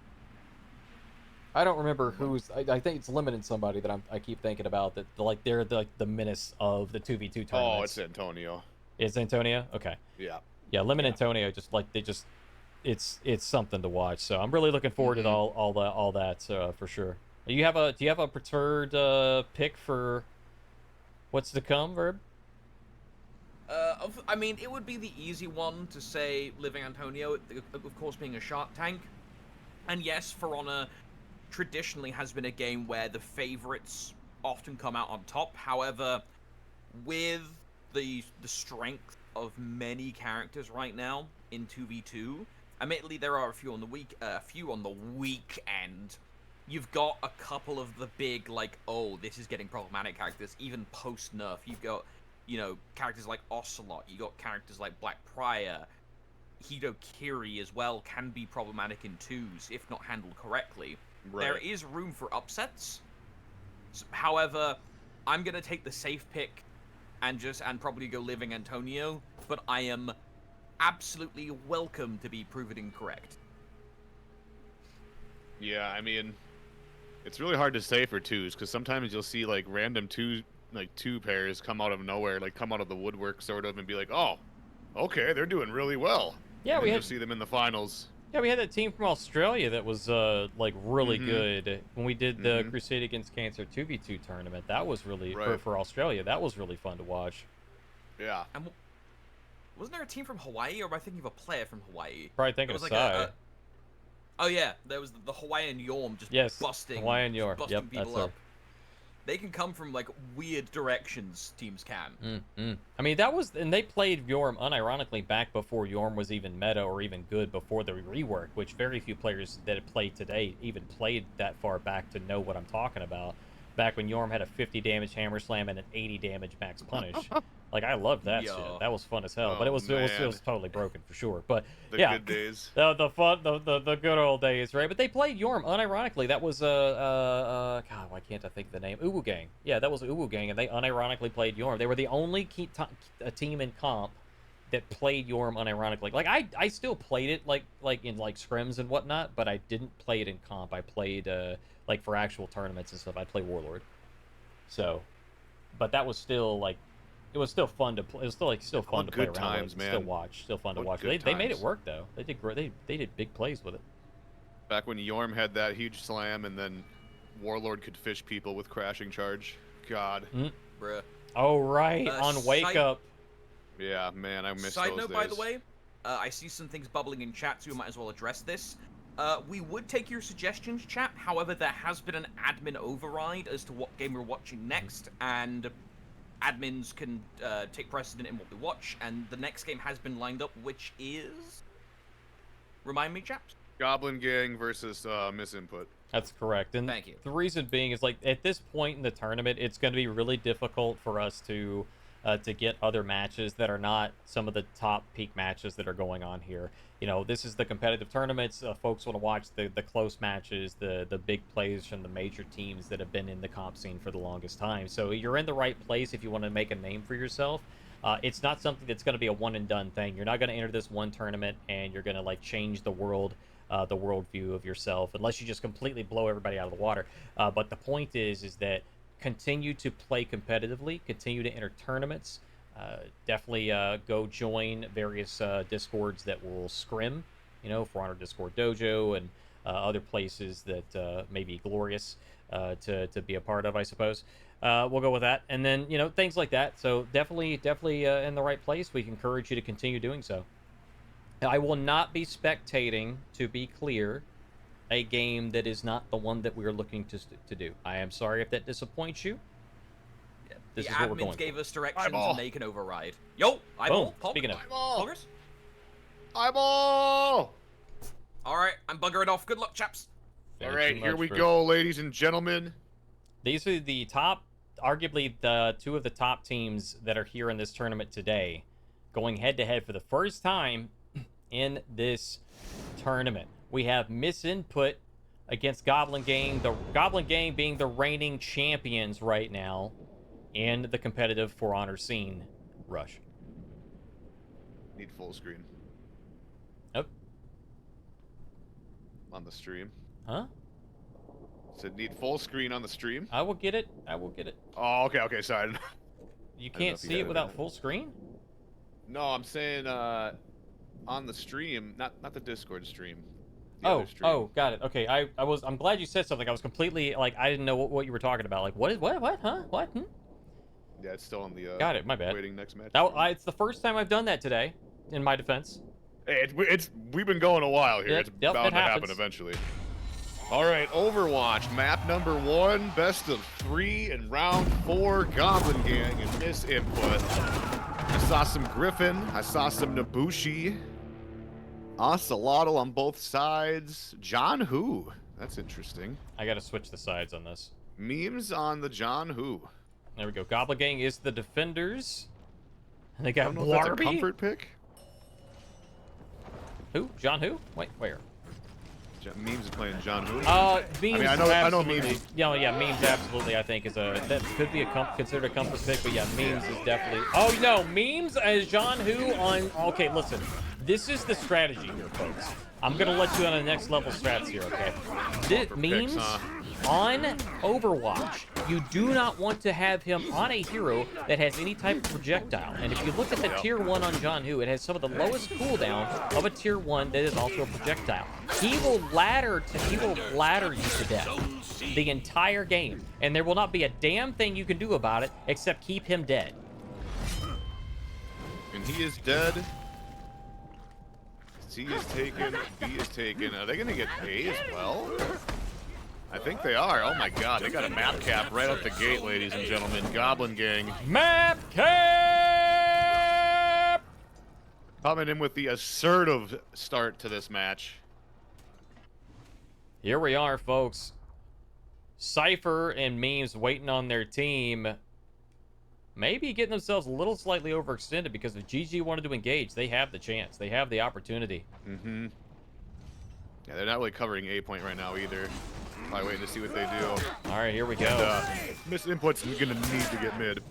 I don't remember who's. I think it's Lemon and somebody that I keep thinking about, that like they're the menace of the 2v2 tournaments. Oh, it's Antonio. It's Antonio. Okay. Yeah. Yeah, Lemon and Antonio it's something to watch. So I'm really looking forward to all that for sure. Do you have a preferred pick for what's to come, Verb? I mean, it would be the easy one to say Living Antonio, of course, being a Shark Tank. And yes, For Honor traditionally has been a game where the favorites often come out on top. However, with the strength of many characters right now in 2v2, admittedly there are a few on the weak end. You've got a couple of the big, like, oh, this is getting problematic characters, even post-nerf. You've got, characters like Ocelot. You got characters like Black Prior. Hido Kiri as well can be problematic in twos if not handled correctly. Right. There is room for upsets. However, I'm gonna take the safe pick and probably go Living Antonio, but I am absolutely welcome to be proven incorrect. Yeah, I mean, it's really hard to say for twos, because sometimes you'll see like random two pairs come out of nowhere, like come out of the woodwork sort of, and be like, oh, okay, they're doing really well. Yeah, you'll see them in the finals. Yeah, we had that team from Australia that was like really good when we did the Crusade Against Cancer 2v2 tournament. That was really for Australia. That was really fun to watch. Yeah. And wasn't there a team from Hawaii, or am I thinking of a player from Hawaii? Probably thinking of Sai. Oh yeah, there was the Hawaiian Yorm just busting people up. They can come from like weird directions. Teams can. I mean, and they played Yorm unironically back before Yorm was even meta or even good, before the rework, which very few players that have played today even played that far back to know what I'm talking about. Back when Yorm had a 50 damage hammer slam and an 80 damage max punish. Like, I loved that shit. That was fun as hell. But it was totally broken for sure. But the good days. The good old days, right? But they played Yorm unironically. That was God, why can't I think of the name? Uwu Gang. Yeah, that was Uwu Gang, and they unironically played Yorm. They were the only team in comp that played Yorm unironically. Like I still played it like in like scrims and whatnot, but I didn't play it in comp. I played like for actual tournaments and stuff. I play Warlord. So, but that was still like it was still fun to play. It was still fun to play good around times, with. Still man. watch. Still fun to What watch. good They made it times. work though. They did great. They did big plays with it. Back when Yorm had that huge slam and then Warlord could fish people with crashing charge. God. Bruh. Oh right, Uh, on Wake side- Up. Yeah, man, I miss Side those note, days. by the way, I see some things bubbling in chat, so we might as well address this. We would take your suggestions, chat. However, there has been an admin override as to what game we're watching next, and admins can take precedent in what we watch. And the next game has been lined up, which is, remind me, chaps. Goblin Gang versus Misinput. That's correct. And Thank you. the reason being is like at this point in the tournament, it's going to be really difficult for us to get other matches that are not some of the top peak matches that are going on here. You know, this is the competitive tournaments. Folks want to watch the close matches, the big plays from the major teams that have been in the comp scene for the longest time. So you're in the right place if you want to make a name for yourself. It's not something that's going to be a one and done thing. You're not going to enter this one tournament and you're going to like change the worldview of yourself, unless you just completely blow everybody out of the water. But the point is that continue to play competitively, continue to enter tournaments. Definitely go join various discords that will scrim, you know, For Honor Discord Dojo and other places that may be glorious to be a part of, I suppose. We'll go with that. And then, you know, things like that. So definitely in the right place. We encourage you to continue doing so. I will not be spectating, to be clear, a game that is not the one that we are looking to do. I am sorry if that disappoints you. This The is what we're admins going gave for. us directions Eyeball. and they can override. Yo, Boom. Pog. Speaking of, Eyeball! Poggers? Eyeball! Alright, I'm buggering off. Good luck, chaps. All thank right, you here much we for- go, ladies and gentlemen. These are the top, arguably the two of the top teams that are here in this tournament today, going head to head for the first time in this tournament. We have Misinput against Goblin Gang. The Goblin Gang being the reigning champions right now in the competitive For Honor scene. Rush. Need full screen Oh, on the stream. huh? Said need full screen on the stream. I will get it. I will get it. Oh, okay, sorry. You I don't know can't if you see had it it without in. full screen? No, I'm saying on the stream, not the Discord stream. The Oh, other stream. oh, got it. Okay, I'm glad you said something. I was completely like I didn't know what you were talking about. Like what, huh? What? Yeah, it's still on the. Got it, my bad. Waiting next match. It's the first time I've done that today, in my defense. Hey, we've been going a while here. Yep, It's yep, bound it to happen happens. eventually. All right, Overwatch map number 1, best of 3 in round 4. Goblin Gang and Misinput. I saw some Griffin. I saw some Nabushi. Ocelotl on both sides. John Who. That's interesting. I gotta switch the sides on this. Memes on the John Who. There we go. Goblin Gang is the defenders. And they I got don't know if that's a Blarby. comfort pick. Who? John who? Wait, where? Memes is playing John Who. Memes. I know absolutely- Memes. Yeah, Memes absolutely. I think is that could be considered a comfort pick, but yeah, Memes is definitely. Oh no, Memes as John Who on. Okay, listen, this is the strategy here, folks. I'm gonna let you on the next level strats here, okay? Memes picks, huh? on Overwatch. You do not want to have him on a hero that has any type of projectile. And if you look at the tier 1 on John Who, it has some of the lowest cooldown of a tier 1 that is also a projectile. He will ladder you to death the entire game, and there will not be a damn thing you can do about it except keep him dead. And he is dead. C is taken. B is taken. Are they going to get A as well? I think they are. Oh my god, they got a map cap right out the gate, ladies and gentlemen. Goblin Gang Map cap! coming in with the assertive start to this match. Here we are, folks. Cypher and Memes waiting on their team. Maybe getting themselves a little slightly overextended because if GG wanted to engage, they have the chance. They have the opportunity. Mm-hmm. Yeah, they're not really covering A point right now either. Probably waiting to see what they do. All right, here we go. Misinput's gonna need to get mid.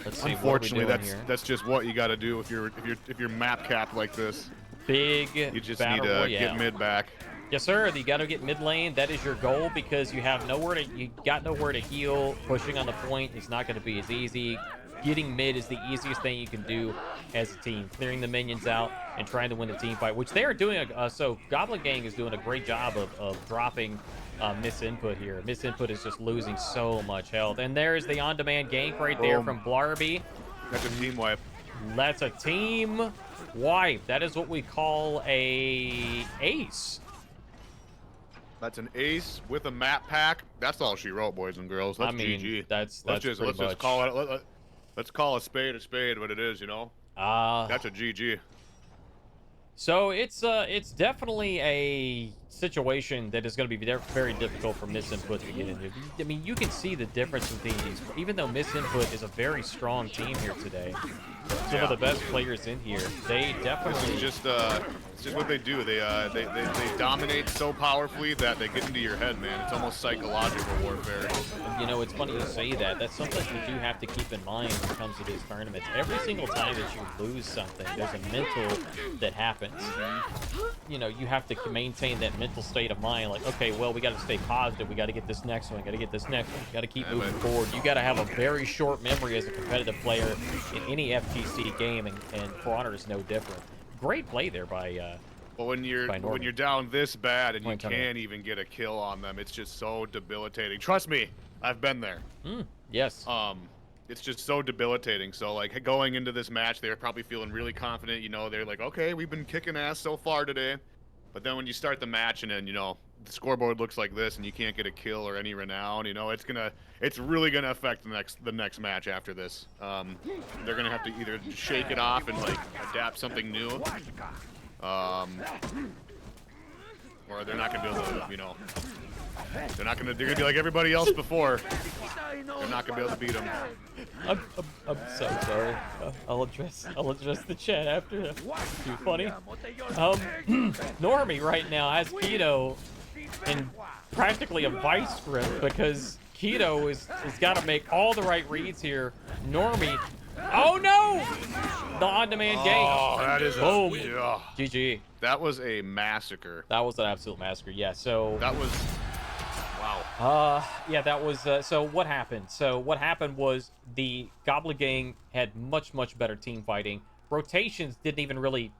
Let's see. Unfortunately, what are we doing here? that's just what you got to do if you're map capped like this. Big You just battle need to royale. get mid back. Yes, sir. You got to get mid lane. That is your goal because you got nowhere to heal. Pushing on the point is not going to be as easy. getting mid is the easiest thing you can do as a team. Clearing the minions out and trying to win the team fight, which they are doing. So Goblin Gang is doing a great job of dropping misinput here. Misinput is just losing so much health. And there's the on-demand gank right there from Blarby. That's a team wipe. That's a team wipe. That is what we call a ace. That's an ace with a map pack. That's all she wrote, boys and girls. That's I mean, GG. Let's just call it. Let's call a spade what it is. You know. That's a GG. So it's definitely a situation that is going to be very difficult for Misinput to get into. I mean, you can see the difference between these. Even though Misinput is a very strong team here today, some of the best players in here, they definitely it's just what they do. They dominate so powerfully that they get into your head, man. It's almost psychological warfare. You know, it's funny you say that. That's something that you have to keep in mind when it comes to these tournaments. Every single time that you lose something, there's a mental that happens. You know, you have to maintain that mental state of mind. Like, okay, well, we got to stay positive. We got to get this next one. We got to get this next one. We got to keep moving forward. You got to have a very short memory as a competitive player in any FGC game, and For Honor is no different. Great play there by. But when you're down this bad and you can't even get a kill on them, it's just so debilitating. Trust me, I've been there. Yes. It's just so debilitating. So like going into this match, they're probably feeling really confident. You know, they're like, okay, we've been kicking ass so far today. But then when you start the match and then, you know, the scoreboard looks like this and you can't get a kill or any renown, you know, it's really gonna affect the next match after this. They're gonna have to either shake it off and like adapt something new, or they're not gonna be able to, you know, they're gonna be like everybody else before. They're not gonna be able to beat them. I'm so sorry. I'll address the chat after. That's too funny. Normie right now has Keto in practically a vice grip because Keto is got to make all the right reads here. Normie, oh no! The on-demand game. Oh, that is boom. Yeah. GG. That was a massacre. That was an absolute massacre. Yeah. So that was. Wow. Yeah, that was, so what happened? So what happened was the Goblin Gang had much better team fighting. Rotations didn't even really,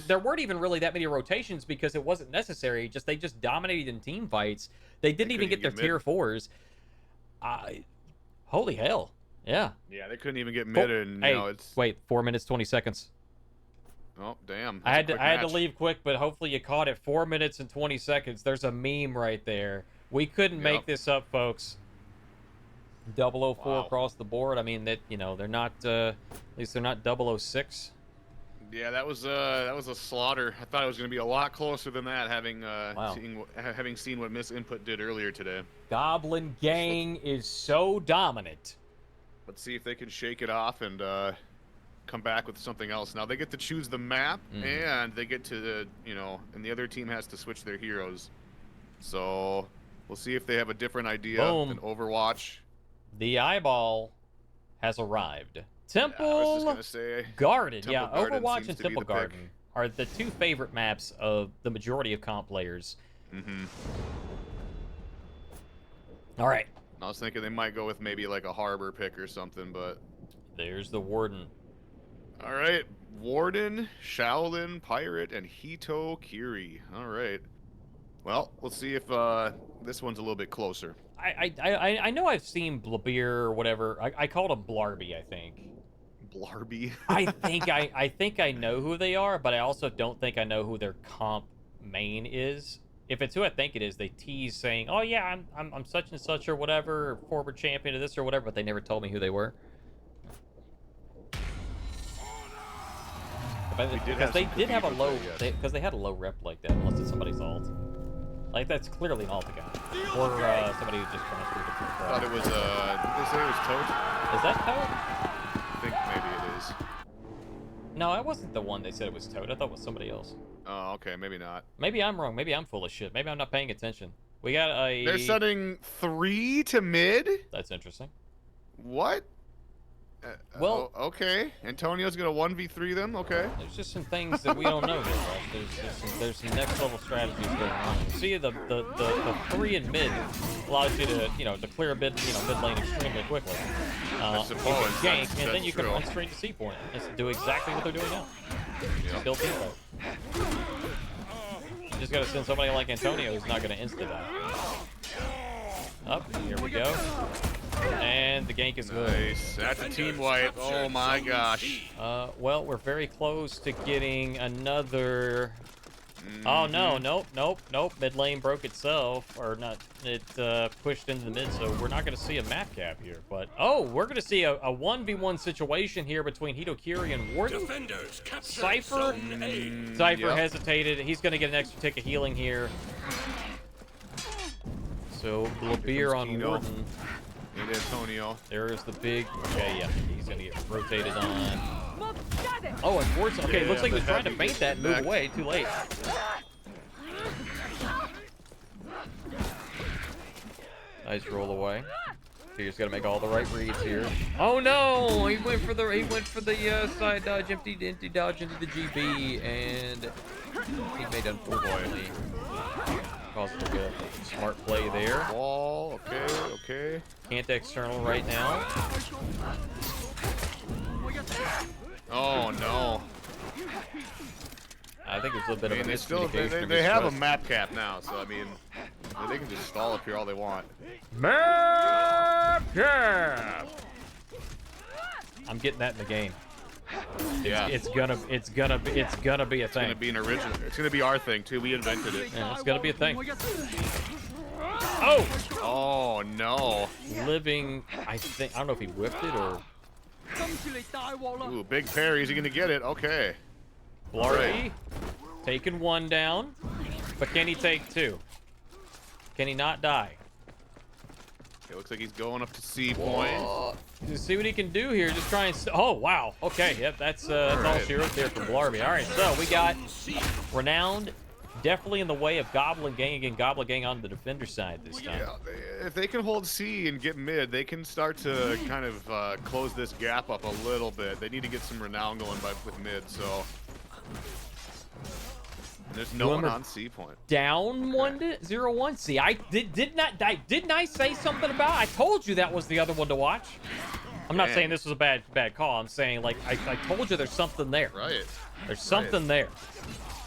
there weren't even really that many rotations because it wasn't necessary. They just dominated in team fights. They didn't even get their tier 4s. Holy hell. Yeah. Yeah, they couldn't even get mid and, you know, it's... Wait, 4 minutes, 20 seconds. Oh, damn. I had to leave quick, but hopefully you caught it. 4 minutes and 20 seconds. There's a meme right there. We couldn't make this up, folks. 004 across the board. I mean, that, you know, they're not, at least they're not 006. Yeah, that was a slaughter. I thought it was going to be a lot closer than that, having seen what Misinput did earlier today. Goblin Gang is so dominant. Let's see if they can shake it off and come back with something else. Now they get to choose the map, and they get to, you know, and the other team has to switch their heroes. So we'll see if they have a different idea than Overwatch. The eyeball has arrived. Temple Garden. Yeah, Overwatch and Temple Garden are the two favorite maps of the majority of comp players. All right. I was thinking they might go with maybe like a harbor pick or something, but... There's the Warden. All right. Warden, Shaolin, Pirate, and Hito Kiri. All right. Well, we'll see if this one's a little bit closer. I know I've seen Blabir or whatever. I called him Blarby, I think. Blarby? I think I know who they are, but I also don't think I know who their comp main is. If it's who I think it is, they tease saying, "Oh yeah, I'm such and such or whatever, or former champion of this or whatever," but they never told me who they were. Because they did have a low, because they had a low rep like that, unless it's somebody's ult. Like, that's clearly an ult guy. Or somebody who just trying to do the I thought it was, did they say it was Toad? Is that Toad? I think maybe it is. No, it wasn't the one they said it was Toad. I thought it was somebody else. Oh, okay, maybe not. Maybe I'm wrong. Maybe I'm full of shit. Maybe I'm not paying attention. We got a... They're setting 3 to mid? That's interesting. What? Well- okay. Antonio's gonna 1v3 them. Okay. There's just some things that we don't know here, right? There's some next level strategies going on. See, the 3 in mid allows you to, to clear a bit, mid lane extremely quickly. I You suppose can gank, that's and then you can true. run straight to C point. Let's do exactly what they're doing now. Yep. Still team fight. You just gotta send somebody like Antonio who's not gonna insta that. Up, here we go. And the gank is good. Nice. That's a team wipe. Oh my gosh. Well, we're very close to getting another. Oh no, nope. Mid lane broke itself, or not? It pushed into the mid, so we're not going to see a map cap here. But we're going to see a 1v1 situation here between Hitokiri and Warden. Defenders capture Cypher. Zone A. Cypher Yep. hesitated. He's going to get an extra tick of healing here. So Beer on Kino. Warden. And Antonio. There is the big. Okay, yeah, he's going to get rotated on. Oh, unfortunately. Okay, Yeah, looks like but he's trying to that feint gets that and move back. away. Too late. Nice roll away. He's got to make all the right reads here. Oh no! He went for the side dodge, empty dodge into the GB, and he made unfortunately caused a bit of smart play there. Wall. Okay. Can't external right now. Oh no. I think it's a little bit I mean, of a they still miscommunication. they have a map cap now, so I mean, they can just stall up here all they want. Map cap. I'm getting that in the game. Yeah. It's gonna be a It's gonna thing. be an original. It's gonna be our thing too. We invented it. Yeah, it's gonna be a thing. Oh, Oh no. living. I don't know if he whipped it or Ooh, big parry. Is he gonna get it? Okay. Blarty taking 1 down, but can he take 2? Can he not die? It looks like he's going up to C point. Just see what he can do here. Just try and. Oh wow. Okay. Yep. That's all right. she wrote there from Blarby. All right. So we got Renowned, definitely in the way of Goblin Gang again. Goblin Gang on the defender side this time. Yeah, if they can hold C and get mid, they can start to kind of close this gap up a little bit. They need to get some renown going with mid, so. And there's no one on C point. Down 1-0-1. See, didn't I say something about? I told you that was the other one to watch. I'm not Man. saying this was a bad call. I'm saying like I told you there's something there. Right. There's something there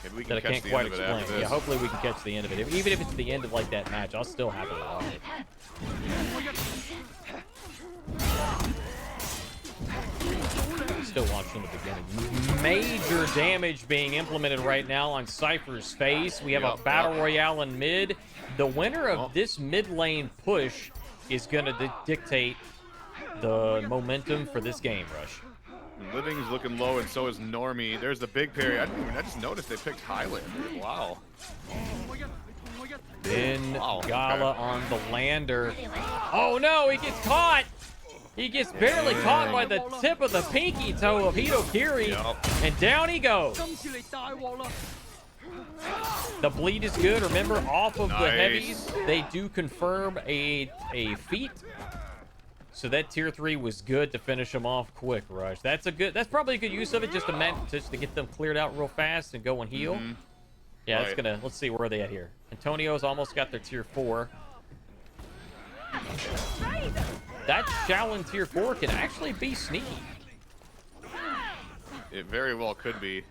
Maybe we can that I catch can't the quite end of it explain. after Yeah, this. hopefully we can catch the end of it. Even if it's the end of like that match, I'll still happily watch it. Still watching the beginning. Major damage being implemented right now on Cypher's face. We have a battle royale in mid. The winner of this mid lane push is going to dictate the momentum for this game, Rush. Living's looking low, and so is Normie. There's the big parry. I just noticed they picked Highlander. Wow. Then Wow, Gala okay. on the lander. Oh no, he gets caught! He gets barely caught by the tip of the pinky toe of Hitokiri. Yup. And down he goes. The bleed is good. Remember, off of the Nice. heavies, they do confirm a feat. So that tier 3 was good to finish them off quick, Rush. That's probably a good use of it, just to get them cleared out real fast and go and heal. Yeah, Right. let's see, where are they at here? Antonio's almost got their tier 4. That Shaolin tier 4 can actually be sneaky. It very well could be.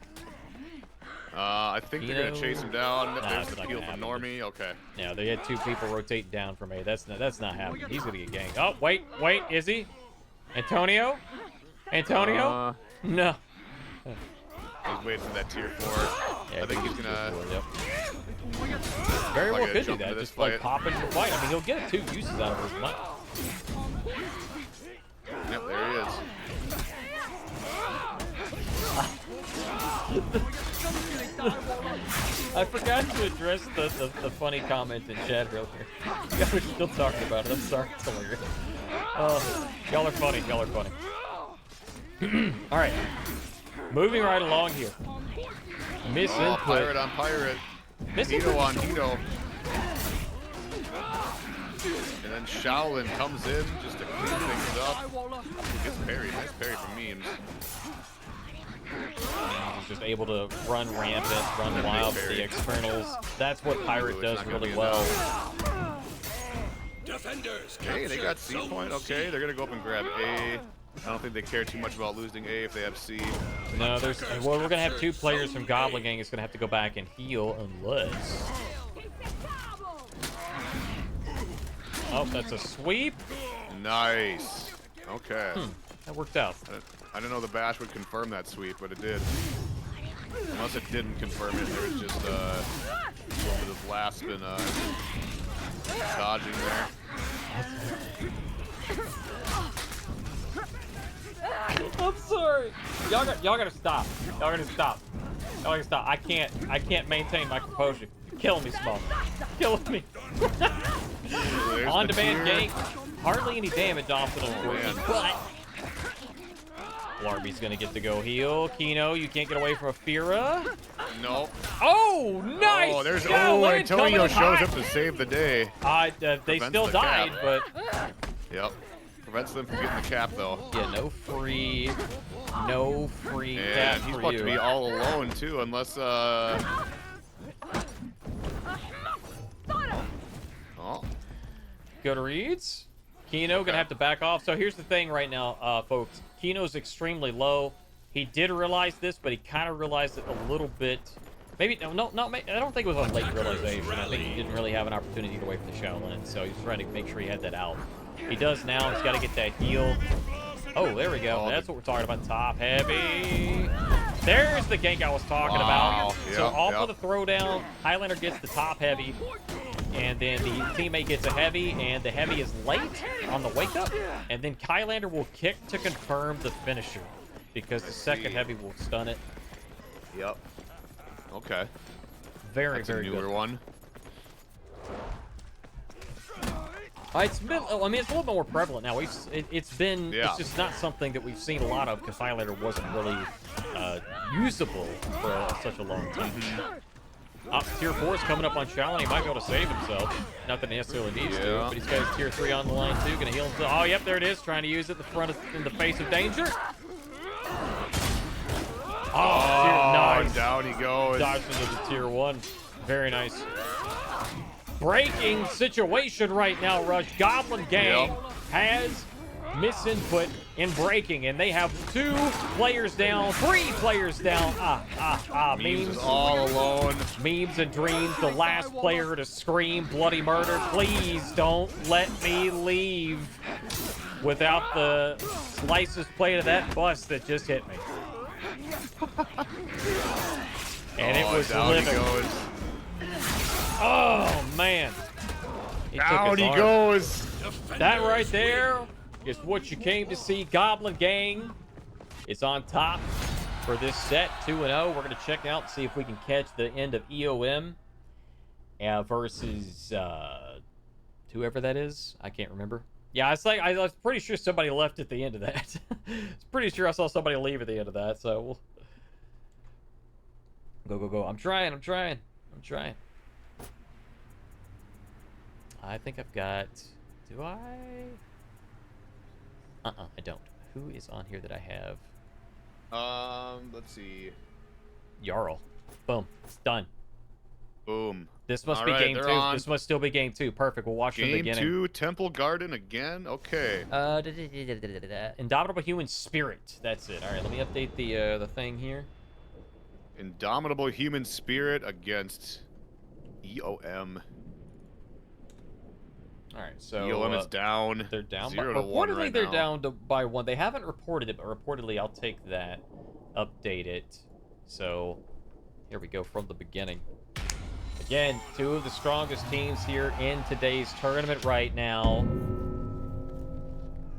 I think they're gonna chase him down. Nah, There's it's the not peel gonna from happen. Normie. Okay. Yeah, they had 2 people rotate down from A. That's not happening. He's gonna get ganged. Oh, wait, is he? Antonio? No. He's waiting for that tier 4. Yeah, I think he's gonna. Yep. Very well Like a could do jump that. into this Just like fight. pop into the fight. I mean, he'll get 2 uses out of his money. Yep, there he is. I forgot to address the funny comment in chat earlier. Y'all are still talking about it. I'm sorry. It's hilarious. Y'all are funny. All right. Moving right along here. Miss Oh, input. pirate on pirate. Miss Hito input. on Hito. And then then Shaolin comes in just to clean things up. Gets parried. Nice parry from Memes. He's just able to run rampant, run wild with the externals. That's what Pirate does really well. Defenders. Hey, they got C point. Okay, they're gonna go up and grab A. I don't think they care too much about losing A if they have C. No, well, we're gonna have 2 players from Goblin Gang. Is gonna have to go back and heal unless. Oh, that's a sweep. Nice. Okay. That worked out. I didn't know the bash would confirm that sweep, but it did. Unless it didn't confirm it, there was just a little bit of lasp and dodging there. I'm sorry. Y'all gotta stop. Y'all gotta stop. Y'all gotta stop. I can't maintain my composure. You're killing me, Small. Killing me. On-demand gank. Hardly any damage off it, unfortunately, but Larby's gonna get to go heal. Kino, you can't get away from Afira. Nope. Oh, nice! Oh, there's Antonio shows up to save the day. They still died, but yep. Prevents them from getting the cap though. yeah, no free cap And he's for about you. to be all alone too, unless Oh. Good reads. Kino gonna have to back off. So here's the thing right now, folks. Kino's extremely low. He did realize this, but he kind of realized it a little bit. Maybe I don't think it was a late realization. I think he didn't really have an opportunity to get away from the Shaolin, so he's trying to make sure he had that out. He does now. He's got to get that heal. Oh, there we go. That's what we're talking about. Top heavy. There's the gank I was talking about. So off of the throwdown, Highlander gets the top heavy. And then the teammate gets a heavy, and the heavy is late on the wake up. And then Highlander will kick to confirm the finisher because the second heavy will stun it. Yep. Okay. Very That's a newer good. one. It's been, I mean, it's a little bit more prevalent now. It's just not something that we've seen a lot of because Highlander wasn't really usable for such a long time. Tier 4 is coming up on Shaolin. He might be able to save himself. Not that he necessarily needs to, but he's got his Tier 3 on the line too. Gonna heal himself. Oh, yep, there it is. Trying to use it in the face of danger. Oh, nice. Down he goes. Dodged into the Tier 1. Very nice. Breaking situation right now, Rush. Goblin Gang has misinput in breaking, and they have 2 players down, 3 players down. Memes is all alone. Memes and Dreams, the last player to scream bloody murder. Please don't let me leave without the license plate of that bus that just hit me. And it was living. Oh, man. Down he goes. That right there is what you came to see. Goblin Gang is on top for this set, 2-0. We're going to check out and see if we can catch the end of EOM versus whoever that is. I can't remember. Yeah, it's like I was pretty sure somebody left at the end of that. It's pretty sure I saw somebody leave at the end of that. So we'll go. I'm trying. I think I've got. Do I? I don't. Who is on here that I have? Let's see. Jarl. Boom. It's done. Boom. This must be game 2. This must still be game 2. Perfect. We'll watch from the beginning. Game 2, Temple Garden again. Okay. Indomitable Human Spirit. That's it. All right. Let me update the thing here. Indomitable Human Spirit against EOM. All right, so EOM is down. They're down. 0 to 1 reportedly, right they're now. down by 1. They haven't reported it, but reportedly, I'll take that, update it. So here we go from the beginning. Again, 2 of the strongest teams here in today's tournament right now.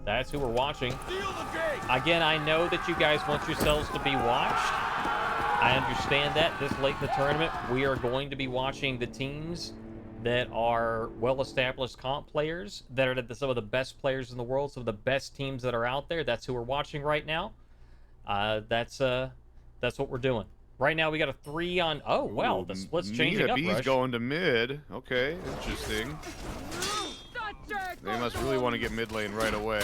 That's who we're watching. Again, I know that you guys want yourselves to be watched. I understand that this late in the tournament, we are going to be watching the teams that are well-established comp players, that are some of the best players in the world, some of the best teams that are out there. That's who we're watching right now. That's what we're doing. Right now we got a 3 on. Oh well, the split's changing up. B's Rush. going to mid. Okay, interesting. They must really want to get mid lane right away.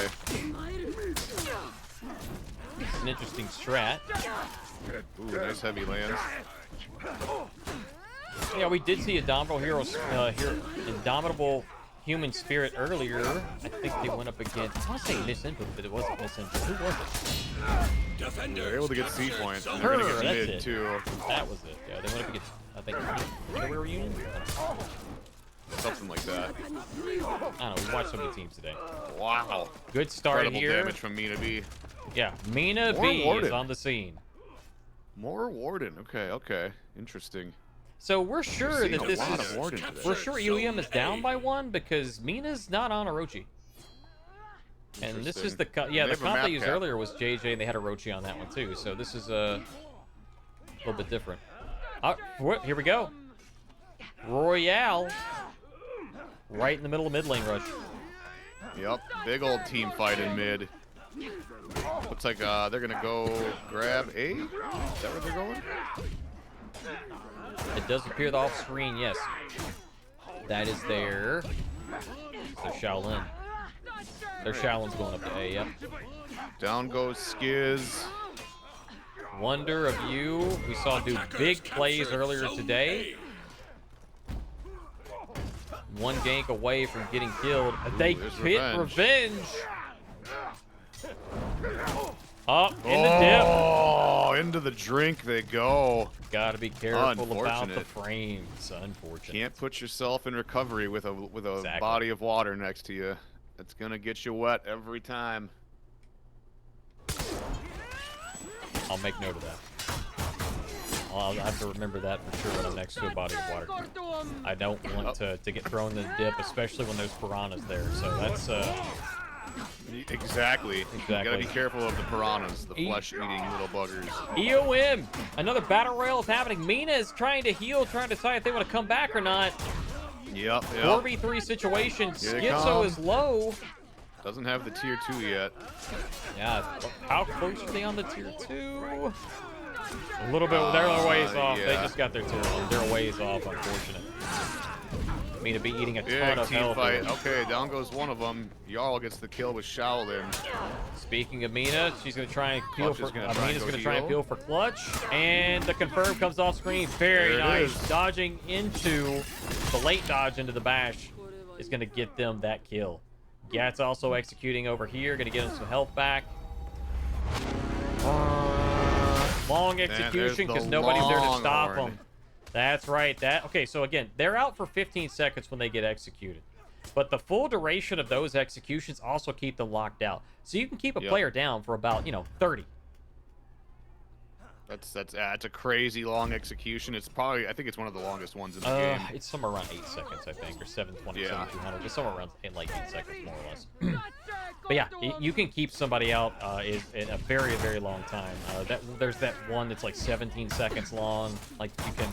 It's an interesting strat. Ooh, nice heavy lands. Yeah, we did see Indomitable Human Spirit earlier. I think they went up against, I want to say Misinput, but it wasn't Misinput. Who was it? They're able to get C points, and Her, they're going to get that's mid, it. too. That was it. Yeah, they went up against, I think, Underwear Reunion? Something like that. I don't know. We watched so many teams today. Wow. Good start Incredible here. damage from Mina B. Yeah, Mina More B Warden. is on the scene. More Warden. Okay, okay. Interesting. So we're sure Seeing that a this lot is... of Warden today. We're sure UEM is down by 1 because Mina's not on Orochi. And this is the... Yeah, They the have a comp map they used cap. earlier was JJ, and they had Orochi on that one too. So this is a little bit different. Here we go. Royale. Right in the middle of mid lane rush. Yep, big old team fight in mid. Looks like they're gonna go grab A. Is that where they're going? It does appear the off screen, yes. That is there. So Shaolin. Their Shaolin's going up to A, yep. Down goes Skiz. Wonder of you. We saw do big plays earlier today. One gank away from getting killed. They there's hit revenge. Up in the dip. Oh, into the drink they go. Gotta be careful about the Unfortunate. frames. Unfortunate. Can't put yourself in recovery with a Exactly. body of water next to you. It's gonna get you wet every time. I'll make note of that. I'll have to remember that for sure when I'm next to a body of water. I don't want to get thrown in the dip, especially when there's piranhas there. So that's Exactly. You gotta be careful of the piranhas, the flesh-eating little buggers. EOM. Another battle royale is happening. Mina is trying to heal, trying to decide if they want to come back or not. Yep. 4v3 situation. Here they Schizo come. is low. Doesn't have the tier 2 yet. Yeah. How close are they on the tier 2? A little bit. They're a ways off. They yeah. just got their tier 1. They're a ways off, unfortunate. Mina be eating a ton Big of team health. fight. Okay, down goes one of them. Jarl gets the kill with Shaolin. Speaking of Mina, she's going to try and peel Clutch for... is gonna try and Mina's go going to try and heal. peel for clutch. And the confirm comes off screen. Very There it nice. is. Dodging into... The late dodge into the bash is going to get them that kill. Gat's also executing over here. Going to get him some health back. Long execution because nobody's there to stop Longhorn. him. That's right. Okay, so again, they're out for 15 seconds when they get executed. But the full duration of those executions also keep them locked out. So you can keep a player down for about, 30. That's a crazy long execution. It's probably, I think it's one of the longest ones in the game. It's somewhere around 8 seconds, I think, or 720, Yeah. 7200. Just somewhere around like 8 seconds, more or less. But yeah, you can keep somebody out in a very, very long time. There's that one that's like 17 seconds long. Like you can,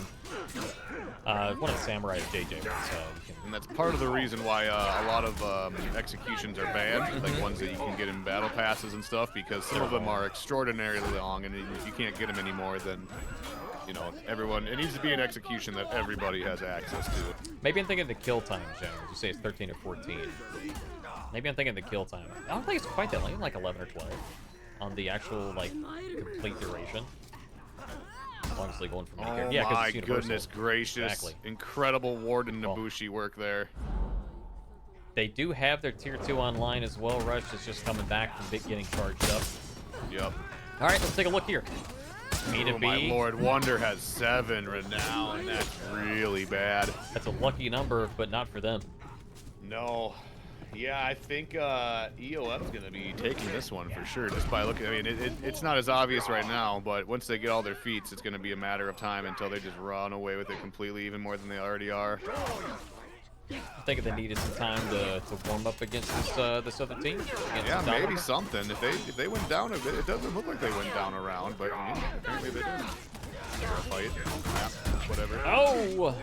one of the samurai is JJ. So you can, And that's part of the reason why a lot of executions are banned, like ones that you can get in battle passes and stuff, because some of them are extraordinarily long, and if you can't get them anymore, then everyone. It needs to be an execution that everybody has access to. maybe I'm thinking the kill time, Jones. You say it's 13 or 14. Maybe I'm thinking the kill time. I don't think it's quite that long, like 11 or 12 on the actual complete duration. Honestly, going from Oh here. Yeah, 'cause my it's universal. goodness gracious! Exactly. Incredible Warden Nabushi work there. They do have their tier 2 online as well. Rush is just coming back from getting charged up. Yep. All right, let's take a look here. Mina Oh my B. lord, Wonder has 7 renown. That's really bad. That's a lucky number, but not for them. No. Yeah, I think EOM's going to be taking this one for sure, just by looking. I mean, it's not as obvious right now, but once they get all their feats, it's going to be a matter of time until they just run away with it completely, even more than they already are. I think they needed some time to warm up against this other team. against Yeah, maybe Indomitable. something. If they went down a bit, it doesn't look like they went down a round, but apparently they did. Fight, whatever. Oh!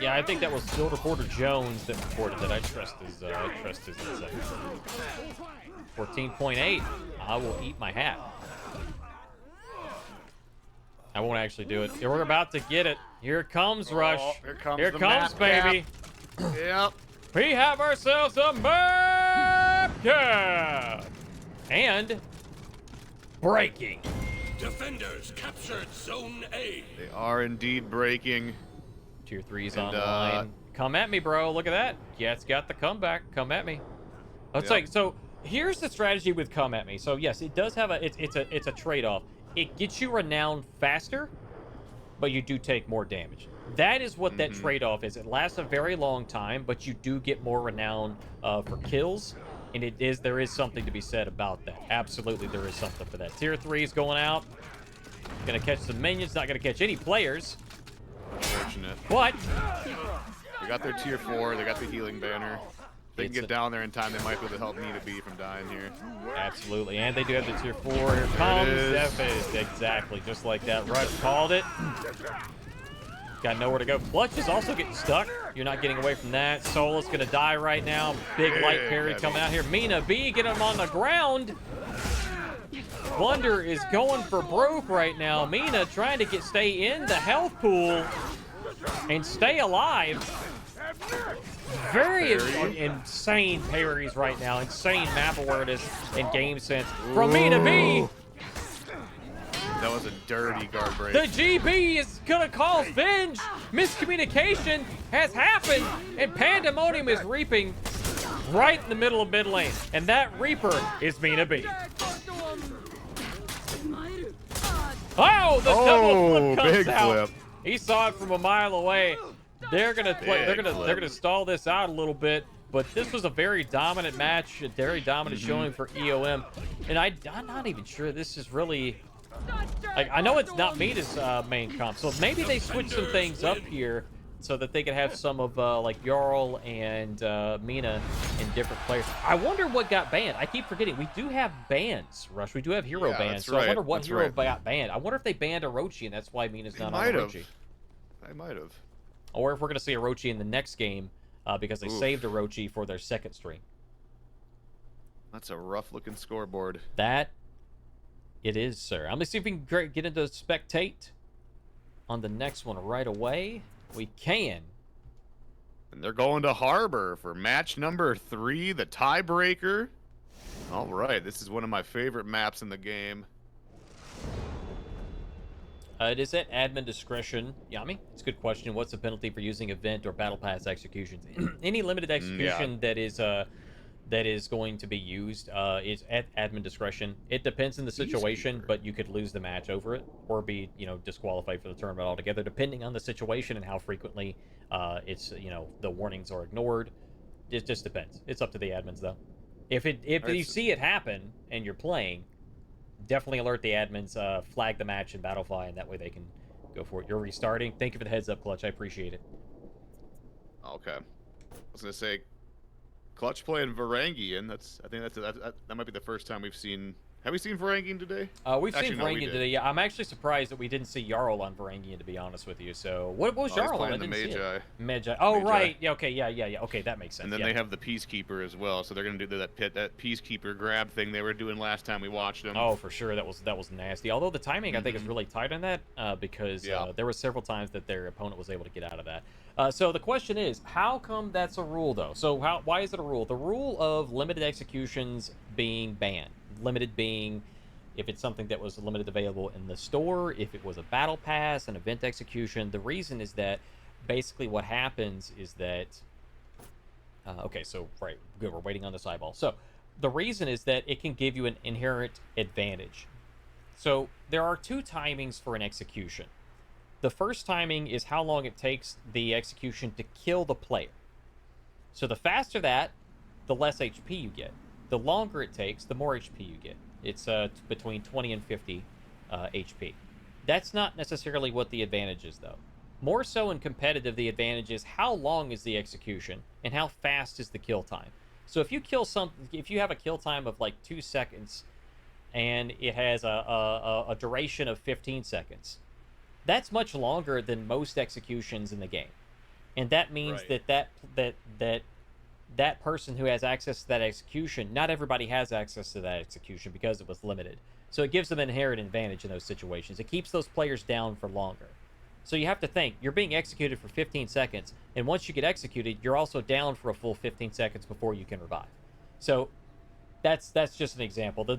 Yeah, I think that was Field Reporter Jones that reported that. I trust his insight. 14.8. I will eat my hat. I won't actually do it. We're about to get it. Here it comes, Rush. Here comes Here the comes, map cap. baby. Yep. We have ourselves a match! Yeah! And breaking. Defenders captured Zone A. They are indeed breaking. Tier 3's And, online. Come at me, bro. Look at that. Yeah, it's got the comeback. Come at me. It's like, so here's the strategy with come at me. So yes, it does have it's a trade-off. It gets you renowned faster, but you do take more damage. That is what that trade-off is. It lasts a very long time, but you do get more renown for kills, and there is something to be said about that. Absolutely, there is something for that. Tier 3 is going out. Gonna catch some minions, not gonna catch any players. Unfortunate. But They got their tier 4, they got the healing banner. If they can get down there in time, they might be able to help Nita B from dying here. absolutely, and they do have the tier 4. Here comes Zephyr. Exactly, just like that. Rush called it. Got nowhere to go. Clutch is also getting stuck. You're not getting away from that. Soul is gonna die right now. Big light parry coming out here. Mina B, get him on the ground. Wonder is going for broke right now. Mina trying to stay in the health pool and stay alive. Very insane parries right now. Insane map awareness and game sense from Mina B. That was a dirty guard break. The GB is gonna cause binge. Miscommunication has happened, and pandemonium is reaping right in the middle of mid lane. And that Reaper is Mina B. Oh, the double flip comes big out. flip. He saw it from a mile away. They're gonna play. They're gonna stall this out a little bit. But this was a very dominant match, a very dominant showing for EOM. And I'm not even sure this is really. Like, I know it's not Mina's main comp, so maybe they switch some things up here so that they could have some of like Jarl and Mina in different players. I wonder what got banned. I keep forgetting we do have bans, Rush. We do have hero bans, so I wonder what hero got banned. I wonder if they banned Orochi and that's why Mina's not on Orochi. I might have. Or if we're gonna see Orochi in the next game because they saved Orochi for their second stream. That's a rough looking scoreboard. That it is, sir. I'm gonna see if we can get into spectate on the next one right away. We can. And they're going to Harbor for match number 3, the tiebreaker. All right, this is one of my favorite maps in the game. It is at admin discretion. Yami, it's a good question. What's the penalty for using event or battle pass executions? Any limited execution that is going to be used is at admin discretion. It depends on the situation, but you could lose the match over it or be, disqualified for the tournament altogether, depending on the situation and how frequently it's, the warnings are ignored. It just depends. It's up to the admins, though. If you see it happen and you're playing, definitely alert the admins, flag the match in Battlefy, and that way they can go for it. You're restarting. Thank you for the heads up, Clutch. I appreciate it. Okay. I was gonna say, Clutch playing Varangian. I think that might be the first time we've seen. Have we seen Varangian today? We've seen Varangian today. Yeah, I'm actually surprised that we didn't see Jarl on Varangian, to be honest with you. So what was Jarl on? I didn't see it. Magi. Oh, Magi. Right. Yeah. Okay. Yeah. Okay, that makes sense. And then they have the Peacekeeper as well. So they're gonna do that Peacekeeper grab thing they were doing last time we watched them. Oh, for sure. That was nasty. Although the timing I think is really tight on that because there were several times that their opponent was able to get out of that. So the question is, how come that's a rule though? So why is it a rule? The rule of limited executions being banned. Limited being if it's something that was limited available in the store, if it was a battle pass, an event execution. The reason is that basically what happens is that okay, so right, good, we're waiting on this eyeball. So the reason is that it can give you an inherent advantage. So there are two timings for an execution. The first timing is how long it takes the execution to kill the player. So the faster that, the less HP you get. The longer it takes, the more HP you get. It's between 20 and 50 HP. That's not necessarily what the advantage is, though. More so in competitive, the advantage is how long is the execution and how fast is the kill time. So if you have a kill time of like 2 seconds and it has a duration of 15 seconds, that's much longer than most executions in the game. And that means that person who has access to that execution, not everybody has access to that execution because it was limited. So it gives them an inherent advantage in those situations. It keeps those players down for longer. So you have to think, you're being executed for 15 seconds, and once you get executed, you're also down for a full 15 seconds before you can revive. So that's just an example. The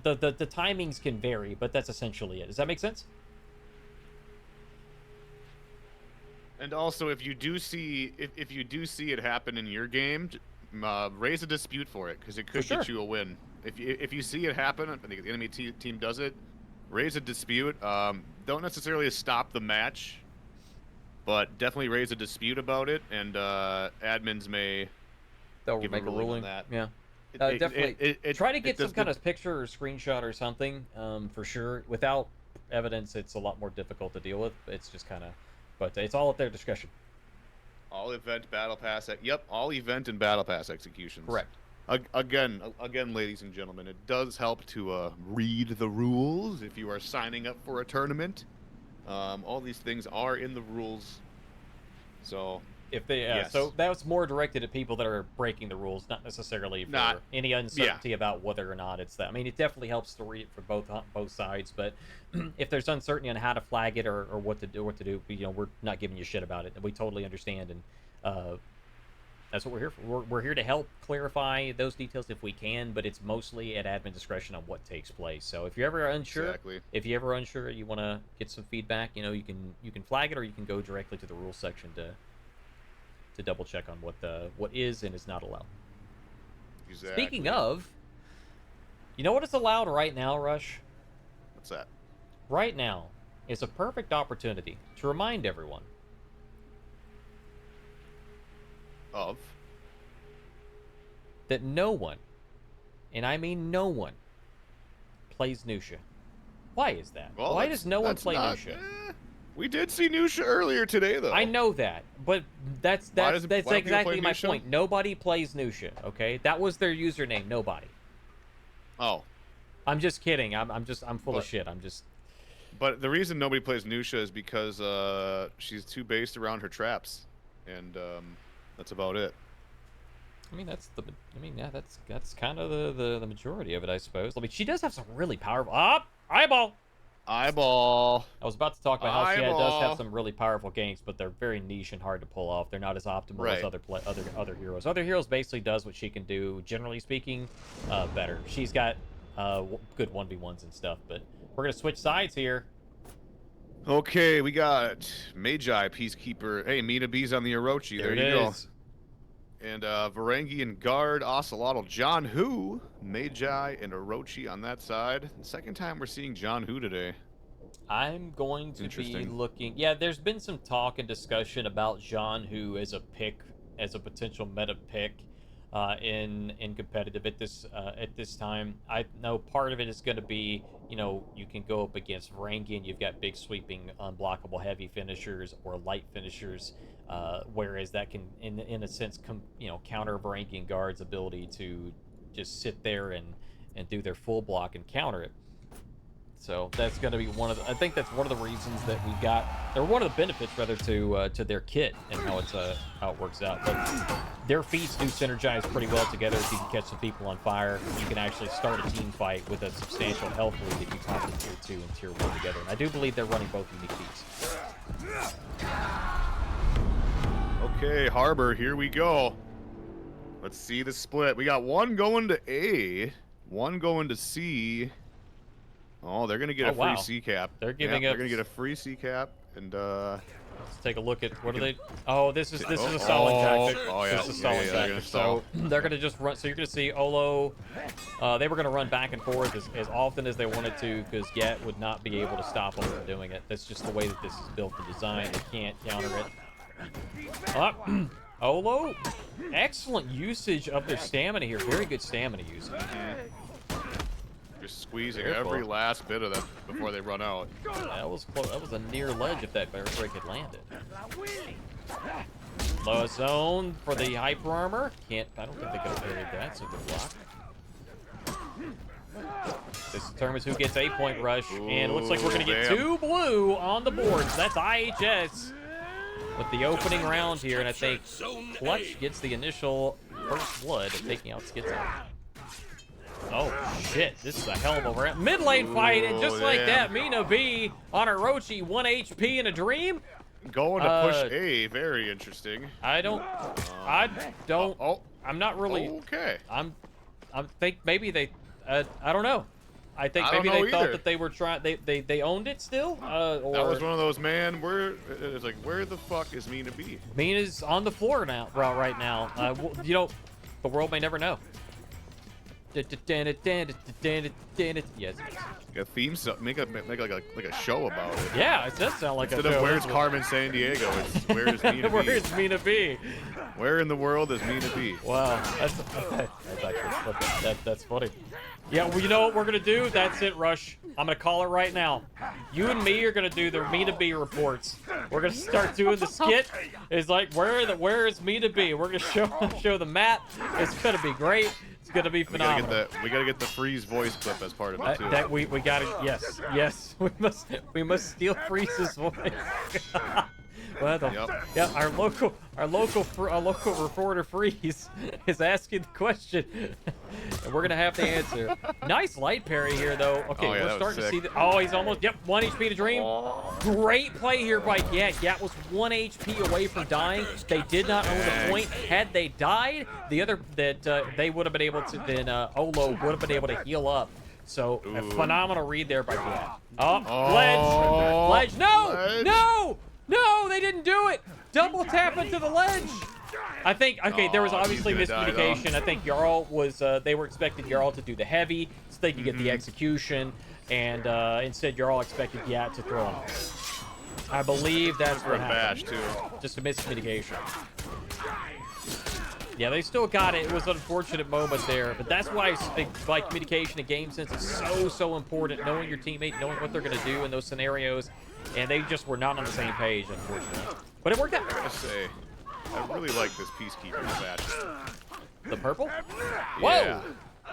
timings can vary, but that's essentially it. Does that make sense? And also, if you do see it happen in your game, raise a dispute for it, because it could sure. get you a win. If you see it happen, I think the enemy team does it, raise a dispute. Don't necessarily stop the match, but definitely raise a dispute about it, and admins may They'll give make a ruling ruling. on that. Yeah. Definitely. Try to get some does kind of picture or screenshot or something, for sure. Without evidence, it's a lot more difficult to deal with. It's just kind of, but it's all at their discretion. All event battle pass. All event and battle pass executions. Correct. Again, ladies and gentlemen, it does help to read the rules if you are signing up for a tournament. All these things are in the rules. So If they, yes. So that was more directed at people that are breaking the rules, not necessarily for any uncertainty about whether or not it's that. I mean, it definitely helps to read it for both sides, but if there's uncertainty on how to flag it or what to do, we're not giving you shit about it, and we totally understand, and that's what we're here for. We're here to help clarify those details if we can, but it's mostly at admin discretion on what takes place. So if you're ever unsure, you want to get some feedback, you can flag it, or you can go directly to the rules section to double check on what is and is not allowed. Exactly. Speaking of, you know what is allowed right now, Rush? What's that? Right now is a perfect opportunity to remind everyone that no one, and I mean no one, plays Nusha. Why is that? Well, why does no one play Nusha? We did see Nusha earlier today, though. I know that, but that's why do exactly my Nusha? point. Nobody plays Nusha. Okay, that was their username. Nobody. Oh. I'm just kidding. I'm full of shit. But the reason nobody plays Nusha is because she's too based around her traps, and that's about it. I mean, that's kind of the majority of it, I suppose. I mean, she does have some really powerful eyeball. I was about to talk about how she does have some really powerful ganks, but they're very niche and hard to pull off. They're not as optimal as other heroes. Other heroes basically does what she can do, generally speaking, better. She's got good 1v1s and stuff, but we're gonna switch sides here. Okay, we got Magi, Peacekeeper. Hey, Mina B's on the Orochi. There you go. And Varangian Guard, Ocelotl, John Hu, Magi, and Orochi on that side. Second time we're seeing John Hu today. I'm going to be looking... Yeah, there's been some talk and discussion about John Hu as a pick, as a potential meta pick in competitive at this time. I know part of it is going to be, you can go up against Varangian. You've got big sweeping unblockable heavy finishers or light finishers. Whereas that can, in a sense, counter Varangian Guard's ability to just sit there and do their full block and counter it. So that's going to be I think that's one of the reasons that we got, or one of the benefits rather to their kit and how it works out. But their feats do synergize pretty well together. If you can catch some people on fire, you can actually start a team fight with a substantial health lead if you top in tier 2 and tier 1 together. And I do believe they're running both unique feats. Okay, Harbor, here we go. Let's see the split. We got one going to A, one going to C. Oh, they're going to get a free C cap. They're giving They're going to get a free C cap, and let's take a look at what are they? Oh, this is a solid tactic. Oh yeah, this is a solid tactic. So they're going to just run. So you're going to see Olo. They were going to run back and forth as often as they wanted to, because Get would not be able to stop them from doing it. That's just the way that this is built to design. They can't counter it. Olo, excellent usage of their stamina here. Very good stamina usage. Just squeezing every last bit of them before they run out. That was close. That was a near ledge if that break had landed. Low zone for the hyper armor. I don't think they could have parried that. So good block. This determines who gets a point rush, and it looks like we're gonna get 2 blue on the board. So that's IHS with the opening round here, and I think Clutch gets the initial first blood of taking out Schizo. Oh shit, this is a hell of a round. Mid lane fight, and just like that, Mina B on Orochi, 1 HP in a dream. Going to push A, very interesting. I'm not really. Okay. I'm think maybe they. I don't know. I think I don't maybe they know thought either. that they were trying. They owned it still. Or That was one of those, man. It's like, where the fuck is Mina B? Mina's on the floor now, right now. You know, the world may never know. Yes. A theme song. Make like a show about it. Yeah, it does sound like Instead a of show. where's Carmen San Diego, it's where's Mina B? Where's Mina B? Where in the world is Mina B? Wow, that's actually that's funny. Yeah, well, you know what we're gonna do? That's it, Rush. I'm gonna call it right now. You and me are gonna do the Mina B reports. We're gonna start doing the skit. It's like where is Mina B? We're gonna show the map. It's gonna be great. It's gonna be phenomenal. We gotta get the Freeze voice clip as part of it too. That we gotta yes we must steal Freeze's voice. Well, yeah, our local reporter Freeze is asking the question, and we're gonna have to answer. Nice light parry here, though. Okay, Oh, yeah, we're that was starting to see sick. the. Oh, he's almost. Yep, 1 HP to Dream. Great play here by Gat. Gat was 1 HP away from dying. They did not own the point. Had they died, they would have been able to. Then Olo would have been able to heal up. So a Ooh. phenomenal read there by Gat. Oh, Oh. ledge! No! Ledge. No! No, they didn't do it! Double tap into the ledge! I think, okay, there was Oh, obviously he's gonna die, though. miscommunication. I think Jarl was, they were expecting Jarl to do the heavy so they could get the execution, and instead Jarl expected Yat to throw him. I believe that's For what a happened. bash too. Just a miscommunication. Yeah, they still got it. It was an unfortunate moment there, but that's why communication and game sense is so important. Knowing your teammate, knowing what they're going to do in those scenarios, and they just were not on the same page, unfortunately. But it worked out. I gotta say, I really like this Peacekeeper bash. The purple? Yeah. Whoa!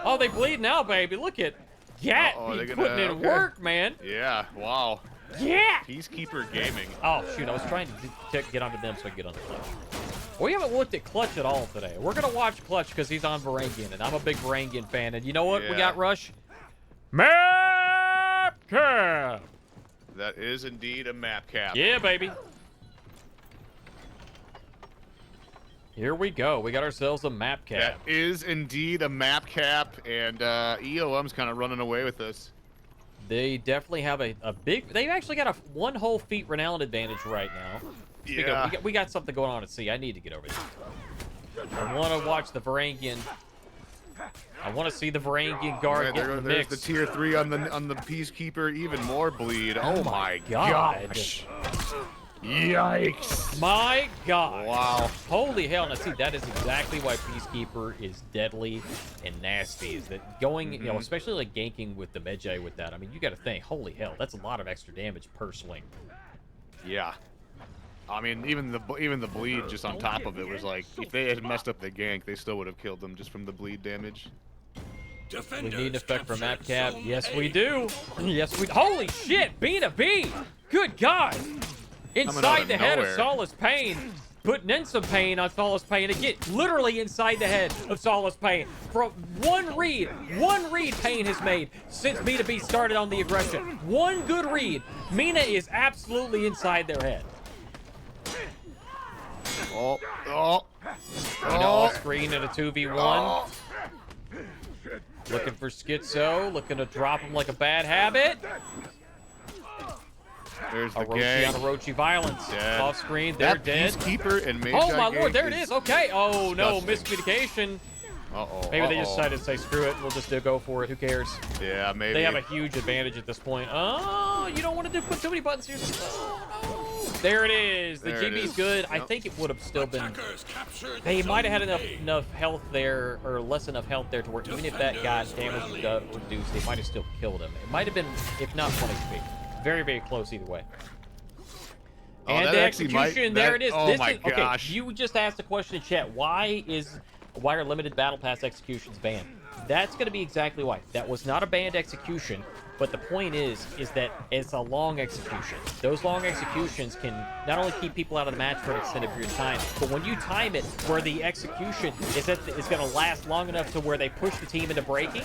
Oh, they bleed now, baby. Look at Gat Uh-oh, they're putting gonna- in okay. work, man. Yeah. Wow. Yeah! Peacekeeper Gaming. Oh, shoot. I was trying to get onto them so I could get on the Clutch. We haven't looked at Clutch at all today. We're going to watch Clutch because he's on Varangian, and I'm a big Varangian fan. And you know what we Yeah. got, Rush? Map cap! That is indeed a map cap. Yeah, baby. Here we go. We got ourselves a map cap. That is indeed a map cap, and EOM's kind of running away with this. They definitely have a big... They've actually got a 1 whole feet renowned advantage right now. Speaking of, we got something going on at sea. I need to get over there. I want to watch the Varangian. I want to see the Varangian guard Right, get the there's mix. the tier 3 on the Peacekeeper. Even more bleed. Oh my God. gosh. Yikes. My God. Wow. Holy hell. Now, see, that is exactly why Peacekeeper is deadly and nasty. Is that going, you know, especially like ganking with the Medjay with that. I mean, you got to think, holy hell, that's a lot of extra damage per swing. Yeah. I mean, even the bleed just on top of it was like, if they had messed up the gank, they still would have killed them just from the bleed damage. We need an effect for map cap. Yes, we do. Yes, we. Holy shit! Bina B! Good God! Inside the head of nowhere. Solace Pain. Putting in some pain on Solace Pain. Again, literally inside the head of Solace Pain. From one read Pain has made since Mina B started on the aggression. One good read. Mina is absolutely inside their head. Oh. Mina off screen in a 2v1. Looking for Schizo. Looking to drop him like a bad habit. There's the Orochi gang. on Orochi violence. Dead. Off screen, they're That dead. Peacekeeper and Magi Oh my lord, gank there it is. Okay. Oh no, disgusting. miscommunication. Uh-oh. Maybe they just decided to say screw it. We'll just go for it. Who cares? Yeah, maybe. They have a huge advantage at this point. Oh, you don't want to put too many buttons here. Oh, no. There it is. The There it GB's is. good. I Yep. think it would have still been. Attackers captured They might have had Zone A. enough health there, or less enough health there to where even if that guy's damage was reduced, they might have still killed him. It might have been, if not 1 HP. Very, very close either way. Oh, And that the actually might- execution, there that- it is. oh This my is, okay, gosh. you just asked a question in chat. Why are limited battle pass executions banned? That's going to be exactly why. That was not a banned execution, but the point is that it's a long execution. Those long executions can not only keep people out of the match for an extended period of time, but when you time it where the execution is going to last long enough to where they push the team into breaking,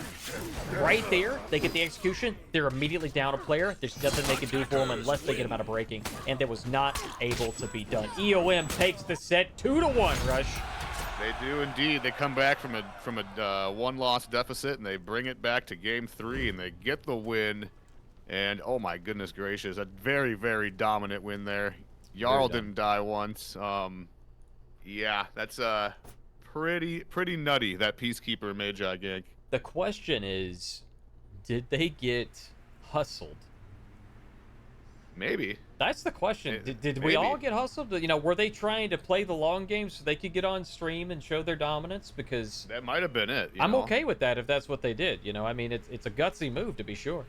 right there, they get the execution, they're immediately down a player. There's nothing they can do for them unless they get them out of breaking, and that was not able to be done. EOM takes the set 2-1, Rush. They do indeed. They come back from a one-loss deficit, and they bring it back to Game 3, and they get the win. And oh my goodness gracious, a very, very dominant win there. Jarl didn't die once. Yeah, that's pretty nutty, that Peacekeeper Magi gank. The question is, did they get hustled? Maybe. That's the question. Did we maybe. all get hustled? You know, were they trying to play the long game so they could get on stream and show their dominance? Because that might have been it. I'm okay with that if that's what they did. You know, I mean, it's a gutsy move to be sure.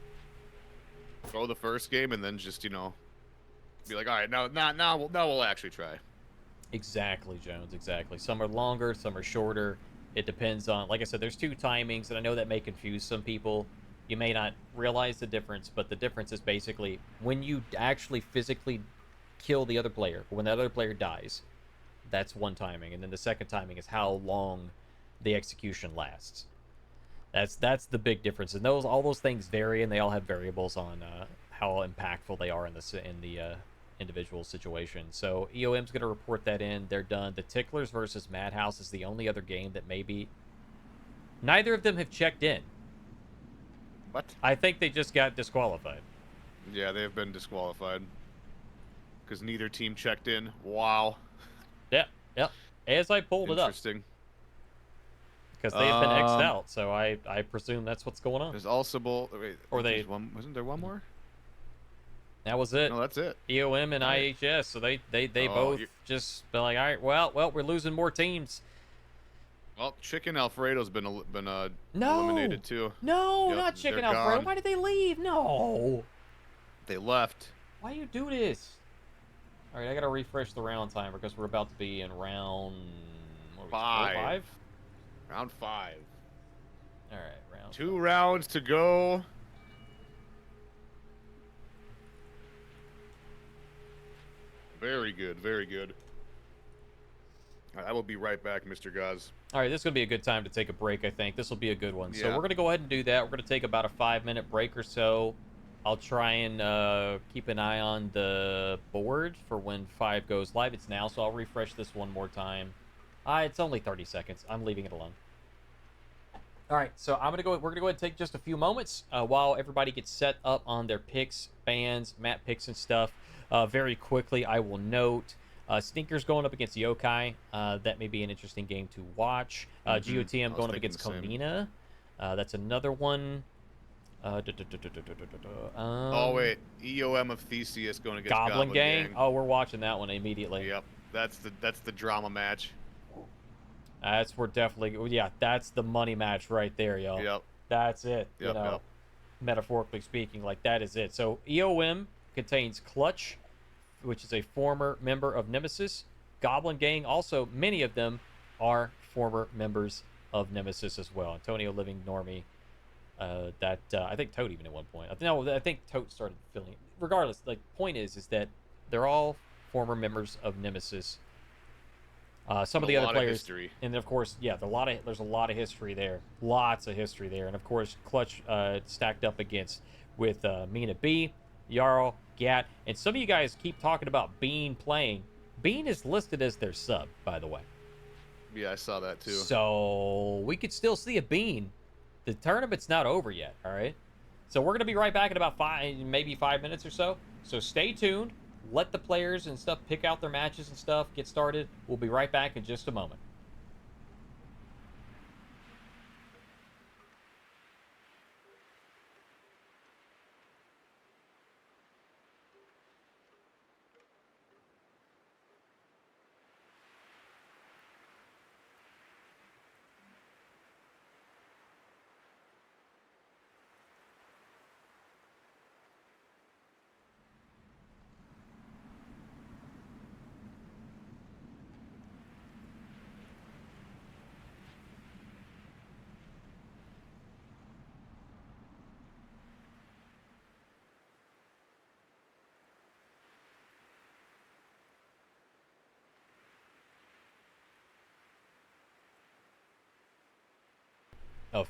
Go the first game and then just, you know, be like, all right, now we'll actually try. Exactly, Jones. Exactly. Some are longer, some are shorter. It depends on, like I said, there's 2 timings, and I know that may confuse some people. You may not realize the difference, but the difference is basically when you actually physically kill the other player, when that other player dies, that's one timing, and then the second timing is how long the execution lasts. That's the big difference, and all those things vary, and they all have variables on how impactful they are in the individual situation. So EOM's going to report that in. They're done. The Ticklers versus Madhouse is the only other game that maybe neither of them have checked in. What? I think they just got disqualified. Yeah, they have been disqualified because neither team checked in. Wow. Yep. As I pulled it up. Interesting. Because they have been X'd out, so I presume that's what's going on. There's also wait, or they wasn't there one more? That was it. No, that's it. EOM and IHS, so they both just been like, all right, well, we're losing more teams. Well, Chicken Alfredo's been eliminated too. No, Yep, not Chicken they're Alfredo. gone. Why did they leave? No. They left. Why you do this? All right, I gotta refresh the round timer because we're about to be in round what are we, 5. Round 5. All right, round 2 rounds to go. Very good, very good. I will be right back, Mr. Gaz. All right, this is going to be a good time to take a break, I think. This will be a good one. So Yeah. we're going to go ahead and do that. We're going to take about a 5-minute break or so. I'll try and keep an eye on the board for when 5 goes live. It's now, so I'll refresh this one more time. It's only 30 seconds. I'm leaving it alone. All right, so we're gonna go ahead and take just a few moments while everybody gets set up on their picks, bans, map picks, and stuff. Very quickly, I will note Stinker's going up against Yokai. That may be an interesting game to watch. GOTM going up against Konina. That's another one. Oh wait, EOM of Theseus going against Goblin Gang. Oh, we're watching that one immediately. Yep, that's the drama match. That's where definitely, yeah, that's the money match right there, y'all. Yep. That's it. Yep, you know, yep. Metaphorically speaking, like that is it. So EOM contains Clutch, which is a former member of Nemesis. Goblin Gang, also many of them are former members of Nemesis as well. Antonio Living Normie. I think Toad even at one point. I think Toad started filling. Regardless, like point is that they're all former members of Nemesis. Some of the other players, and of course, yeah, there's a lot of history there, lots of history there, and of course, Clutch stacked up against with Mina B, Jarl, Gat, and some of you guys keep talking about Bean playing. Bean is listed as their sub, by the way. Yeah, I saw that too. So we could still see a Bean. The tournament's not over yet, all right? So we're gonna be right back in about maybe 5 minutes or so. So stay tuned. Let the players and stuff pick out their matches and stuff, get started. We'll be right back in just a moment.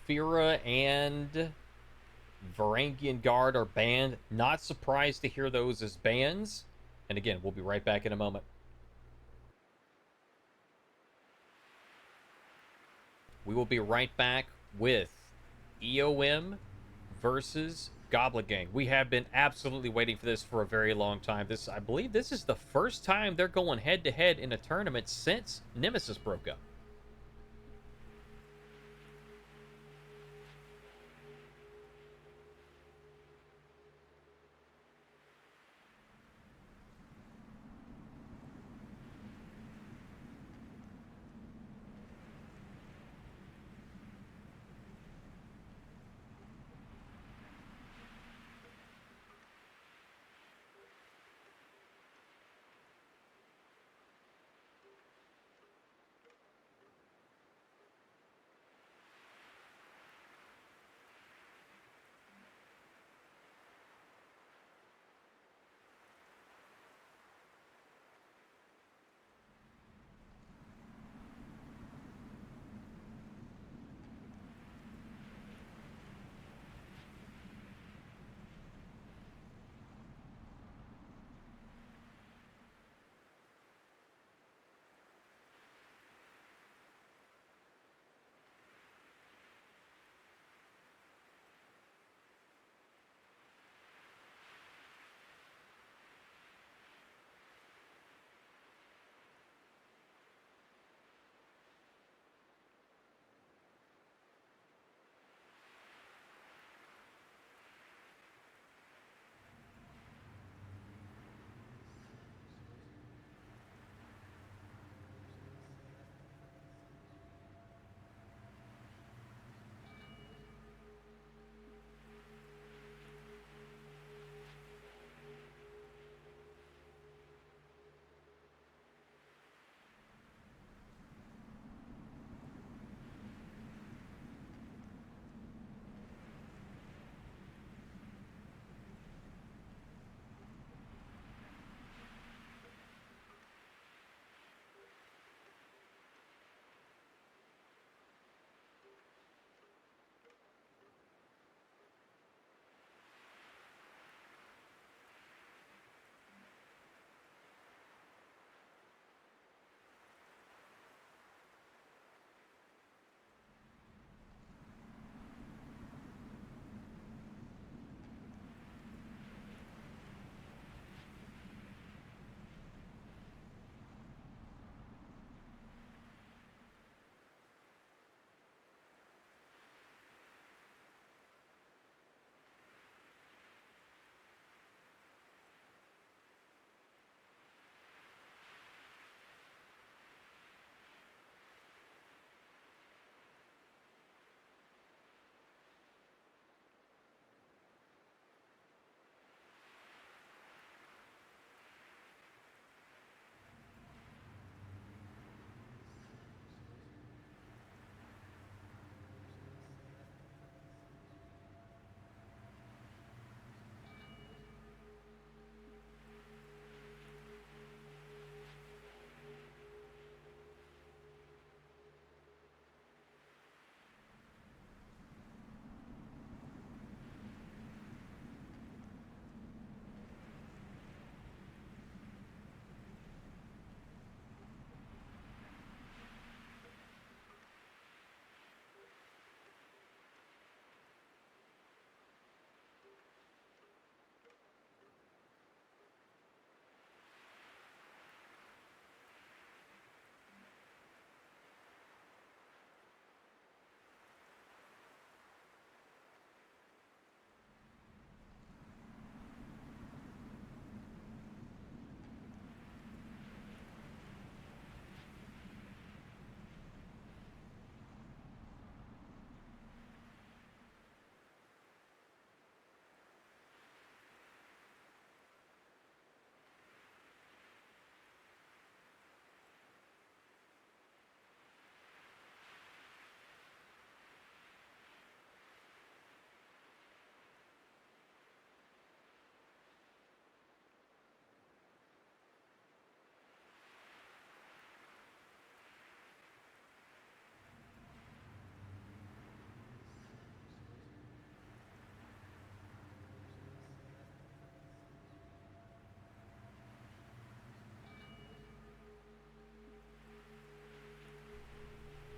Fira and Varangian Guard are banned. Not surprised to hear those as bans. And again, we'll be right back in a moment. We will be right back with EOM versus Goblet Gang. We have been absolutely waiting for this for a very long time. I believe this is the first time they're going head-to-head in a tournament since Nemesis broke up.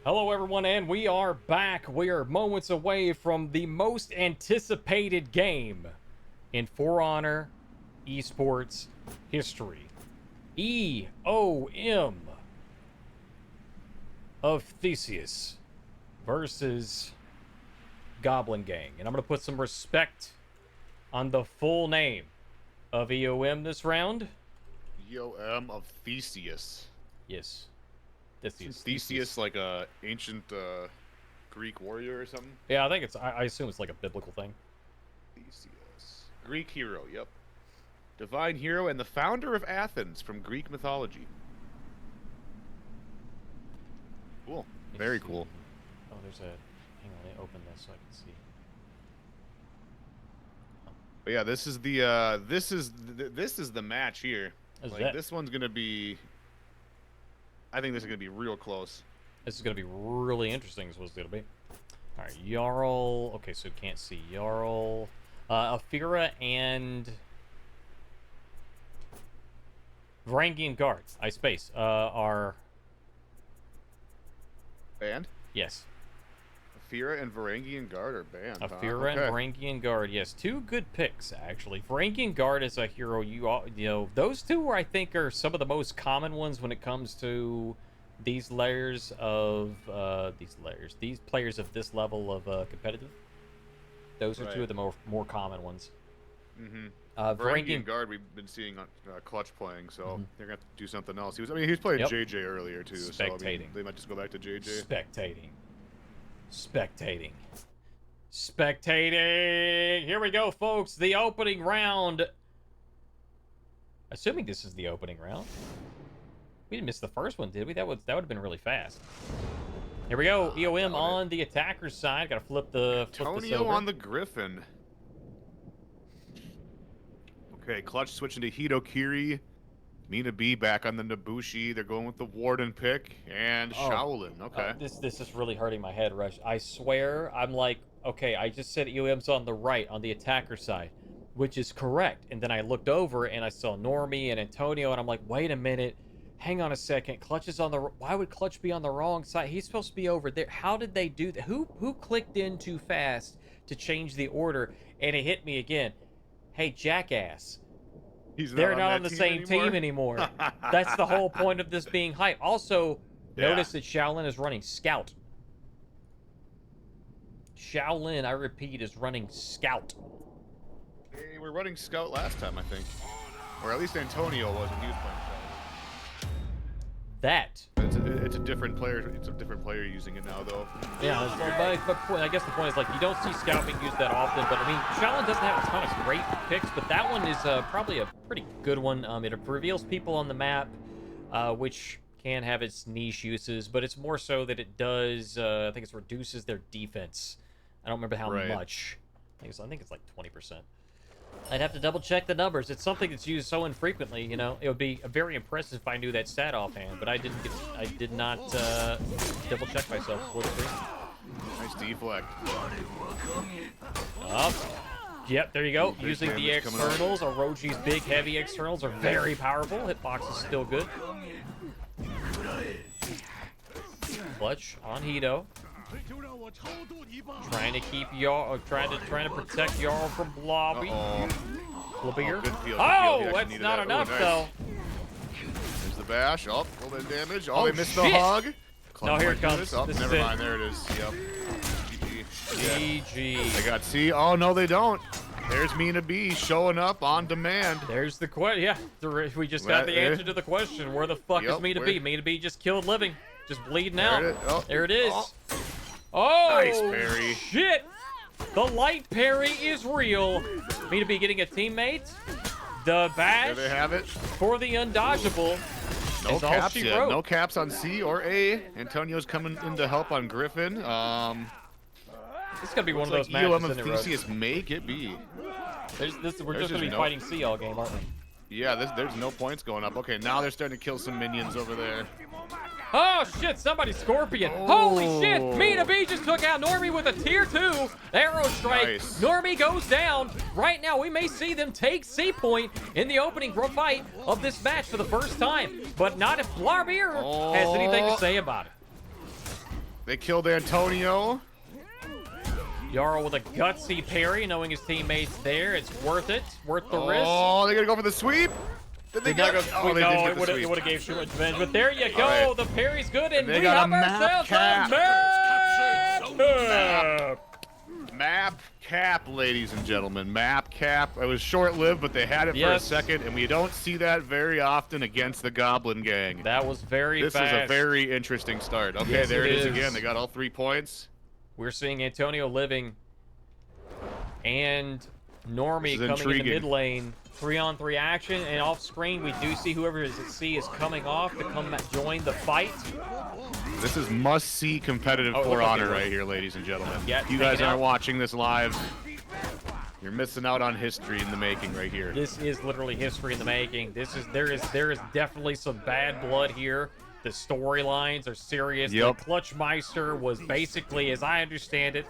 Hello, everyone, and we are back. We are moments away from the most anticipated game in For Honor esports history. EOM of Theseus versus Goblin Gang. And I'm going to put some respect on the full name of EOM this round. EOM of Theseus. Yes. Theseus like a ancient Greek warrior or something? Yeah, I think it's, I assume it's like a biblical thing. Theseus. Greek hero, yep. Divine hero and the founder of Athens from Greek mythology. Cool. Very cool. Oh, there's a, hang on, let me open this so I can see. But yeah, this is the match here. This one's gonna be. I think this is gonna be real close. This is gonna be really interesting. Is what it's gonna be. All right, Jarl. Okay, so can't see Jarl, Alfira, and Varangian guards. I space are banned. Yes. Alfira and Varangian guard are banned. Alfira and Varangian guard. Yes, two good picks actually. Varangian guard is a hero. You know, those two I think are some of the most common ones when it comes to these layers of these players of this level of competitive. Those are two of the more common ones. Mm-hmm. Varangian guard we've been seeing on Clutch playing, so they're gonna have to do something else. He was playing JJ earlier too, so I mean, they might just go back to JJ. Spectating. Here we go, folks. The opening round. Assuming this is the opening round. We didn't miss the first one, did we? That would have been really fast. Here we go. EOM on the attacker's side. Got to flip this Antonio over. on the Griffin. Okay, Clutch switching to Hitokiri. Mina B back on the Nabushi. They're going with the Warden pick and Shaolin. Okay. This is really hurting my head, Rush. I swear, I'm like, okay, I just said EOM's on the right, on the attacker side, which is correct. And then I looked over and I saw Normie and Antonio, and I'm like, wait a minute. Hang on a second. Clutch is on the... Why would Clutch be on the wrong side? He's supposed to be over there. How did they do that? Who clicked in too fast to change the order? And it hit me again. Hey, jackass. They're not on the same team anymore. That's the whole point of this being hype. Also, notice that Shaolin is running Scout. Shaolin, I repeat, is running Scout. They were running Scout last time, I think. Or at least Antonio wasn't. He was playing Scout. It's a different player. It's a different player using it now, though. Yeah, but I guess the point is, like, you don't see Scout being used that often. But I mean, Shaolin doesn't have a ton of great picks, but that one is probably a pretty good one. It reveals people on the map, which can have its niche uses, but it's more so that it does. I think it reduces their defense. I don't remember how much. I think it's like 20%. I'd have to double check the numbers. It's something that's used so infrequently, you know. It would be very impressive if I knew that stat offhand, but I did not double check myself before the stream. Nice deflect. Up. Yep, there you go. Using the externals. Orochi's big, heavy externals are very powerful. Hitbox is still good. Clutch on Hito. Trying to keep Jarl, trying to protect Jarl from Blobby. Blobbier. That's not enough though. There's the bash. Oh, a little bit of damage. Oh, they missed the hug. No, here it comes. Oh, never mind. There it is. Yep. GG. They got C. Oh no, they don't. There's Mina B showing up on demand. There's the question. Yeah, we just got the answer to the question. Where the fuck is Mina B? Mina B just killed Living, just bleeding out. There it is. Oh, nice parry. Shit! The light parry is real. Mina B getting a teammate. The bash. There they have it. For the undodgeable. No caps yet. No caps on C or A. Antonio's coming in to help on Griffin. This is gonna be one of those matches. EOM of Theseus make it be. We're just gonna be fighting C all game, aren't we? Yeah, there's no points going up. Okay, now they're starting to kill some minions over there. Oh shit, somebody's Scorpion. Holy shit, Mina B just took out Normie with a tier 2 arrow strike. Nice. Normie goes down. Right now, we may see them take C point in the opening fight of this match for the first time. But not if Blarbeer has anything to say about it. They killed Antonio. Jarl with a gutsy parry, knowing his teammates there. It's worth it. Worth the risk. Oh, they're gonna go for the sweep. Did they Did not get? go, Oh, they no, did it get the would sweep. have gave too much advantage. But there you go. All right. The parry's good, and They we got have a map ourselves cap. a map. Map cap, ladies and gentlemen. Map cap. It was short-lived, but they had it for a Yes. second, and we don't see that very often against the Goblin Gang. That was very This fast. is a very interesting start. Okay, Yes, there it it is is. again. They got all 3 points. We're seeing Antonio living and Normie This is coming in intriguing. the mid lane. 3-on-3 action, and off screen we do see whoever is at C is coming off to come join the fight. This is must-see competitive Oh, For look like Honor they were. right here, ladies and gentlemen. Yeah, You guys hanging aren't out. watching this live. You're missing out on history in the making right here. This is literally history in the making. There is definitely some bad blood here. The storylines are serious. Yep. The Clutchmeister was basically, as I understand it,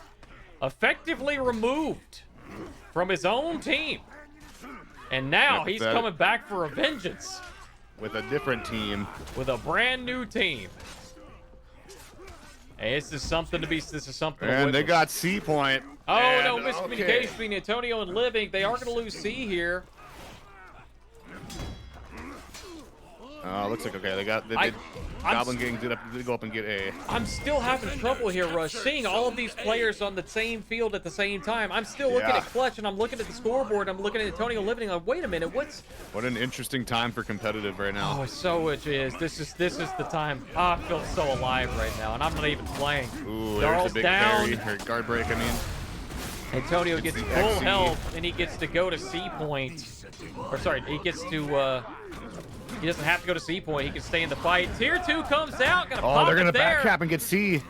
effectively removed from his own team. And now Yep, he's that- coming back for a vengeance With a different team. with a brand new team. Hey, this is something to And they witness. got C point. Oh, And, no, miscommunication okay. between Antonio and Living. They are going to lose C here. Looks like okay. They got the I'm Goblin Gang did go up and get A. I'm still having trouble here, Rush. Seeing all of these players on the same field at the same time. I'm still looking Yeah. at Clutch, and I'm looking at the scoreboard. I'm looking at Antonio Living. I'm like, wait a minute, what's... What an interesting time for competitive right now. Oh, so it is. This is the time. Oh, I feel so alive right now, and I'm not even playing. Ooh, there's Jarl's a big down. parry. Or guard break, I mean. Antonio gets the full XE. health, and he gets to go to C point. Or sorry, he gets to... he doesn't have to go to C point. He can stay in the fight. Tier 2 comes out. Gonna Oh, pop they're gonna it there. back cap and get C.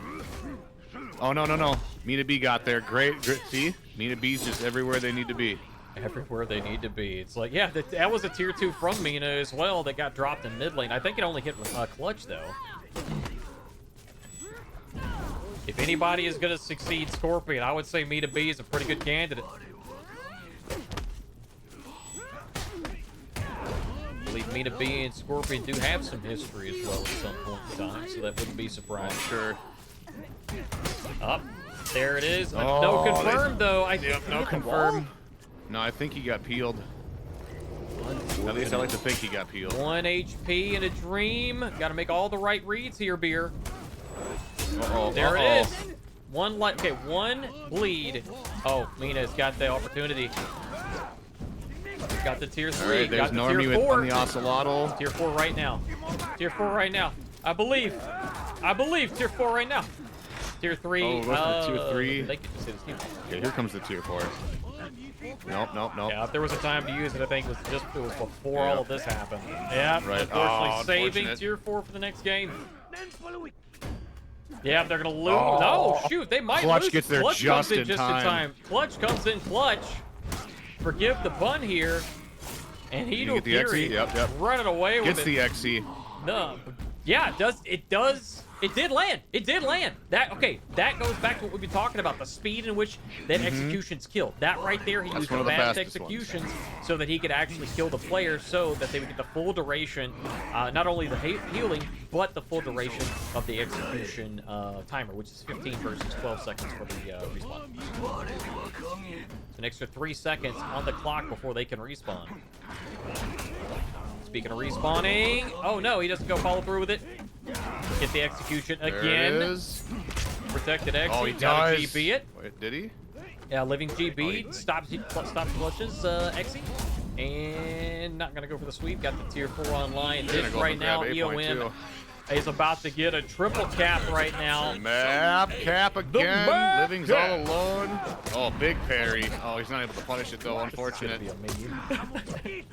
Oh no. Mina B got there. Great. See? Mina B's just everywhere they need to be. Everywhere they need to be. It's like, yeah, that was a tier 2 from Mina as well that got dropped in mid lane. I think it only hit Clutch, though. If anybody is going to succeed Scorpion, I would say Mina B is a pretty good candidate. I believe Mina B and Scorpion do have some history as well at some point in time, so that wouldn't be surprising. Sure. Up. There it is. Oh, No confirmed, though. Yep, no confirm. No, I think he got peeled. At least I like to think he got peeled. 1 HP in a dream. Got to make all the right reads here, Beer. There it is. One bleed. Oh, Mina's got the opportunity. Got the tier 3. All right, there's got the Normie tier with 4. on the Ocelotl. Tier 4 right now. Tier 4 right now. I believe. Tier 4 right now. Tier 3. Oh, what's the tier 3? They could just hit his team. Okay, here comes the tier 4. Nope. Yeah, if there was a time to use it, I think it was before all of this happened. Yeah, Right. unfortunately Oh, saving unfortunate. tier 4 for the next game. Yeah, they're gonna lose. Oh. No, shoot, they might Clutch lose. gets there Clutch just comes in in time. Clutch comes in clutch. Forgive the pun here. And You Hito get the XE? Fury Yep. running away with Gets it. the XE. No. Yeah, it does. It did land. That goes back to what we've been talking about, the speed in which that execution's killed. That right there, he That's used one of the fast fastest ones. executions so that he could actually kill the player so that they would get the full duration, not only the healing, but the full duration of the execution timer, which is 15 versus 12 seconds for the respawn. An extra 3 seconds on the clock before they can respawn. Speaking of respawning, oh no, he doesn't go follow through with it. Get the execution There again. it is. Protected exit. Oh, he Got a does. GB it. Wait, did he? Yeah, living Oh, GB. Stops Clutch's exit. And not gonna go for the sweep. Got the tier 4 online. They're This gonna go right for now, grab A point, EOM too. is about to get a triple cap right now. Map cap again. map Living's cap. all alone. Oh, big parry. Oh, he's not able to punish it though. This Unfortunate. is gonna be a meme.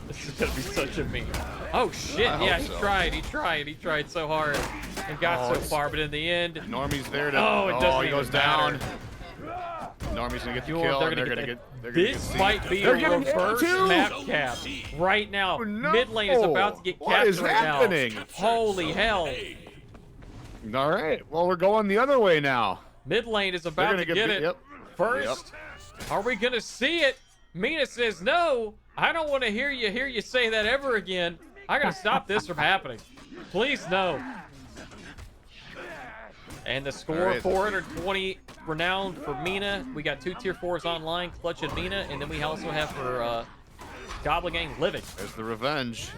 This is gonna be such a meme. Oh shit! I Yeah, hope he so. tried so hard and got Oh, so it's- far, but in the end, Normie's there to. Oh, it doesn't he even goes down. matter. Normie's gonna get the You're- kill. they're And gonna they're get gonna that- get. They're gonna get this C. might be They're a getting hit reverse too. map cap right now. No. Mid lane is about to get What capped is right happening? now. Holy hell! All right. Well, we're going the other way now. Mid lane is They're about gonna to get beat- it. Yep. First, are we gonna see it? Mina says no. I don't want to hear you say that ever again. I gotta stop this from happening. Please no. And the score, All right. 420 renowned for Mina. We got 2 tier 4s online, Clutch and Mina. And then we also have for Goblin Gang Living. There's the revenge.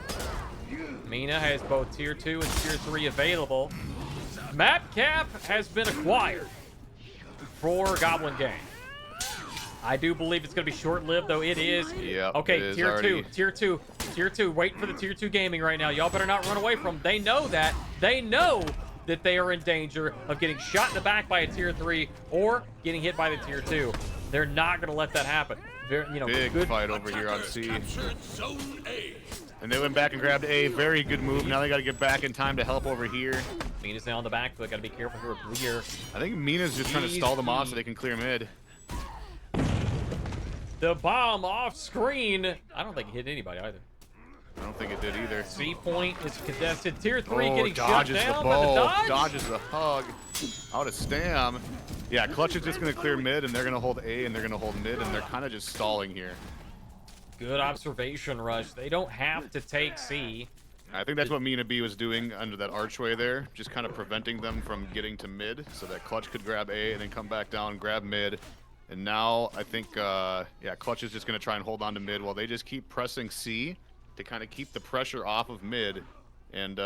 Mina has both tier 2 and tier 3 available. Map cap has been acquired for Goblin Gang. I do believe it's going to be short-lived, though it is. Yep, Okay, it is tier already. 2, tier 2, tier 2. Wait for the tier 2 gaming right now. Y'all better not run away from them. They know that. They know that they are in danger of getting shot in the back by a tier 3 or getting hit by the tier 2. They're not going to let that happen. Very, you know, Big good fight over here on Attackers C. captured Zone A. And they went back and grabbed A. Very good move. Now they got to get back in time to help over here. Mina's now on the back, but got to be careful for a clear. I think Mina's just trying to stall them off so they can clear mid. The bomb off screen. I don't think it hit anybody either. I don't think it did either. C point is contested. Tier 3 Oh, getting shut dodges down the by the bow. dodge. Dodges the hug. Out of stam. Yeah, Clutch is just going to clear mid, and they're going to hold A, and they're going to hold mid, and they're kind of just stalling here. Good observation, Rush. They don't have to take C. I think that's what Mina B was doing under that archway there, just kind of preventing them from getting to mid, so that Clutch could grab A and then come back down, grab mid. And now I think, yeah, Clutch is just going to try and hold on to mid while they just keep pressing C to kind of keep the pressure off of mid. And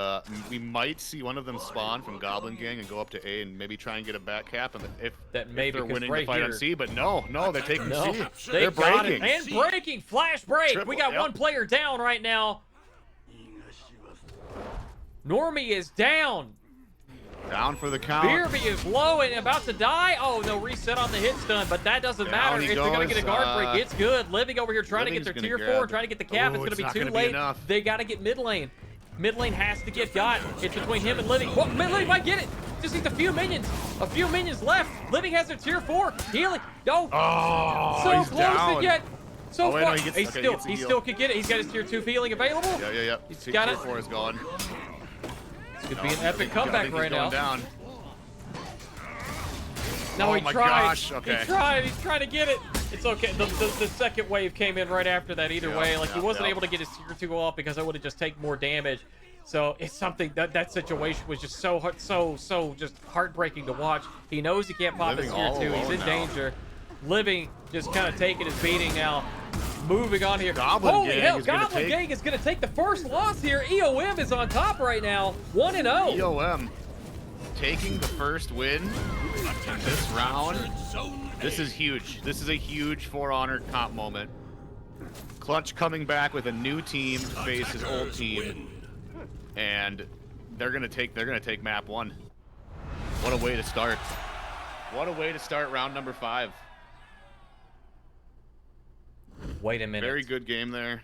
we might see one of them spawn from Goblin Gang and go up to A and maybe try and get a back cap and if That may, they're because winning right the fight here- on C. But no, they're taking No, C. they They're got it. breaking. And breaking. Flash break. Triple, We got yep. one player down right now. Normie is down. Down for the count. Beerby is low and about to die. Oh, no, reset on the hit stun, but that doesn't Down matter. he If they're going to goes, get a guard break, it's good. Living over here trying to get their Living's tier gonna 4, grab. trying to get the cap. Ooh, It's going to it's be not too gonna be late. enough. They got to get mid lane. Mid lane has to get got. It's between him and Living. Well, mid lane might get it. Just needs a few minions. A few minions left. Living has their tier 4. Healing. No. Oh, So he's close down. to get. So Oh, wait, no, far. he gets- he okay, he still, gets a he heal. still could get it. He's got his tier 2 healing available. Yeah. He's Tier got it. 4 is gone. This could be an I epic think comeback he's right now. going down. No, Oh he my tried. gosh, okay. He tried. He's trying to get it. It's okay. The second wave came in right after that either Yeah, way. Like, he yeah, wasn't yeah. able to get his tier 2 off because it would have just taken more damage. So it's something that situation was just so just heartbreaking to watch. He knows he can't pop his Living tier all 2. He's alone in now. danger. Living just kind of taking his beating now. Moving on here. Goblin Holy Gang hell, is gonna Goblin take- Gang is going to take the first loss here. EOM is on top right now. 1-0. EOM taking the first win in this round. Zone A. This is huge. This is a huge For Honor comp moment. Clutch coming back with a new team to face his old Attackers team, win. and they're gonna take map 1. What a way to start! What a way to start round number 5. Wait a minute. Very good game there.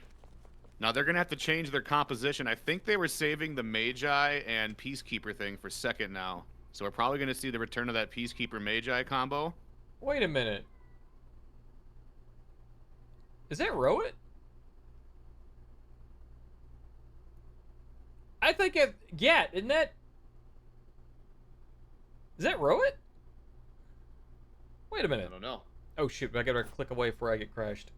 Now they're gonna have to change their composition. I think they were saving the Magi and Peacekeeper thing for second now, so we're probably gonna see the return of that Peacekeeper Magi combo. Wait a minute. Is that Rowit? I think it. Yeah, isn't that? Is that Rowit? Wait a I minute. don't know. Oh shoot! I gotta click away before I get crashed.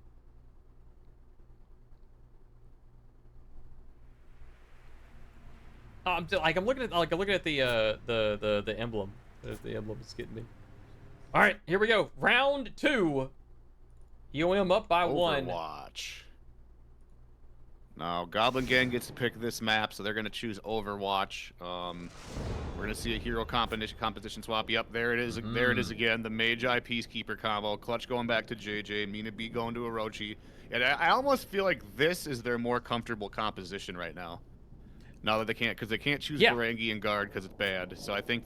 I'm looking at the emblem. The emblem is getting me. All right, here we go. Round 2. EOM up by 1. Overwatch. Now, Goblin Gang gets to pick this map, so they're going to choose Overwatch. We're going to see a hero composition swap. Yep, there it is. There it is again. The Magi Peacekeeper combo. Clutch going back to JJ. Mina B going to Orochi. And I almost feel like this is their more comfortable composition right now. Now that they can't, because they can't choose Ferengi and Guard because it's bad. So I think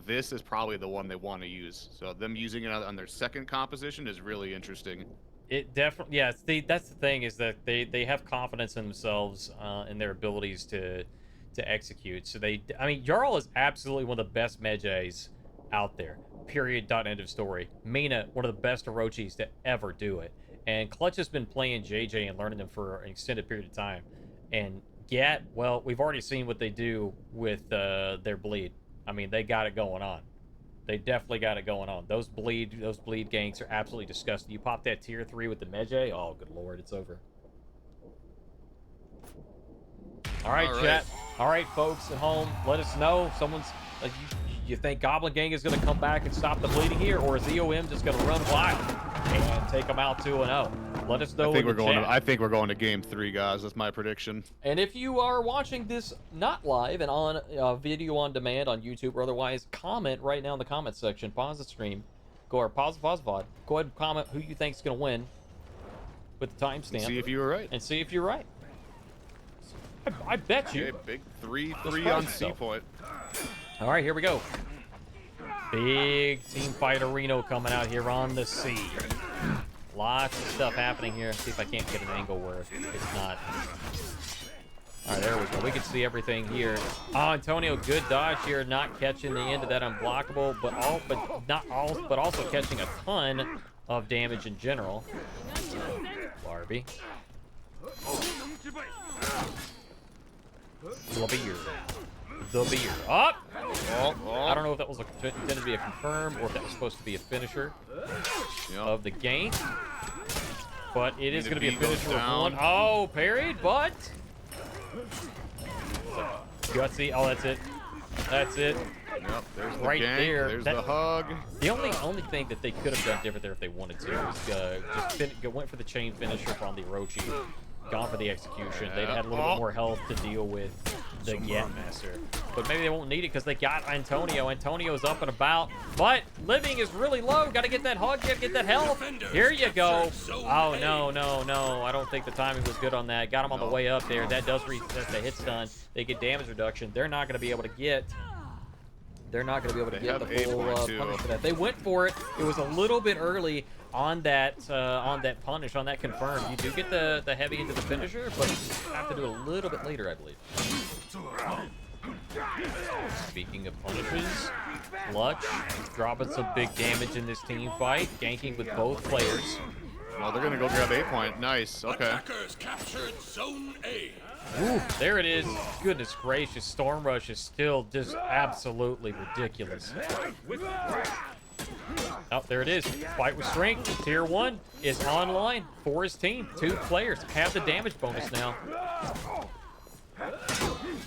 this is probably the one they want to use. So them using it on their second composition is really interesting. It definitely, yeah. That's the thing, is that they have confidence in themselves and their abilities to execute. So I mean, Jarl is absolutely one of the best Mejays out there. Period. Dot. End of story. Mina, one of the best Orochis to ever do it. And Clutch has been playing JJ and learning them for an extended period of time. And Gat, well, we've already seen what they do with their bleed. I mean, they got it going on. They definitely got it going on. Those bleed ganks are absolutely disgusting. You pop that tier 3 with the Mejay, oh good lord, it's over. All right, chat. All right, folks at home, let us know. Someone's You think Goblin Gang is going to come back and stop the bleeding here, or is EOM just going to run wild and take them out 2-0? Let us know. I think we're going to game 3, guys. That's my prediction. And if you are watching this not live and on video on demand on YouTube or otherwise, comment right now in the comment section. Pause the stream. Go or pause VOD. Go ahead and comment who you think is going to win with the timestamp. See if you were right. And see if you're right. I bet you. Okay, big 3-3 on C point. All right, here we go. Big team fight arena coming out here on the sea. Lots of stuff happening here. See if I can't get an angle where it's not. All right, there we go. We can see everything here. Oh, Antonio, good dodge here, not catching the end of that unblockable, but also catching a ton of damage in general. Barbie. The beer. Up! I don't know if that was intended to be a confirm or if that was supposed to be a finisher of the game. But it is going to be a finisher of one. Oh, parried, but... Gutsy. Oh, that's it. That's it. Yep, there's the right gank, there. There's the hug. The only thing that they could have done different there if they wanted to is just went for the chain finisher from the Orochi, gone for the execution. They'd had a little bit more health to deal with the Gatmaster. But maybe they won't need it because they got Antonio. Antonio's up and about, but living is really low. Got to get that hug, got to get that health. Here you go. Oh, no. I don't think the timing was good on that. Got him on the way up there. That does reset the hit stun. They get damage reduction. They're not going to be able to get... the full punish for that. They went for it. It was a little bit early on that punish, on that confirm. You do get the heavy into the finisher, but you have to do a little bit later, I believe. Speaking of punishes, Clutch dropping some big damage in this team fight, ganking with both players. Well, they're gonna go grab 8 point. Nice. Okay. Attackers captured Zone A. Ooh, there it is. Goodness gracious, NorthernRush is still just absolutely ridiculous. Oh, there it is. Fight with strength. Tier 1 is online for his team. 2 players have the damage bonus now.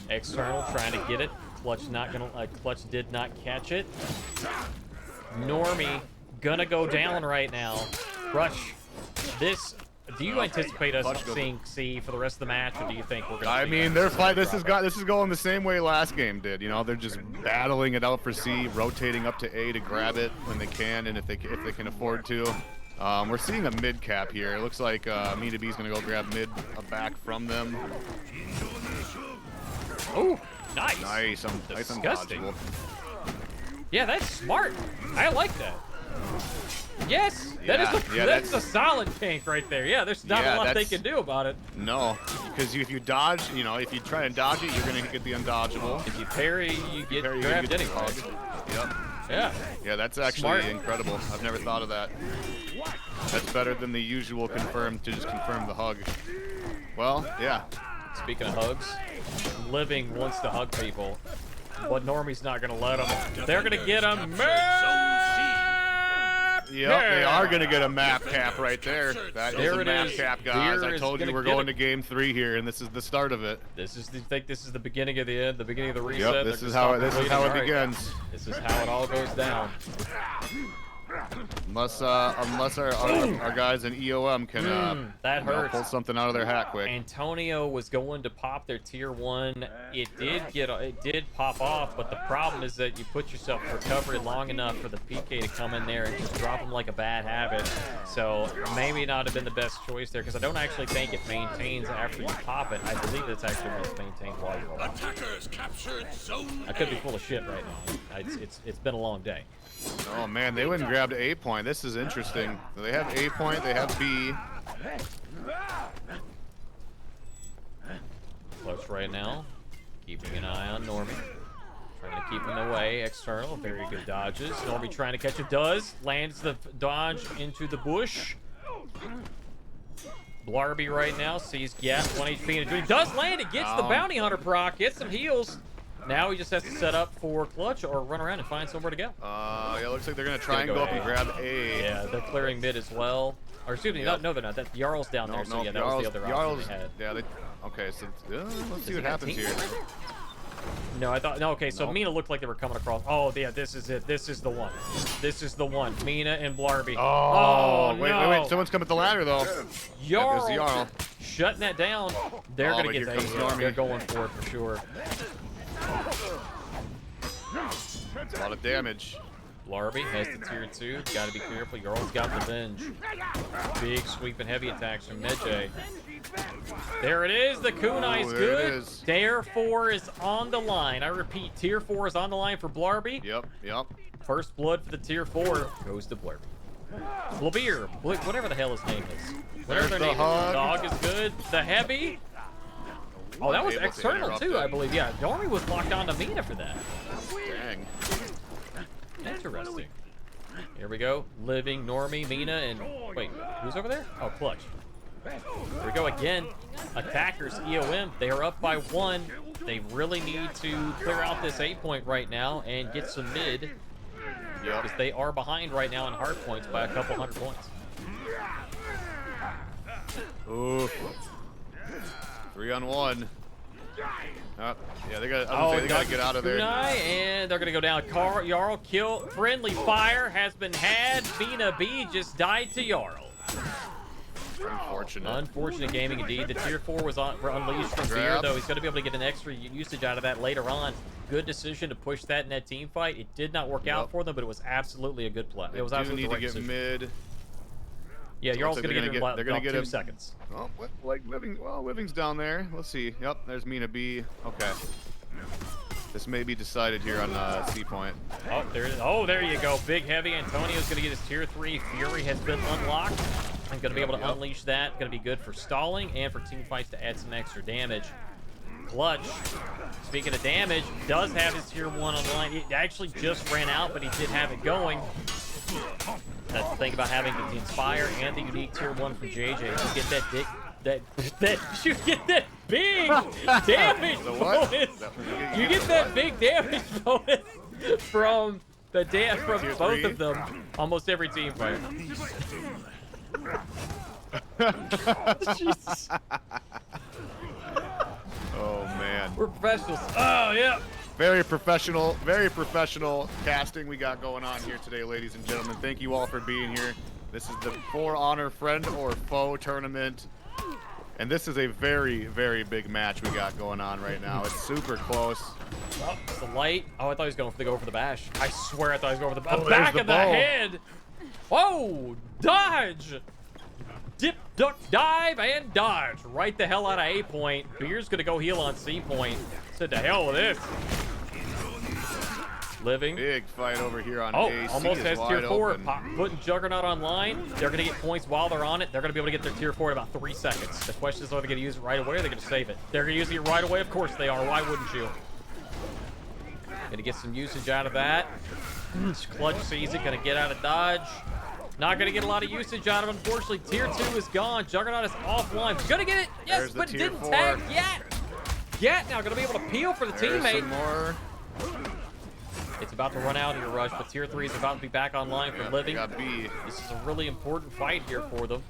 External trying to get it. Clutch did not catch it. Normie gonna go down right now. Rush. Do you anticipate us seeing C for the rest of the match, or do you think we're gonna? I mean, they're fight. This is going the same way last game did. You know, they're just battling it out for C, rotating up to A to grab it when they can, and if they can afford to. We're seeing a mid cap here. It looks like Me2B's gonna go grab mid back from them. Oh, nice. Nice. Disgusting. Nice. Yeah, that's smart. I like that. Yes, that's a solid tank right there. Yeah, there's not a lot they can do about it. No, because if you dodge, if you try and dodge it, you're gonna get the undodgeable. If you parry, you get grabbed anyway. Yep. Yeah. Yeah, that's actually incredible. I've never thought of that. That's better than the usual confirm to just confirm the hug. Well, yeah. Speaking of hugs, Living wants to hug people, but Normie's not gonna let them. They're gonna get him. Yep, they are going to get a map cap right there. That is a map cap, guys. I told you we're going to game 3 here, and this is the start of it. This is the beginning of the end, the beginning of the reset. Yep, this is how it begins. This is how it all goes down. Unless our guys in EOM can pull something out of their hat quick. Antonio was going to pop their tier 1. It did pop off, but the problem is that you put yourself in recovery long enough for the PK to come in there and just drop them like a bad habit. So maybe not have been the best choice there, because I don't actually think it maintains after you pop it. I believe it's actually maintained while you're alive. Attackers captured Zone I could be full of shit right now. It's been a long day. Oh man, they went and grabbed A point. This is interesting. So they have A point, they have B. Close right now. Keeping an eye on Normie. Trying to keep him away. External, very good dodges. Normie trying to catch it. Does. Lands the dodge into the bush. Blarby right now sees Gap 1 HP and does land it. Gets the bounty hunter proc. Gets some heals. Now he just has to set up for Clutch or run around and find somewhere to go. Yeah, looks like they're going to try and go up and grab A. Yeah, they're clearing mid as well. Or excuse me, no, they're not. That Jarl's down there, so yeah, that was the other option they had. Yeah, okay, so let's see what happens here. No, I thought. No, okay, so Nope. Mina looked like they were coming across. Oh, yeah, this is it. This is the one. This is the one. Mina and Blarby. Oh, wait, no. wait, wait. Someone's coming up the ladder, though. Jarl, There's Jarl. shutting that down. They're Oh, gonna but get here comes yeah, they're Normie. going for it for sure. A lot of damage. Blarby has the tier 2. Gotta be careful. Jarl's got the venge. Big sweep and heavy attacks from Medjay. There it is. The kunai's there good. it is. Tier 4 is on the line. I repeat, tier 4 is on the line for Blarby. Yep, yep. First blood for the tier 4 goes to Blarby. Blabir, whatever the hell his name is. Whatever There's their the name hug. is. Dog is good. The heavy. Oh, that was Able to external interrupt too, it. I believe. Yeah, Dormy was locked on to Mina for that. Dang. Interesting. Here we go. Living, Normie, Mina, and wait, who's over there? Oh, Clutch. Here we go again. Attackers, EOM. They are up by 1. They really need to clear out this 8-point right now and get some mid. Yep. Because they are behind right now in hard points by a couple hundred points. Ooh. 3-on-1. Yeah, they got. They got to get out of there. Kunai, and they're gonna go down. Jarl kill. Friendly fire has been had. Mina B just died to Jarl. Unfortunate. Unfortunate gaming indeed. The tier 4 was unleashed from Beer, Grab. though. He's gonna be able to get an extra usage out of that later on. Good decision to push that in that team fight. It did not work out for them, but it was absolutely a good play. It was They do absolutely need the right to get decision. mid. Yeah, Jarl's like gonna they're get gonna in they're gonna about get 2 him. seconds. Oh, what, like Living? Well, Living's down there. Let's see. Yep, there's Mina B. Okay. This may be decided here on C point. Oh, there it is. Oh, there you go. Big heavy. Antonio's going to get his tier 3. Fury has been unlocked. I'm going to be able to unleash that. Going to be good for stalling and for team fights to add some extra damage. Clutch, speaking of damage, does have his tier 1 online. It actually just ran out, but he did have it going. That's the thing about having the Inspire and the unique tier 1 from JJ. You get that you get that big damage The what? bonus. You get that big damage bonus from the from Tier both 3? of them. Almost every team fight. Jesus. Oh man. We're professionals. Oh yeah. Very professional casting we got going on here today, ladies and gentlemen. Thank you all for being here. This is the For Honor Friend or Foe tournament. And this is a very, very big match we got going on right now. It's super close. Oh, it's the light. Oh, I thought he was going to go for the bash. I swear I thought he was going for the Oh, back there's of the the bow. head. Whoa! Dodge! Dip, duck, dive, and dodge. Right the hell out of A point. Beer's going to go heal on C point. Said to hell with this. Living. Big fight over here on Oh, A. C almost is has wide tier 4. open. Putting Juggernaut online. They're going to get points while they're on it. They're going to be able to get their tier 4 in about 3 seconds. The question is, are they going to use it right away or are they going to save it? They're going to use it right away? Of course they are. Why wouldn't you? Going to get some usage out of that. Clutch sees it. Going to get out of dodge. Not going to get a lot of usage out of it. Unfortunately, tier 2 is gone. Juggernaut is offline. Going to get it. Yes, There's the but it tier didn't 4. tag yet. Yet now going to be able to peel for the There's teammate. some more. It's about to run out of your rush, but tier 3 is about to be back online for Living. Got B. This is a really important fight here for them.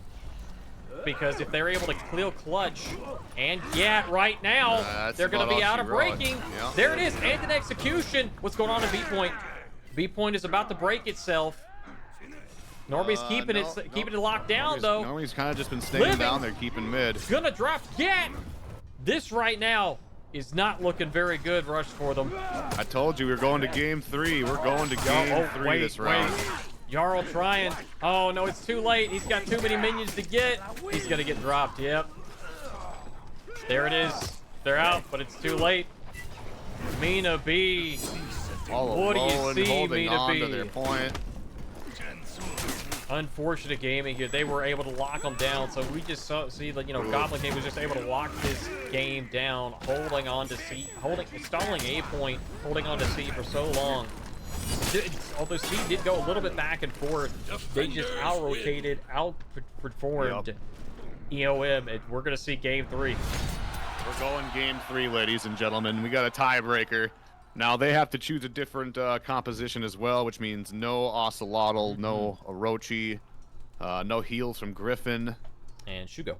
Because if they're able to kill Clutch, and yeah, right now, That's they're going to about be all out she of wrote. breaking. Yep. There it is, and an execution. What's going on in B point? B point is about to break itself. Norby's keeping it locked down, though. Normie's kind of just been staying Living. down there, keeping mid. Gonna drop yet. This right now is not looking very good, Rush, for them. I told you we were going to game 3. We're going to game 3 this round. Jarl trying. Oh, no, it's too late. He's got too many minions to get. He's going to get dropped, yep. There it is. They're out, but it's too late. Mina B. All What do you alone, see, holding Mina on B? to their point. Unfortunate gaming here. They were able to lock them down, so we just see that, Goblin Game was just able to lock this game down, holding on to C, stalling A point, holding on to C for so long. Although C did go a little bit back and forth, they just out-rotated, outperformed EOM, and we're going to see game 3. We're going game 3, ladies and gentlemen. We got a tiebreaker. Now they have to choose a different composition as well, which means no Ocelotl, no Orochi, no heals from Griffin. And Shugo.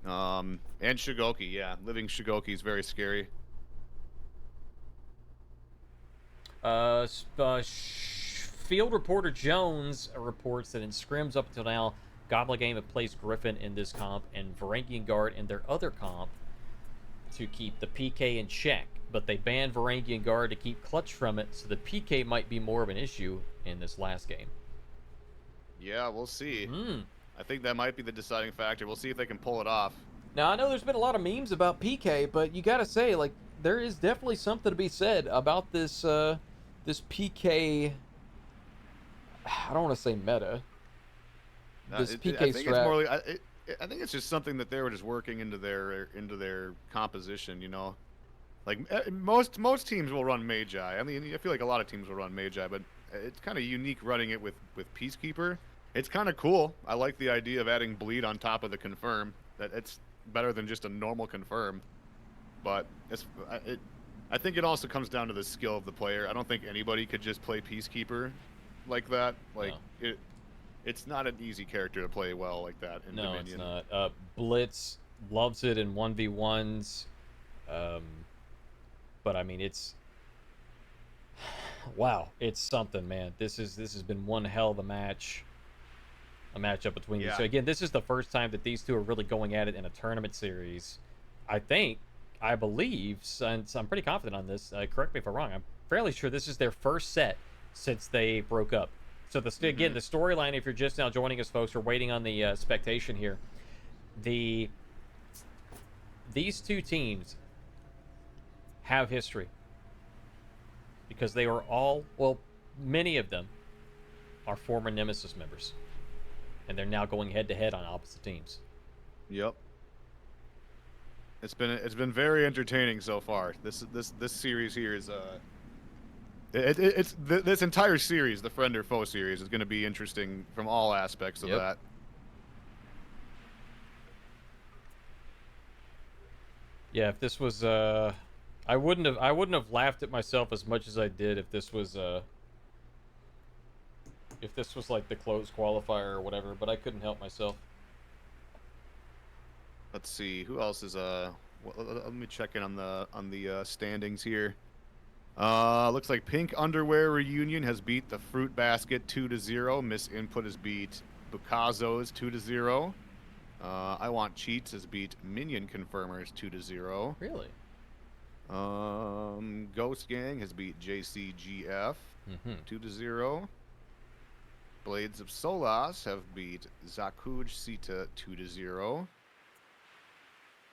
And Shigoki, yeah. Living Shigoki is very scary. Field reporter Jones reports that in scrims up until now, Goblin Game have placed Griffin in this comp and Varangian Guard in their other comp to keep the PK in check. But they banned Varangian Guard to keep Clutch from it, so the PK might be more of an issue in this last game. Yeah, we'll see. I think that might be the deciding factor. We'll see if they can pull it off. Now, I know there's been a lot of memes about PK, but you gotta say, like, there is definitely something to be said about this, this PK... I don't want to say meta. This PK I think strat. it's more like, I think it's just something that they were just working into their composition, you know? Like, most teams will run Magi. I mean, I feel like a lot of teams will run Magi, but it's kind of unique running it with Peacekeeper. It's kind of cool. I like the idea of adding Bleed on top of the Confirm. That it's better than just a normal Confirm. But I think it also comes down to the skill of the player. I don't think anybody could just play Peacekeeper like that. Like, no. It's not an easy character to play well like that in Dominion. No, it's not. Blitz loves it in 1v1s. But I mean, it's wow, it's something, man. This has been one hell of a match. A matchup between these. So again, this is the first time that these two are really going at it in a tournament series. I believe, since I'm pretty confident on this. Correct me if I'm wrong. I'm fairly sure this is their first set since they broke up. So again, the storyline, if you're just now joining us, folks, we're waiting on the spectation here. These two teams have history because they were all, well, many of them are former Nemesis members, and they're now going head to head on opposite teams. Yep. It's been very entertaining so far. This series here is this entire series, the friend or foe series, is going to be interesting from all aspects of that. Yeah, if this was I wouldn't have laughed at myself as much as I did if this was like the closed qualifier or whatever, but I couldn't help myself. Let's see who else is let me check in on the standings here. Looks like Pink Underwear Reunion has beat the Fruit Basket 2-0. Miss Input has beat Bukazo's 2-0. I Want Cheats has beat Minion Confirmers 2-0. Really? Ghost Gang has beat JCGF 2-0. Blades of Solas have beat Zakuj Sita 2-0.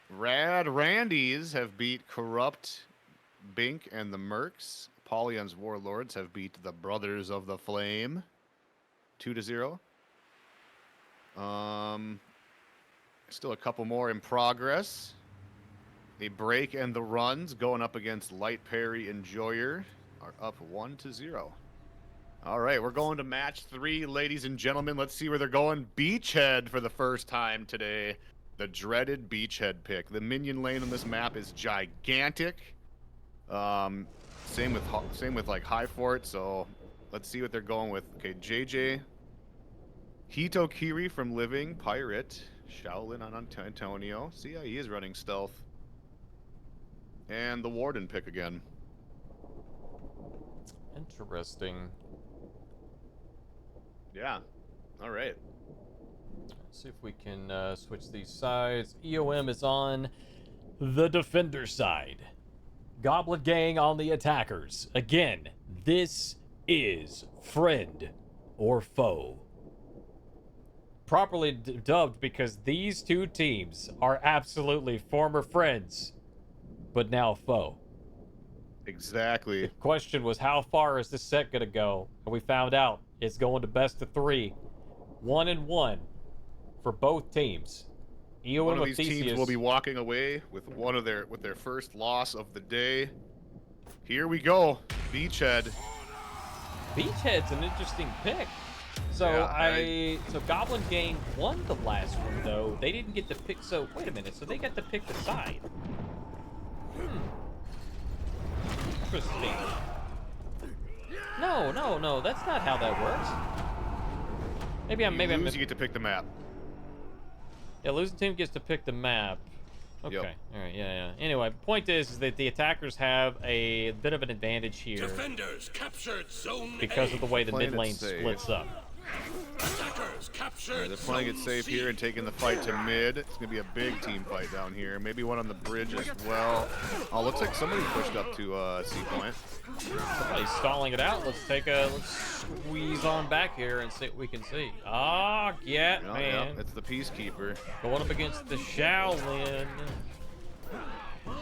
Rad Randies have beat Corrupt Bink and the Mercs. Polyon's Warlords have beat the Brothers of the Flame 2-0. Still a couple more in progress. The Break and the Runs going up against Light Perry and Joyer are up 1-0. All right, we're going to match 3, ladies and gentlemen. Let's see where they're going. Beachhead for the first time today. The dreaded Beachhead pick. The minion lane on this map is gigantic. Same with like High Fort. So let's see what they're going with. Okay, JJ, Hitokiri from Living, Pirate, Shaolin on Antonio. See how he is running stealth. And the Warden pick again. Interesting. Yeah. All right. Let's see if we can switch these sides. EOM is on the defender side. Goblin Gang on the attackers. Again, this is friend or foe. Properly dubbed because these two teams are absolutely former friends, but now foe. Exactly. The question was, how far is this set going to go? And we found out it's going to best of 3. 1-1 for both teams. One of these teams will be walking away with their first loss of the day. Here we go. Beachhead. Beachhead's an interesting pick. So Yeah, so Goblin Gang won the last one though. They didn't get to pick. So wait a minute. So they got to pick the side. Interesting. No. That's not how that works. Maybe I'm. You get to pick the map. Yeah, losing team gets to pick the map. Okay. Yep. All right. Yeah. Anyway, point is that the attackers have a bit of an advantage here Defenders captured zone because A. of the way the Playing mid it lane safe. splits up. Attackers captured They're playing it zone safe C. here and taking the fight to mid. It's gonna be a big team fight down here. Maybe one on the bridge as well. Oh, looks like somebody pushed up to C point. Somebody's stalling it out. Let's squeeze on back here and see what we can see. Ah, yeah, Yeah, man. yeah, it's the Peacekeeper. Going up against the Shaolin.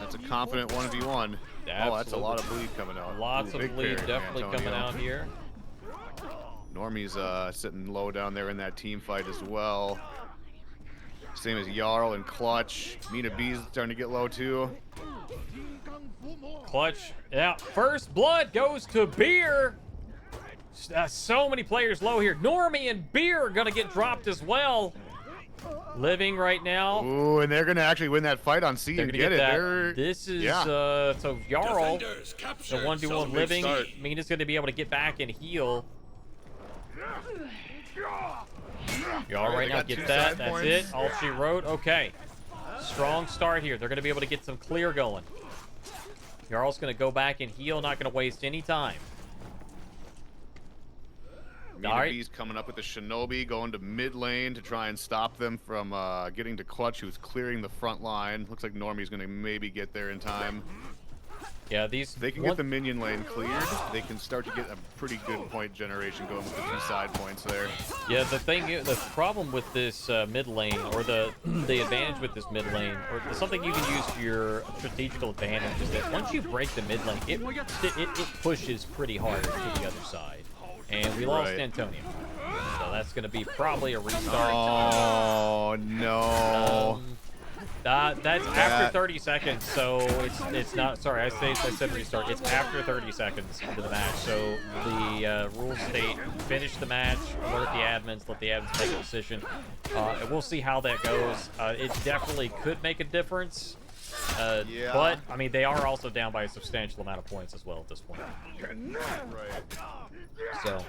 That's a confident 1v1. Oh, that's a lot of bleed coming out. Lots Ooh, of big bleed parry, definitely Antonio. coming out here. Normie's sitting low down there in that team fight as well. Same as Jarl and Clutch. Mina B's starting to get low too. Clutch. Yeah, first blood goes to Beer. So many players low here. Normie and Beer are going to get dropped as well. Living right now. Ooh, and they're gonna actually win that fight on C They're and going to get it. that. They're, This is, yeah. so Jarl, Defenders the captured 1v1 zone living. C. Mina's going to be able to get back and heal. Jarl right they now got gets two that. side That's points. it. All she wrote. Okay. Strong start here. They're going to be able to get some clear going. Jarl's going to go back and heal. Not going to waste any time. Mina All right. B's coming up with the Shinobi, going to mid lane to try and stop them from getting to Clutch, who's clearing the front line. Looks like Normie's gonna maybe get there in time. Yeah, these. If they can get the minion lane cleared, they can start to get a pretty good point generation going with the two side points there. Yeah, the problem with this mid lane, or the advantage with this mid lane, or something you can use to your strategical advantage, is that once you break the mid lane, it pushes pretty hard to the other side. And we lost Right. Antonio. So that's going to be probably a restart. Oh no! That's after 30 seconds, so it's not. Sorry, I said restart. It's after 30 seconds into the match. So the rules state finish the match, alert the admins, let the admins make a decision, and we'll see how that goes. It definitely could make a difference. Yeah. But I mean, they are also down by a substantial amount of points as well at this point. Right. So.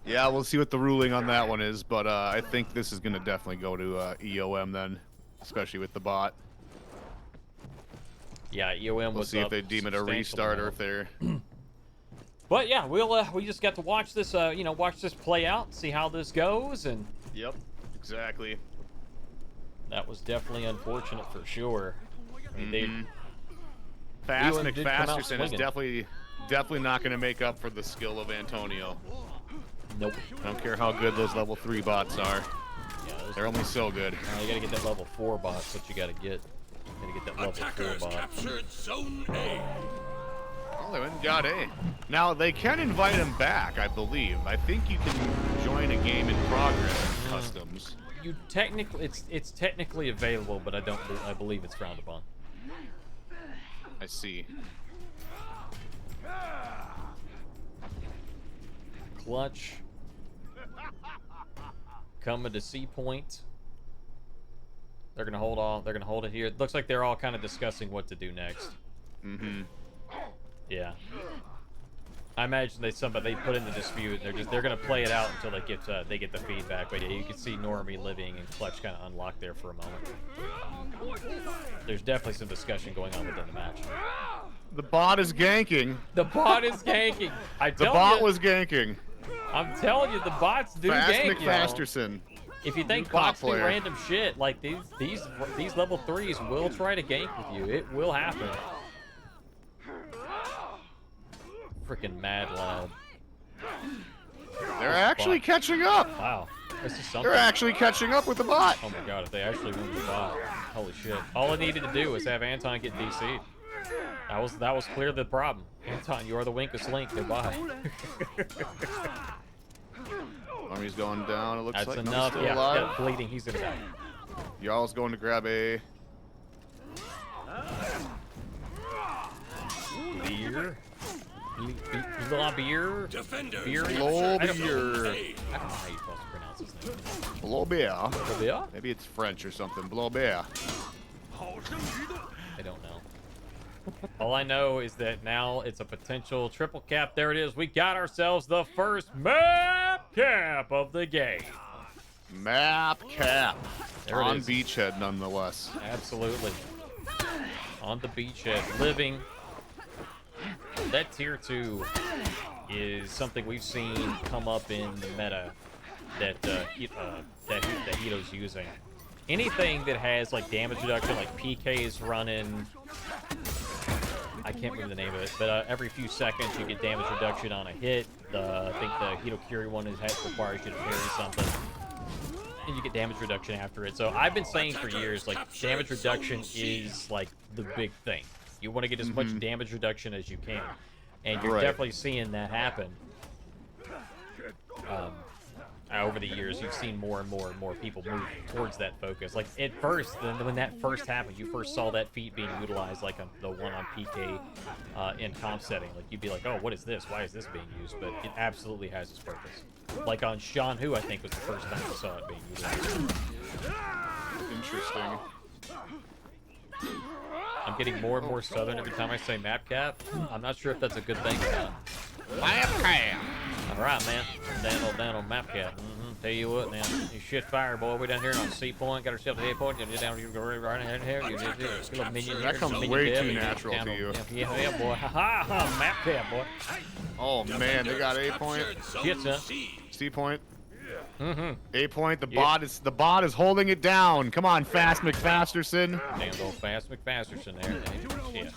Yeah, we'll see what the ruling on that one is, but I think this is gonna definitely go to EOM then, especially with the bot. Yeah, EOM We'll was see if up they deem it a substantial restart or amount. if they're. But yeah, we just got to watch this, watch this play out, see how this goes, and Yep. Exactly. that was definitely unfortunate for sure. I mean, they Fast EOM did come out McFasterson is swinging. definitely not going to make up for the skill of Antonio. nope. I don't care how good those level 3 bots are. Yeah, They're only so good. you gotta get that level 4 bot. That's what you gotta get. You gotta get that level 4 Attackers bot. captured zone A. Oh, they went and got A. Now, they can invite him back, I believe. I think you can join a game in progress in customs. You technically, it's technically available, but I believe it's frowned upon. I see. Clutch coming to C point. They're gonna hold all. They're gonna hold it here. It looks like they're all kind of discussing what to do next. Mm-hmm. Yeah. I imagine they put in the dispute. They're gonna play it out until they get the feedback. But yeah, you can see Normie, Living, and Clutch kind of unlocked there for a moment. There's definitely some discussion going on within the match. The bot is ganking. The bot is ganking. The bot was ganking. I'm telling you, the bots do Fast gank. McFasterson. If you think New cop bots do player. random shit, like these level 3s will try to gank with you. It will happen. Freaking mad lad. They're actually catching up. Wow. This is something. They're actually catching up with the bot. Oh my god, if they actually win the bot. Holy shit. All it needed to do was have Anton get DC'd. That was clear the problem. Anton, you are the weakest link. Goodbye. Army's going down, it looks That's like. enough. Nobody's still Yeah, alive. yeah, bleeding. He's gonna die. Jarl's going to grab A. Beer. Beer. Defenders Beer. Low I don't know. beer. A. I don't know how you're supposed to pronounce his name. Blobert. Beer? Maybe it's French or something. Blobert. I don't know. All I know is that now it's a potential triple cap. There it is. We got ourselves the first map cap of the game. Map cap. There it On is. beachhead, nonetheless. Absolutely. On the beachhead, living. That tier 2 is something we've seen come up in the meta that Hito's using. Anything that has like damage reduction, like PK is running. I can't remember the name of it, but every few seconds you get damage reduction on a hit. I think the Hito Curie one requires you to parry something, and you get damage reduction after it. So I've been saying for years, like, damage reduction is like the big thing. You want to get as much damage reduction as you can, and you're definitely seeing that happen. Over the years, you've seen more and more people move towards that focus. Like, at first, when that first happened, you first saw that feat being utilized, like the one on PK in comp setting. Like, you'd be like, oh, what is this? Why is this being used? But it absolutely has its purpose. Like on Sean Hu, I think was the first time I saw it being utilized. Interesting. I'm getting more and more southern every time I say map cap. I'm not sure if that's a good thing or not. Map cap. All right, man. Down on map cap. Tell you what, now, you shit fire, boy. We down here on C point. Got ourselves a A point. You down here, go right ahead here. You just a little minion here. That comes way too natural to you. Yeah, boy. Ha ha, map cap, boy. Oh man, they got A point. Shit, son. C point. A point. The bot is holding it down. Come on, Fast McFasterson. Damn old Fast McFasterson there. Shit.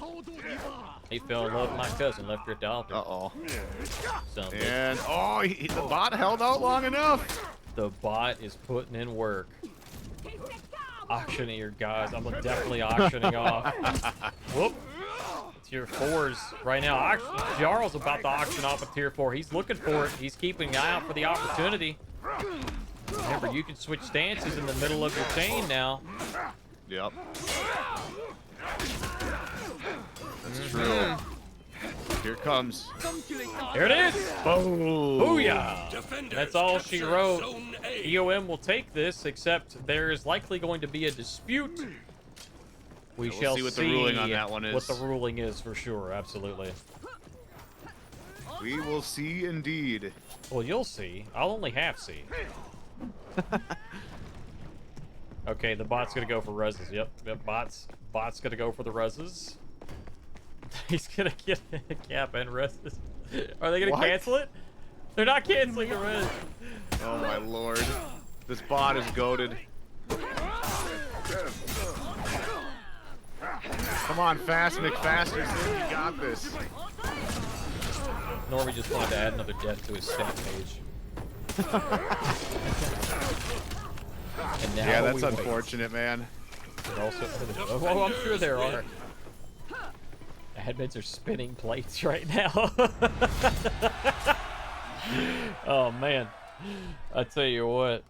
He fell in love with my cousin, left her at the altar. Uh-oh. And the bot held out long enough. The bot is putting in work. Auctioneer, guys. I'm definitely auctioning off. Whoop. Tier 4s right now. Jarl's about to auction off a tier 4. He's looking for it. He's keeping an eye out for the opportunity. Remember, you can switch stances in the middle of your chain now. Yep. That's true. Here comes. There it is. Boom. Booyah. That's all she wrote. EOM will take this, except there's likely going to be a dispute. We shall see what the ruling on that one is. What the ruling is for sure. Absolutely. We will see indeed. Well, you'll see. I'll only half see. Okay, the bot's gonna go for reses. Yep, bot's gonna go for the reses. He's gonna get a cap and reses. Are they gonna cancel it? They're not canceling a res. Oh my lord. This bot is goated. Come on, Fast McFasterson, you got this. Norby just wanted to add another death to his stat page. And now yeah, that's unfortunate, man. Also, oh, I'm sure there are. Admins are spinning plates right now. Oh man, I tell you what,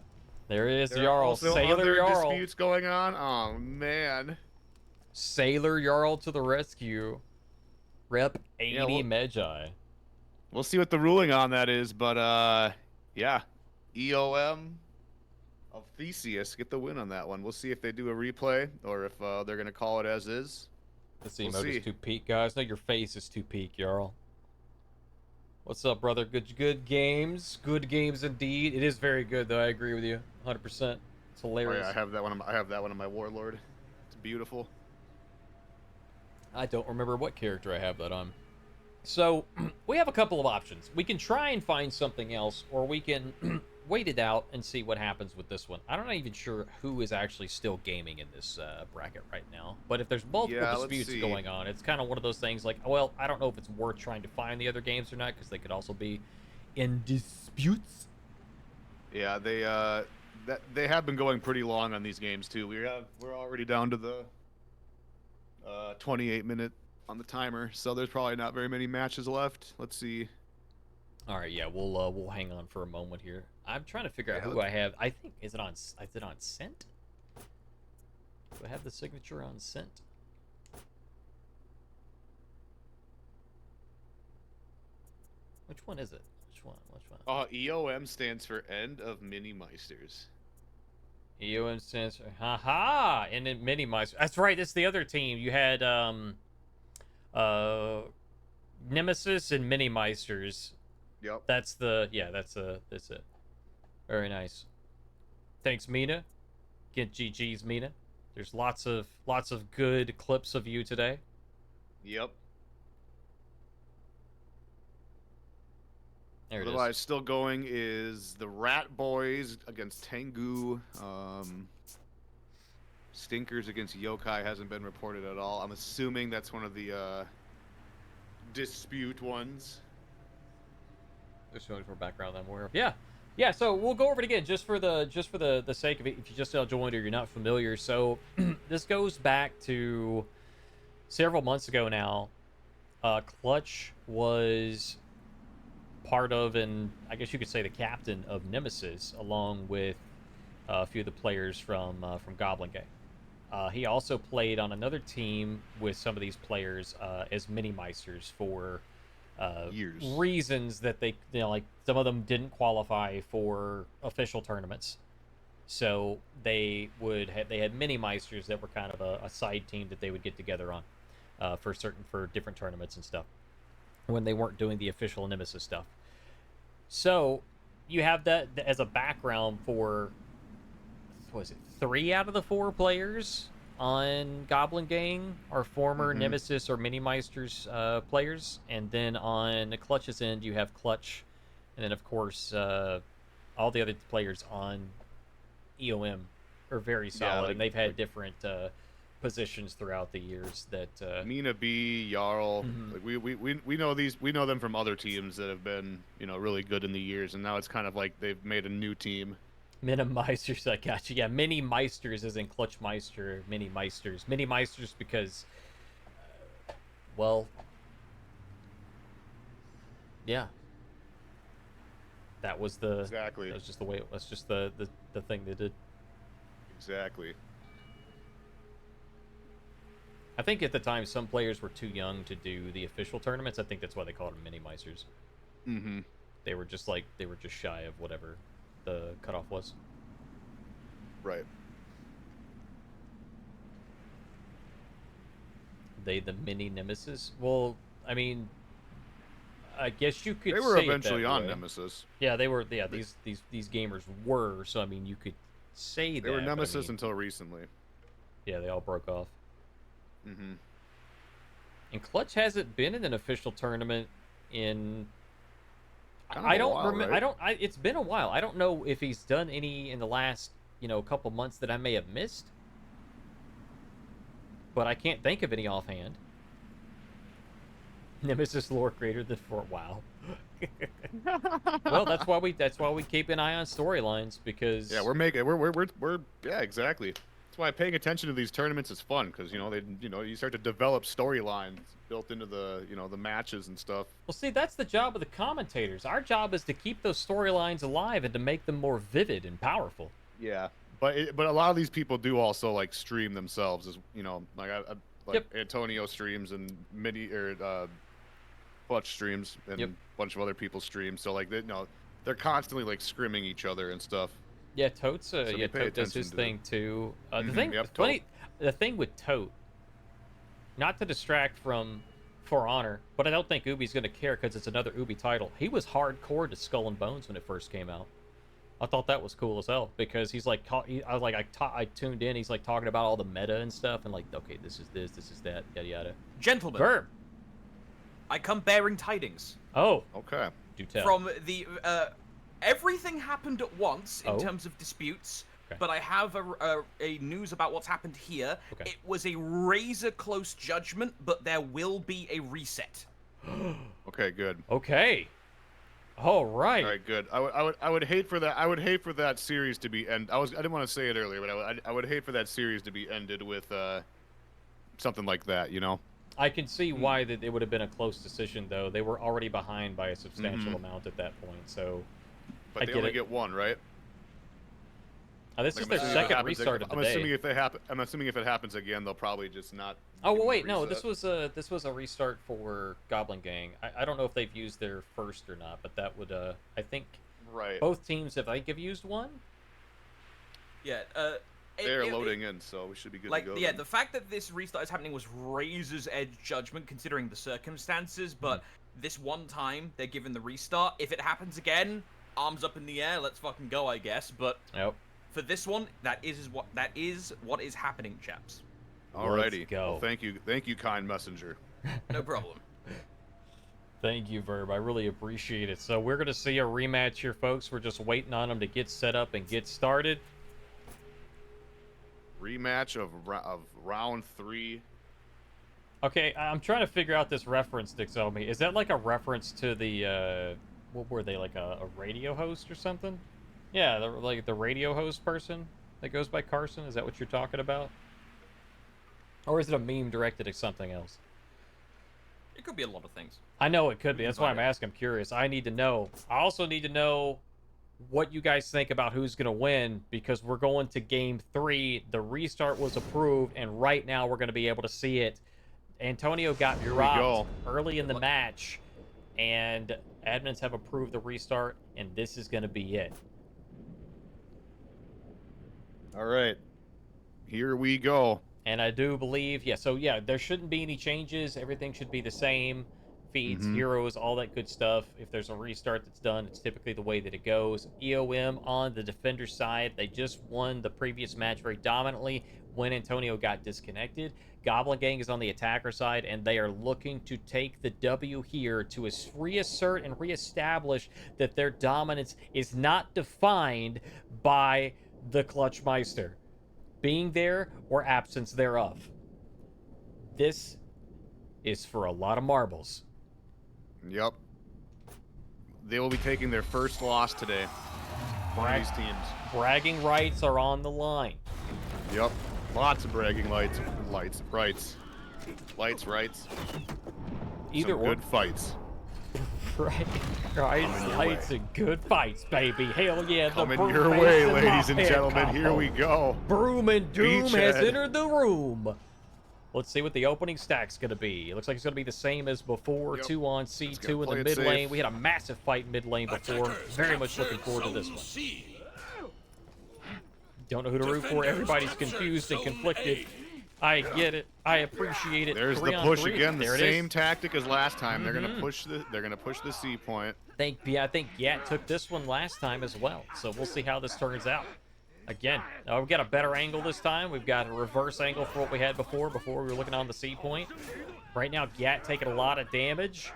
there is Jarl, Sailor Jarl. Disputes going on. Oh man, Sailor Jarl to the rescue. Rep 80 yeah, Magi. We'll see what the ruling on that is, but yeah, EOM of Theseus get the win on that one. We'll see if they do a replay or if they're gonna call it as is. This emote is too peak, guys. No, your face is too peak, Jarl. What's up, brother? Good games. Good games indeed. It is very good, though. I agree with you, 100%. It's hilarious. Oh, yeah, I have that one. I have that one on my Warlord. It's beautiful. I don't remember what character I have that on. So we have a couple of options. We can try and find something else, or we can wait it out and see what happens with this one. I'm not even sure who is actually still gaming in this bracket right now. But if there's multiple disputes going on, it's kind of one of those things like, well, I don't know if it's worth trying to find the other games or not, because they could also be in disputes. Yeah, they have been going pretty long on these games too. We're already down to the 28-minute on the timer, so there's probably not very many matches left. Let's see. All right, yeah, we'll hang on for a moment here. I'm trying to figure out who I have. I think is it on Scent? Do I have the signature on Scent? Which one is it? Which one? EOM stands for End of Mini Meisters. EOM stands for haha, and then Mini Meisters. That's right. That's the other team. You had Nemesis and Mini Meisters. Yep. That's it. Very nice. Thanks, Mina. Get GG's, Mina. There's lots of good clips of you today. Yep. There it Otherwise, is. still going is the Rat Boys against Tengu. Stinkers against Yokai hasn't been reported at all. I'm assuming that's one of the dispute ones. There's so much more background than I'm aware of. Yeah. Yeah, so we'll go over it again just for the sake of it, if you just joined or you're not familiar. So this goes back to several months ago now. Clutch was part of, and I guess you could say the captain of Nemesis, along with a few of the players from Goblin Gang. He also played on another team with some of these players as mini-meisters for Years. reasons that they, like some of them didn't qualify for official tournaments, so they had mini meisters that were kind of a side team that they would get together on for different tournaments and stuff when they weren't doing the official Nemesis stuff. So you have that as a background for, what was it, 3 out of the 4 players on Goblin Gang are former Nemesis or Mini-Meisters players. And then on Clutch's end, you have Clutch. And then, of course, all the other players on EOM are very solid. And they've had different positions throughout the years. That Mina B, Jarl, like we know these, we know them from other teams that have been, really good in the years. And now it's kind of like they've made a new team. Mini-Meisters, I got you. Yeah, Mini-Meisters as in Clutch Meister, Mini-Meisters. Mini-Meisters because, well, yeah. That was the... Exactly. That was just the way... That's just the thing they did. Exactly. I think at the time some players were too young to do the official tournaments. I think that's why they called them Mini-Meisters. Mm-hmm. They were just shy of whatever the cutoff was. Right. They the mini Nemesis? Well, I mean, I guess you could. They were say eventually it that on way. Nemesis. Yeah, they were. Yeah, these gamers were. So I mean, you could say that. They were Nemesis but, I mean, until recently. yeah, they all broke off. Mm-hmm. And Clutch hasn't been in an official tournament in. Kind of I a don't while, remember. right? It's been a while. I don't know if he's done any in the last couple months that I may have missed. But I can't think of any offhand. Nemesis lore creator for wow. Well, that's why we keep an eye on storylines, because we're yeah, exactly. That's why paying attention to these tournaments is fun, because you start to develop storylines built into the the matches and stuff. Well, see, that's the job of the commentators. Our job is to keep those storylines alive and to make them more vivid and powerful. Yeah, but a lot of these people do also like stream themselves, as like Yep. Antonio streams and Clutch streams and Yep. a bunch of other people stream. So like they're constantly like scrimming each other and stuff. Yeah, Tote's So we pay Tote does his attention to thing too. The Mhm, thing, yep, funny, the thing with Tote, not to distract from For Honor, but I don't think Ubi's gonna care because it's another Ubi title. He was hardcore to Skull and Bones when it first came out. I thought that was cool as hell, because he's like, I tuned in. He's like talking about all the meta and stuff, and like, okay, this is that, yada yada. Gentlemen, Verb. I come bearing tidings. Oh, Okay. do tell. From the everything happened at once in Oh. terms of disputes, Okay. but I have a news about what's happened here. Okay. It was a razor close judgment, but there will be a reset. Okay. Good. Okay. All right. All right. Good. I would hate for that. I would hate for that series to be end. I didn't want to say it earlier, but I would hate for that series to be ended with something like that. I can see why that it would have been a close decision, though. They were already behind by a substantial Mhm. amount at that point, so But I they get only it. get one, right? This Like, is their assuming if it second happens restart again- of the day. I'm assuming if it happens again, they'll probably just not. Oh give well, them a wait, no. reset. This was a restart for Goblin Gang. I don't know if they've used their first or not, but that would I think Right. both teams have used one. Yeah. They're loading in, so we should be good Like, to go. yeah, then. the fact that this restart is happening was razor's edge judgment considering the circumstances, but this one time they're given the restart. If it happens again, arms up in the air, let's fucking go, I guess. But Yep. for this one, that is what is happening, chaps. Alrighty. Let's go. Well, thank you, kind messenger. No problem. Thank you, Verb. I really appreciate it. So we're going to see a rematch here, folks. We're just waiting on them to get set up and get started. Rematch of round 3. Okay, I'm trying to figure out this reference, Dixomi. Is that like a reference to the, what were they, like a radio host or something? Yeah, like the radio host person that goes by Carson? Is that what you're talking about? Or is it a meme directed at something else? It could be a lot of things. I know it could be. That's why I'm asking. I'm curious. I need to know. I also need to know what you guys think about who's going to win, because we're going to game 3. The restart was approved, and right now we're going to be able to see it. Antonio got dropped early in the match, and admins have approved the restart, and this is going to be it. All right. Here we go. And I do believe, yeah, there shouldn't be any changes. Everything should be the same. Feeds, heroes, all that good stuff. If there's a restart that's done, it's typically the way that it goes. EOM on the defender side, they just won the previous match very dominantly when Antonio got disconnected. Goblin Gang is on the attacker side, and they are looking to take the W here to reassert and reestablish that their dominance is not defined by the Clutchmeister being there or absence thereof. This is for a lot of marbles. Yep. They will be taking their first loss today. These teams. Bragging rights are on the line. Yep. Lots of bragging rights. Either Some good fights. Lights and good fights, baby. Hell yeah. Coming your way, ladies and gentlemen. Here we go. Broom and Doom Beachhead has entered the room. Let's see what the opening stack's going to be. It looks like it's going to be the same as before. Yep. 2 on C2 in the mid lane. We had a massive fight in mid lane before. Very much looking forward to this one. Don't know who to root for. Everybody's confused and conflicted. I get it. I appreciate it. There's the push again. The same tactic as last time. They're gonna push the C point. I think Gat took this one last time as well. So we'll see how this turns out. Again, we've got a better angle this time. We've got a reverse angle for what we had before we were looking on the C point. Right now, Gat taking a lot of damage.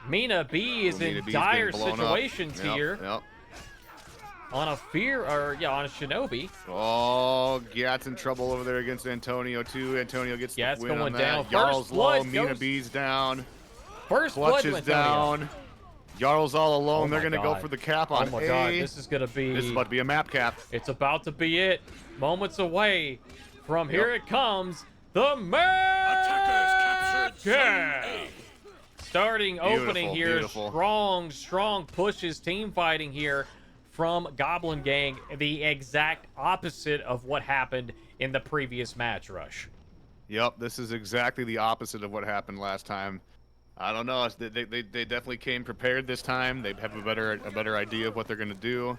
Mina B is in dire situations here. Yep. On a on a Shinobi. Oh, Gat's in trouble over there against Antonio too. Antonio gets the win on that. Down. Jarl's low. Mina B's down. First Clutch blood is down. Jarl's all alone. They're gonna go for the cap on Oh my god, this is gonna be. This is about to be a map cap. It's about to be it. Moments away from here it comes. The map cap. Starting opening here. Beautiful. Strong pushes. Team fighting here from Goblin Gang, the exact opposite of what happened in the previous match, Rush. Yep, this is exactly the opposite of what happened last time. I don't know. They definitely came prepared this time. They have a better idea of what they're gonna do.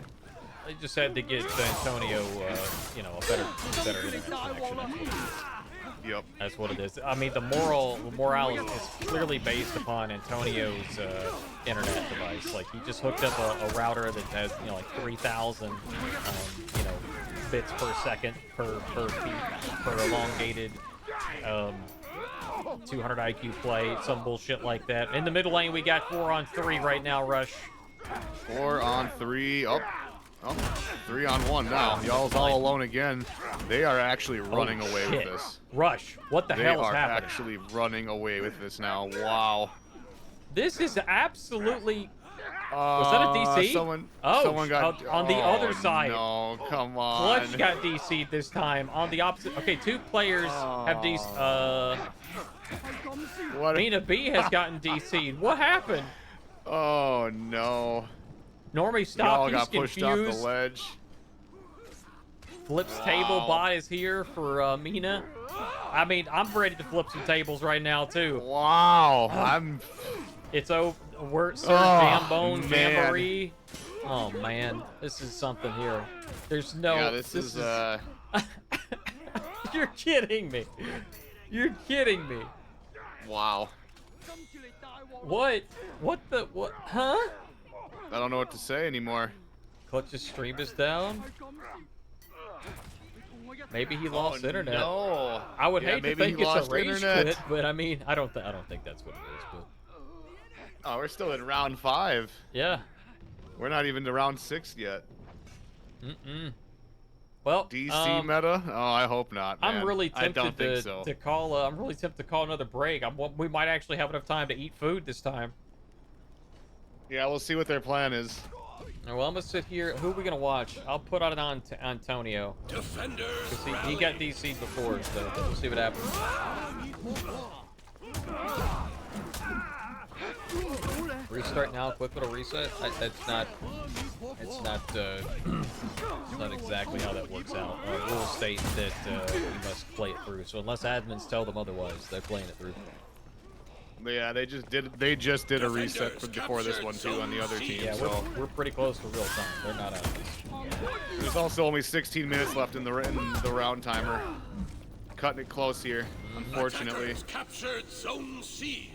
They just had to get Antonio, a better internet connection. Yep. That's what it is. I mean, the morale is clearly based upon Antonio's internet device. Like, he just hooked up a router that has, like 3,000, bits per second per elongated 200 IQ play, some bullshit like that. In the middle lane, we got 4 on 3 right now, Rush. 4 on 3. Oh, 3 on 1 now. Y'all's all alone again. They are actually running away with this. Rush, what the hell is happening? They are actually running away with this now. Wow. This is absolutely... Was that a DC? Someone got on the other side. No, come on. Clutch got DC'd this time. On the opposite. Okay, 2 players have DC'd. Mina B has gotten DC'd. What happened? Oh no. Normie, stop. He's got pushed off the ledge. Flips table bot is here for Mina. I mean, I'm ready to flip some tables right now too. Wow. It's over. We're Sir Jambone Jamboree. Oh man, this is something here. There's no. Yeah, this is. You're kidding me. You're kidding me. Wow. What? What? Huh? I don't know what to say anymore. Clutch's stream is down. Maybe he lost internet. No. I would hate to maybe think he it's a lost rage internet. quit, but I mean, I don't think that's what it is. But Oh, we're still in round 5. yeah. We're not even to round 6 yet. Well, DC meta? Oh, I hope not, man. I'm really I don't tempted think so. to call. I'm really tempted to call another break. We might actually have enough time to eat food this time. Yeah, we'll see what their plan is. Well, I'm gonna sit here. Who are we gonna watch? I'll put on Antonio. Defenders. He got DC'd before, so we'll see what happens. Restart now. Quick little reset. It's not exactly how that works out. Rules state that you must play it through. So unless admins tell them otherwise, they're playing it through. Yeah, they just did a reset before this one too on the other team. Yeah, So we're pretty close to real time. They're not out of this. there's also only 16 minutes left in the round timer. Cutting it close here, unfortunately. Attackers captured Zone C.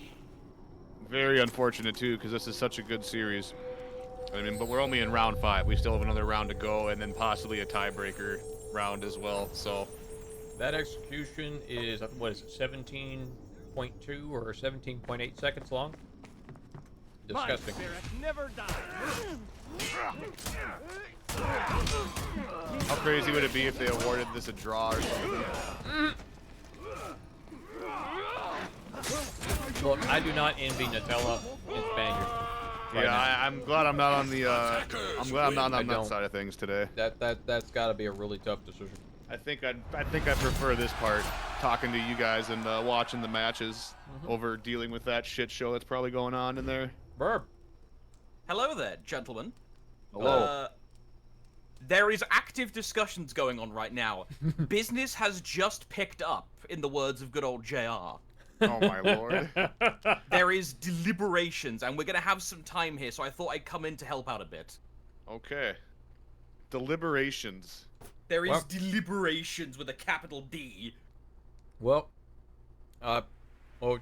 Very unfortunate too, because this is such a good series. I mean, but we're only in round 5. We still have another round to go, and then possibly a tiebreaker round as well. So That execution is, what is it, 17.2 or 17.8 seconds long? Disgusting. how crazy would it be if they awarded this a draw or something? Look, I do not envy Nutella and Spaniard. Right now. Yeah, I'm glad I'm not on the. I'm glad I'm not I on that don't. side of things today. That's got to be a really tough decision. I think I prefer this part, talking to you guys and watching the matches over dealing with that shit show that's probably going on in there. Burb. Hello there, gentlemen. Hello. There is active discussions going on right now. Business has just picked up, in the words of good old JR. Oh my lord. There is deliberations, and we're gonna have some time here, so I thought I'd come in to help out a bit. Okay. Deliberations. There is Well- deliberations with a capital D. Well,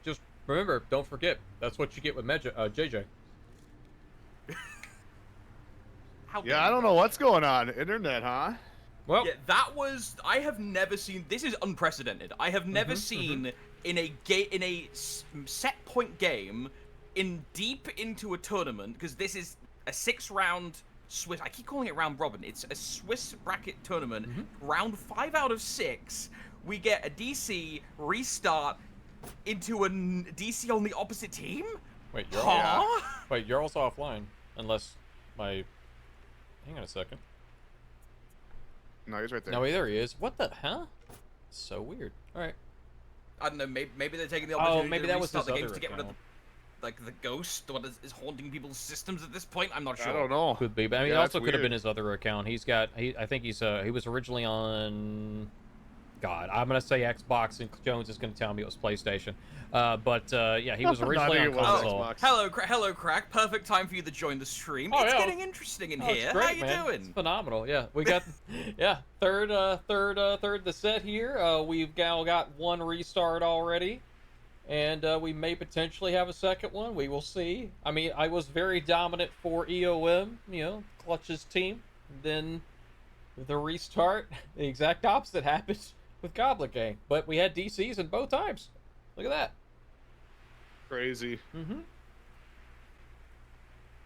just remember, don't forget, that's what you get with JJ. How Yeah, I don't know what's going on. Internet, huh? Well, Yeah, that was. I have never seen. This is unprecedented. I have never seen in a set point game, deep into a tournament, because this is a 6-round Swiss. I keep calling it round robin. It's a Swiss bracket tournament. Round 5 out of 6, we get a DC restart into a DC on the opposite team. wait, you're also offline, unless my. Hang on a second. No, he's right there. No, there he is. What the? Huh? So weird. All right. I don't know. Maybe they're taking the opportunity maybe to that was restart his the games other to get rid of account. the ghost what is haunting people's systems at this point. I'm not sure. I don't know. Could be, but I mean, Yeah, it that's also could have weird. been his other account. I think he was originally on. God, I'm gonna say Xbox, and Jones is gonna tell me it was PlayStation. Yeah, he was originally on it was console. Xbox. Hello, Crack. Perfect time for you to join the stream. Oh, it's yeah. getting interesting in Oh, it's here. great, How you man. doing? It's phenomenal. Yeah, we got third the set here. We've now got one restart already, and we may potentially have a second one. We will see. I mean, I was very dominant for EOM, Clutch's team. Then the restart, the exact opposite happened with Goblet Gang, but we had DCs in both times. Look at that. Crazy.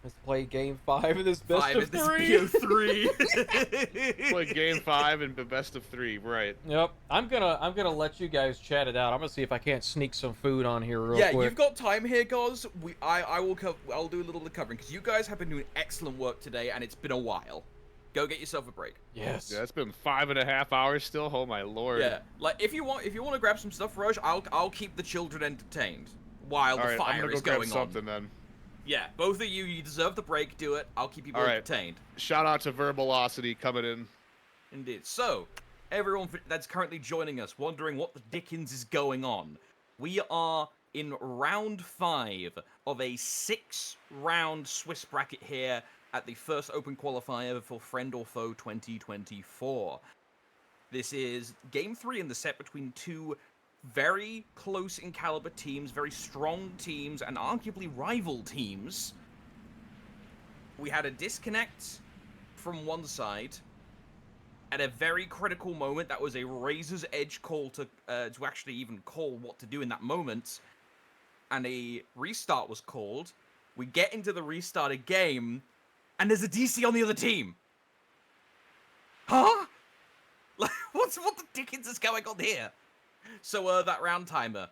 Let's play game 5 of this best 5 of in this 3. BO3. Play game 5 and the best of 3, right? Yep. I'm gonna let you guys chat it out. I'm gonna see if I can't sneak some food on here real Yeah, quick. you've got time here, guys. I'll do a little recovering because you guys have been doing excellent work today, and it's been a while. Go get yourself a break. Yes. Yeah, it's been 5.5 hours still. Oh my lord. Yeah, like if you want to grab some stuff, Roj, I'll keep the children entertained while All the right, I'm fire gonna is go grab going something on. then. Yeah, both of you deserve the break. Do it. I'll keep you both All right. entertained. Shout out to Verbalocity coming in. Indeed. So, everyone that's currently joining us, wondering what the dickens is going on. We are in round 5 of a 6-round Swiss bracket here at the first open qualifier for Friend or Foe 2024. This is game 3 in the set between two very close in caliber teams, very strong teams, and arguably rival teams. We had a disconnect from one side. At a very critical moment, that was a razor's edge call to actually even call what to do in that moment. And a restart was called. We get into the restarted game, and there's a DC on the other team. Huh? Like, what the dickens is going on here? So, that round timer.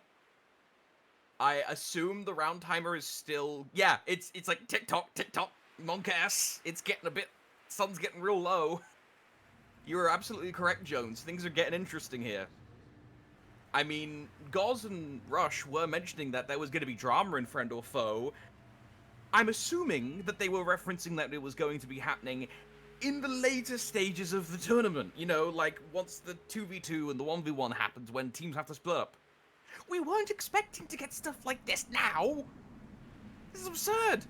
I assume the round timer is still... Yeah, it's like tick-tock, tick-tock, monk-ass. It's getting a bit... Sun's getting real low. You are absolutely correct, Jones. Things are getting interesting here. I mean, Goz and Rush were mentioning that there was going to be drama in Friend or Foe. I'm assuming that they were referencing that it was going to be happening in the later stages of the tournament. You know, like once the 2v2 and the 1v1 happens when teams have to split up. We weren't expecting to get stuff like this now. This is absurd.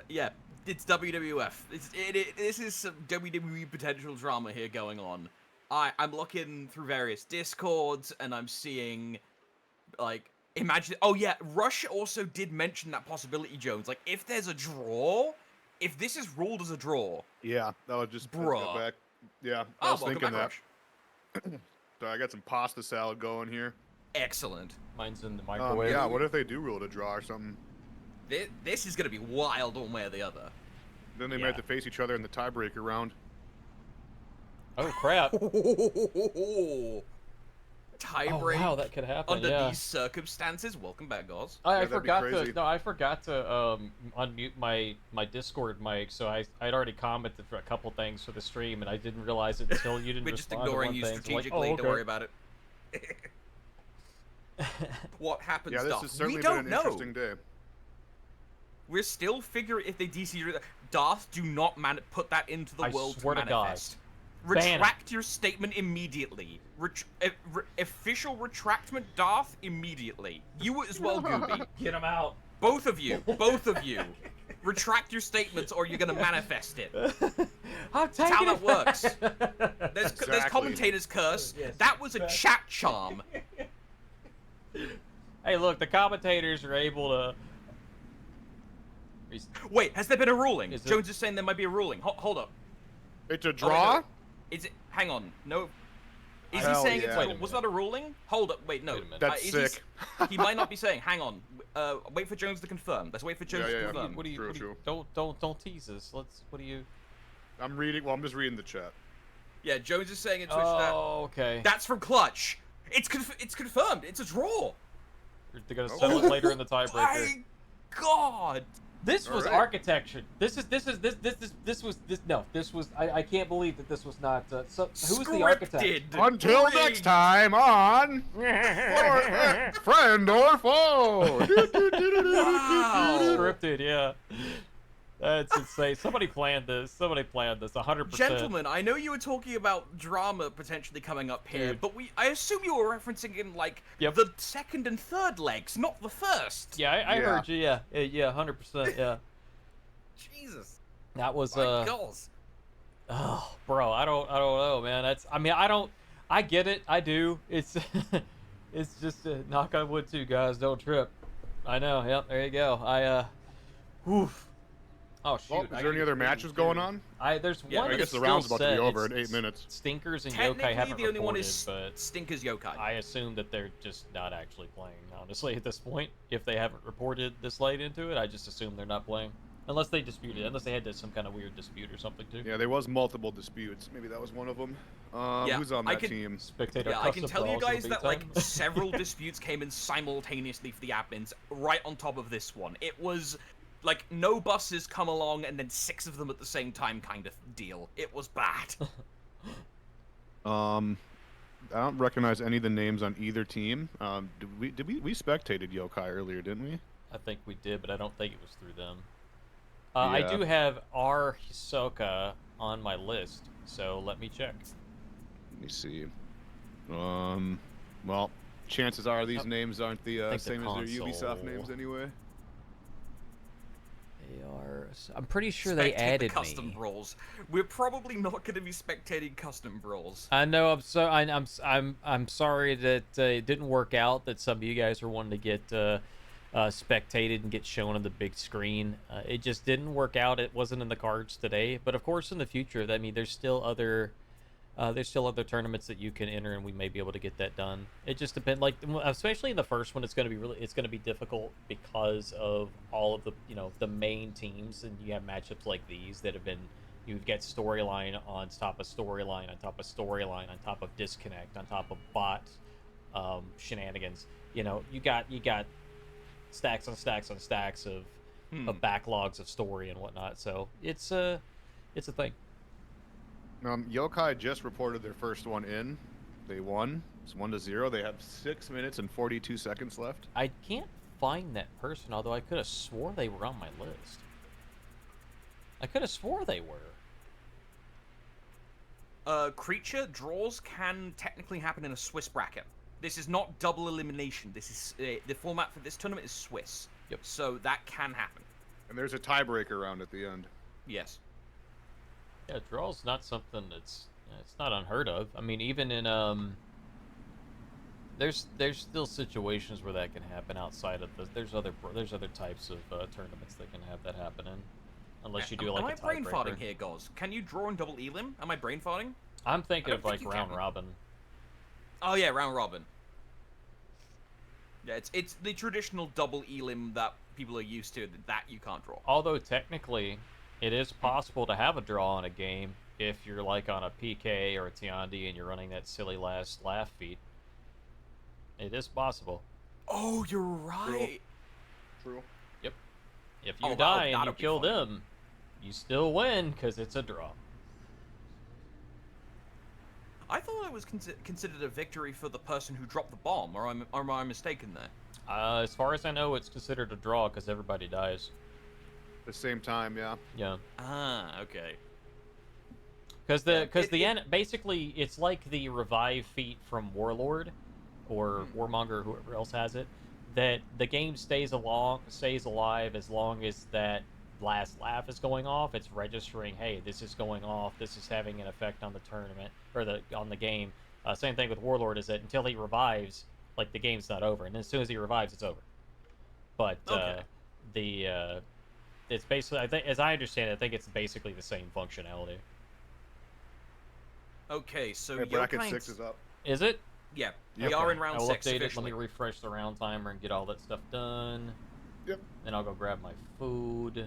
Yeah, it's WWF. This is some WWE potential drama here going on. I'm looking through various Discords, and I'm seeing, like, imagine... Oh, yeah, Rush also did mention that possibility, Jones. Like, if there's a draw, if this is ruled as a draw... Yeah, that was just... Bruh. Back. Yeah, I was thinking that. So I got some pasta salad going here. Excellent. Mine's in the microwave. Yeah, what if they do rule it a draw or something? This is going to be wild one way or the other. Then they might have to face each other in the tiebreaker round. Oh, crap. Tiebreak. Oh, wow, that could happen, under these circumstances. Welcome back, Goz. I forgot to... No, I forgot to unmute my Discord mic, so I'd already commented for a couple things for the stream, and I didn't realize it until you didn't We're just respond ignoring to you one thing. strategically. So like, Don't worry about it. What happens, Yeah, this Darth? has certainly We been don't an know. interesting day. We're still figuring if they DC... Darth, do not put that into the I world swear to to God. manifest. Ban Retract your statement immediately. Official retractment, Darth, immediately. You as well, Gooby. Get him out. Both of you. Retract your statements or you're gonna manifest it. I'm That's taking how that works. There's Exactly. commentator's curse. Yes. That was a chat charm. Hey, look, the commentators are able to... Wait, has there been a ruling? Is it- Jones is saying there might be a ruling. Hold up. It's a draw? Is it? Hang on. No. Is he Hell saying yeah. it's... Wait a minute. Was that a ruling? Hold up. Wait, no. Wait a minute. That's is sick. He might not be saying. Hang on. Wait for Jones to confirm. Let's wait for Jones to confirm. What do you... True. Don't tease us. What do you... I'm reading. Well, I'm just reading the chat. Yeah, Jones is saying it's that. Oh, okay. That's from Clutch. It's confirmed. It's a draw. They're gonna settle it later in the tiebreaker. My God. This was Alright. architecture. This was. I can't believe that this was not. Who's the architect? Scripted. Until Rigged. next time on Friend or Foe. Wow. Scripted, yeah. That's insane. Somebody planned this. 100%. Gentlemen, I know you were talking about drama potentially coming up here, Dude. but I assume you were referencing in like Yep. the second and third legs, not the first. Yeah, I Yeah. heard you. Yeah, 100%. Yeah. Jesus. That was. My God. Oh, bro, I don't know, man. I get it. I do. It's just knock on wood too, guys. Don't trip. I know. Yep. There you go. Oof. Oh shoot. Well, is there any other matches going on? There's Yeah, one. I that's guess the round's still about to be set. over in It's 8 minutes. Stinkers and Yokai Technically, haven't the only one reported, is but Stinkers Yokai. I assume that they're just not actually playing. Honestly, at this point, if they haven't reported this late into it, I just assume they're not playing, unless they disputed, unless they had some kind of weird dispute or something too. Yeah, there was multiple disputes. Maybe that was one of them. Yeah, Who's on I that could- team? Spectator. Yeah, I can custom tell you brawls in guys the that like meantime. several disputes came in simultaneously for the admins, right on top of this one. It was like no buses come along and then 6 of them at the same time kind of deal. It was bad. I don't recognize any of the names on either team. Did we spectated Yokai earlier, didn't we? I think we did, but I don't think it was through them. I Yeah. do have R Hisoka on my list, so let me check. Let me see. Well, chances are these names aren't the think the same as their Ubisoft console- names anyway. They are. I'm pretty sure they Spectate added the custom me. brawls. We're probably not going to be spectating custom brawls. I know. I'm sorry that it didn't work out. That some of you guys were wanting to get spectated and get shown on the big screen. It just didn't work out. It wasn't in the cards today. But of course, in the future, I mean, there's still other tournaments that you can enter, and we may be able to get that done. It just depends. Like especially in the first one, it's going to be difficult because of all of the the main teams, and you have matchups like these that have been. You've got storyline on top of storyline on top of storyline on top of disconnect on top of bot shenanigans. You got stacks on stacks on stacks of backlogs of story and whatnot. So it's a thing. Yokai just reported their first one in. They won. It's 1-0. They have 6 minutes and 42 seconds left. I can't find that person, although I could have swore they were on my list. I could have swore they were. Creature draws can technically happen in a Swiss bracket. This is not double elimination. This is the format for this tournament is Swiss. Yep. So that can happen. And there's a tiebreaker round at the end. Yes. Yeah, draw's not something it's not unheard of. I mean, even in there's still situations where that can happen outside of there's other types of tournaments that can have that happen in, unless you do like a tiebreaker. Am I brain farting here, Goz? Can you draw in double elim? Am I brain farting? I'm thinking of like round robin. Oh yeah, round robin. Yeah, it's the traditional double elim that people are used to that you can't draw. Although technically, it is possible to have a draw in a game if you're like on a PK or a Tiandi and you're running that silly last laugh feat. It is possible. Oh, you're right. True. Yep. If you die and you kill them, you still win because it's a draw. I thought it was considered a victory for the person who dropped the bomb, or am I mistaken there? As far as I know, it's considered a draw because everybody dies. The same time, yeah. Yeah. Ah, okay. Because basically it's like the revive feat from Warlord, or Warmonger, whoever else has it. That the game stays alive as long as that last laugh is going off. It's registering, hey, this is going off. This is having an effect on the tournament or on the game. Same thing with Warlord is that until he revives, like the game's not over, and as soon as he revives, it's over. But okay. It's basically, I think, as I understand it, I think it's basically the same functionality. Okay, so yeah, bracket 6 is up. Is it? Yeah, Yep. we are in round I will 6 update it. Let officially. me refresh the round timer and get all that stuff done. Yep. Then I'll go grab my food.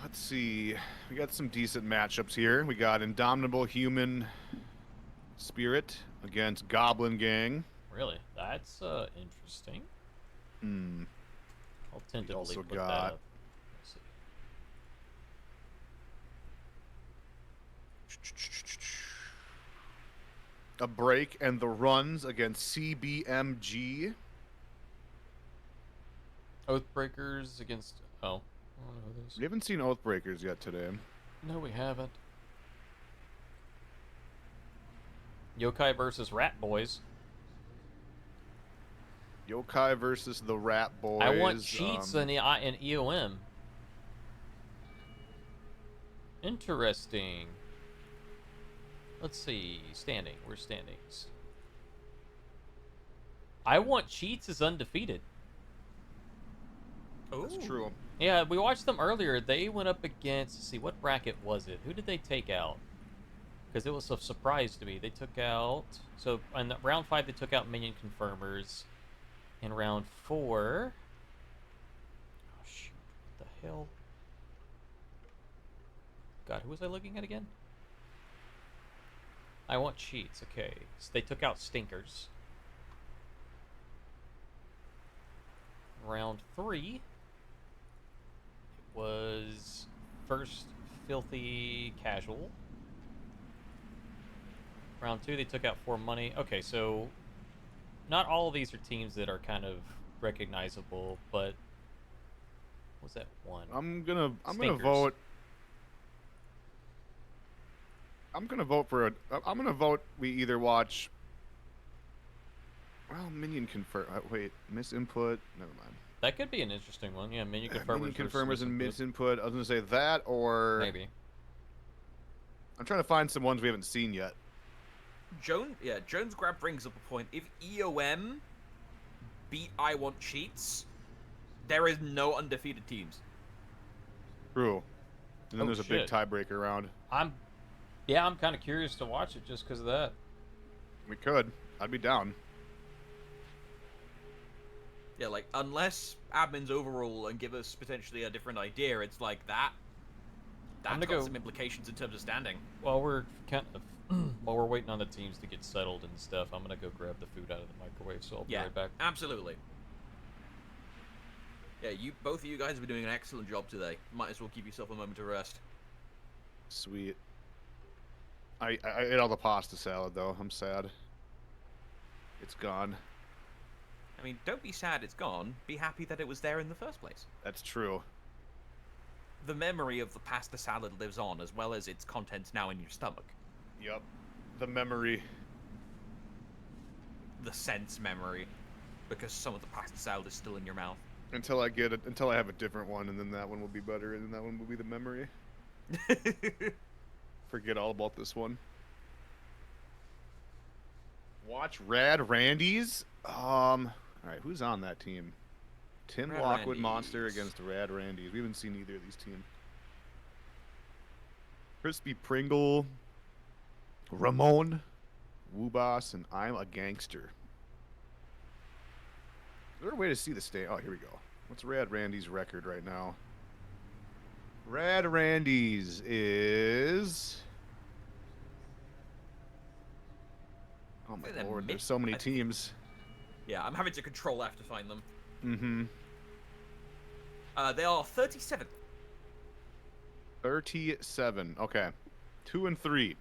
Let's see. We got some decent matchups here. We got Indomitable Human Spirit against Goblin Gang. Really? That's interesting. I'll tentatively also put got- that up. Let's see. A Break and the Runs against CBMG. Oathbreakers against... Oh. I don't know who this is. We haven't seen Oathbreakers yet today. No, we haven't. Yokai versus Rat Boys. Yokai versus the Rat Boys. I want cheats in EOM. Interesting. Let's see. Standing. Where's standings? I want cheats as undefeated. That's true. Yeah, we watched them earlier. They went up against... Let's see, what bracket was it? Who did they take out? Because it was a surprise to me. They took out... So, in round 5, they took out Minion Confirmers. In round 4... Oh, shoot. What the hell? God, who was I looking at again? I want cheats. Okay. So they took out Stinkers. Round 3... was first Filthy Casual. Round 2, they took out 4 Money. Okay, so not all of these are teams that are kind of recognizable, but what's that one? I'm gonna Stinkers. vote. I'm gonna vote. We either watch. Well, Minion Confirm. Wait, Misinput. Never mind. That could be an interesting one. Yeah, Minion Confirmers. Minion Confirmers and Misinput. Misinput. I was gonna say that, or Maybe. I'm trying to find some ones we haven't seen yet. Jones Grab brings up a point. If EOM beat I Want Cheats, There is no undefeated teams. True. And then Oh, there's a big shit. tiebreaker round. I'm kind of curious to watch it just because of that. We could. I'd be down. Yeah, like, unless admins overrule and give us potentially a different idea, it's like that. That's gonna got go- some implications in terms of standing. While we're while we're waiting on the teams to get settled and stuff, I'm gonna go grab the food out of the microwave. So I'll be Yeah, right back. absolutely. Yeah, both of you guys have been doing an excellent job today. Might as well give yourself a moment to rest. Sweet. I ate all the pasta salad, though. I'm sad. It's gone. I mean, don't be sad it's gone. Be happy that it was there in the first place. That's true. The memory of the pasta salad lives on, as well as its contents now in your stomach. Yep. The memory. The sense memory. Because some of the pasta salad is still in your mouth. Until I have a different one, and then that one will be better, and then that one will be the memory. Forget all about this one. Watch Rad Randy's. All right, who's on that team? Tim Rad Lockwood Monster Randy's. against Rad Randy's. We haven't seen either of these teams. Crispy Pringle, Ramon, Wooboss, and I'm a Gangster. Is there a way to see the state? Oh, here we go. What's Rad Randy's record right now? Rad Randy's is... Oh my think they're lord, mid- there's so many I- teams. Yeah, I'm having to control F to find them. Mm-hmm. They are 37th. 37. Okay. 2 and 3.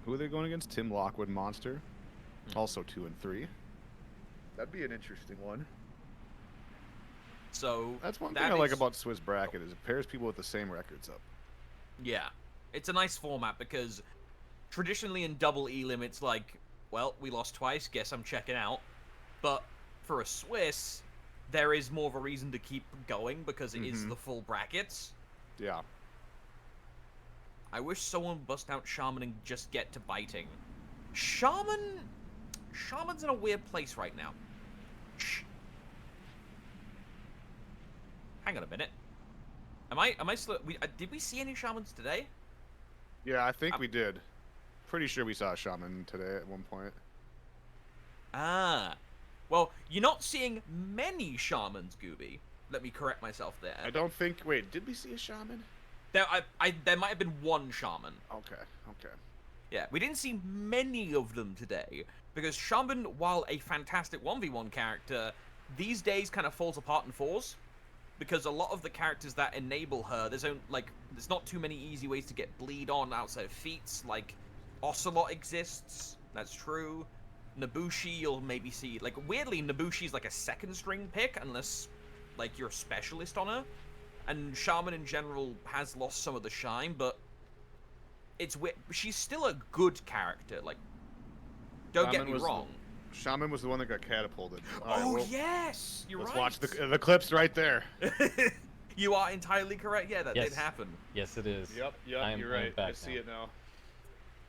Who are they going against? Tim Lockwood Monster. Also 2 and 3. That'd be an interesting one. So That's one that thing I like is- about Swiss Bracket is it pairs people with the same records up. Yeah, it's a nice format because traditionally in double E limits, like, well, we lost twice, guess I'm checking out. But for a Swiss, there is more of a reason to keep going because it is the full brackets. Yeah. I wish someone would bust out Shaman and just get to biting. Shaman's in a weird place right now. Hang on a minute. Am I still? Did we see any Shamans today? Yeah, I think we did. Pretty sure we saw a Shaman today at one point. Ah. Well, you're not seeing many Shamans, Gooby. Let me correct myself there. I don't think... Wait, did we see a Shaman? There might have been one Shaman. Okay, okay. Yeah, we didn't see many of them today, because Shaman, while a fantastic 1v1 character, these days kind of falls apart in fours, because a lot of the characters that enable her, there's not too many easy ways to get bleed on outside of feats, like Ocelot exists, that's true. Nabushi, you'll maybe see, like, weirdly, Nabushi's like a second string pick, unless, like, you're a specialist on her. And Shaman in general has lost some of the shine, but it's weird. She's still a good character, like, don't get me wrong. Shaman was the one that got catapulted. All right, Oh, well, yes! You're let's right! watch the clips right there. You are entirely correct. Yeah, that Yes. did happen. Yes, it is. Yep, I'm you're right. back I see now. it now.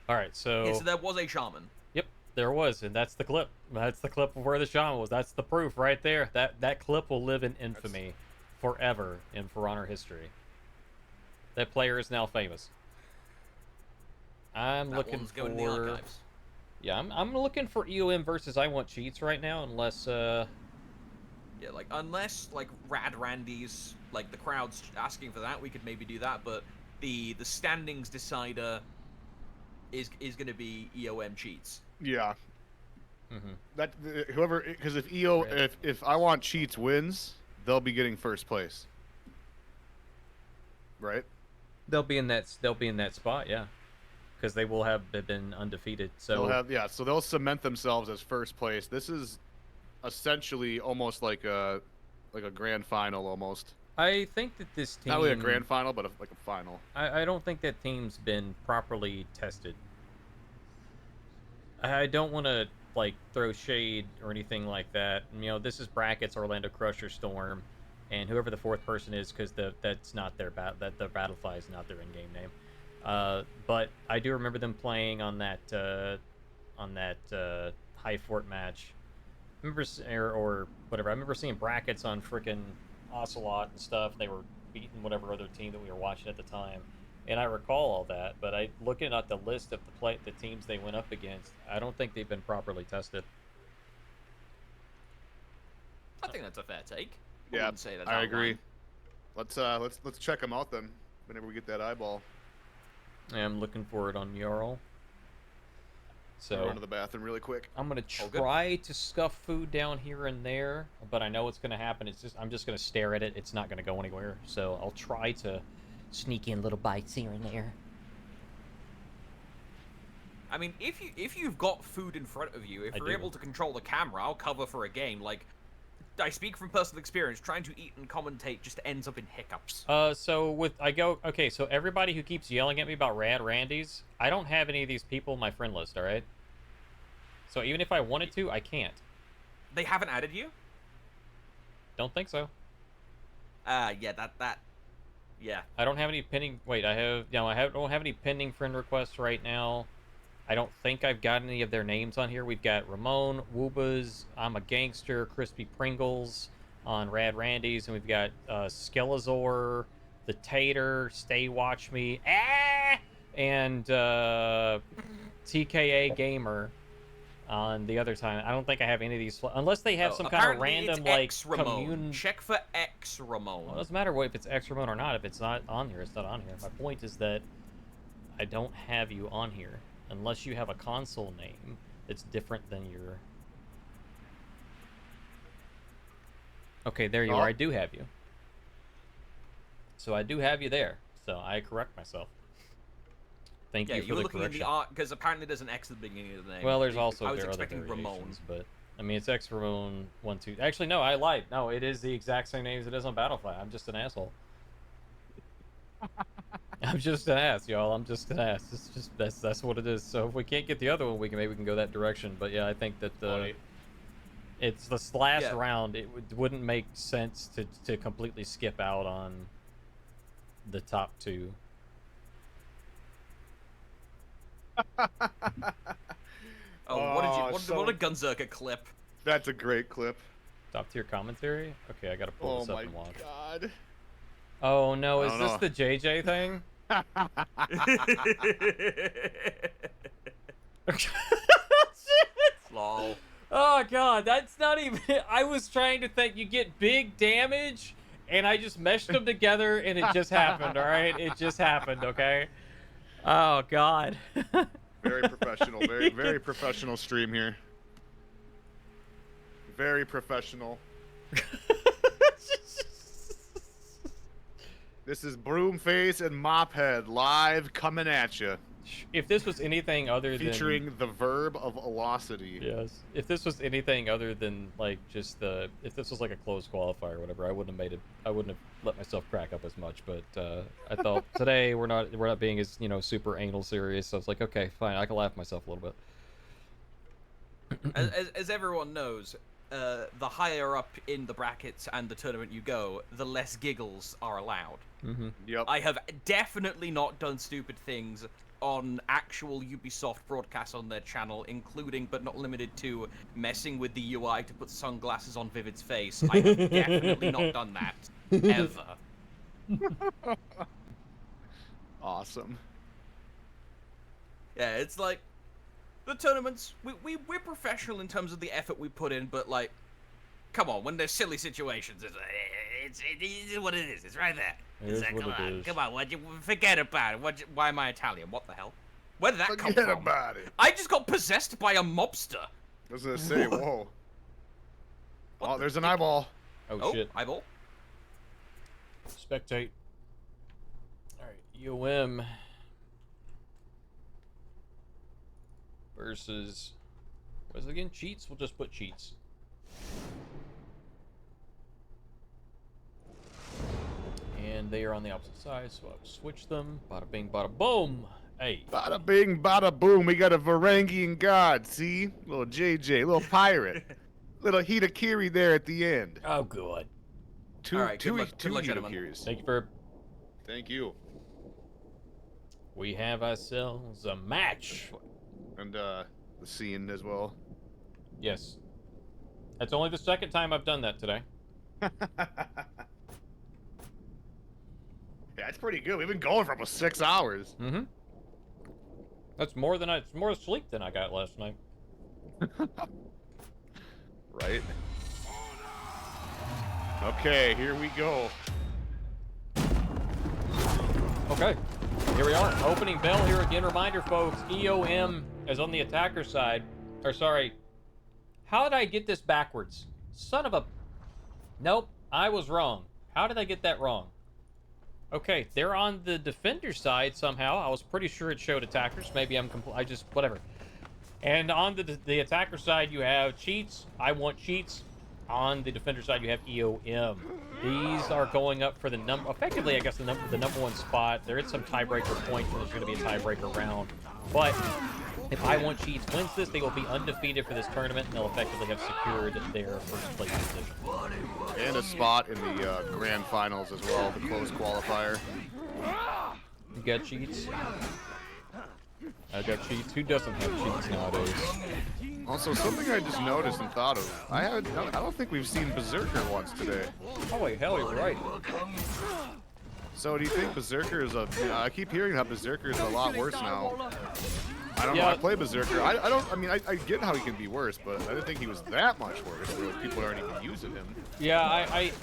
All right, so Yeah, so there was a Shaman. yep, there was, and that's the clip. That's the clip of where the shaman was. That's the proof right there. That clip will live in infamy forever in For Honor history. That player is now famous. I'm That looking one's for. going in the archives. Yeah, I'm looking for EOM versus I Want Cheats right now, unless Yeah, like, unless, like, Rad Randy's, like, the crowd's asking for that, we could maybe do that, but the standings decider is going to be EOM cheats. Yeah. Mhm. That whoever, because if EO, Right. if I Want Cheats wins, they'll be getting first place. Right. they'll be in that spot, yeah, because they will have been undefeated. So They'll have so they'll cement themselves as first place. This is essentially almost like a grand final almost. I think that this team Not really a grand final, but like a final. I don't think that team's been properly tested. I don't want to like throw shade or anything like that. You know, this is brackets Orlando Crusher Storm, and whoever the fourth person is, because that's not their the Battlefly is not their in-game name. But I do remember them playing on that High Fort match, remember, or whatever. I remember seeing brackets on frickin' Ocelot and stuff. They were beating whatever other team that we were watching at the time, and I recall all that. But looking at the list of the teams they went up against, I don't think they've been properly tested. I think that's a fair take. Yeah, wouldn't say that's I agree. outlined. Let's check them out then. Whenever we get that eyeball. I'm looking for it on Jarl. So Run to the bathroom really quick. I'm gonna All good. try to stuff food down here and there, but I know what's gonna happen. I'm just gonna stare at it. It's not gonna go anywhere. So I'll try to sneak in little bites here and there. I mean, if you've got food in front of you, if I you're do. able to control the camera, I'll cover for a game. Like, I speak from personal experience. Trying to eat and commentate just ends up in hiccups. Okay, so everybody who keeps yelling at me about Rad Randy's, I don't have any of these people in my friend list, all right? So even if I wanted to, I can't. They haven't added you? Don't think so. Yeah, yeah. I don't have any pending. Wait, don't have any pending friend requests right now. I don't think I've got any of their names on here. We've got Ramon, Woobas, I'm a Gangster, Crispy Pringles on Rad Randy's, and we've got Skelazor, the Tater, Stay Watch Me, and TKA Gamer on the other time. I don't think I have any of these, unless they have some kind of Apparently random it's like commune. Check for X Ramon. Well, it doesn't matter if it's X Ramon or not. If it's not on here, it's not on here. My point is that I don't have you on here unless you have a console name that's different than your... Okay, there you are. I do have you. So I do have you there. So I correct myself. Thank you for were the looking correction. in the art because apparently there's an X at the beginning of the name. Well, there's also I was there are other expecting Ramon. variations, but I mean it's X Ramon 1 2. Actually, no, I lied. No, it is the exact same name as it is on Battlefly. I'm just an asshole. I'm just an ass, y'all. I'm just an ass. It's just that's what it is. So if we can't get the other one, maybe we can go that direction. But yeah, I think that it's this last round. It wouldn't make sense to completely skip out on the top two. What a Gunzerker clip. That's a great clip. Top tier commentary. Okay, I gotta pull this up and watch. God. Oh no, is I this don't the JJ thing? Lol. Oh god, that's not even. I was trying to think you get big damage, and I just meshed them together, and it just happened. All right, it just happened. Okay. Oh god. Very professional. Very professional stream here. Very professional. This is Broomface and Mophead live coming at you. If this was anything other than featuring the verb of velocity. Yes. If this was anything other than like just if this was like a closed qualifier or whatever, I wouldn't have made it. I wouldn't have let myself crack up as much. But I thought today we're not being as super anal serious. So I was like, okay, fine, I can laugh myself a little bit. As everyone knows, the higher up in the brackets and the tournament you go, the less giggles are allowed. Mm-hmm. Yep. I have definitely not done stupid things on actual Ubisoft broadcasts on their channel, including but not limited to messing with the UI to put sunglasses on Vivid's face. I have definitely not done that. Ever. Awesome. Yeah, it's like, the tournaments, we're professional in terms of the effort we put in, but like, come on, when there's silly situations, it is what it is. It's right there. It is what it is. Come on, forget about it. Why am I Italian? What the hell? Where did that come Forget from? about it. I just got possessed by a mobster. I was gonna say, whoa. Oh, there's an eyeball. Oh shit. Eyeball. Spectate. Alright, UM versus what is it again? Cheats? We'll just put cheats. And they are on the opposite side, so I'll switch them. Bada bing, bada boom. Hey. Bada bing, bada boom. We got a Varangian god. See, little JJ, little pirate, little Hitakiri there at the end. Oh, good. Two All right, good luck, gentlemen. Hitakiris. Thank you for. Thank you. We have ourselves a match. And the scene as well. Yes. That's only the second time I've done that today. Yeah, it's pretty good. We've been going for almost 6 hours. Mm-hmm. That's more than it's more sleep than I got last night. Right? Okay, here we go. Okay, here we are. Opening bell here again. Reminder, folks, EOM is on the attacker side. Or sorry, how did I get this backwards? Son of a... Nope, I was wrong. How did I get that wrong? Okay, they're on the defender side somehow. I was pretty sure it showed attackers. Maybe I just, whatever. And on the attacker side, you have cheats. I want cheats. On the defender side, you have EOM. These are going up for the effectively, I guess, the number one spot. There is some tiebreaker point where there's going to be a tiebreaker round. But if I Want Cheats wins this, they will be undefeated for this tournament, and they'll effectively have secured their first place position. And a spot in the grand finals as well, the closed qualifier. You got cheats? I got cheats. Who doesn't have cheats nowadays? Also, something I just noticed and thought of. I don't think we've seen Berserker once today. Holy hell, you're right. So do you think Berserker is I keep hearing how Berserker is a lot worse now. I don't know. I play Berserker. I get how he can be worse, but I didn't think he was that much worse. Where people aren't even using him. Yeah,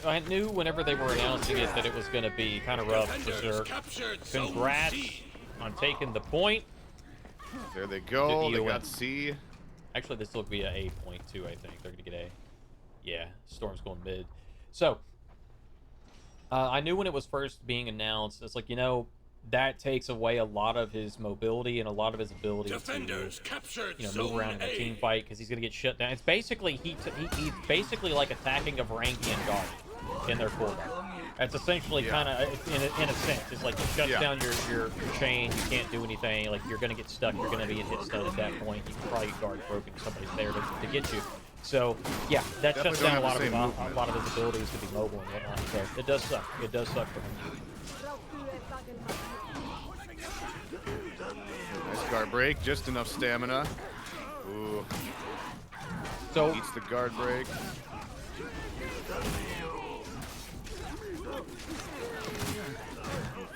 I knew whenever they were announcing it that it was going to be kind of rough. Berserk. Congrats on taking the point. There they go. They got C. Actually, this will be an A point too. I think they're going to get A. Yeah, Storm's going mid. So I knew when it was first being announced, it's like, you know, that takes away a lot of his mobility and a lot of his ability to, move around in a team fight, because he's going to get shut down. It's basically he's basically like attacking a Varangian guard in their cooldown. That's essentially kind of, in a sense, it's like it shuts down your chain. You can't do anything. Like, you're going to get stuck. You're going to be in hit stun at that point. You can probably get guard broken. Somebody's there to get you. So yeah, that shuts down a lot of his abilities to be mobile and whatnot. So it does suck. It does suck for him. Nice guard break, just enough stamina. Ooh. So eats the guard break.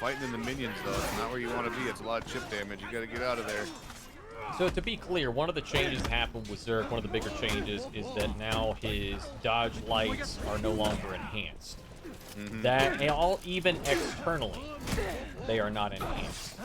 Fighting in the minions though, it's not where you want to be. It's a lot of chip damage. You got to get out of there. So to be clear, one of the changes that happened with Zerk, one of the bigger changes, is that now his dodge lights are no longer enhanced. That even externally, they are not enhanced.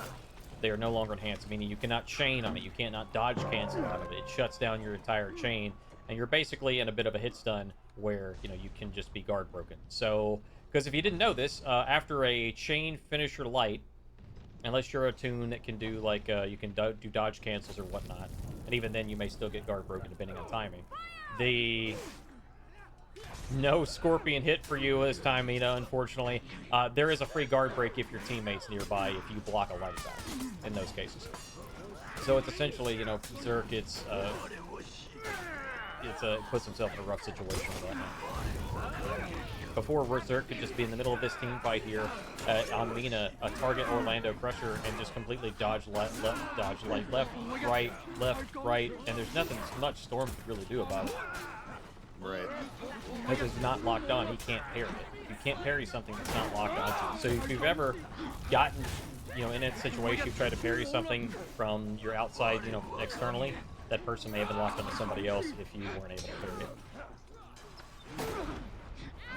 They are no longer enhanced, meaning you cannot chain on it. You cannot dodge cancel out of it. It shuts down your entire chain, and you're basically in a bit of a hit stun where you can just be guard broken. So, because if you didn't know this, after a chain finisher light, unless you're a tune that can do like you can do dodge cancels or whatnot, and even then you may still get guard broken depending on timing. The no scorpion hit for you this time, Mina, unfortunately. There is a free guard break if your teammate's nearby if you block a light attack in those cases. So it's essentially, Zerk, it puts himself in a rough situation with that. Before, Zerk could just be in the middle of this team fight here on Mina, target Orlando Crusher, and just completely dodge left, dodge left, right, and there's nothing much Storm could really do about it. Right. Because it's not locked on, he can't parry it. You can't parry something that's not locked onto. So if you've ever gotten, in that situation, you've tried to parry something from your outside, externally, that person may have been locked onto somebody else if you weren't able to parry it.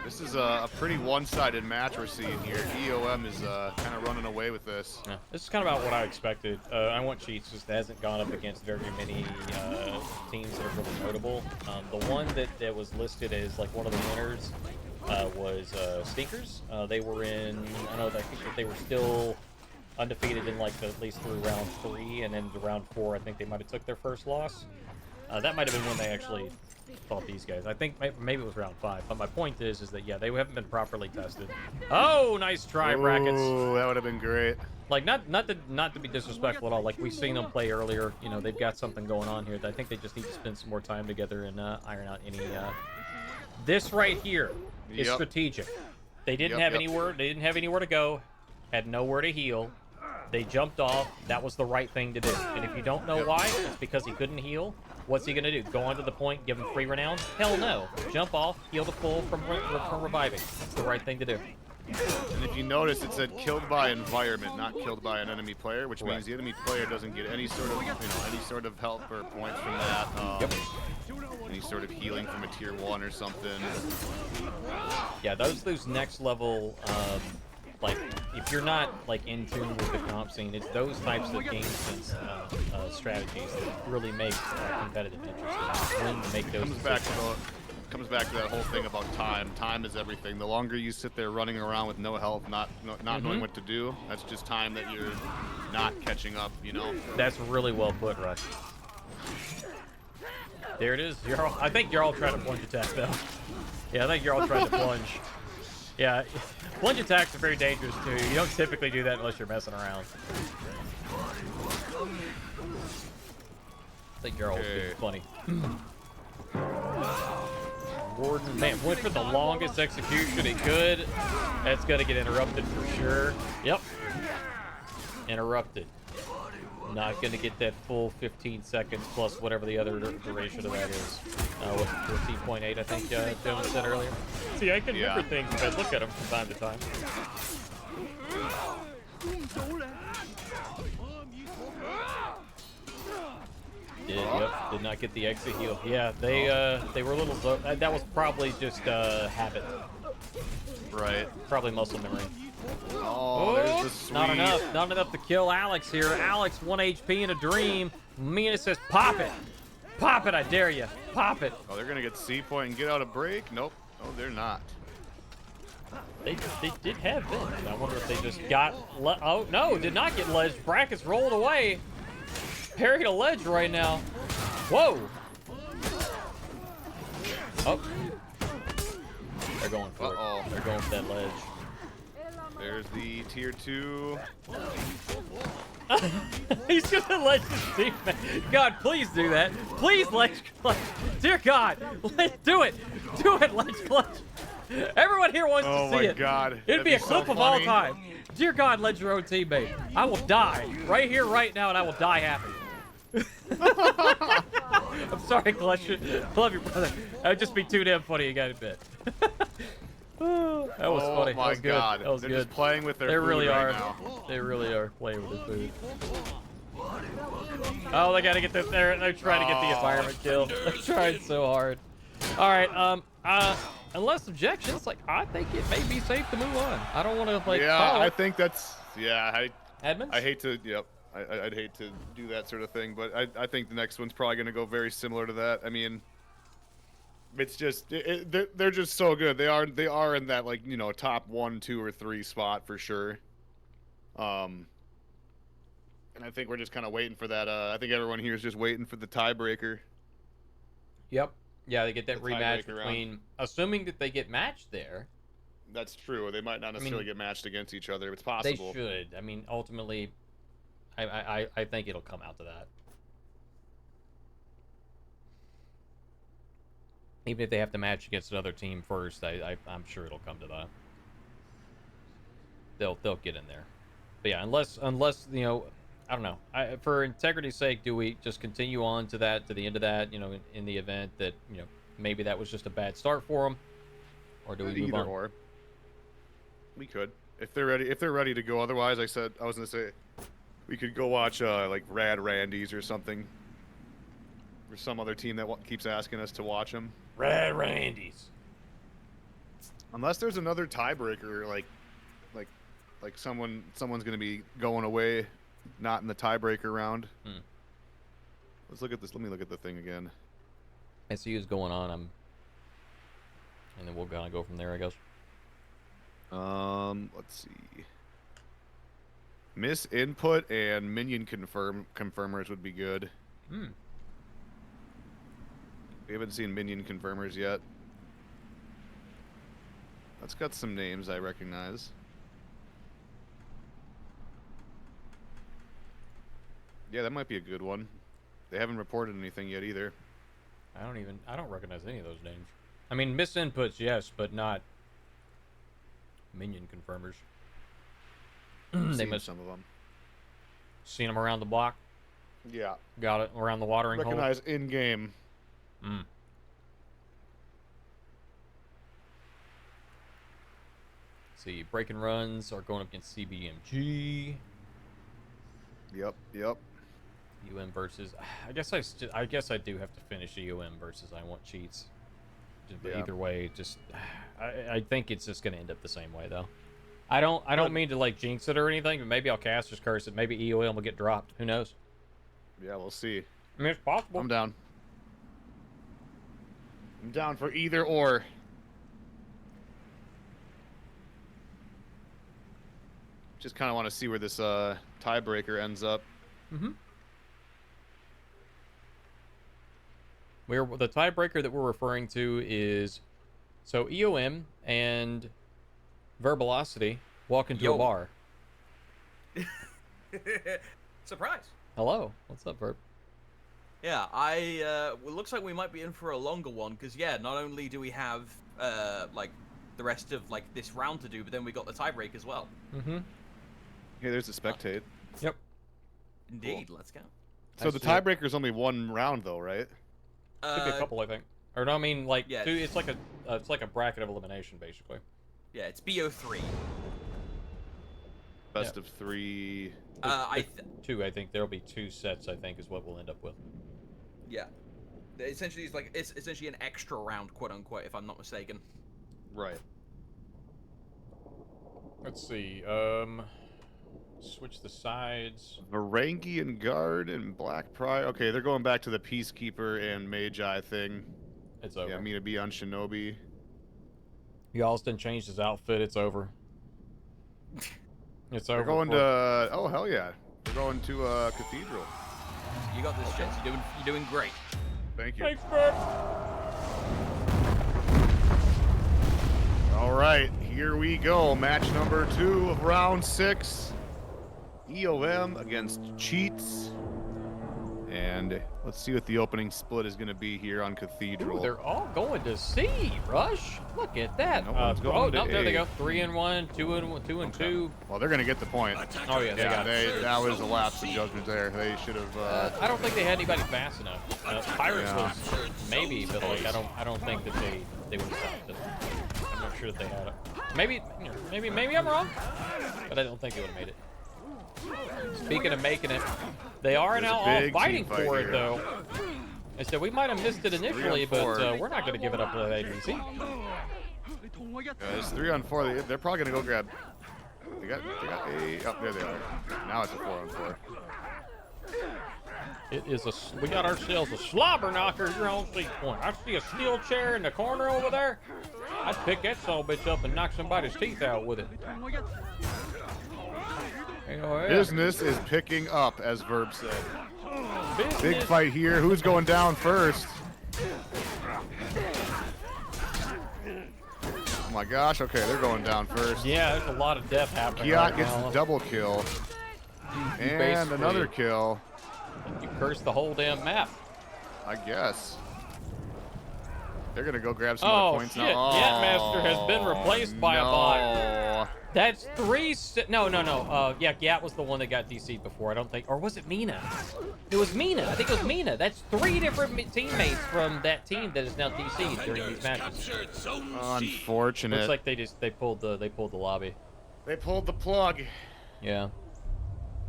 This is a pretty one-sided match we're seeing here. EOM is kind of running away with this. Yeah, this is kind of about what I expected. I Want Cheats just hasn't gone up against very many teams that are really notable. The one that was listed as like one of the winners was Stinkers. They were in, I think that they were still undefeated in like at least through round 3, and then to round 4, I think they might have took their first loss. That might have been when they actually fought these guys. I think maybe it was round 5. But my point is that yeah, they haven't been properly tested. Oh, nice try, Brackets. Oh, that would have been great. Like not to be disrespectful at all. Like we've seen them play earlier. They've got something going on here. I think they just need to spend some more time together and iron out any. This right here is strategic. They didn't have anywhere. They didn't have anywhere to go. Had nowhere to heal. They jumped off. That was the right thing to do. And if you don't know why, it's because he couldn't heal. What's he gonna do? Go onto the point, give him free renown? Hell no. Jump off, heal the full from reviving. That's the right thing to do. And if you notice, it said killed by environment, not killed by an enemy player, which means the enemy player doesn't get any sort of, any sort of help or points from that. Any sort of healing from a tier 1 or something. Yeah, those next level, like, if you're not, like, in tune with the comp scene, it's those types of game sense strategies that really make competitive interesting. When to make those Comes back to that whole thing about time. Time is everything. The longer you sit there running around with no health, not knowing what to do, that's just time that you're not catching up, That's really well put, Rush. There it is. I think you're all trying to plunge attack, though. Yeah, I think you're all trying to plunge. Yeah, plunge attacks are very dangerous, too. You don't typically do that unless you're messing around. I think you're all being funny. Gordon, man, went for the longest execution he could. That's gonna get interrupted for sure. Yep. Interrupted. Not gonna get that full 15 seconds plus whatever the other duration of that is. What, 14.8, I think Dylan said earlier. See, I can remember things if I look at them from time to time. Did not get the exit heal. Yeah, they were a little. That was probably just habit. Right. Probably muscle memory. Oh, there's the sweep. Not enough to kill Alex here. Alex 1 HP in a dream. Mina says, "Pop it, pop it! I dare you, pop it." Oh, they're gonna get C point and get out a break. Nope. Oh, they're not. They did have Venge. I wonder if they just got. Oh no, did not get ledge. Brackets rolled away. Parried a ledge right now. Whoa. Oh. They're going for it. They're going for that ledge. There's the tier 2. He's gonna ledge his teammate. God, please do that. Please ledge clutch. Dear God, do it. Do it, ledge clutch. Everyone here wants to see it. Oh my God. It'd be a clip of all time. Dear God, ledge your own teammate. I will die right here, right now, and I will die happy. I'm sorry, Clutch. Love you, brother. That would just be too damn funny, you gotta admit. That was funny. Oh my that was good. God. That was They're good. just playing with their They food really right are. now. They really are playing with their food. Oh, they gotta get this. They're trying to get the environment kill. They're trying so hard. All right. Unless objections, like I think it may be safe to move on. I don't want to like. Yeah, I think that's. Yeah, Admins? I hate to. Yep. I'd hate to do that sort of thing, but I think the next one's probably going to go very similar to that. I mean, it's just they're just so good. They are in that like top 1, 2, or 3 spot for sure. And I think we're just kind of waiting for that. I think everyone here is just waiting for the tiebreaker. Yep. Yeah, they get that The rematch tiebreaker between, round. assuming that they get matched there. That's true. They might not necessarily get matched against each other. It's possible. They should. I mean, ultimately, I think it'll come out to that. Even if they have to match against another team first, I'm sure it'll come to that. They'll get in there. But yeah, unless I don't know. For integrity's sake, do we just continue on to that, to the end of that? In the event that maybe that was just a bad start for them, or do we move on? Or we could, if they're ready. If they're ready to go. Otherwise, I was gonna say, we could go watch like Rad Randy's or something, or some other team that keeps asking us to watch them. Rad Randy's. Unless there's another tiebreaker, like someone's gonna be going away, not in the tiebreaker round. Let's look at this. Let me look at the thing again. SCU is going on. And then we'll kind of go from there, I guess. Let's see. Miss input and minion confirmers would be good. We haven't seen minion confirmers yet. That's got some names I recognize. Yeah, that might be a good one. They haven't reported anything yet either. I don't recognize any of those names. I mean, misinputs, yes, but not minion confirmers. They missed some of them. Seen them around the block. Yeah. Got it. Around the watering hole. Recognize in game. Mm. See, break and runs are going up against CBMG. Yep. Yep. UM versus. I guess I do have to finish the UM versus. I want cheats. But Yeah. either way, just I think it's just gonna end up the same way though. I don't mean to like jinx it or anything, but maybe I'll Caster's Curse it. Maybe EOM will get dropped. Who knows? Yeah, we'll see. I mean, it's possible. I'm down. I'm down for either or. Just kind of want to see where this tiebreaker ends up. Mm-hmm. The tiebreaker that we're referring to is so EOM and Verbalocity walk into a bar. Surprise. Hello, what's up, Verb? Yeah, well, it looks like we might be in for a longer one because not only do we have like the rest of like this round to do, but then we got the tiebreak as well. Mm-hmm. Hey, there's the spectate. Yep. Indeed, let's go. So the tiebreaker is only one round, though, right? Could be a couple, I think. Or no, I mean like yeah. two. It's like a bracket of elimination, basically. Yeah, it's BO3. Best of 3. Two. I think there'll be 2 sets. I think is what we'll end up with. Yeah. Essentially, it's essentially an extra round, quote unquote, if I'm not mistaken. Right. Let's see. Switch the sides. Varangian Guard and Black Pride. Okay, they're going back to the Peacekeeper and Magi thing. It's over. Yeah, me to be on Shinobi. Yalston changed his outfit. It's over. It's over. We're going to... Oh, hell yeah. We're going to Cathedral. You got this, Jets. You're doing great. Thank you. Thanks, Bert. All right, here we go. Match number 2 of round 6. EOM against Cheats. And let's see what the opening split is going to be here on Cathedral. Ooh, they're all going to C. Rush. Look at that. No one's going to there they A. go. 3 and 1, 2 and 2 and 2. Well, they're going to get the point. Oh yeah, they got it. That was a lapse of judgment there. They should have. I don't think they had anybody fast enough. Pirates was maybe, but like I don't think that they would have stopped it. I'm not sure that they had it. Maybe I'm wrong, but I don't think they would have made it. Speaking of making it, they are now all fighting for it, though. I said we might have missed it initially, but we're not going to give it up to that ABC. It's 3 on 4. They're probably going to go grab. They got a. Oh, there they are. Now it's a 4 on 4. It is we got ourselves a slobber knocker here on seat point. I see a steel chair in the corner over there. I'd pick that son of a bitch up and knock somebody's teeth out with it. Business is picking up, as Verb said. Business. Big fight here. Who's going down first? Oh my gosh. Okay, they're going down first. Yeah, there's a lot of death happening. Kiat right gets now. the double kill. And another kill. You curse the whole damn map. I guess. They're going to go grab some other points shit. now. Oh, Yatmaster has been replaced by a bot. no. That's 3. No. Yeah, Yat was the one that got DC'd before. I don't think. Or was it Mina? It was Mina. I think it was Mina. That's 3 different teammates from that team that is now DC'd during these matches. Unfortunate. Looks like they pulled the lobby. They pulled the plug. Yeah.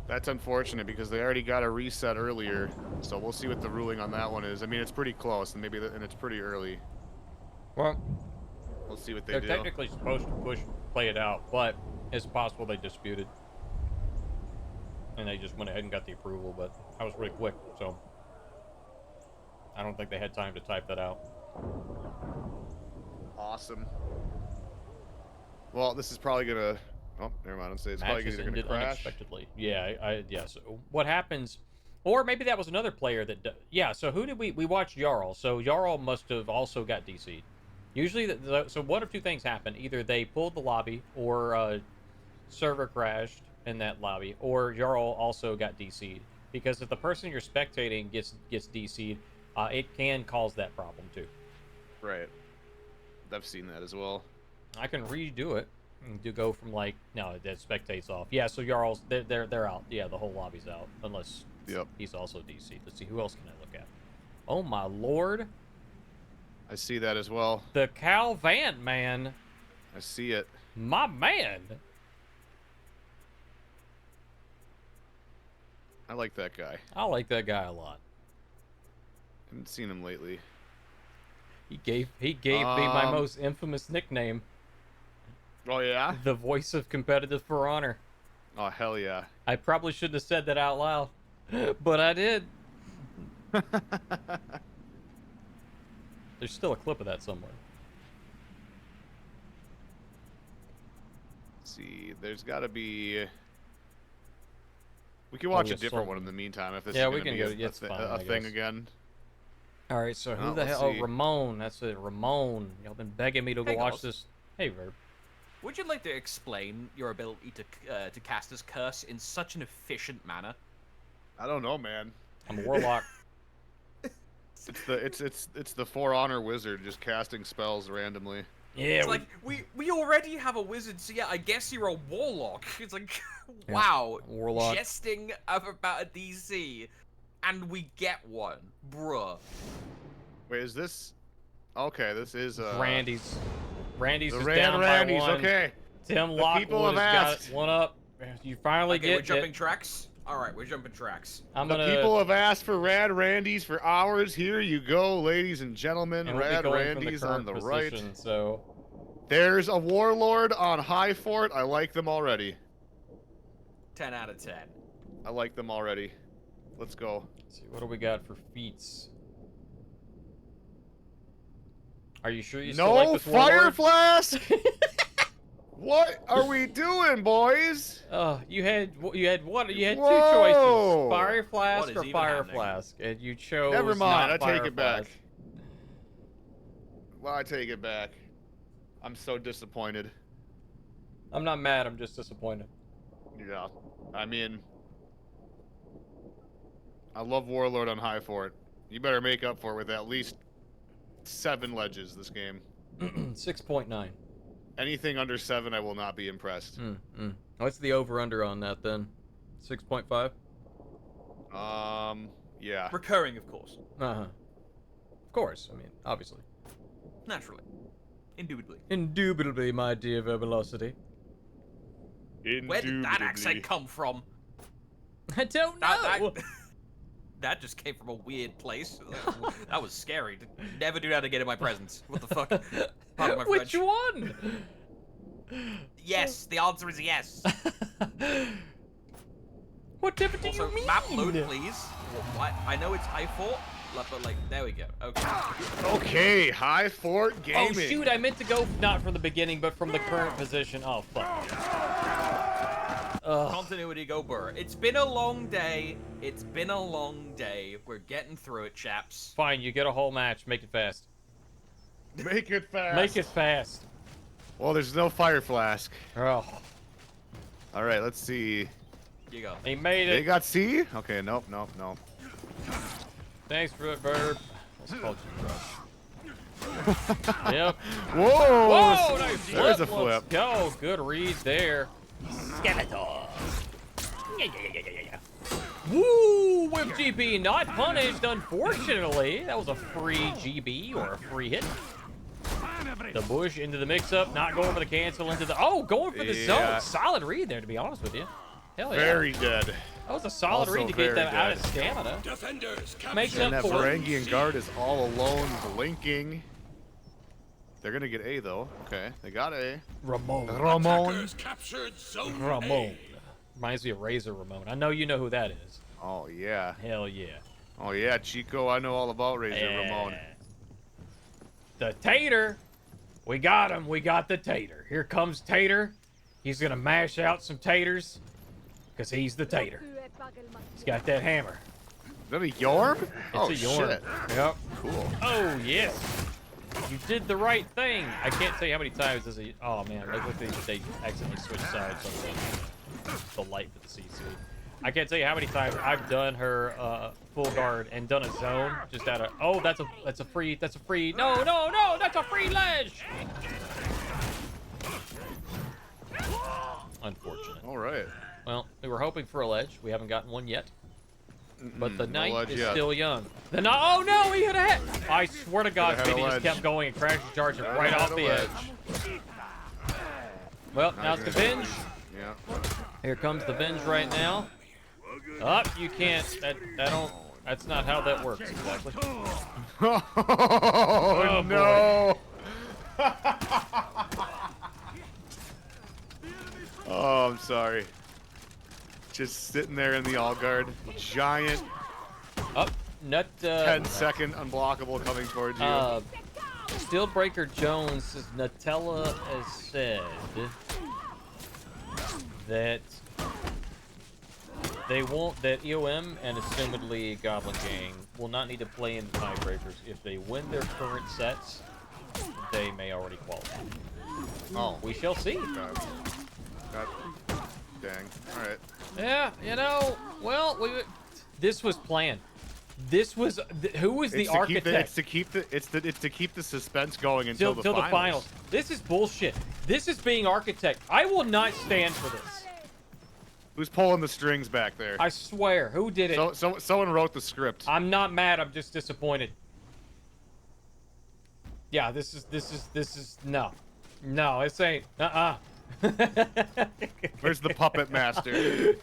That's unfortunate because they already got a reset earlier. So we'll see what the ruling on that one is. I mean, it's pretty close, and and it's pretty early. Well, We'll see what they they're do. technically supposed to play it out, but it's possible they disputed. And they just went ahead and got the approval, but that was really quick, so I don't think they had time to type that out. Awesome. Well, this is probably gonna. Oh, never mind. It's probably Matches either gonna ended crash. unexpectedly. Yeah, yeah. So what happens? Or maybe that was another player that. Yeah. So who did we watched Jarl? So Jarl must have also got DC'd. Usually, so one of 2 things happened. Either they pulled the lobby, or server crashed in that lobby, or Jarl also got DC'd. Because if the person you're spectating gets DC'd, it can cause that problem too. Right. I've seen that as well. I can redo it You go from like no, that spectates off. Yeah, so you're all they're out. Yeah, the whole lobby's out unless he's also DC. Let's see who else can I look at. Oh my lord! I see that as well. The Cal Vant man. I see it. My man. I like that guy. I like that guy a lot. Haven't seen him lately. He gave me my most infamous nickname. Oh yeah? The voice of competitive For Honor. Oh hell yeah. I probably shouldn't have said that out loud, but I did. There's still a clip of that somewhere. Let's see, there's got to be. We can watch a different one in the meantime if this is we gonna can be go. a thing again. All right, so who Oh, the let's hell? see. Oh, Ramon. That's it, Ramon. Y'all been begging me to go Hey, watch guys. this. Hey, Verb. Would you like to explain your ability to cast this curse in such an efficient manner? I don't know, man. I'm a warlock. It's the For Honor wizard just casting spells randomly. Yeah, It's like we already have a wizard, so yeah, I guess you're a warlock. It's like, Yeah, wow, warlock. jesting about a DC, and we get one, bruh. Wait, is this? Okay, this is Randy's. Randy's the is Rand down Randy's. by one. Okay. Tim The Lockwood people have has got asked. one up. You finally Okay, get we're jumping it. tracks. All right, we're jumping tracks. I'm The gonna. people have asked for Rad Randy's for hours. Here you go, ladies and gentlemen. and we'll be Rad going from Randy's on current the right. position, So There's a Warlord on High Fort. I like them already. 10 out of 10. I like them already. Let's go. let's see, what do we got for feats? Are you sure you still No like this fire warlord? flask. What are we doing, boys? You had what? You had Whoa. two choices: fire What flask is or even fire happening? flask, and you chose. Never mind. I not take fire it back. flask. Well, I take it back. I'm so disappointed. I'm not mad. I'm just disappointed. Yeah. I mean, I love Warlord on High Fort. You better make up for it with at least 7 ledges this game. 6.9. Anything under 7, I will not be impressed. What's the over/under on that then? 6.5. Yeah. Recurring, of course. Of course. I mean, obviously. Naturally. Indubitably. Indubitably, my dear Verbulosity. Where did that accent come from? I don't know. That just came from a weird place. That was scary. Never do that again in my presence. What the fuck? Pardon my Which French. one? Yes, the answer is yes. What different do Also, you mean? map load, please. What? I know it's high fort, but like, there we go. Okay. Okay, High Fort Gaming. Oh shoot! I meant to go not from the beginning, but from the current position. Oh fuck. Continuity go burr. It's been a long day. It's been a long day. We're getting through it, chaps. Fine, you get a whole match. Make it fast. Make it fast. Make it fast. Well, there's no fire flask. Oh, All right, let's see. You go. he made They it. got C? Okay, nope. Thanks for it, Verb. Let's call you Rush. Yep. Whoa! Whoa! Nice flip. There's a Let's flip. go. Good read there. Skeletor. Yeah. Woo! Whip GB not punished, unfortunately. That was a free GB or a free hit. The bush into the mix-up, not going for the cancel into the... Oh, going for the Yeah. zone. Solid read there, to be honest with you. Hell yeah. Very dead. That was a solid Also read to get very them out of dead. stamina. Defenders Makes captured And up that for it. Varangian guard is all alone, blinking. They're gonna get A though. Okay, they got A. Ramon. Attackers captured zone Ramon. A. Reminds me of Razor Ramon. I know you know who that is. Oh yeah. Hell yeah. Oh yeah, Chico. I know all about Razor Ramon. The Tater. We got him. We got the Tater. Here comes Tater. He's gonna mash out some taters. Because he's the Tater. He's got that hammer. Is that a Yorm? It's Oh a Yorm. shit. Yep. Cool. Oh, yes. You did the right thing. I can't tell you how many times this is. Oh, man. Like, look, they accidentally switched sides on the light for the CC. I can't tell you how many times I've done her full guard and done a zone just out of. Oh, that's a free. That's a free. No, that's a free ledge. Unfortunate. All right. Well, we were hoping for a ledge. We haven't gotten one yet. But the No knight ledge is yet. still young. Oh no, he hit a head! I swear to God, Could've had a Vinny just ledge. kept going and crashed and charged it Could've right had off a the ledge. edge. Well, now it's the binge. Yeah. Here comes the binge right now. Up, you can't. That's not how that works exactly. Oh, boy. no! Oh, I'm sorry. Just sitting there in the all guard. Giant Up, nut. 10-second unblockable coming towards you. Steelbreaker Jones says Nutella has said that that EOM and assumedly Goblin Gang will not need to play in the tiebreakers. If they win their current sets, they may already qualify. Oh, We shall see. God. Dang. All right. Yeah, you know, well, this was planned. This was who was the architect? It's to keep the suspense going until the finals. This is bullshit. This is being architect. I will not stand for this. Who's pulling the strings back there? I swear, who did it? Someone wrote the script. I'm not mad. I'm just disappointed. Yeah, this is no, this ain't. Where's the puppet master?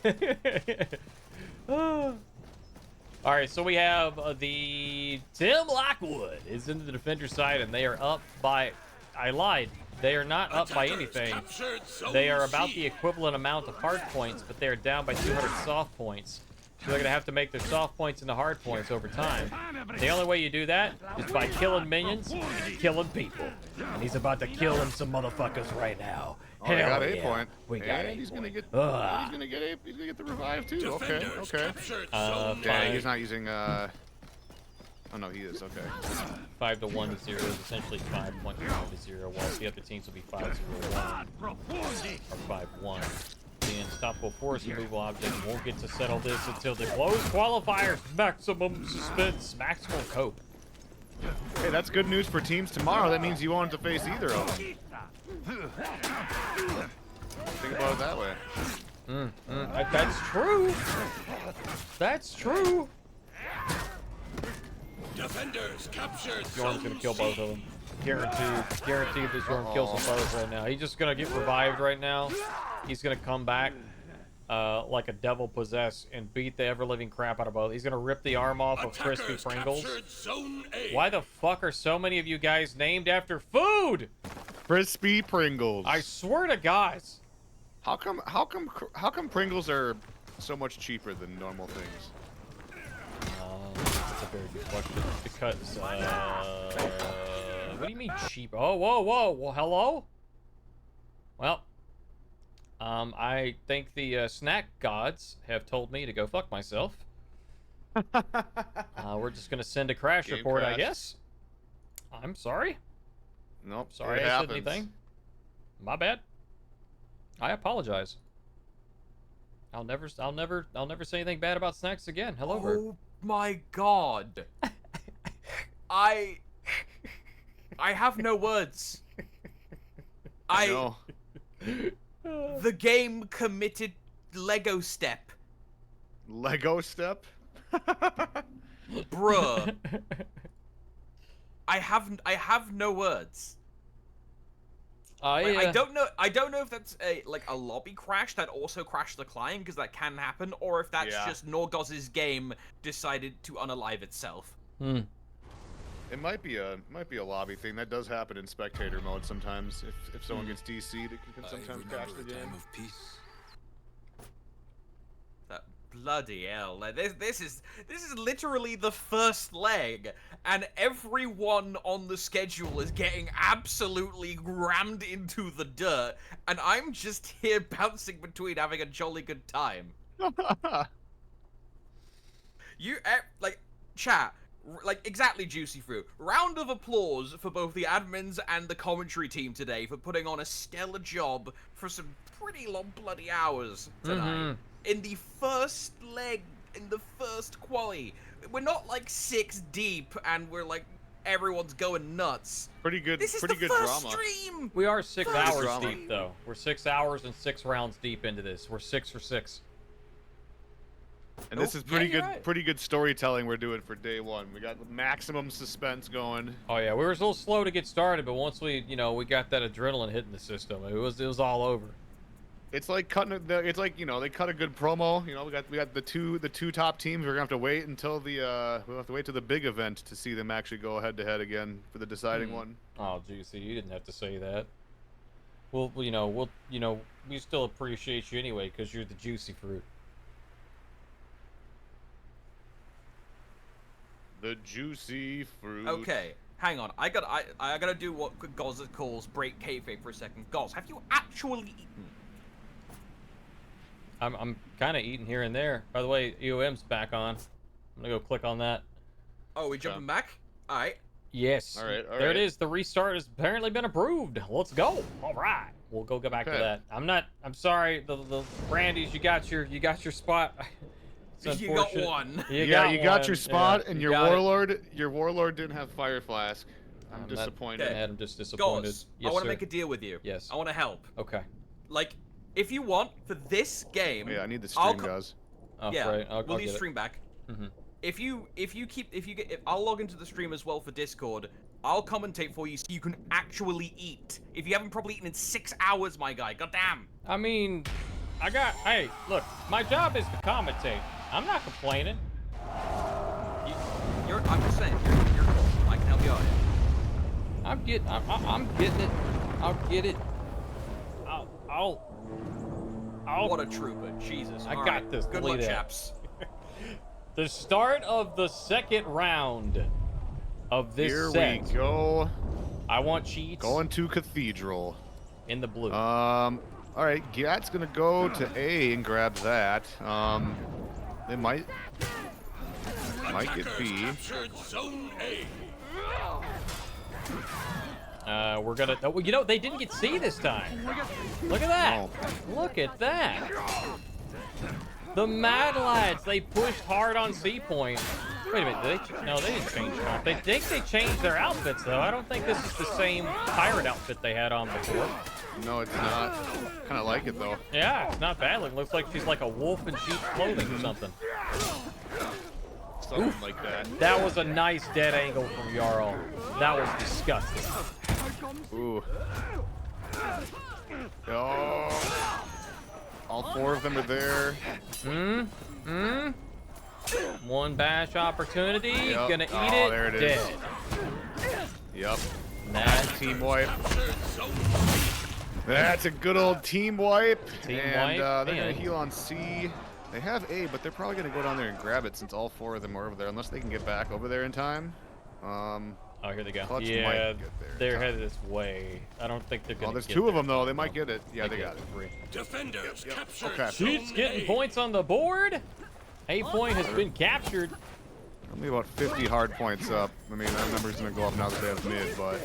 All right, so we have the Tim Lockwood is in the defender side, and they are up by. I lied. They are not up by anything. They are about the equivalent amount of hard points, but they are down by 200 soft points. So they're gonna have to make their soft points into hard points over time. The only way you do that is by killing minions and killing people. And he's about to kill him some motherfuckers right now. Oh, they got Hell 8 yeah. point. We got And 8 he's point. gonna get the revive too. Okay. Yeah, Five- he's not using Oh no, he is. Okay. 5 to 1 to 0 is essentially 5.1 to 0, while the other teams will be 5-0-1 or 5-1. The unstoppable force removal object won't get to settle this until the close qualifiers. Maximum suspense, maximum cope. Hey, that's good news for teams tomorrow. That means you won't have to face either of them. Think about it that way. That's true. That's true. Defenders captured. Jordan's gonna kill both of them. Guaranteed that Jordan kills them both right now. He's just gonna get revived right now. He's gonna come back like a devil possessed and beat the ever-living crap out of both. He's gonna rip the arm off of Crispy Pringles. Why the fuck are so many of you guys named after food? Crispy Pringles. I swear to guys. How come Pringles are so much cheaper than normal things? That's a very good question. Because, what do you mean cheap? Oh, whoa. Well, hello? Well, I think the snack gods have told me to go fuck myself. We're just gonna send a crash Game report, I crashed. guess. I'm sorry. Nope. Sorry it I happens. said anything. My bad. I apologize. I'll never say anything bad about snacks again. Hello, Bert. Oh my god. I have no words. No. The game committed Lego step. Lego step. Bruh. I have no words. I don't know if that's a lobby crash that also crashed the client, because that can happen, or if that's just Norgoz's game decided to unalive itself. It might be a lobby thing. That does happen in spectator mode sometimes. If someone gets DC'd, it can sometimes crash the game. That bloody hell! Like, this is literally the first leg, and everyone on the schedule is getting absolutely rammed into the dirt, and I'm just here bouncing between having a jolly good time. Chat. Exactly, Juicy Fruit. Round of applause for both the admins and the commentary team today for putting on a stellar job for some pretty long bloody hours tonight. In the first leg, in the first quali. We're not 6 deep and we're Everyone's going nuts. Pretty good. This is pretty the good first drama. stream. We are 6 First hours drama. deep, though. We're 6 hours and 6 rounds deep into this. We're 6 for 6. And this is yeah, pretty you're good. right. Pretty good storytelling we're doing for day one. We got maximum suspense going. Oh yeah, we were a little slow to get started, but once we, we got that adrenaline hitting the system, it was all over. It's like cutting. It's like they cut a good promo. We got the two top teams. We're gonna have to wait until we'll have to wait to the big event to see them actually go head to head again for the deciding one. Oh, Juicy, you didn't have to say that. We still appreciate you anyway because you're the juicy fruit. The juicy fruit. Okay, hang on. I gotta do what Goz calls break kayfabe for a second. Goz, have you actually eaten? I'm kind of eating here and there. By the way, EOM's back on. I'm gonna go click on that. Oh, we jumping back? All right. Yes. All right. There it is. The restart has apparently been approved. Let's go. All right. We'll go back to Okay. that. I'm sorry. The Brandies, you got your spot. It's You got unfortunate. one. You got your one. spot, Yeah, and you your got it. warlord didn't have fire flask. I'm not- disappointed. Okay. I'm just disappointed. Goz, Yes, I want sir. to make a deal with you. Yes. I want to help. Okay. Like, if you want for this game, Yeah, I need the I'll stream, guys. Oh, yeah, right. I'll we'll get need it. stream back. Mhm. I'll log into the stream as well for Discord. I'll commentate for you so you can actually eat. If you haven't probably eaten in 6 hours, my guy. Goddamn. I mean, hey, look, my job is to commentate. I'm not complaining. I'm just saying, you're cool. I can help you out here. I'm getting it. I'll get it. I'll What a trooper. Jesus. I All got right. this. Good Believe luck, that. chaps. The start of the second round of this Here set. we go. I want cheats Going to Cathedral. in the blue. All right, Gat's gonna go to A and grab that. They might get B. Captured Zone A. We're gonna. Oh, they didn't get C this time. Look at that. Look at that. The Mad Lads, they pushed hard on C point. Wait a minute, no, they didn't change comp. They think they changed their outfits though. I don't think this is the same pirate outfit they had on before. No, it's not. Kind of like it though. Yeah, it's not bad. It looks like she's like a wolf in sheep's clothing or something. Something like that. That was a nice dead angle from Jarl. That was disgusting. Ooh. Oh. All four of them are there. One bash opportunity. Yep. Gonna eat Oh, it. there it is. Dead. Yep. That's Team wipe. Captured Zone That's a good old team wipe. Team and wipe, they're gonna and- heal on C. They have A, but they're probably gonna go down there and grab it since all four of them are over there, unless they can get back over there in time. Oh, here they go. Clutch might Yeah, get there in they're time. headed this way. I don't think they're gonna. Oh, there's get two of there. them though. They might get it. Yeah, they got it. Three. Defenders captured Okay. Zone Cheats getting A. points on the board. A point has been captured. Only about 50 hard points up. I mean, that number's gonna go up now that they have mid, but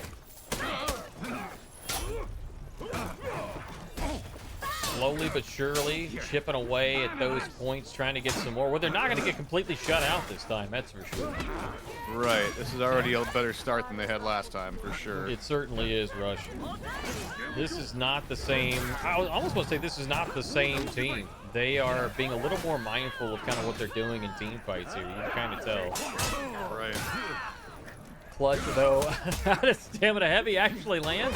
Slowly but surely chipping away at those points, trying to get some more. Well, they're not going to get completely shut out this time, that's for sure. right. This is already a better start than they had last time, for sure. It certainly is, Rush. This is not the same. I almost want to say this is not the same team. They are being a little more mindful of kind of what they're doing in team fights here. You can kind of tell. Right. Clutch, though. How does Stamina Heavy actually land?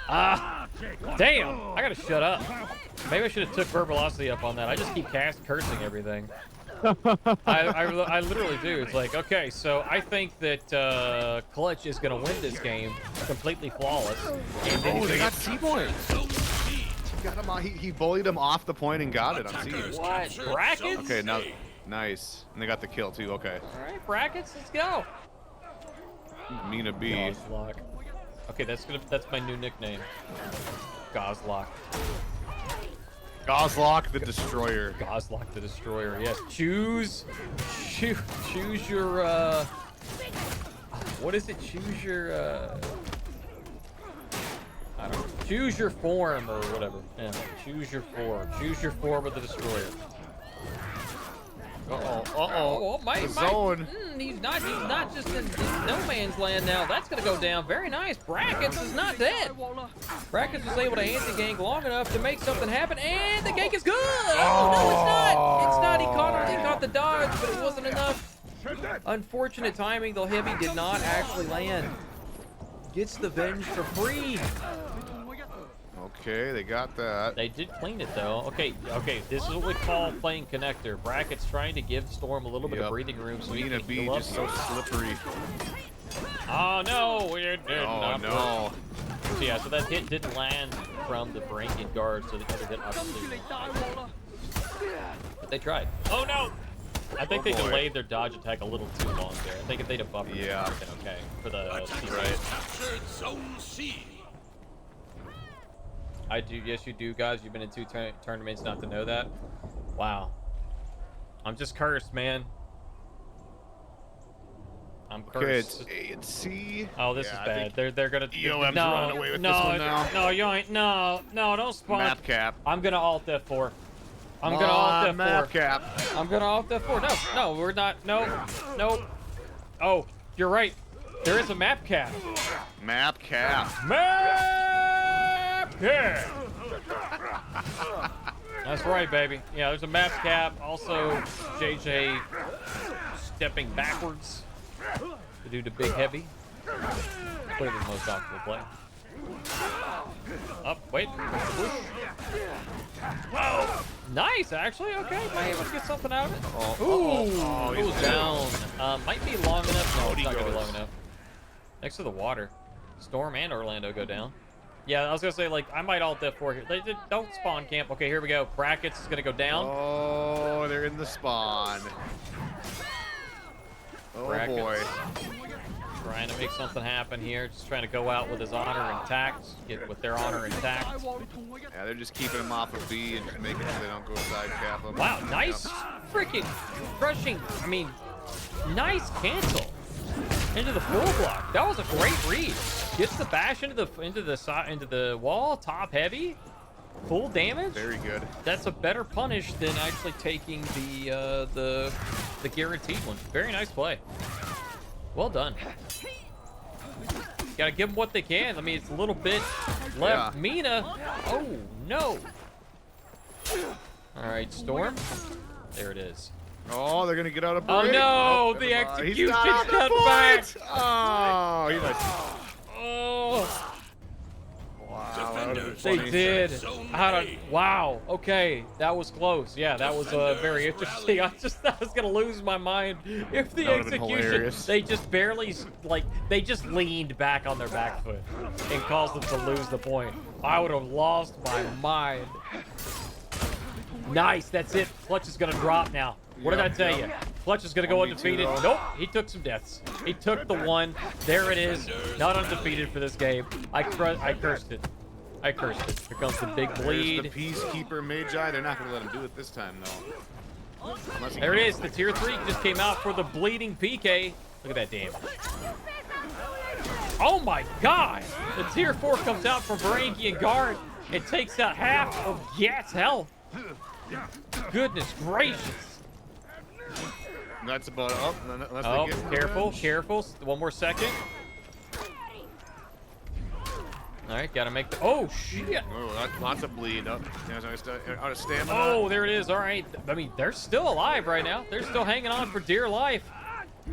Damn! I gotta shut up. Maybe I should have took Verbalocity up on that. I just keep cursing everything. I literally do. It's like, okay, so I think that Clutch is gonna win this game completely flawless. And then Oh, he's they gonna got C-point. Got him on, he bullied him off the point and got it on C. Attackers What? captured Brackets? Zone Okay, now, A. nice. And they got the kill too, okay. Alright, brackets, let's go. Mina B. Gozlock. Okay, that's my new nickname. Gozlock. Gozlock the Destroyer. Gozlock the Destroyer, yes. Choose your, what is it? Choose your, I don't know. Choose your form or whatever. Yeah, choose your form. Choose your form of the Destroyer. Oh, The zone. He's not just in no man's land now. That's gonna go down. Very nice. Brackets is not dead. Brackets was able to anti-gank long enough to make something happen, and the gank is good. Oh no, it's not. It's not. He caught the dodge, but it wasn't enough. Unfortunate timing, though. Heavy did not actually land. Gets the venge for free. Okay, they got that. They did clean it though. Okay. This is what we call playing connector. Brackets trying to give Storm a little bit of breathing room so he Lena can B heal up. just so slippery. Oh no, we're dead. Oh no. So yeah, so that hit didn't land from the Varangian guard, so the other hit obviously. But they tried. Oh no! I think they delayed their dodge attack a little too long there. I think if they'd have buffered, it would have been okay for the Attackers captured Zone C. I do. Yes, you do, guys. You've been in 2 tournaments not to know that. Wow. I'm just cursed, man. I'm cursed. Okay, it's A and C. Oh, this is bad. They're gonna. EOM's running away with this one now. No, you ain't. No, don't spawn. Map cap. I'm gonna alt F4. I'm gonna alt F4. Map cap. I'm gonna alt F4. No, we're not. No. Oh, you're right. There is a map cap. Map cap. Map cap. That's right, baby. Yeah, there's a map cap. Also, JJ stepping backwards to do the big heavy. Clearly the most optimal play. Up, wait. Whoa! Nice, actually. Okay, might able to get something out of it. Ooh, it was down. Might be long enough. No, it's not gonna be long enough. Next to the water, Storm and Orlando go down. Yeah, I was gonna say, like, I might alt F4 here. They don't spawn camp. Okay, here we go. Brackets is gonna go down. Oh, they're in the spawn. Oh Brackets. boy. Trying to make something happen here. Just trying to go out with his honor intact. Get with their honor intact. Yeah, they're just keeping them off of B and just making sure they don't go side cap them. Wow, nice freaking crushing. I mean, nice cancel into the full block. That was a great read. Gets the bash into the wall, top heavy, full damage. Very good. That's a better punish than actually taking the guaranteed one. Very nice play. Well done. Gotta give them what they can. I mean, it's a little bit left. Yeah. Mina. Oh no. All right, Storm. There it is. Oh, they're gonna get out of break. Oh no, the never mind. execution He's not cut on back. the point. Oh, he must. Oh, Wow, that would've been they funny. did. Zone How A. did? Wow. Okay, that was close. Yeah, that was very interesting. I was gonna lose my mind if the That would've been execution. hilarious. They just barely they just leaned back on their back foot and caused them to lose the point. I would have lost my mind. Nice. That's it. Clutch is gonna drop now. What did I tell you? Clutch is gonna go 1v2 undefeated. though. Nope, he took some deaths. He took the one. There it is. Not undefeated for this game. I cursed it. I cursed it. Here comes the big There's bleed. the Peacekeeper Magi. They're not gonna let him do it this time, though. Unless he There it can- is. The tier 3 just came out for the bleeding PK. Look at that damage. Oh my god! The tier 4 comes out from Varangian Guard and takes out half of Yat's health. Goodness gracious. That's about up. Unless Oh, they get careful, revenge. careful. One more second. All right, gotta make the. Oh shit! Oh, lots of bleed up. Out of stamina. Oh, there it is. All right. I mean, they're still alive right now. They're still hanging on for dear life.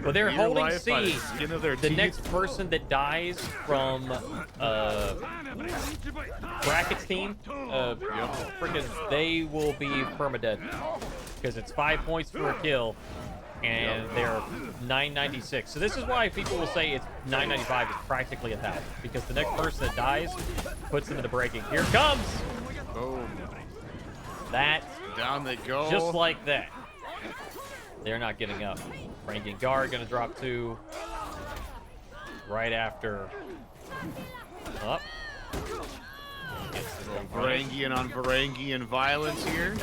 But they're Dear holding life by the C. skin of their The teeth. next person that dies from Brackets team, freaking, they will be permadead because it's 5 points for a kill, and they're 996. So this is why people will say it's 995 is practically 1,000 because the next person that dies puts them into breaking. Here it comes. Boom. That Down they go. just like that. They're not getting up. Ranking guard gonna drop 2 right after. Up. Varangian on Varangian violence here.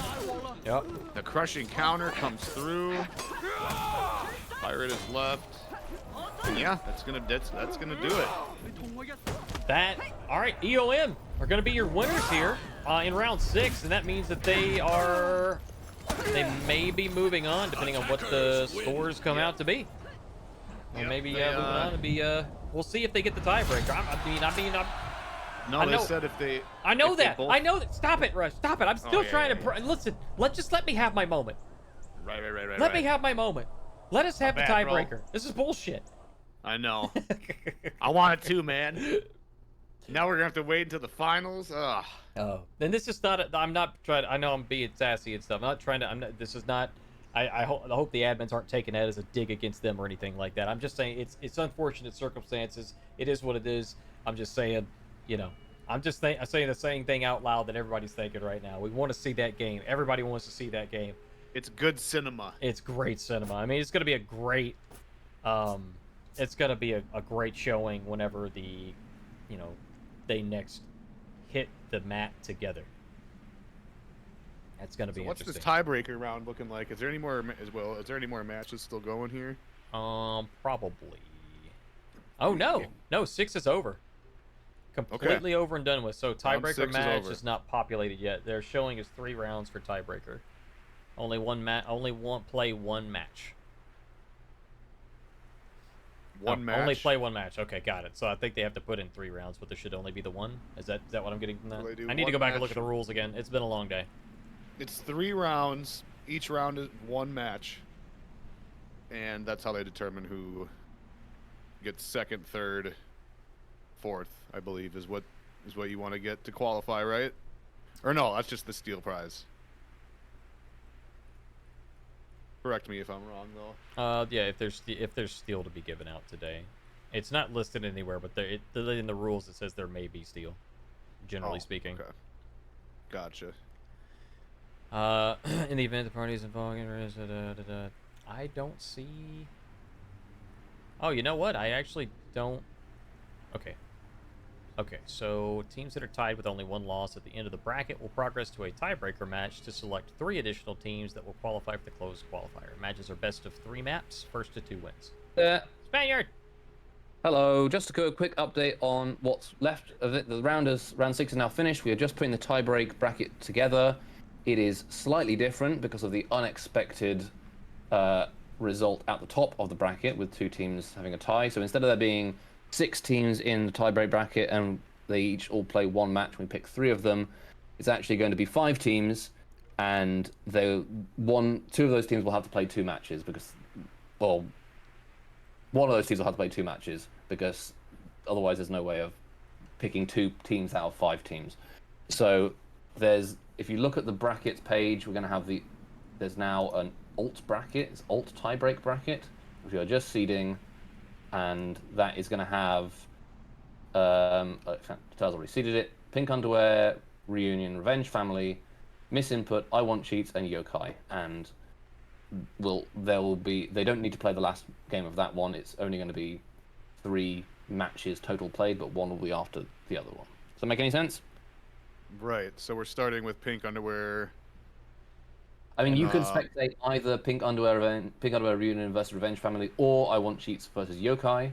Yep. The crushing counter comes through. Pirate is left. And yeah, that's gonna do it. That. All right. EOM are gonna be your winners here in round 6, and that means that they they may be moving on depending on what the scores come out to be. Or maybe moving on to be we'll see if they get the tiebreaker. No, they said if they. I know if they that. both- I know that. Stop it, Rush. Stop it. I'm still trying to listen. Let me have my moment. Right. Let me have my moment. Let us have the bad, bro. tiebreaker. This is bullshit. I know. I want it too, man. Now we're gonna have to wait until the finals. Ugh. Oh, then this is not. I'm not trying. I know I'm being sassy and stuff. I'm not trying to. I'm not. This is not. I hope the admins aren't taking that as a dig against them or anything like that. I'm just saying it's unfortunate circumstances. It is what it is. I'm just saying, you know, I'm saying the same thing out loud that everybody's thinking right now. We want to see that game. Everybody wants to see that game. It's good cinema. It's great cinema. I mean, it's going to be a great. It's going to be a great showing whenever they next hit the mat together. That's gonna be What's interesting. this tiebreaker round looking like? Is there any more Is there any more matches still going here? Probably. Oh no, 6 is over. Completely over and done with. So tiebreaker match is not populated yet. They're showing us 3 rounds for tiebreaker. Only one match. Only play one match. One match. Only play one match. Okay, got it. So I think they have to put in 3 rounds, but there should only be the one. Is that what I'm getting from that? I need to go back and look at the rules again. It's been a long day. It's 3 rounds. Each round is 1 match, and that's how they determine who gets second, third, fourth. I believe is what you want to get to qualify, right? Or no, that's just the steel prize. Correct me if I'm wrong, though. Yeah, if there's steel to be given out today, it's not listed anywhere, but in the rules it says there may be steel, generally speaking. Okay. Gotcha. In the event the parties involved, I don't see. Oh, you know what? I actually don't. Okay, so teams that are tied with only 1 loss at the end of the bracket will progress to a tiebreaker match to select 3 additional teams that will qualify for the closed qualifier. Matches are best of 3 maps, first to 2 wins. Spaniard! Hello, just a quick update on what's left of it. The round 6 is now finished. We are just putting the tiebreak bracket together. It is slightly different because of the unexpected result at the top of the bracket with 2 teams having a tie. So instead of there being 6 teams in the tiebreak bracket and they each all play 1 match, we pick 3 of them, it's actually going to be 5 teams, and 2 of those teams will have to play 2 matches because, well, one of those teams will have to play 2 matches because otherwise there's no way of picking 2 teams out of 5 teams. So if you look at the brackets page, we're going to have there's now an alt bracket, it's alt tiebreak bracket, which we are just seeding, and that is going to have, Taz already seeded it, Pink Underwear, Reunion, Revenge Family, Miss Input, I Want Cheats, and Yokai. And they don't need to play the last game of that one. It's only going to be 3 matches total played, but 1 will be after the other one. Does that make any sense? Right. So we're starting with Pink Underwear. I mean, you could spectate either Pink Underwear Reunion versus Revenge Family, or I Want Cheats versus Yokai,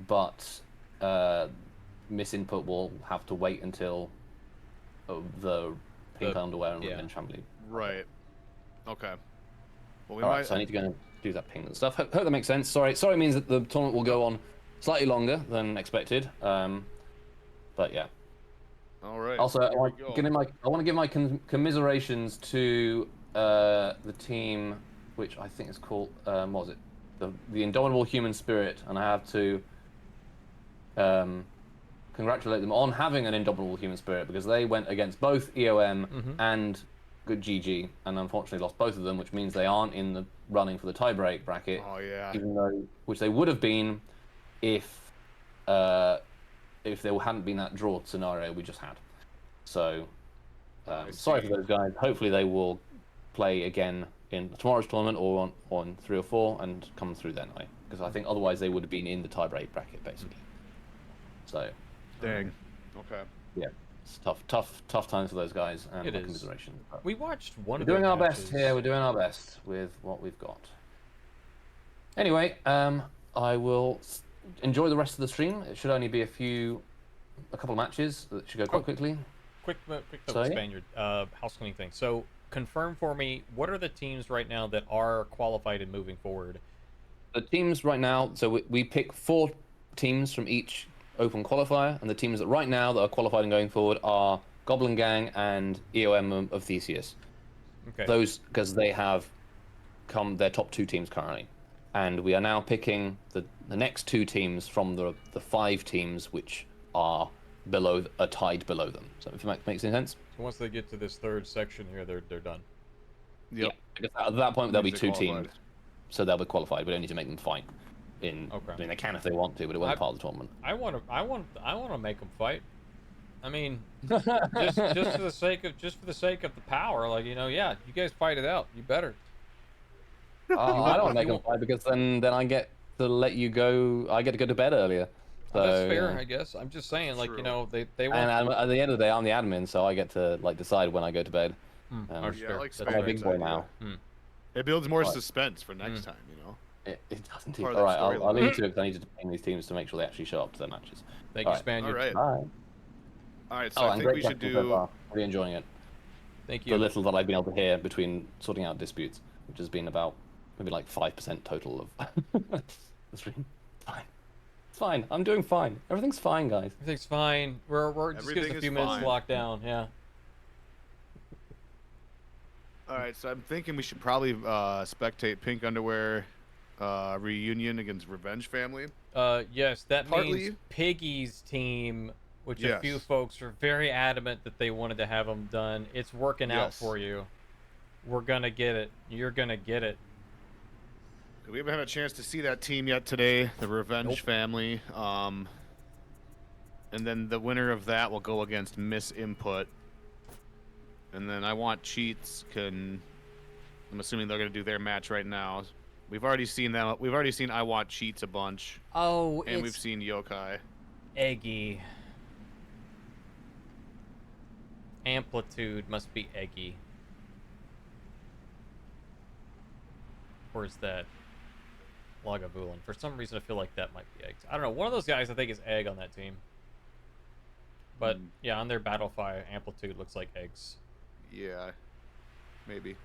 but Miss Input will have to wait until the Pink Underwear and Revenge Family. Right. Okay. Well, Alright, so I need to go and do that ping and stuff. Hope that makes sense. Sorry means that the tournament will go on slightly longer than expected. But yeah. All right. Also, I want to give my commiserations to the team, which I think is called what was it? The Indomitable Human Spirit, and I have to congratulate them on having an Indomitable Human Spirit because they went against both EOM and Good GG, and unfortunately lost both of them, which means they aren't in the running for the tiebreak bracket. Oh yeah. Which they would have been if there hadn't been that draw scenario we just had. So sorry for those guys. Hopefully they will play again in tomorrow's tournament or on 3 or 4 and come through then, because I think otherwise they would have been in the tiebreak bracket basically. So dang. Okay. Yeah, it's tough times for those guys, and It is. commiseration. We watched one We're of doing their our matches. best here. We're doing our best with what we've got. Anyway, I will enjoy the rest of the stream. It should only be a couple of matches that should go quite quickly. Quick So, yeah. Spaniard, house cleaning thing. So confirm for me, what are the teams right now that are qualified and moving forward? The teams right now, so we pick 4 teams from each open qualifier, and the teams that right now that are qualified and going forward are Goblin Gang and EOM of Theseus. Okay. Those, because they have their top 2 teams currently. And we are now picking the next 2 teams from the 5 teams which are tied below them. So if that makes any sense? So once they get to this third section here, they're done. Yep. Yeah, because at that point there'll be Means 2 they qualified. teams. So they'll be qualified. We don't need to make them fight. I mean, they can if they want to, but it wasn't part of the tournament. I want to make them fight. I mean, just for the sake of the power, like, yeah, you guys fight it out. You better. I don't want to make them fight because then I get to let you go. I get to go to bed earlier. So, that's fair, I guess. I'm just saying, like, they want. And at the end of the day, I'm the admin, so I get to decide when I go to bed. Yeah, I like I'm a big boy idea. now. It builds more suspense for next time, It doesn't. Part of All the right, I'll leave storyline. you to it because I need to ping these teams to make sure they actually show up to their matches. Thank you, Spaniard. All right. All All right, so right. I And think we great should questions so do. far. Really enjoying it. Thank The you. little that I've been able to hear between sorting out disputes, which has been about maybe like 5% total of the stream. Fine. It's fine. I'm doing fine. Everything's fine, guys. Everything's fine. We're just give us Everything a is few minutes fine. to lock down. Yeah. All right, so I'm thinking we should probably spectate Pink Underwear reunion against Revenge Family. Yes, that means Partly- Piggy's team, which a Yes. few folks are very adamant that they wanted to have them done. It's working out Yes. for you. We're gonna get it. You're gonna get it. We haven't had a chance to see that team yet today, the Revenge Nope. Family. And then the winner of that will go against Miss Input. And then I Want Cheats I'm assuming they're gonna do their match right now. We've already seen them. We've already seen I Want Cheats a bunch, Oh, and we've it's seen Yokai. Eggy. Amplitude must be Eggy. Where's that? Lagavulin. For some reason, I feel like that might be Egg. I don't know. One of those guys I think is Egg on that team. But yeah, on their Battlefire, Amplitude looks like Eggs. Yeah, maybe.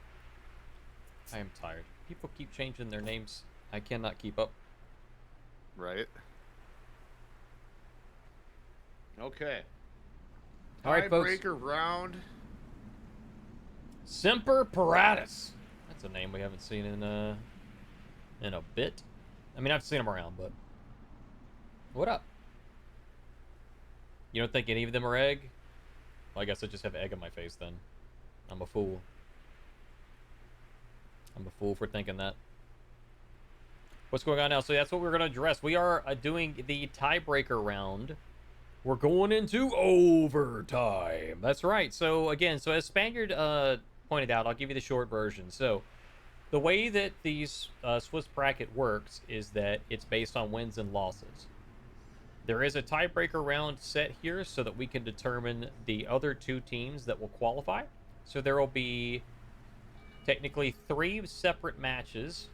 I am tired. People keep changing their names. I cannot keep up. Right. Okay. All right, folks. Tiebreaker round. Semper Paratus. That's a name we haven't seen in a bit. I mean, I've seen him around, but what up? You don't think any of them are Egg? Well, I guess I just have Egg on my face then. I'm a fool. I'm a fool for thinking that. What's going on now? So that's what we're going to address. We are doing the tiebreaker round. We're going into overtime. That's right. So again, as Spaniard pointed out, I'll give you the short version. So the way that these Swiss bracket works is that it's based on wins and losses. There is a tiebreaker round set here so that we can determine the other 2 teams that will qualify. So there will be technically 3 separate matches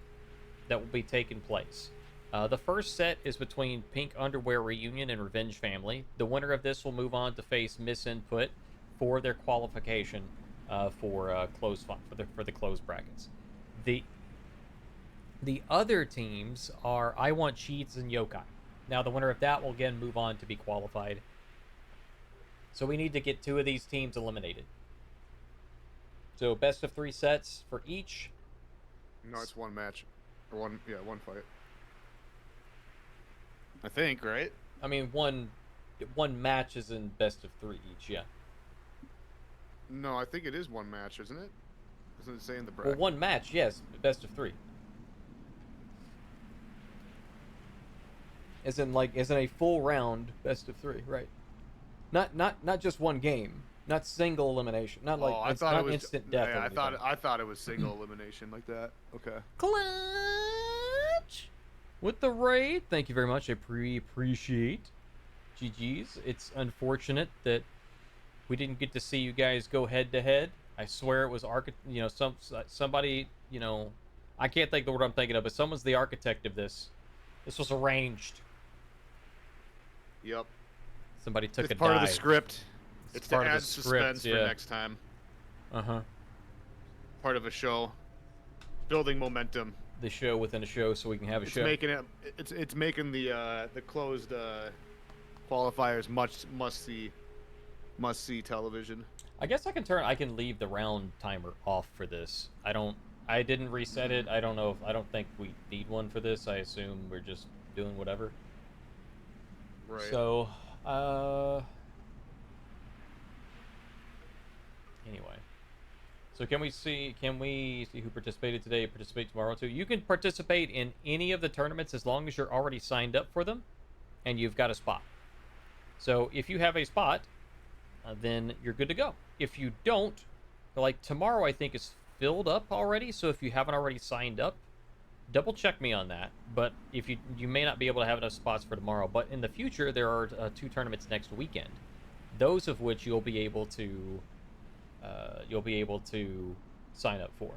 that will be taking place. The first set is between Pink Underwear Reunion and Revenge Family. The winner of this will move on to face Miss Input for their qualification for the closed brackets. The other teams are I Want Cheats and Yokai. Now the winner of that will again move on to be qualified. So we need to get 2 of these teams eliminated. So best of 3 sets for each. No, it's one match. Or one fight. I think, right? I mean, one match is in best of 3 each, yeah. No, I think it is one match, isn't it? Doesn't it say in the Well, bracket? one match, yes, best of 3. As in a full round best of 3, right? Not just one game, not single elimination, not like I it's thought not it was instant death. Yeah, or anything. I thought it was single elimination like that. Okay. Clutch with the raid. Thank you very much. I appreciate. GG's. It's unfortunate that we didn't get to see you guys go head to head. I swear it was somebody, I can't think of the word I'm thinking of, but someone's the architect of this. This was arranged. Yep. Somebody took It's a part of the dive. script. It's to part of the add script, suspense for yeah. next time. Uh-huh. part of a show, building momentum. The show within a show, so we can have a show. It's making the closed qualifiers must see television. I guess I can leave the round timer off for this. I didn't reset it. I don't think we need one for this. I assume we're just doing whatever. Right. So, anyway. So can we see who participated today, participate tomorrow too? You can participate in any of the tournaments as long as you're already signed up for them and you've got a spot. So if you have a spot, then you're good to go. If you don't, like tomorrow I think is filled up already, so if you haven't already signed up, double check me on that. But if you may not be able to have enough spots for tomorrow, but in the future there are 2 tournaments next weekend, those of which you'll be able to sign up for.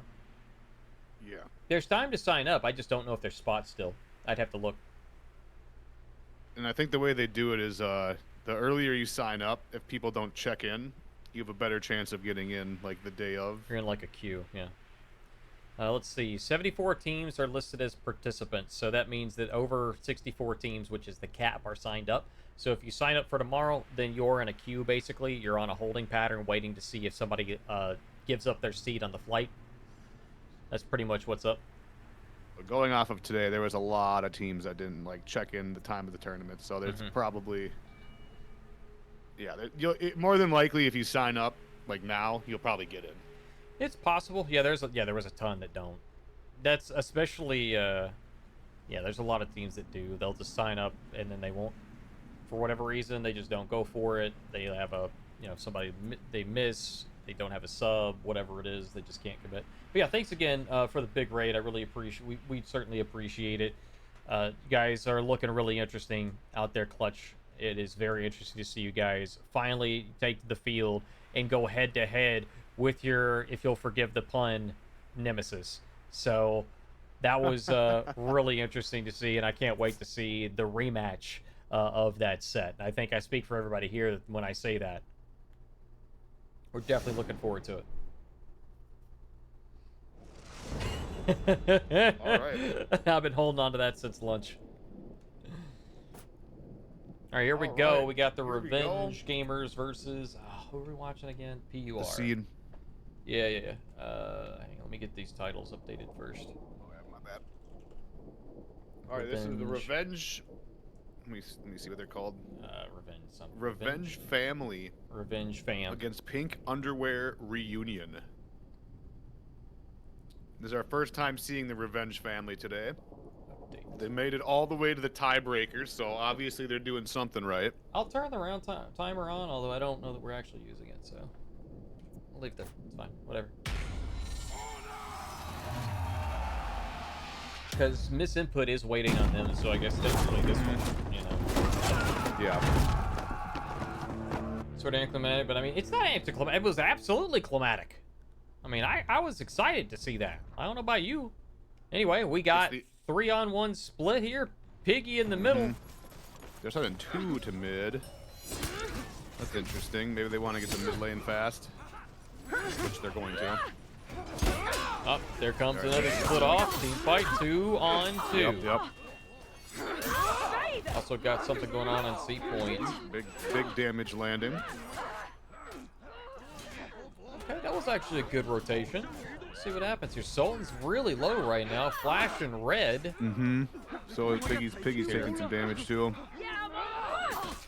Yeah. There's time to sign up. I just don't know if there's spots still. I'd have to look. And I think the way they do it is the earlier you sign up, if people don't check in, you have a better chance of getting in like the day of. You're in like a queue, yeah. Let's see. 74 teams are listed as participants, so that means that over 64 teams, which is the cap, are signed up. So if you sign up for tomorrow, then you're in a queue, basically. You're on a holding pattern waiting to see if somebody gives up their seat on the flight. That's pretty much what's up. But going off of today, there was a lot of teams that didn't like check in the time of the tournament. So there's probably, yeah, more than likely if you sign up like now, you'll probably get in. It's possible. Yeah, there was a ton that don't. That's especially, yeah, there's a lot of teams that do. They'll just sign up and then they won't, for whatever reason, they just don't go for it. They have a, somebody they miss, they don't have a sub, whatever it is, they just can't commit. But yeah, thanks again for the big raid. I really appreciate. We certainly appreciate it. You guys are looking really interesting out there, Clutch. It is very interesting to see you guys finally take the field and go head to head with your, if you'll forgive the pun, nemesis. So that was really interesting to see, and I can't wait to see the rematch of that set. I think I speak for everybody here when I say that. We're definitely looking forward to it. All right. I've been holding on to that since lunch. All right, here we go. Right. We got the Revenge Gamers versus who are we watching again? PUR. The Seed. Yeah. Hang on, let me get these titles updated first. Oh, yeah, my bad. All right, this is the Revenge. Let me see what they're called. Revenge Family. Revenge Fam. Against Pink Underwear Reunion. This is our first time seeing the Revenge Family today. Update. They made it all the way to the tiebreakers, so obviously they're doing something right. I'll turn the round timer on, although I don't know that we're actually using it, so I'll leave it there. It's fine. Whatever. Because misinput is waiting on them, so I guess technically this one, Yeah. Sort of anticlimactic, but I mean, it's not anticlimactic. It was absolutely climatic. I mean, I was excited to see that. I don't know about you. Anyway, we got 3-on-1 split here. Piggy in the middle. They're sending 2 to mid. That's interesting. Maybe they want to get the mid lane fast, which they're going to. Up there comes another split off. Team fight 2-on-2. Yep. Also got something going on seat points. Big damage landing. Okay, that was actually a good rotation. Let's see what happens here. Sultan's really low right now, flashing red. So Piggy's taking some damage too.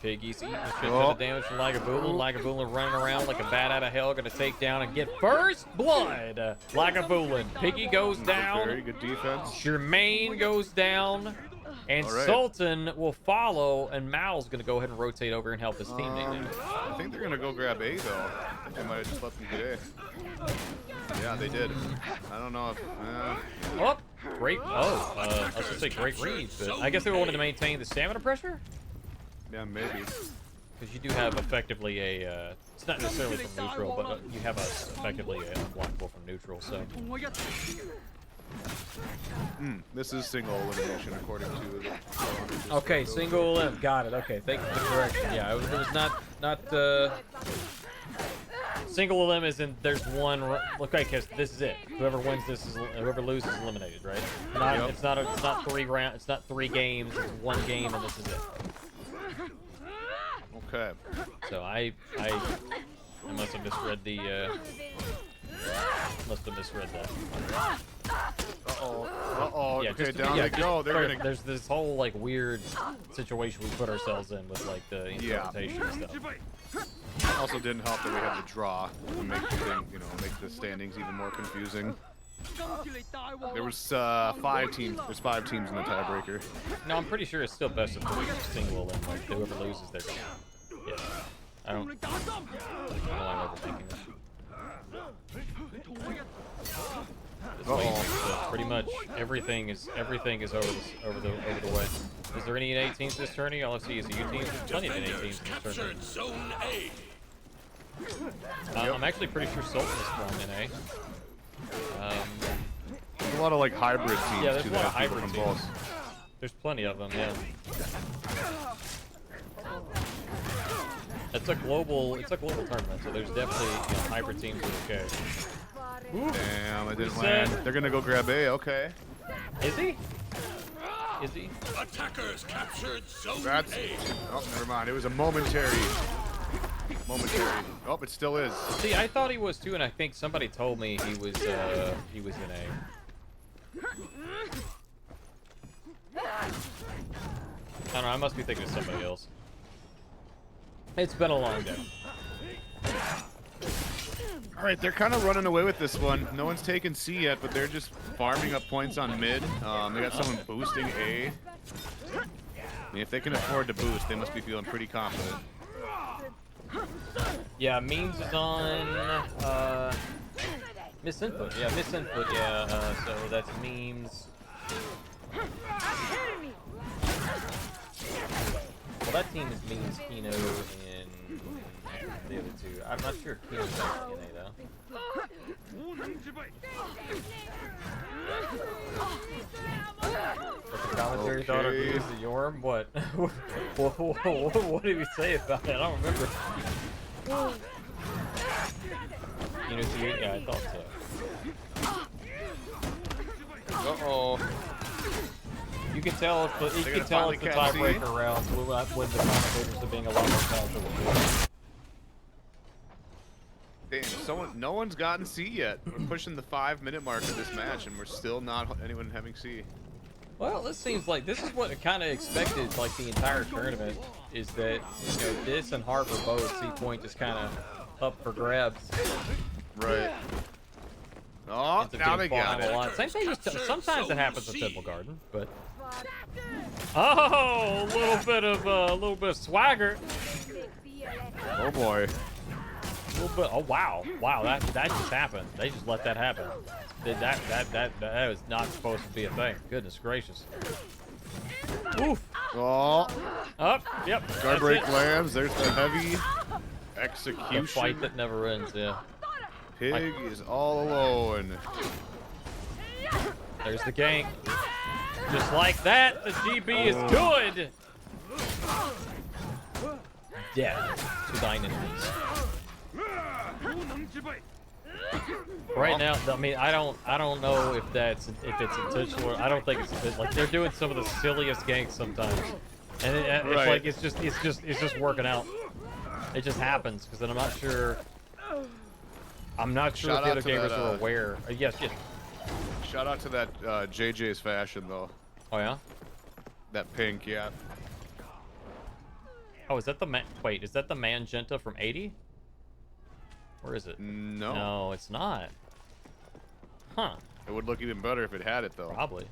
Piggy's eating a shit ton of damage from Lagavulin. Lagavulin running around like a bat out of hell, gonna take down and get first blood. Lagavulin. Piggy goes down. Very good defense. Jermaine goes down. And Sultan will follow, and Mal's going to go ahead and rotate over and help his teammate. I think they're going to go grab A, though. I think they might have just let them get A. Yeah, they did. I don't know if... Oh, great. Oh, I was going to say great read, but I guess they wanted to maintain the stamina pressure? Yeah, maybe. Because you do have effectively a... it's not necessarily from neutral, but you have effectively a unblockable from neutral, so... This is single elimination according to the... Okay, single elim. Got it. Okay, thank you for the correction. Yeah, it was not Single elim is in. There's one. Okay, because this is it. Whoever wins this is. Whoever loses is eliminated, right? Not. Yep. It's not. It's not 3 round. It's not 3 games. It's 1 game, and this is it. Okay. So I must have misread the. Must have misread that. Yeah, okay, just- down yeah, they go. They're Sorry, gonna. There's this whole like weird situation we put ourselves in with like the interpretation and stuff. Also didn't help that we had the draw to make the thing, make the standings even more confusing. There was 5 teams. There's 5 teams in the tiebreaker. No, I'm pretty sure it's still best of 3 single and like whoever loses they're gone. Yeah. I don't know why I'm overthinking this. This week, pretty much everything is over the way. Is there any NA teams this tourney? All I see is U teams. There's plenty of NA teams in this tournament. Zone A. I'm actually pretty sure Sultan is from NA. There's a lot of like hybrid teams Yeah, there's too a lot that of have people hybrid from teams. both. There's plenty of them, yeah. It's a global tournament, so there's definitely hybrid teams that are okay. Damn, it didn't Said- land. They're gonna go grab A. Okay. Is he? Is he? Attackers captured zone That's. A. Oh, never mind. It was a momentary. Oh, it still is. See, I thought he was too, and I think somebody told me he was in A. I don't know, I must be thinking of somebody else. It's been a long day. All right, they're kind of running away with this one. No one's taken C yet, but they're just farming up points on mid. They got someone boosting A. I mean, if they can afford to boost, they must be feeling pretty confident. Yeah, memes is on misinput. Yeah, misinput. Yeah, so that's memes. Well, that team is memes, Kino, and the other 2. I'm not sure if Kino's actually in A though. But the commentary thought Okay. he was the Yorm. What? What did we say about it? I don't remember. You know, yeah, I thought so. Uh-oh. You can tell if the, you They're can tell gonna if the finally catch tiebreaker rounds when the commentators are being a lot more casual. Damn, no one's gotten C yet. We're pushing the 5-minute mark of this match, and we're still not anyone having C. Well, this seems like this is what I kind of expected, like the entire tournament, is that this and Harbor both C point just kind of up for grabs. Right. Oh, Ends up now getting they fought got out a it. lot. Same thing. Sometimes it happens at Temple Garden, but oh, a little bit of swagger. Oh boy. A little bit. Oh wow, that just happened. They just let that happen. That was not supposed to be a thing. Goodness gracious. Oof. Oh, Up. Yep. guard that's break it. lands. There's the heavy The execution. fight that never ends. Yeah. Pig is all alone. There's the gank. Just like that, the GB is good. Death to thine enemies. Right now, I mean, I don't know if it's intentional. Or I don't think it's like they're doing some of the silliest ganks sometimes, and it's Right. like it's just working out. It just happens because then I'm not sure. I'm not sure Shout if the out other to gamers that, are aware. Yes. Shout out to that JJ's fashion though. Oh yeah. That pink, yeah. Oh, is that the wait? Is that the magenta from 80? Or is it? No. No, it's not. Huh? It would look even better if it had it though. Probably.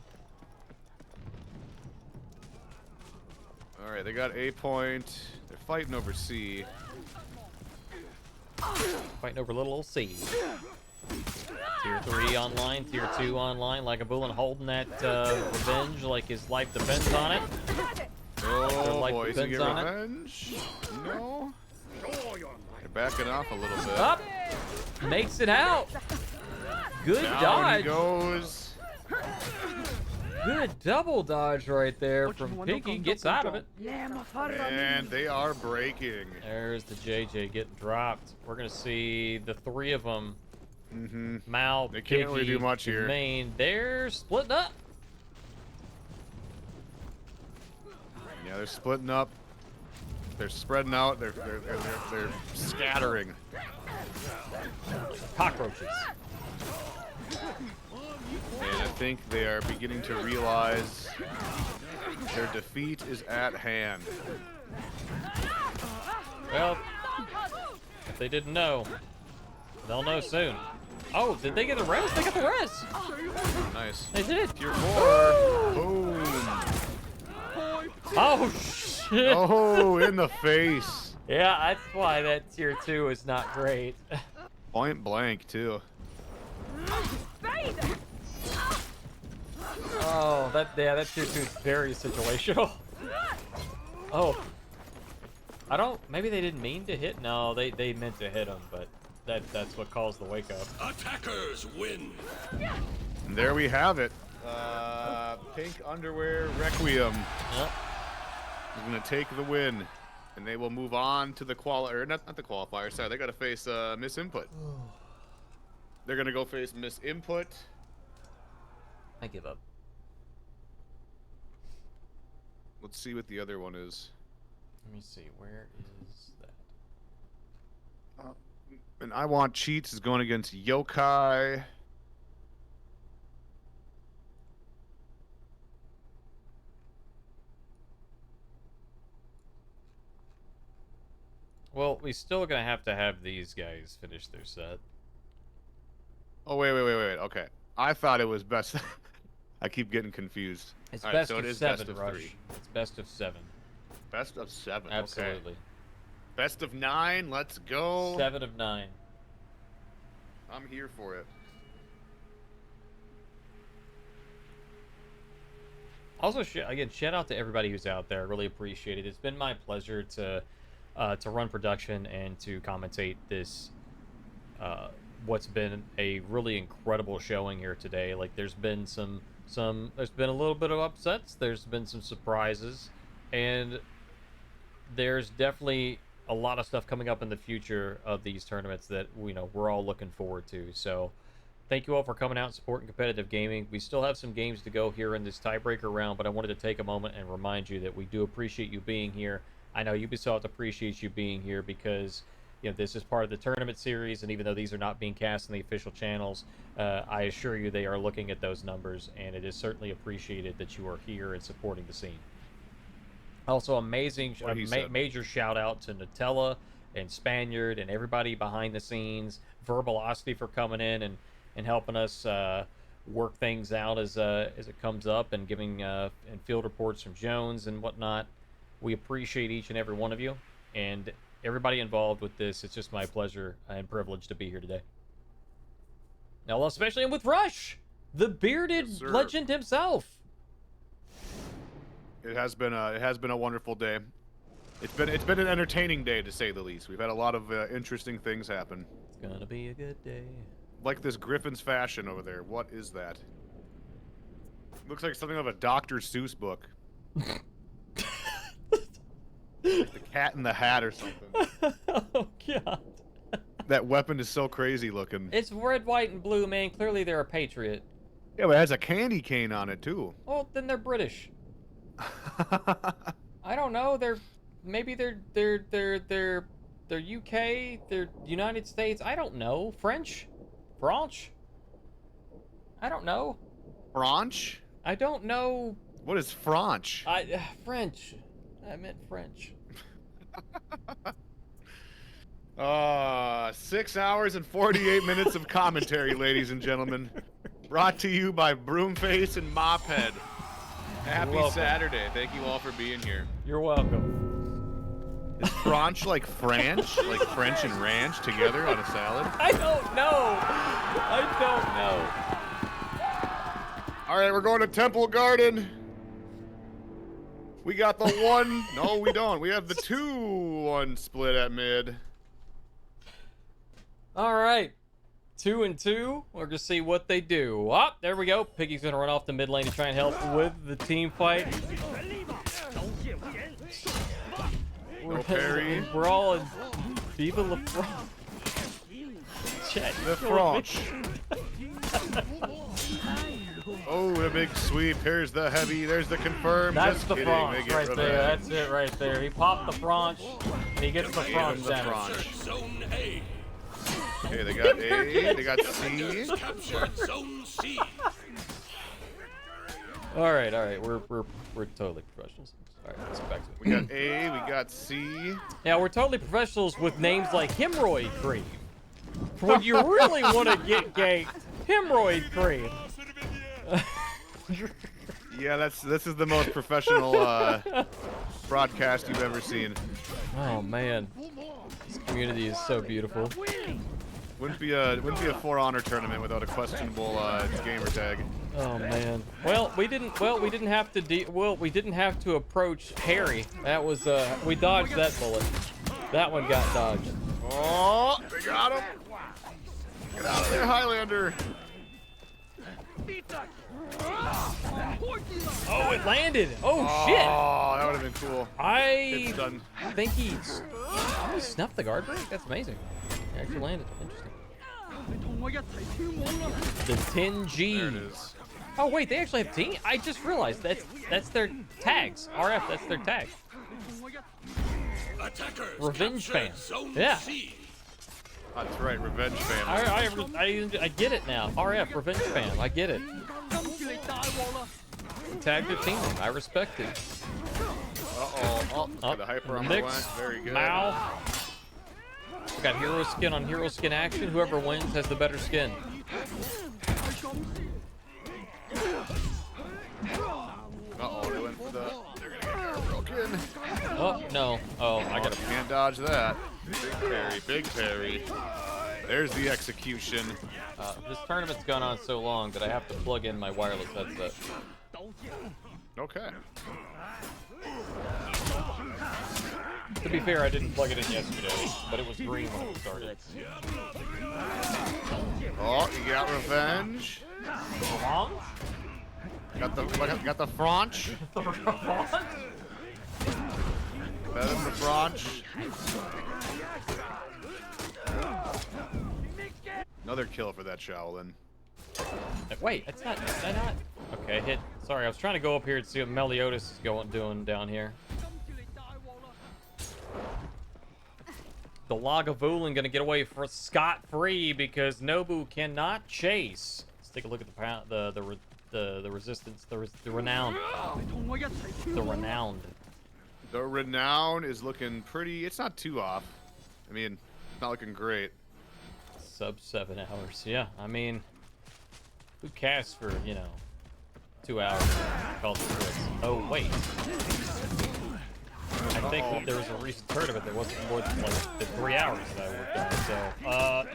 All right, they got A point. They're fighting over C. Fighting over little old C. Tier 3 online, Tier 2 online. Like a Bullen holding that revenge like his life depends on it. Oh life boy, is he depends get on it. revenge? No. They're backing off a little bit. Up! Makes it out! Good Down dodge! he goes. Good double dodge right there from Piggy. Gets out of it. And they are breaking. There's the JJ getting dropped. We're going to see the three of them. Mm-hmm. Mal, They can't really do Piggy, much here. Main. They're splitting up. Yeah, they're splitting up. They're spreading out. They're scattering. Cockroaches. And I think they are beginning to realize their defeat is at hand. Well, if they didn't know, they'll know soon. Oh, did they get the res? They got the res. Nice. They did. Tier 4. Boom. Oh, shit. Oh, in the face. Yeah, that's why that tier 2 is not great. Point blank, too. Oh, that tier 2 is very situational. Oh. Maybe they didn't mean to hit? No, they meant to hit him, but that's what caused the wake up. Attackers win. And there we have it. Pink Underwear Requiem Yep. is going to take the win. And they will move on to the qualifier. Not the qualifier, sorry. They got to face Miss Input. They're going to go face Miss Input. I give up. Let's see what the other one is. Let me see. Where is that? And I Want Cheats is going against Yokai. Well, we still gonna have to have these guys finish their set. Oh, wait. Okay. I thought it was best. I keep getting confused. It's All best right, so of it is 7, best of Rush. 3. It's best of 7. Best of 7. Absolutely. Okay. Best of 9. Let's go. 7 of 9. I'm here for it. Also, again, shout out to everybody who's out there. I really appreciate it. It's been my pleasure to run production and to commentate this. What's been a really incredible showing here today. Like, there's been there's been a little bit of upsets. There's been some surprises, and there's definitely a lot of stuff coming up in the future of these tournaments that we're all looking forward to. So thank you all for coming out and supporting competitive gaming. We still have some games to go here in this tiebreaker round, but I wanted to take a moment and remind you that we do appreciate you being here. I know Ubisoft appreciates you being here because this is part of the tournament series, and even though these are not being cast in the official channels, I assure you they are looking at those numbers, and it is certainly appreciated that you are here and supporting the scene. Also, major shout out to Nutella and Spaniard and everybody behind the scenes, Verbalocity for coming in and helping us work things out as it comes up, and giving and field reports from Jones and whatnot. We appreciate each and every one of you, and everybody involved with this. It's just my pleasure and privilege to be here today. Now, especially with Rush, the bearded legend himself. It has been a wonderful day. It's been an entertaining day, to say the least. We've had a lot of interesting things happen. It's gonna be a good day. Like this Griffin's fashion over there. What is that? Looks like something of a Dr. Seuss book. Like the Cat in the Hat or something. Oh god. That weapon is so crazy looking. It's red, white, and blue, man. Clearly they're a patriot. Yeah, but it has a candy cane on it too. Well, then they're British. I don't know. They're UK. They're United States. I don't know. French. I don't know. French? I don't know. What is French? French. I meant French. 6 hours and 48 minutes of commentary, ladies and gentlemen. Brought to you by Broomface and Mophead. Happy Saturday. Thank you all for being here. You're welcome. Is French like French? Like French and ranch together on a salad? I don't know. All right, we're going to Temple Garden. We got the 1. No, we don't. We have the 2-1 split at mid. All right. 2 and 2. We're gonna see what they do. Oh, there we go. Piggy's gonna run off the mid lane to try and help with the team fight. No parry. We're all in Viva La France. Chat, The French. Oh, the big sweep. Here's the heavy. There's the confirm. That's Just the kidding. French They get right there. revenge. That's it right there. He popped the French, and he gets the French the down. French. Zone A. Okay, they got A. They got C. Captured Zone C. All right. We're totally professionals. All right, let's get back to it. We got A. We got C. Yeah, we're totally professionals with names like Hemorrhoid Cream. When you really want to get ganked, Hemorrhoid Cream. Yeah, this is the most professional broadcast you've ever seen. Oh man, this community is so beautiful. Wouldn't be a For Honor tournament without a questionable gamer tag. Oh man. Well, we didn't have to we didn't have to approach Harry. That was we dodged that bullet. That one got dodged. Oh, they got him. Get out of there, Highlander. Oh, it landed. Oh shit. Oh, that would have been cool. I It's done. think he snuffed the guard break. That's amazing. He actually landed. Interesting. The 10G. There it is. Oh wait, they actually have team. I just realized that's their tags. RF, that's their tag. Attackers Revenge fan. captured Zone Yeah. C. That's right, Revenge Fam. I get it now. RF, Revenge Fam. I get it. Tag their team. I respect it. Uh-oh. Oh, the hyper on the mix. went. Very good. Mao. We got hero skin on hero skin action. Whoever wins has the better skin. Uh-oh, they went for the... They're gonna get guard broken. Oh no. Oh, I gotta. Can't dodge that. Big parry, big parry. There's the execution. This tournament's gone on so long that I have to plug in my wireless headset. Okay. To be fair, I didn't plug it in yesterday, but it was green when it started. Oh, you got revenge. Got the French. Better than the French. Another kill for that Shaolin. Wait, that's not. Is that not? Okay, hit. Sorry, I was trying to go up here and see what Meliodas is doing down here. The Lagavulin gonna get away for scot-free because Nobu cannot chase. Let's take a look at the resistance, the renowned. The renowned. The Renown is looking pretty. It's not too off. I mean, it's not looking great. Sub 7 hours. Yeah, I mean, who casts for, 2 hours? Calls it quits. Oh, wait. I think that there was a recent tournament that wasn't more than like the 3 hours that I worked on. So,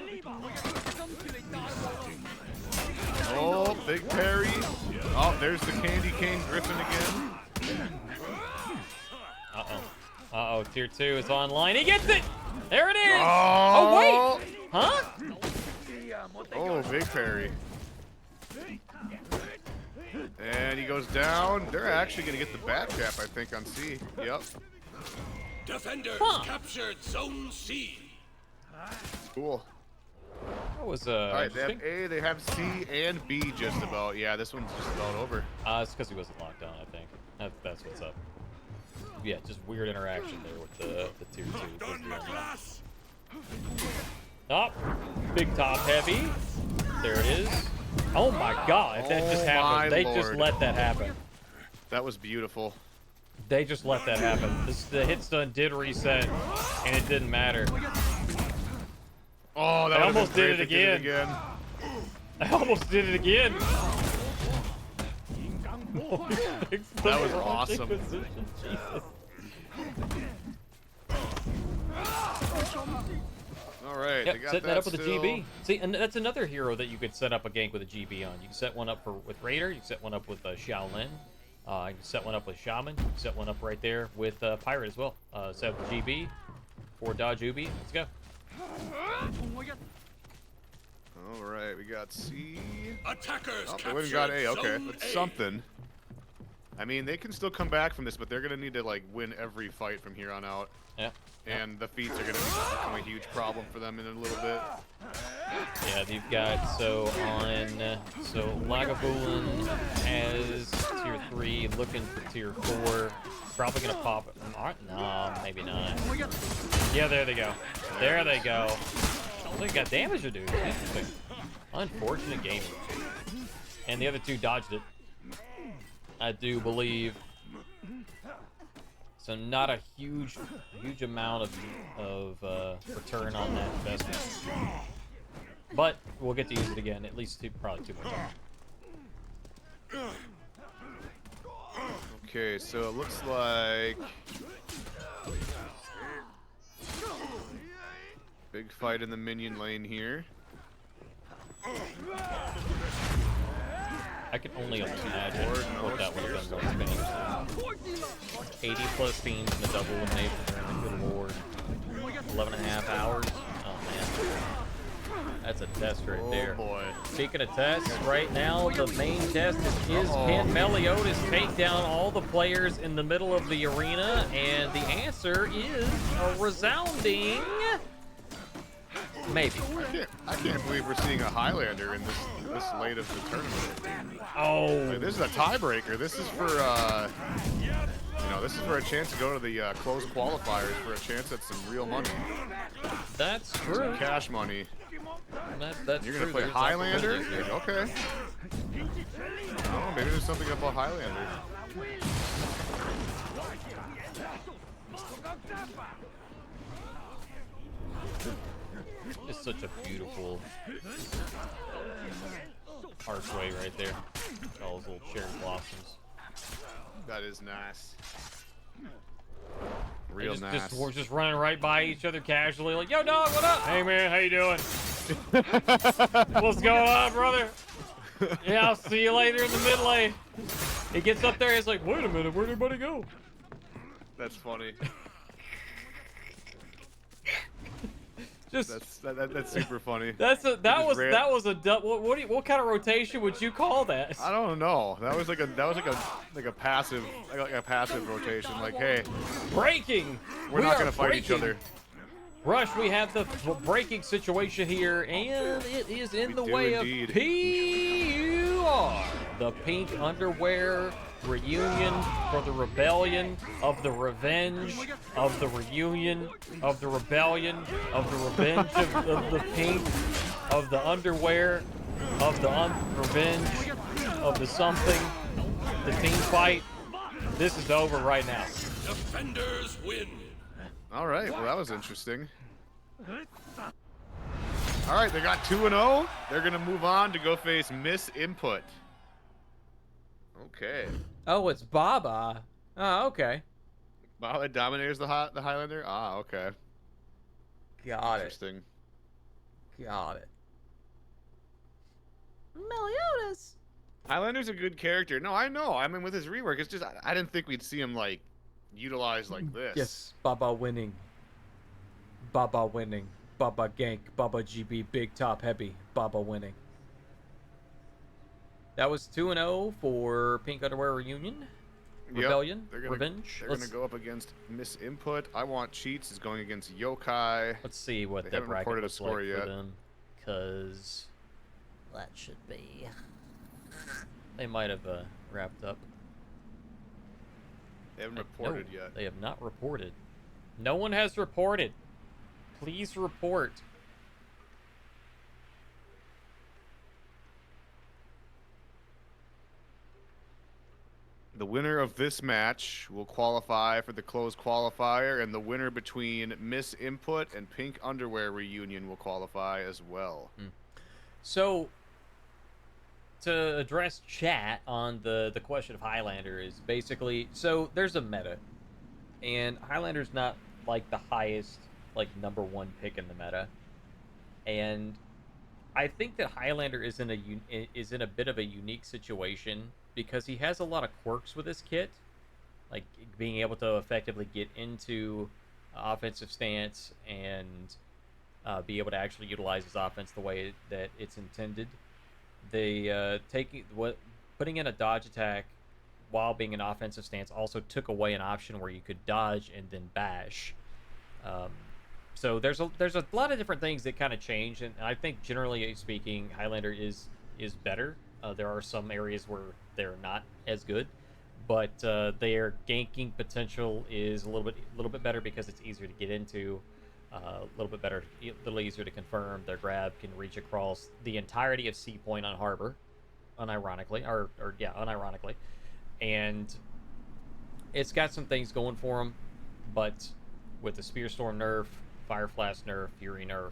Oh, big parry. Oh, there's the Candy Cane Griffin again. Uh-oh, tier 2 is online. He gets it! There it is! Oh, Oh, wait! Huh? Oh, big parry. And he goes down. They're actually going to get the bat cap, I think, on C. Yep. Defenders captured Zone C. Cool. That was, All right, they have interesting. A, they have C, and B just about. Yeah, this one's just about over. It's because he wasn't locked down, I think. That's what's up. Yeah, just weird interaction there with the tier 2. Oh, big top heavy. There it is. Oh my god, that just Oh happened. my They just lord. let that happen. That was beautiful. They just let that happen. The hit stun did reset, and it didn't matter. Oh, that I would've almost been did great it if they did again. I almost did it again. That was awesome. Jesus. All right, Yep, they got set that up with still. a GB. See, and that's another hero that you could set up a gank with a GB on. You can set one up with Raider. You can set one up with Shaolin. You can set one up with Shaman. You can set one up right there with Pirate as well. Set up the GB for Dodge Ubi. Let's go. All right, we got C. Attackers Oh, they captured went and got A. Okay, Zone that's A. something. I mean, they can still come back from this, but they're gonna need to like win every fight from here on out. Yeah. And the feats are gonna become a huge problem for them in a little bit. Yeah, you've got so Lagavulin has tier 3, looking for tier 4. Probably gonna pop it. No, maybe not. Yeah, there they go. There they go. Oh, they got damage to do. Interesting. Unfortunate game. And the other two dodged it, I do believe. So not a huge amount of return on that investment. But we'll get to use it again, at least probably 2 more times. Okay, so it looks like big fight in the minion lane here. I can only imagine what that would have done to Spain. 80 plus teams in the double elimination tournament, good lord. 11.5 hours. Oh man. That's a test right there. Boy. Speaking of tests, right now the main test is can Meliodas take down all the players in the middle of the arena? And the answer is a resounding maybe. I can't believe we're seeing a Highlander in this late of the tournament. Oh, Like, this is a tiebreaker. This is for this is for a chance to go to the closed qualifiers for a chance at some real money, that's true. some cash money. That's You're true. gonna play There's Highlander? opportunities there. Okay. Oh, maybe there's something about Highlander. It's such a beautiful archway right there. All those little cherry blossoms. That is nice. They Real nice. We're just running right by each other casually, like, yo, dog, what up? Hey, man, how you doing? What's going on, brother? Yeah, I'll see you later in the mid lane. He gets up there, he's like, wait a minute, where'd everybody go? That's funny. Just That's super funny. that was a what kind of rotation would you call that? I don't know. That was like a passive rotation. Like, hey, Breaking. we're We not are gonna fight each breaking. other. Rush, we have the breaking situation here, and it is in the do way indeed. of PUR, the Pink Underwear reunion for the rebellion of the revenge of the reunion of the rebellion of the revenge of the pink of the underwear of the revenge of the something, the team fight. This is over right now. Defenders win. All right. Well, that was interesting. All right, they got 2-0. They're gonna move on to go face Miss Input. Okay. Oh, it's Baba. Oh, okay. Wow, it dominates the Highlander. Ah, okay. Got it. Interesting. Got it. Meliodas. Highlander's a good character. No, I know. I mean, with his rework, it's just I didn't think we'd see him like utilized like this. Yes, Baba winning. Baba winning. Baba gank. Baba GB big top heavy. Baba winning. That was 2-0 for Pink Underwear Reunion. Yep, Rebellion. they're gonna, Revenge. They're gonna go up against Miss Input. I Want Cheats is going against Yokai. Let's see what They the haven't bracket reported a looks score like yet. for them, because that should be. They might have wrapped up. They haven't No, reported yet. They have not reported. No one has reported. Please report. The winner of this match will qualify for the closed qualifier, and the winner between Miss Input and Pink Underwear Reunion will qualify as well. So, to address chat on the question of Highlander is basically, so there's a meta, and Highlander's not like the highest, like #1 pick in the meta, and I think that Highlander is in a bit of a unique situation because he has a lot of quirks with his kit, like being able to effectively get into offensive stance and be able to actually utilize his offense the way that it's intended. They putting in a dodge attack while being an offensive stance also took away an option where you could dodge and then bash. Um, so there's a lot of different things that kind of change, and I think generally speaking, Highlander is better. There are some areas where they're not as good, but their ganking potential is a little bit better because it's easier to get into, a little bit better, a little easier to confirm. Their grab can reach across the entirety of C Point on Harbor, unironically, unironically, and it's got some things going for them, but with the Spear Storm nerf, Fire Flash nerf, Fury nerf,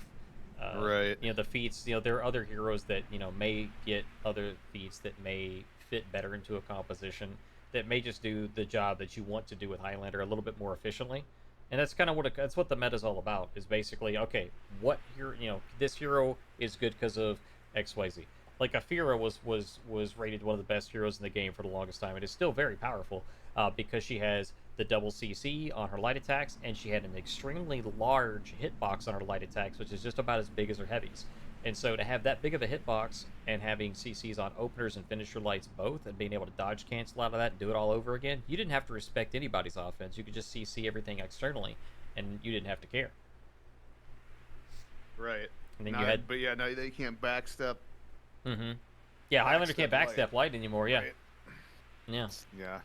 Right. the feats, there are other heroes that may get other feats that may fit better into a composition, that may just do the job that you want to do with Highlander a little bit more efficiently. And that's kind of that's what the meta's all about, is basically, okay, what hero, this hero is good because of XYZ. Like Afira was rated one of the best heroes in the game for the longest time. It is still very powerful because she has the double CC on her light attacks, and she had an extremely large hitbox on her light attacks, which is just about as big as her heavies. And so to have that big of a hitbox and having CCs on openers and finisher lights both, and being able to dodge cancel out of that and do it all over again, you didn't have to respect anybody's offense. You could just CC everything externally, and you didn't have to care. Right. And then But yeah, now they can't backstep. Mm-hmm. Yeah, Highlander can't backstep light. light anymore. Yeah. Right. Yeah. Yeah.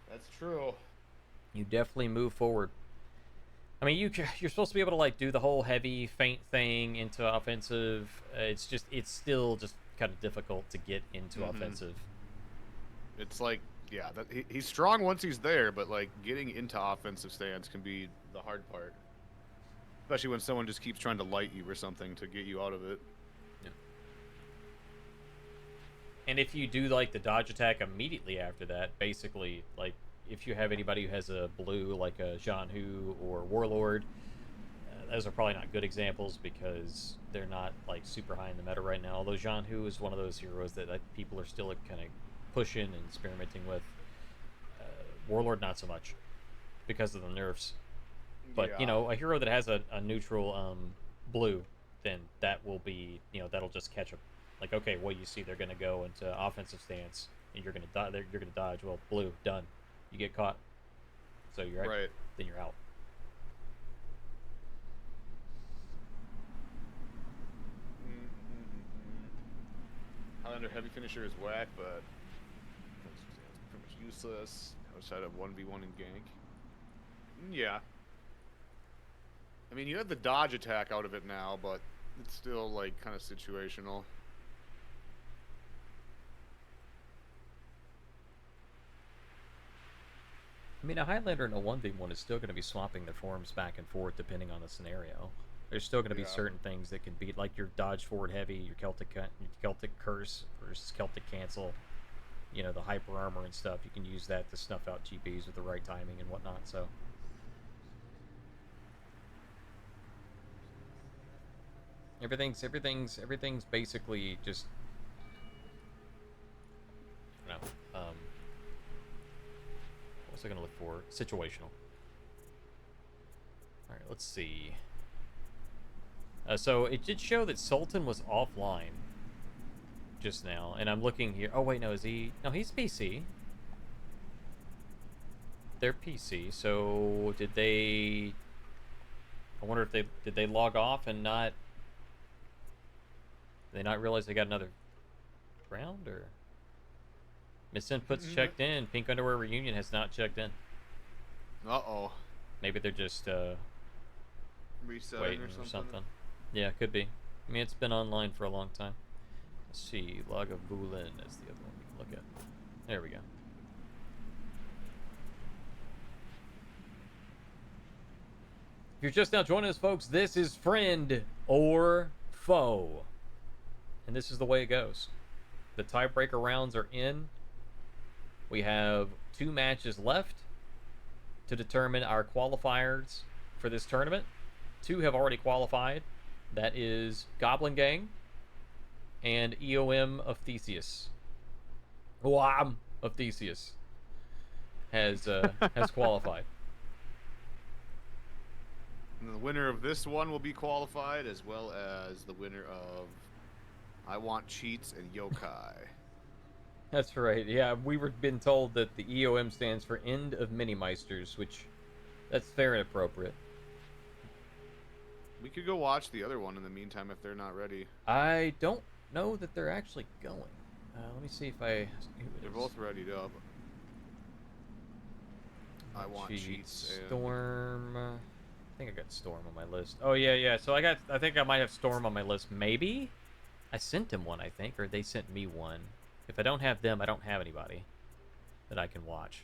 That's true. You definitely move forward. I mean, you're supposed to be able to do the whole heavy feint thing into offensive. It's still just kind of difficult to get into offensive. It's he's strong once he's there, but getting into offensive stance can be the hard part, especially when someone just keeps trying to light you or something to get you out of it. Yeah. And if you do the dodge attack immediately after that, basically if you have anybody who has a blue like a Jean Hu or Warlord, those are probably not good examples because they're not super high in the meta right now. Although Jean Hu is one of those heroes that people are still kind of pushing and experimenting with. Warlord not so much because of the nerfs. But a hero that has a neutral blue, then that will be that'll just catch up. Okay, well you see they're gonna go into offensive stance and you're gonna dodge. Well, blue done. You get caught, so you're right. Then you're out. Highlander heavy finisher is whack, but it's pretty much useless outside of 1v1 and gank. Yeah. I mean, you have the dodge attack out of it now, but it's still kind of situational. I mean, a Highlander in a 1v1 is still going to be swapping their forms back and forth depending on the scenario. There's still going to be certain things that can beat, like your dodge forward heavy, your Celtic Curse versus Celtic Cancel, the hyper armor and stuff. You can use that to snuff out GBs with the right timing and whatnot. So everything's basically just what's I gonna look for? Situational. All right, let's see. So it did show that Sultan was offline just now, and I'm looking here. Oh wait, no, is he? No, he's PC. They're PC. So did they? I wonder if did they log off and not? Did they not realize they got another round, or Miss Input's checked in. Pink Underwear Reunion has not checked in. Uh-oh. Maybe they're just resetting waiting or something. Yeah, could be. I mean, it's been online for a long time. Let's see. Lagavulin is the other one we can look at. There we go. If you're just now joining us, folks, this is Friend or Foe. And this is the way it goes. The tiebreaker rounds are in. We have 2 matches left to determine our qualifiers for this tournament. 2 have already qualified. That is Goblin Gang and EOM of Theseus. Wham! Of Theseus has qualified. And the winner of this one will be qualified, as well as the winner of I Want Cheats and Yokai. That's right. Yeah, we were been told that the EOM stands for End of Minimeisters, which that's very appropriate. We could go watch the other one in the meantime if they're not ready. I don't know that they're actually going. Let me see if I. They're both ready up. I Want Cheats and... Storm. I think I got Storm on my list. Oh yeah. So I think I might have Storm on my list. Maybe. I sent him one, I think, or they sent me one. If I don't have them, I don't have anybody that I can watch.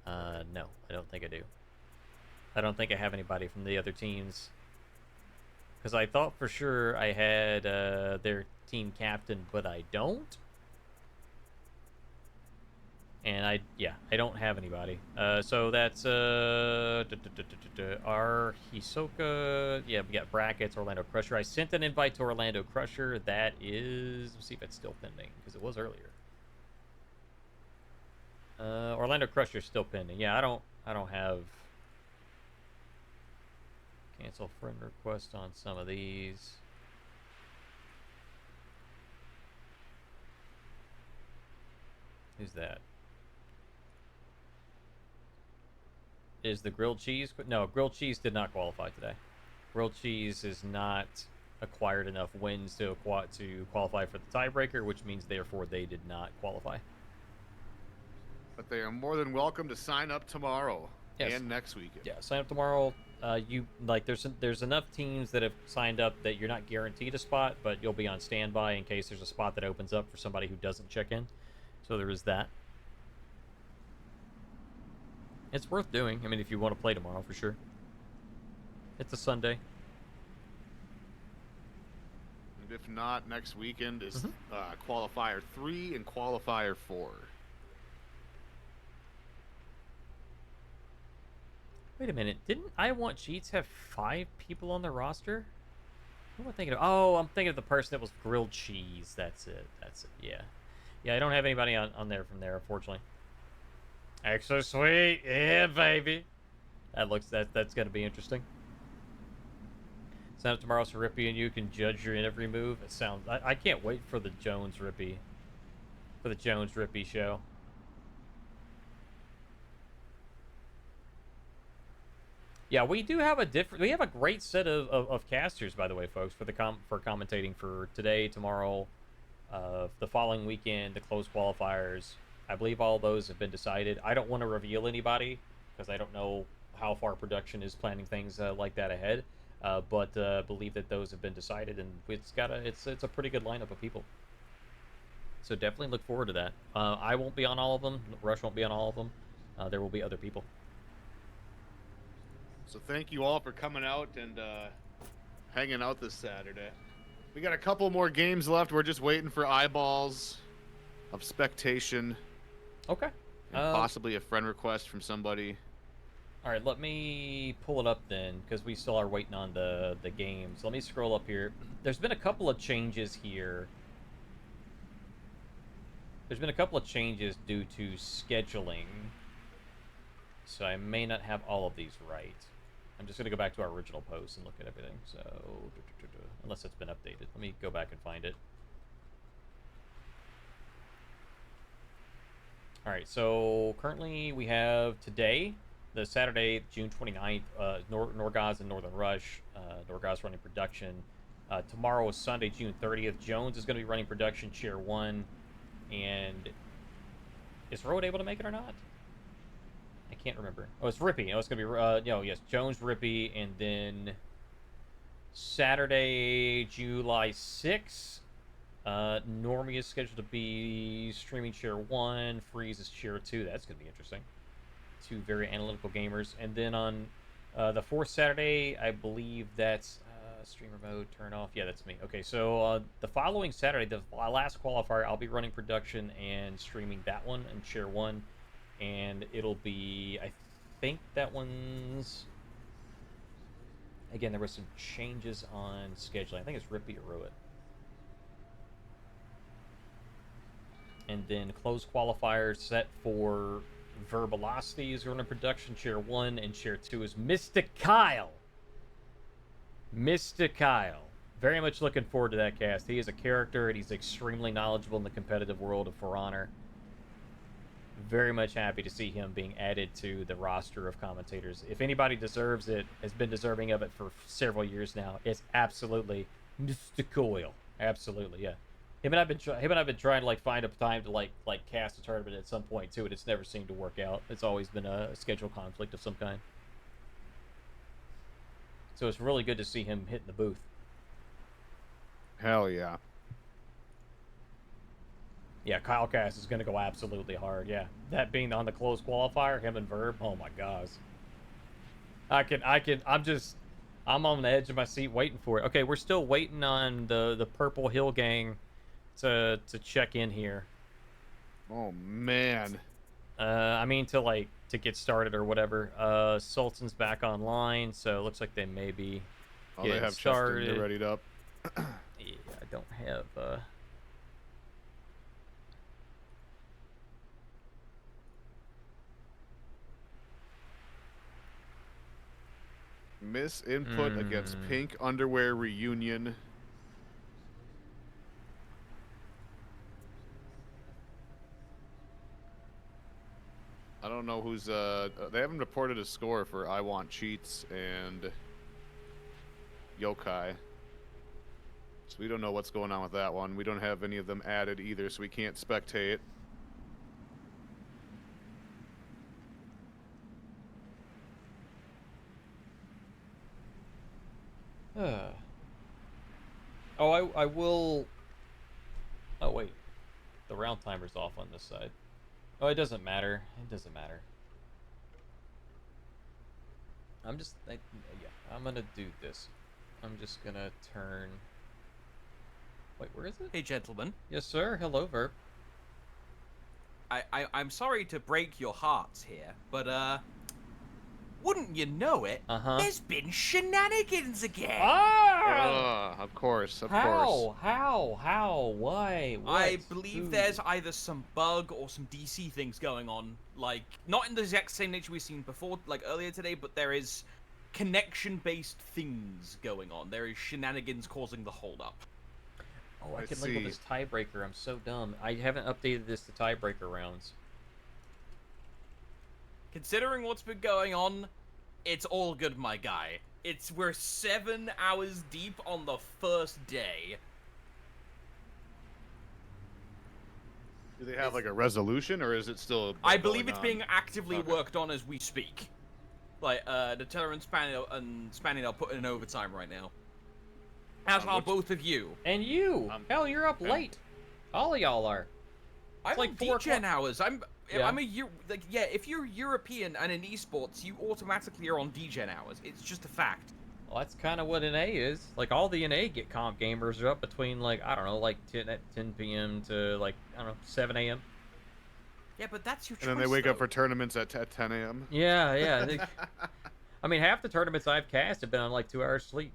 No, I don't think I do. I don't think I have anybody from the other teams. Because I thought for sure I had their team captain, but I don't. And I don't have anybody. So that's our Hisoka. Yeah, we got brackets, Orlando Crusher. I sent an invite to Orlando Crusher. That is, let's see if it's still pending, because it was earlier. Orlando Crusher is still pending. Yeah, I don't have cancel friend request on some of these. Who's that? Is the grilled cheese? No, grilled cheese did not qualify today. Grilled cheese has not acquired enough wins to qualify for the tiebreaker, which means therefore they did not qualify. But they are more than welcome to sign up tomorrow and next weekend. Yeah, sign up tomorrow. There's enough teams that have signed up that you're not guaranteed a spot, but you'll be on standby in case there's a spot that opens up for somebody who doesn't check in. So there is that. It's worth doing. I mean, if you want to play tomorrow, for sure. It's a Sunday. And if not, next weekend is Qualifier 3 and Qualifier 4. Wait a minute. Didn't I Want Cheats have 5 people on the roster? What am I thinking of? Oh, I'm thinking of the person that was grilled cheese. That's it. Yeah. Yeah, I don't have anybody on there from there, unfortunately. Extra sweet. Yeah, baby. That's going to be interesting. Sign up tomorrow so Rippy and you can judge your every move. It sounds... I can't wait for the Jones-Rippy show. Yeah, we do have we have a great set of casters, by the way, folks, for commentating for today, tomorrow, the following weekend, the closed qualifiers. I believe all those have been decided. I don't want to reveal anybody because I don't know how far production is planning things like that ahead. But believe that those have been decided, and it's a pretty good lineup of people. So definitely look forward to that. I won't be on all of them. Rush won't be on all of them. There will be other people. So thank you all for coming out and hanging out this Saturday. We got a couple more games left. We're just waiting for eyeballs of spectation. Okay. And possibly a friend request from somebody. All right, let me pull it up then, because we still are waiting on the games. Let me scroll up here. There's been a couple of changes here. There's been a couple of changes due to scheduling. So I may not have all of these right. I'm just going to go back to our original post and look at everything. So, unless it's been updated. Let me go back and find it. All right, so currently we have today, the Saturday, June 29th, Norgoz and NorthernRush. Norgoz running production. Tomorrow is Sunday, June 30th. Jones is going to be running production, Chair 1. And is Road able to make it or not? I can't remember. Oh, it's Rippy. Oh, it's going to be, yes, Jones, Rippy, and then Saturday, July 6th. Normie is scheduled to be streaming Chair 1. Freeze is Chair 2. That's going to be interesting. Two very analytical gamers. And then on the fourth Saturday, I believe that's streamer mode, turn off. Yeah, that's me. Okay, so the following Saturday, the last qualifier, I'll be running production and streaming that one and Chair 1. And it'll be, I think that one's... Again, there were some changes on scheduling. I think it's Rippy or Ruit. And then closed qualifiers set for Verbalocity is running production, Chair 1, and Chair 2 is Mr. Kyle. Mr. Kyle. Very much looking forward to that cast. He is a character, and he's extremely knowledgeable in the competitive world of For Honor. Very much happy to see him being added to the roster of commentators. If anybody deserves it, has been deserving of it for several years now, it's absolutely Mr. Coyle. Absolutely, yeah. Him and I've been trying to like find a time to like cast a tournament at some point too, and it's never seemed to work out. It's always been a schedule conflict of some kind. So it's really good to see him hitting the booth. Hell yeah. Yeah, Kyle Cass is going to go absolutely hard. Yeah, that being on the closed qualifier, him and Verb. Oh my gosh. I'm on the edge of my seat waiting for it. Okay, we're still waiting on the Purple Hill gang to check in here. Oh man. I mean to get started or whatever. Sultan's back online, so it looks like they may be They getting have started. Chester readied up. Yeah, I don't have Miss input against Pink Underwear Reunion. I don't know who's they haven't reported a score for I Want Cheats and Yokai. So we don't know what's going on with that one. We don't have any of them added either, so we can't spectate. Oh, I will. Oh wait, the round timer's off on this side. Oh, it doesn't matter. It doesn't matter. Yeah, I'm gonna do this. I'm just gonna turn. Wait, where is it? Hey, gentlemen. Yes, sir. Hello, Verb. I'm sorry to break your hearts here, but wouldn't you know it? There's been shenanigans again. Of course, of How? course. How? Why? What? I believe there's either some bug or some DC things going on. Like, not in the exact same nature we've seen before, like earlier today, but there is connection-based things going on. There is shenanigans causing the holdup. Oh, I can label this tiebreaker. I'm so dumb. I haven't updated this to tiebreaker rounds. Considering what's been going on, it's all good, my guy. We're 7 hours deep on the first day. Do they have like a resolution, or is it still? I believe it's being actively worked on as we speak. Like, the Teller and Spaniel are putting in overtime right now. As are both of you. And you! Hell, you're up late. All of y'all are. I'm like on 4 DGen o'clock. hours. I'm Yeah. if you're European and in esports, you automatically are on DGen hours. It's just a fact. Well, that's kind of what NA is. Like, all the NA get comp gamers are up between, like, I don't know, like 10 p.m. to, like, I don't know, 7 a.m. Yeah, but that's your choice, And then they wake up for tournaments at 10 a.m. Yeah. I mean, half the tournaments I've cast have been on, like, 2 hours sleep.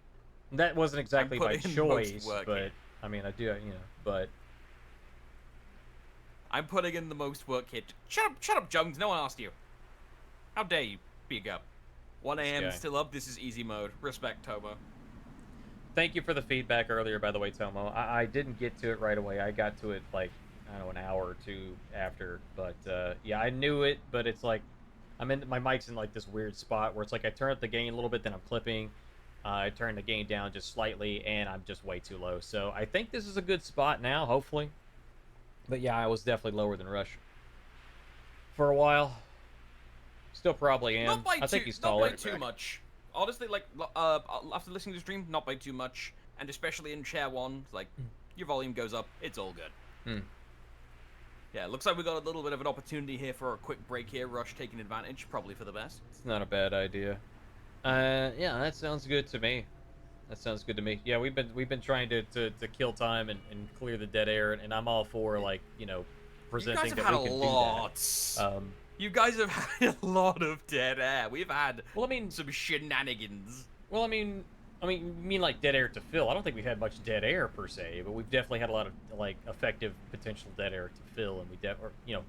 That wasn't exactly by choice, but, I mean, I do, but... I'm putting in the most work here. Shut up, Jones. No one asked you. How dare you, big up. 1 a.m. still up. This is easy mode. Respect, Tomo. Thank you for the feedback earlier, by the way, Tomo. I didn't get to it right away. I got to it, like, I don't know, an hour or two after. But, yeah, I knew it, but it's like, my mic's in, like, this weird spot where it's like I turn up the gain a little bit, then I'm clipping. I turn the gain down just slightly, and I'm just way too low. So I think this is a good spot now, hopefully. But yeah, I was definitely lower than Rush for a while. Still probably am. I think he's taller. Not by too much. Honestly, like, after listening to the stream, not by too much. And especially in Chair 1, like, your volume goes up. It's all good. Yeah, looks like we got a little bit of an opportunity here for a quick break here. Rush taking advantage, probably for the best. It's not a bad idea. Yeah, that sounds good to me. That sounds good to me. Yeah, we've been trying to kill time and clear the dead air, and I'm all for, like, presenting that we can do that. You guys have had a lot of dead air. We've had some shenanigans. Well, I mean like dead air to fill. I don't think we've had much dead air per se, but we've definitely had a lot of, like, effective potential dead air to fill, and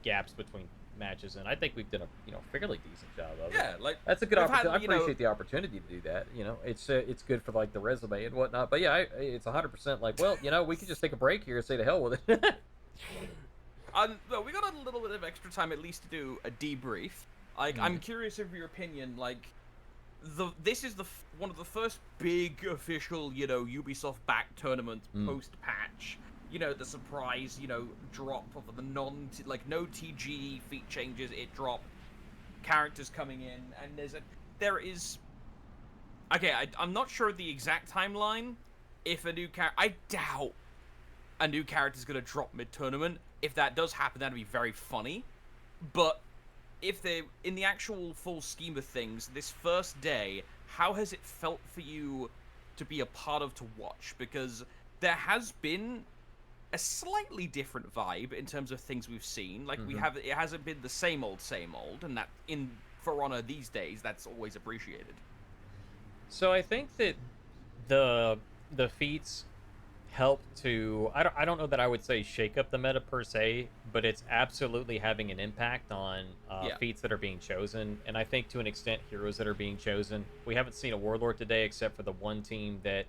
gaps between matches in. I think we've done a fairly decent job of it. Yeah, like That's a good we've had, opportunity. I you know- appreciate the opportunity to do that. It's good for like the resume and whatnot. But yeah, it's 100% like, well, we could just take a break here and say to hell with it. Well, we got a little bit of extra time at least to do a debrief. Like, I'm curious of your opinion. Like, this is one of the first big official, Ubisoft backed tournaments post patch. The surprise, drop of the no TG feat changes. It dropped, characters coming in, and there is. Okay, I'm not sure the exact timeline. If a new character, I doubt a new character is gonna drop mid tournament. If that does happen, that'd be very funny. But if they, in the actual full scheme of things, this first day, how has it felt for you to be a part of, to watch? Because there has been a slightly different vibe in terms of things we've seen. Like it hasn't been the same old, and that For Honor these days, that's always appreciated. So I think that the feats help to, I don't know that I would say shake up the meta per se, but it's absolutely having an impact on feats that are being chosen, and I think to an extent heroes that are being chosen. We haven't seen a warlord today except for the one team that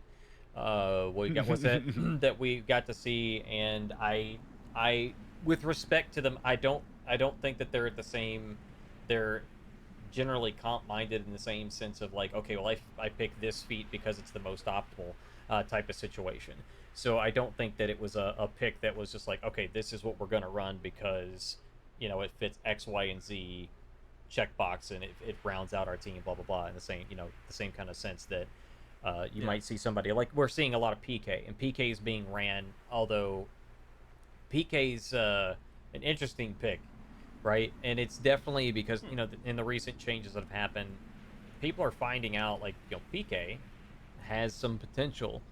that we got to see, and I with respect to them, I don't think that they're they're generally comp minded in the same sense of like, okay, well I pick this feat because it's the most optimal type of situation. So I don't think that it was a pick that was just like, okay, this is what we're going to run because, it fits X, Y, and Z checkbox and it rounds out our team, blah, blah, blah, in the same kind of sense that you might see somebody, like we're seeing a lot of PK, and PK is being ran, although PK's an interesting pick, right? And it's definitely because, in the recent changes that have happened, people are finding out, like, PK has some potential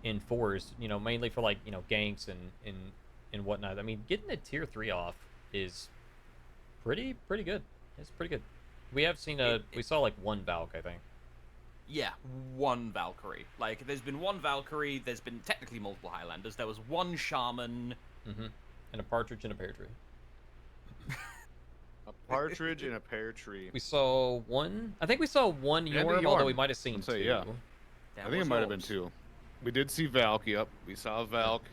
in fours, mainly for like ganks and whatnot. I mean, getting a tier 3 off is pretty good. It's pretty good. We have seen we saw like one Valk, I think. Yeah, one Valkyrie. Like, there's been one Valkyrie. There's been technically multiple Highlanders. There was one Shaman, and a partridge in a pear tree. A partridge in a pear tree. We saw one. I think we saw one Yorm, although we might have seen two. Yeah. I think it might have been two. We did see Valk, yep. We saw Valk.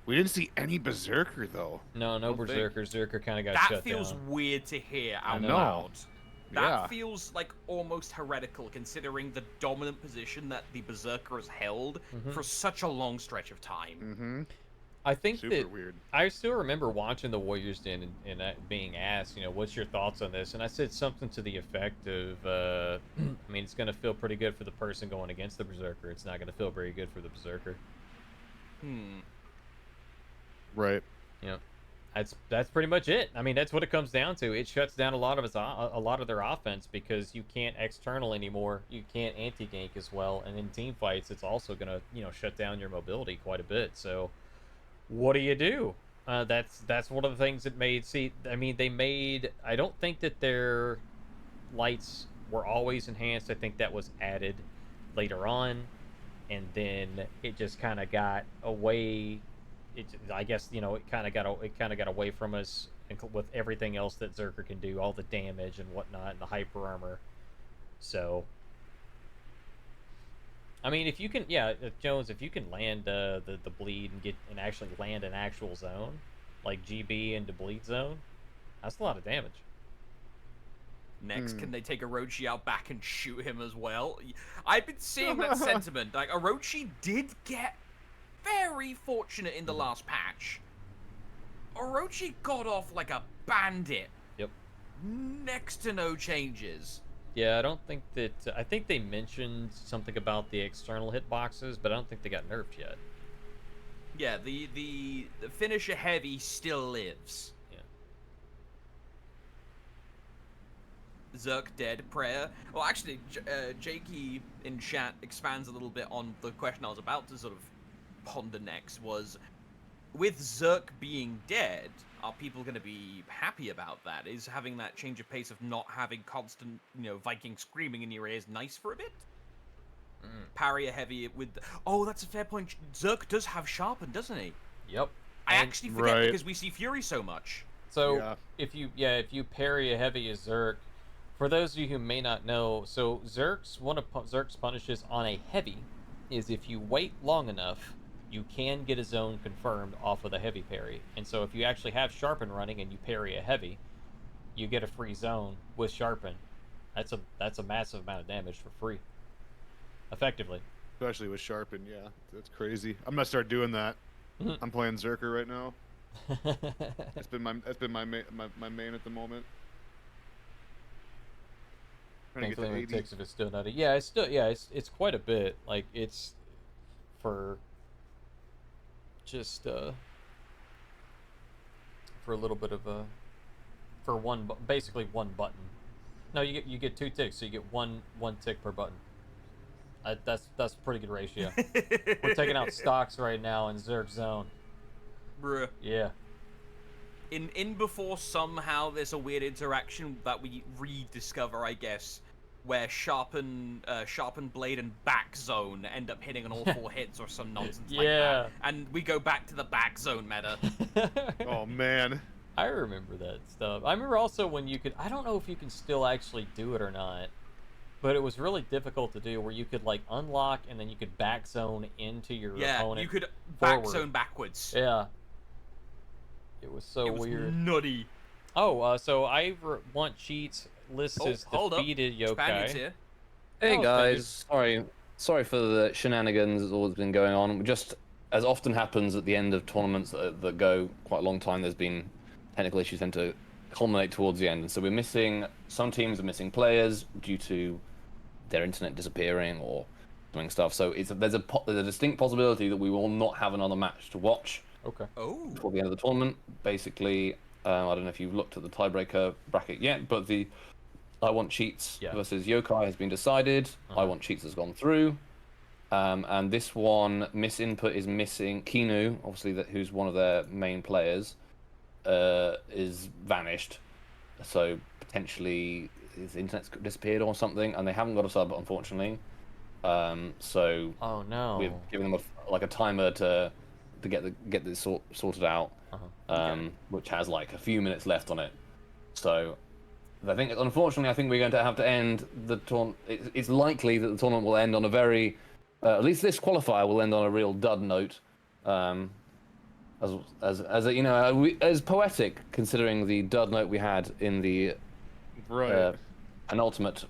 We didn't see any Berserker, though. No Berserker. Berserker kind of got shut down. That feels weird to hear out loud. That feels like almost heretical, considering the dominant position that the Berserker has held for such a long stretch of time. I think super weird. I still remember watching the Warriors Den and being asked, what's your thoughts on this? And I said something to the effect of, I mean, it's going to feel pretty good for the person going against the Berserker. It's not going to feel very good for the Berserker. Right. That's pretty much it. I mean, that's what it comes down to. It shuts down a lot of their offense because you can't external anymore. You can't anti-gank as well. And in team fights, it's also going to, shut down your mobility quite a bit. So what do you do? That's one of the things that made. See, I mean, I don't think that their lights were always enhanced. I think that was added later on, and then it just kind of got away. I guess it kind of got away from us, with everything else that Zerker can do, all the damage and whatnot, and the hyper armor. So, I mean, if you can, Jones, if you can land the bleed and actually land an actual zone, like GB into bleed zone, that's a lot of damage. Next, can they take Orochi out back and shoot him as well? I've been seeing that sentiment. Like, Orochi did get very fortunate in the last patch. Orochi got off like a bandit. Yep. Next to no changes. Yeah, I don't think that. I think they mentioned something about the external hitboxes, but I don't think they got nerfed yet. Yeah, the finisher heavy still lives. Yeah. Zerk dead, prayer. Well, actually, Jakey in chat expands a little bit on the question I was about to sort of ponder next, was with Zerk being dead, are people going to be happy about that? Is having that change of pace of not having constant, Viking screaming in your ears nice for a bit? Parry heavy with... Oh, that's a fair point. Zerk does have sharpen, doesn't he? Yep. I actually forget because we see Fury so much. So Yeah. if you parry a heavy as Zerk, for those of you who may not know, so one of Zerk's punishes on a heavy is if you wait long enough, you can get a zone confirmed off of the heavy parry. And so if you actually have Sharpen running and you parry a heavy, you get a free zone with Sharpen. That's a massive amount of damage for free. Effectively. Especially with Sharpen, yeah. That's crazy. I'm gonna start doing that. I'm playing Zerker right now. That's been my main at the moment. Trying to get Thankfully, to when it 80. takes if it's still not. It's quite a bit. Like it's for just for a little bit of a for basically one button. No, you get 2 ticks, so you get one tick per button. That's a pretty good ratio. We're taking out stocks right now in Zerg Zone. Bruh. Yeah. In before somehow there's a weird interaction that we rediscover, I guess, where sharpen blade and back zone end up hitting on all 4 hits or some nonsense like that. And we go back to the back zone meta. Oh man. I remember that stuff. I remember also when you could, I don't know if you can still actually do it or not, but it was really difficult to do where you could like unlock and then you could back zone into your opponent. Yeah, you could forward. back zone backwards. Yeah. It was so weird. Nutty. Oh, so want cheats lists as hold defeated up. Spaniard's yokai. here. Hey Oh, guys, sorry for the shenanigans that's always been going on. Just as often happens at the end of tournaments that go quite a long time, there's been technical issues tend to culminate towards the end, and so some teams are missing players due to their internet disappearing or doing stuff. So there's a distinct possibility that we will not have another match to watch. Okay. Oh. Before the end of the tournament. Basically, I don't know if you've looked at the tiebreaker bracket yet, but the I Want Cheats versus Yokai has been decided. I Want Cheats has gone through. And this one, Miss Input is missing. Kinu, obviously, who's one of their main players, is vanished. So potentially his internet's disappeared or something, and they haven't got a sub, unfortunately. So oh no, we're giving them a timer to get this sorted out, which has like a few minutes left on it. So unfortunately, I think we're going to have to end the tournament. It's likely that the tournament will end on a very, at least this qualifier will end on a real dud note. As poetic considering the dud note we had in the penultimate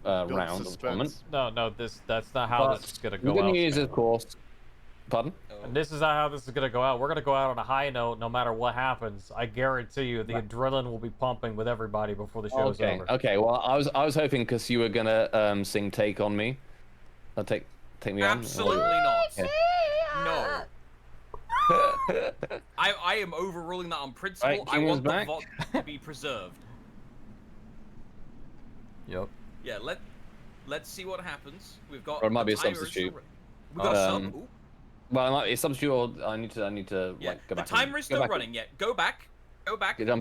round of the tournament. No, that's not how this is gonna go out. The good news, of course. Pardon? And this is not how this is gonna go out. We're gonna go out on a high note, no matter what happens. I guarantee you, the adrenaline will be pumping with everybody before the show's over. Okay. Well, I was hoping because you were gonna sing "Take on Me." Take me on. Absolutely not. Yeah. No. I am overruling that on principle. Right, I want back. the VOD to be preserved. Yep. Yeah, let's see what happens. We've got. Or it might be a timer substitute. We've got a sub. Ooh. Well, it might be a substitute, or I need to Yeah, like go back. the timer is still running. Yeah, go back. Jump back into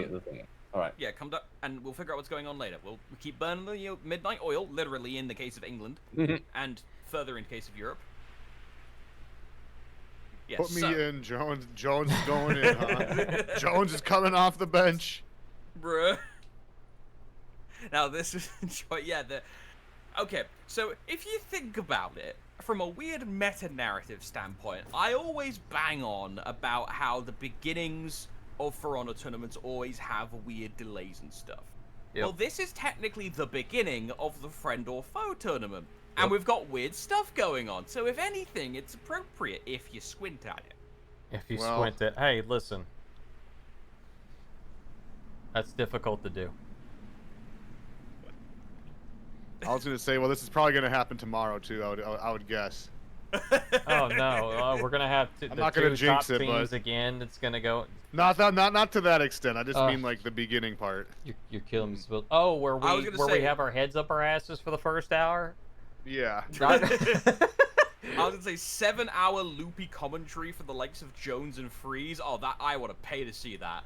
the thing. All right. Yeah, come back, and we'll figure out what's going on later. We'll keep burning the midnight oil, literally in the case of England, and further in case of Europe. Yes, Put me in, Jones. Jones is going in, huh? Jones is coming off the bench. Bruh. Now this is okay, so if you think about it, from a weird meta-narrative standpoint, I always bang on about how the beginnings of For Honor tournaments always have weird delays and stuff. Yep. Well, this is technically the beginning of the Friend or Foe tournament. And we've got weird stuff going on, so if anything, it's appropriate if you squint at it. If you squint it. Hey, listen. That's difficult to do. I was gonna say, well, this is probably gonna happen tomorrow too. I would guess. Oh no, we're gonna have I'm the not gonna two jinx top it, teams but again. It's gonna go. Not to that extent. I just mean like the beginning part. You're killing me, Spill. Oh, where we have our heads up our asses for the first hour. Yeah. I was gonna say 7-hour loopy commentary for the likes of Jones and Freeze. Oh, that I want to pay to see that.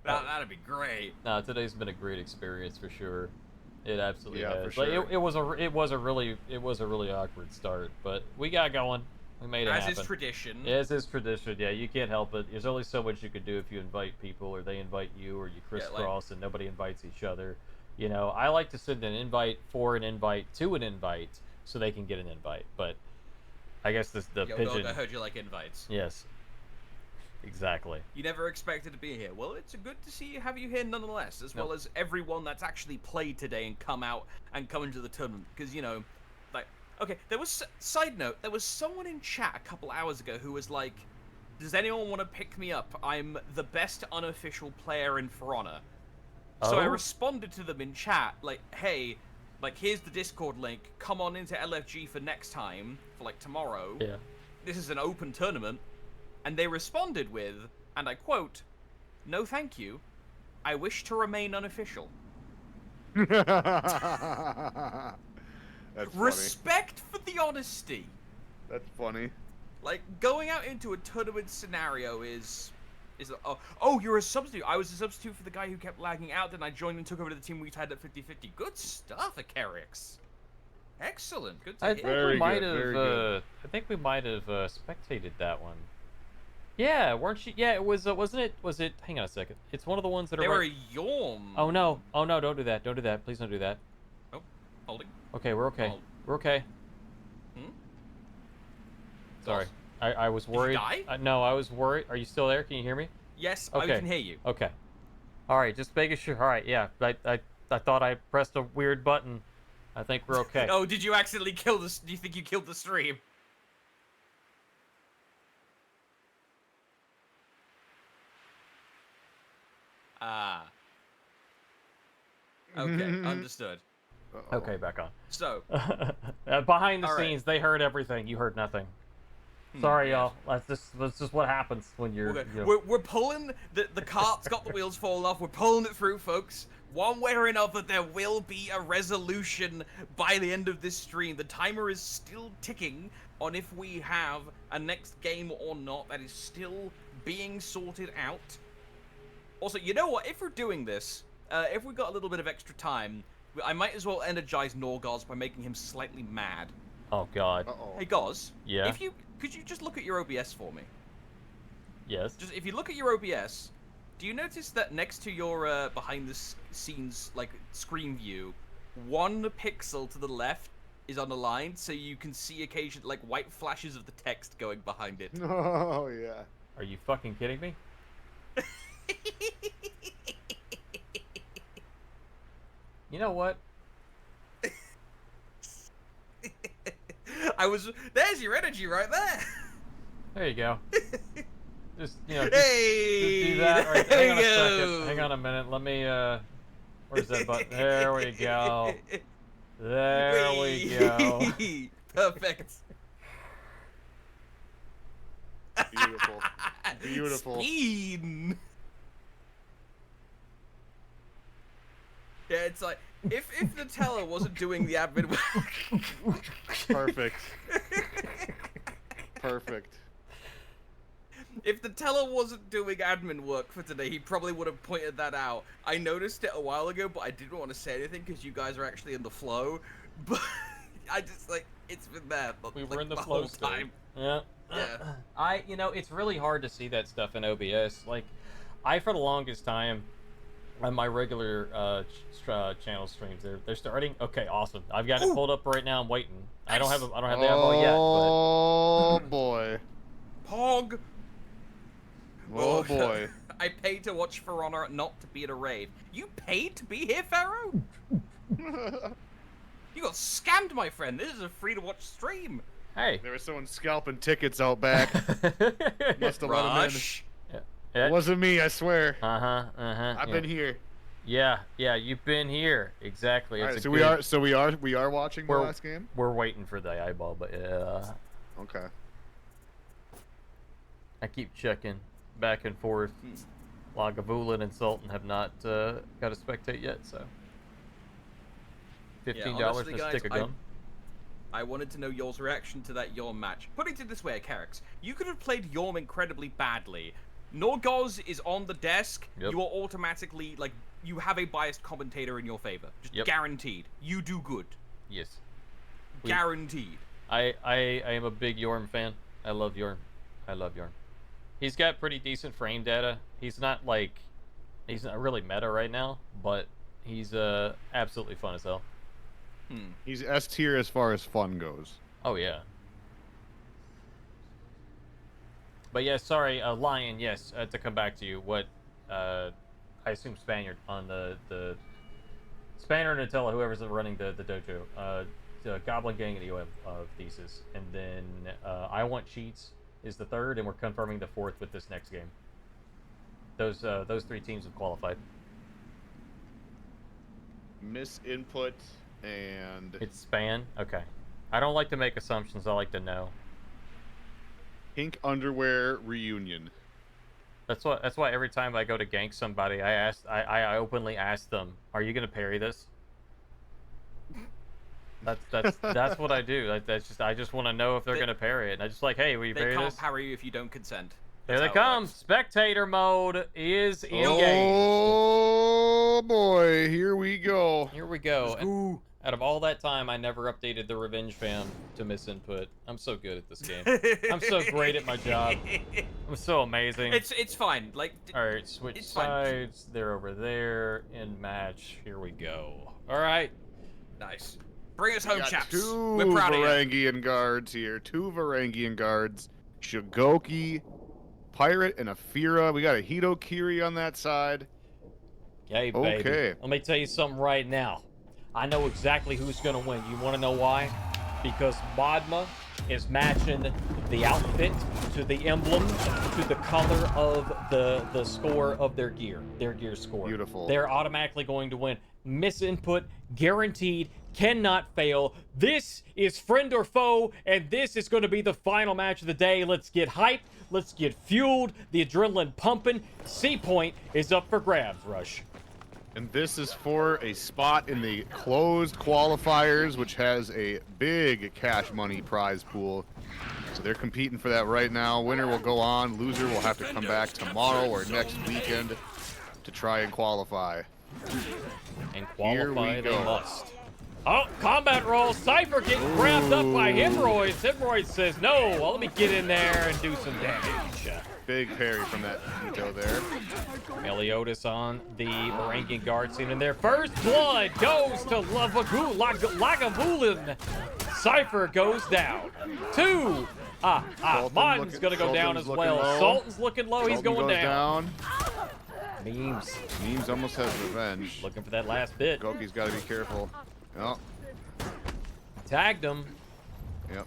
That'd be great. No, today's been a great experience for sure. It absolutely has. For sure. It was a really awkward start, but we got going. We made it As happen. is tradition. As is tradition, yeah. You can't help it. There's only so much you can do if you invite people, or they invite you, or you crisscross, and nobody invites each other. You know, I like to send an invite for an invite to an invite so they can get an invite. But I guess the Yo, pigeon. dog, I heard you like invites. Yes. Exactly. You never expected to be here. Well, it's good to see have you here nonetheless, as well as everyone that's actually played today and come out and come into the tournament. Because, you know, like, okay, there was, side note, there was someone in chat a couple hours ago who was like, does anyone want to pick me up? I'm the best unofficial player in For Honor. So I responded to them in chat, like, hey, like, here's the Discord link. Come on into LFG for next time, for, like, tomorrow. Yeah. This is an open tournament. And they responded with, and I quote, "No thank you. I wish to remain unofficial." That's funny. Respect for the honesty. That's funny. Like, going out into a tournament scenario is oh, you're a substitute. I was a substitute for the guy who kept lagging out, then I joined and took over the team we tied at 50-50. Good stuff, Acarix. Excellent. Good to I hear. think we might have. I think we might have spectated that one. Yeah, weren't you? Yeah, it was. Wasn't it? Was it? Hang on a second. It's one of the ones that They are. were Right... a Yorm. Oh no! Oh no! Don't do that! Don't do that! Please don't do that. Oh, holding. Okay, we're okay. Oh. We're okay. Hmm? Sorry, I was worried. Did you die? No, I was worried. Are you still there? Can you hear me? Yes, Okay. I can hear you. Okay. All right, just making sure. All right, yeah. I thought I pressed a weird button. I think we're okay. Oh, did you accidentally kill the? Do you think you killed the stream? Ah. Okay, understood. Uh-oh. Okay, back on. So, Behind the All right. scenes, they heard everything. You heard nothing. Sorry, yeah. y'all. That's just what happens when you're. Okay. You know... We're pulling the cart's got the wheels falling off. We're pulling it through, folks. One way or another, there will be a resolution by the end of this stream. The timer is still ticking on if we have a next game or not. That is still being sorted out. Also, you know what? If we're doing this, if we got a little bit of extra time, I might as well energize Norgoz by making him slightly mad. Oh God. Uh-oh. Hey, Goz. Yeah? Could you just look at your OBS for me? Yes. Just if you look at your OBS, do you notice that next to your behind the scenes like screen view, 1 pixel to the left is unaligned, so you can see occasional like white flashes of the text going behind it. Oh yeah. Are you fucking kidding me? You know what? There's your energy right there. There you go. Just Hey, just do that. Right. there Hang on we a second. go. Hang on a minute. Let me. Where's that button? There we go. There we go. Perfect. Beautiful. Beautiful. Speed. Yeah, it's like if Nutella wasn't doing the admin work. Perfect. Perfect. If Nutella wasn't doing admin work for today, he probably would have pointed that out. I noticed it a while ago, but I didn't want to say anything because you guys are actually in the flow. But I just like it's been there. We like, were in the the flow whole state. time. Yeah. Yeah. It's really hard to see that stuff in OBS. Like, for the longest time, on my regular channel streams, they're starting. Okay, awesome. I've got it pulled up right now. I'm waiting. I don't have the eyeball yet. Oh boy. Pog. Oh boy. I paid to watch For Honor, not to be at a rave. You paid to be here, Pharaoh? You got scammed, my friend. This is a free-to-watch stream. Hey. There was someone scalping tickets out back. Must have let him in. Rush. It wasn't me, I swear. I've been here. Yeah, you've been here. Exactly. All It's right, a so we are watching the We're- last game. We're waiting for the eyeball, but yeah. Okay. I keep checking back and forth. Lagavulin and Sultan have not got a spectate yet, so $15 honestly, and a guys, stick of gum. I wanted to know y'all's reaction to that Yorm match. Putting it this way, Acarix, you could have played Yorm incredibly badly. Norgoz is on the desk. Yep. You are automatically, like, you have a biased commentator in your favor. Just guaranteed. You do good. Yes. Guaranteed. I am a big Yorm fan. I love Yorn. I love Yorn. He's got pretty decent frame data. He's not really meta right now, but he's absolutely fun as hell. He's S tier as far as fun goes. Oh yeah. But yeah, sorry, Lion. Yes, to come back to you. What? I assume Spaniard on the Spaniard and Nutella, whoever's running the dojo. The Goblin Gang and EOM thesis, and then I Want Cheats is the third, and we're confirming the fourth with this next game. Those three teams have qualified. Misinput and It's Span. Okay. I don't like to make assumptions. I like to know. Pink Underwear Reunion. That's why every time I go to gank somebody, I openly ask them, "Are you gonna parry this?" That's what I do. I just want to know if they're gonna parry it. And I just like, hey, will you parry They this? can't parry you if you don't consent. There they That's how it come. works. Spectator mode is engaged. Oh boy, here we go. Here we go. Out of all that time, I never updated the Revenge fam to misinput. I'm so good at this game. I'm so great at my job. I'm so amazing. It's fine. Like, All right, switch it's fine. sides. They're over there. In match. Here we go. All right. nice. Bring us home, Got chaps. two We're proud of you. Varangian guards here. Two Varangian guards. Shigoki, Pirate, and Afira. We got a Hitokiri on that side. Hey, baby. Okay. Let me tell you something right now. I know exactly who's going to win. You want to know why? Because Modma is matching the outfit to the emblem to the color of the score of their gear score. Beautiful. They're automatically going to win. Misinput, guaranteed, cannot fail. This is friend or foe, and this is going to be the final match of the day. Let's get hyped. Let's get fueled. The adrenaline pumping. C point is up for grabs, Rush. And this is for a spot in the closed qualifiers, which has a big cash money prize pool. So they're competing for that right now. Winner will go on. Loser will have to come back tomorrow or next weekend to try and qualify. And Here qualify we they go. must. Oh, combat roll. Cypher getting grabbed up by Hemorrhoids. Hemorrhoids says, no, well, let me get in there and do some damage. Big parry from that Hito there. Meliodas on the Varangian guard scene, and their first blood goes to Lagavulin. Cypher goes down. Two. Mon's gonna go down as Sultan's well. looking low. Sultan's looking low. He's Sultan going goes down. Memes Memes almost has revenge. looking for that last bit. Goki's got to be careful. Oh, Tagged him. yep.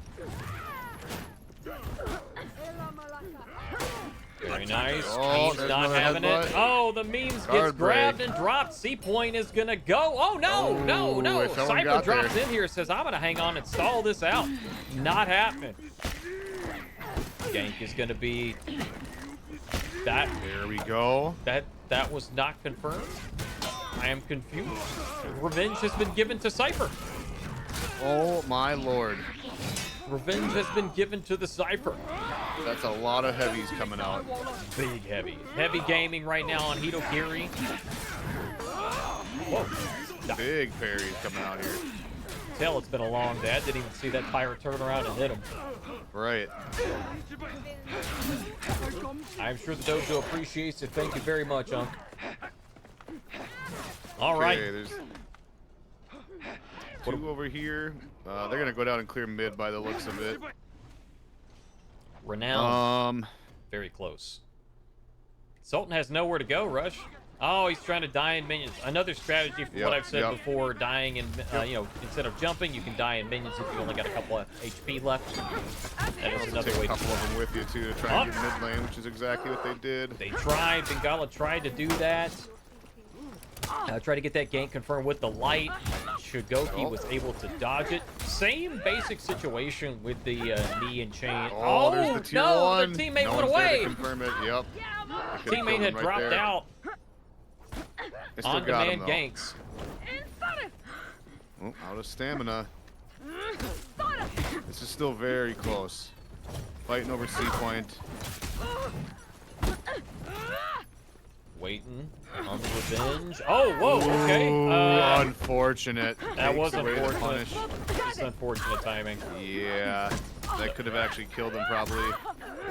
Very nice. Oh, Memes there's not another having headbutt. it. Oh, the Memes gets Guard grabbed break. and dropped. C point is gonna go. Oh no, no, Oh, no. if someone Cypher got drops there. in here, says, I'm gonna hang on and stall this out. Not happening. Gank is gonna be that There we go. that was not confirmed. I am confused. Revenge has been given to Cypher. Oh my lord. Revenge has been given to the Cypher. That's a lot of heavies coming out. Big heavy. Heavy gaming right now on Hitokiri. Whoa. Big parries coming out here. Tell it's been a long day. I didn't even see that pirate turn around and hit him. Right. I'm sure the dojo appreciates it. Thank you very much, Unc. All right. Okay, there's two over here. They're gonna go down and clear mid by the looks of it. Renown. Very close. Sultan has nowhere to go, Rush. Oh, he's trying to die in minions. Another strategy from what I've said before, dying in, instead of jumping, you can die in minions if you only got a couple of HP left. That is Also another take way a to couple of them with you too to try and get mid lane, which is exactly what they did. They tried. Bengala tried to do that. Try to get that gank confirmed with the light. Shugoki was able to dodge it. Same basic situation with the knee and chain. Oh, there's the tier no, one. the teammate No went one's there to away. confirm it. Yep. They could've Teammate killed had him right dropped there. out. They still got him On-demand though. ganks. Oh, out of stamina. This is still very close. Fighting over C point. Waiting on the revenge. Oh, whoa, okay. Ooh, unfortunate. That was Takes away the unfortunate. punish. Just unfortunate timing. Yeah. That could have actually killed him probably.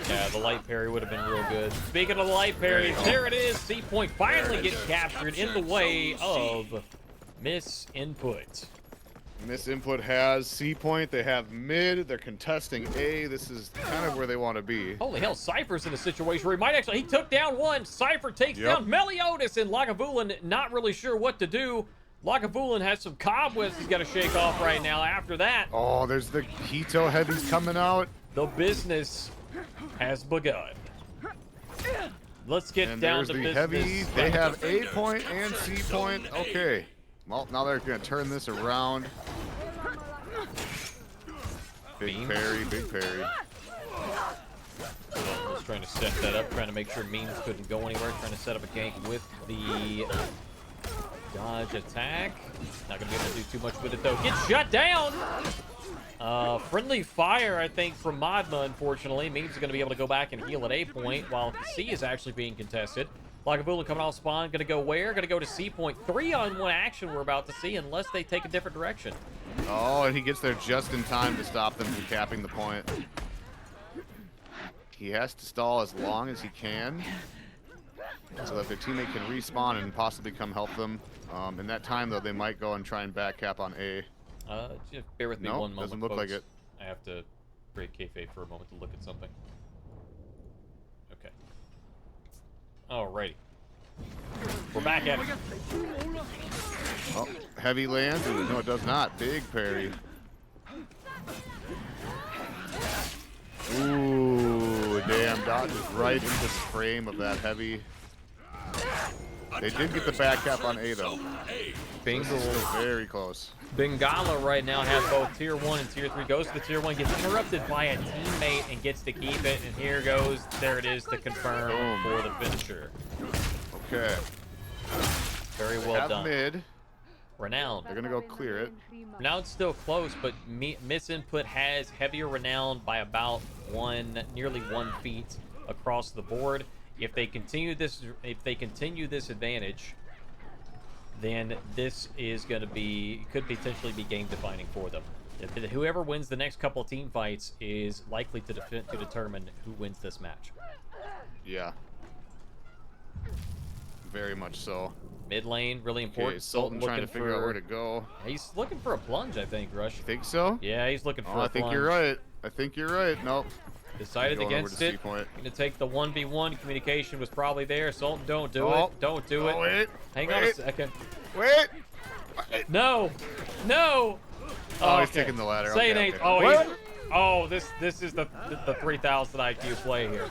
Yeah, the light parry would have been real good. Speaking of the light parry, there it is. C point finally gets captured in the way of Miss Input. Miss Input has C point. They have mid. They're contesting A. This is kind of where they want to be. Holy hell, Cypher's in a situation where he might actually, he took down one. Cypher takes down Meliodas, and Lagavulin not really sure what to do. Lagavulin has some cobwebs he's got to shake off right now. After that, Oh, there's the Hito heavies coming out. the business has begun. Let's get And down there's to the business. heavy. They have A point and C point. Okay. Well, now they're going to turn this around. Big parry, big parry. Just trying to set that up, trying to make sure Memes couldn't go anywhere, trying to set up a gank with the dodge attack. Not gonna be able to do too much with it though. Gets shut down! Friendly fire, I think, from Modma, unfortunately. Memes is gonna be able to go back and heal at A point, while C is actually being contested. Lagavulin coming off spawn, gonna go where? Gonna go to C point. 3-on-1 action we're about to see, unless they take a different direction. Oh, and he gets there just in time to stop them from capping the point. He has to stall as long as he can so that their teammate can respawn and possibly come help them. In that time, though, they might go and try and back cap on A. Just bear with me Nope, one moment, doesn't look folks. like it. I have to break kayfabe for a moment to look at something. Okay. Alrighty. We're back at it. Oh, heavy lands. No, it does not. Big parry. Ooh, damn. Dodges right into the frame of that heavy. They did get the back cap on A, though. This is still very close. Bengala right now has both tier 1 and tier 3. Goes to the tier 1, gets interrupted by a teammate and gets to keep it. And here goes, there it is to confirm for the finisher. Okay. Very They well have done. mid. Renowned. They're going to go clear it. Renowned's still close, but Miss Input has heavier Renowned by about nearly 1 feet across the board. If they continue this advantage, then this is going to be, could potentially be game defining for them. Whoever wins the next couple of team fights is likely to determine who wins this match. Yeah. Very much so. Mid lane, really important. Okay, Sultan trying to figure out where to go. He's looking for a plunge, I think, Rush. Think so? Yeah, he's looking for a plunge. I think you're right. I think you're right. Nope. Decided Going over against to it. C-point. Gonna take the 1v1. Communication was probably there. Sultan, don't do Oh. it. Don't do it. Oh, wait. Hang on a Wait. second. Wait. No. No. Oh, he's taking the ladder. Say it Okay, ain't. okay. Oh, What? this is the 3000 IQ play here.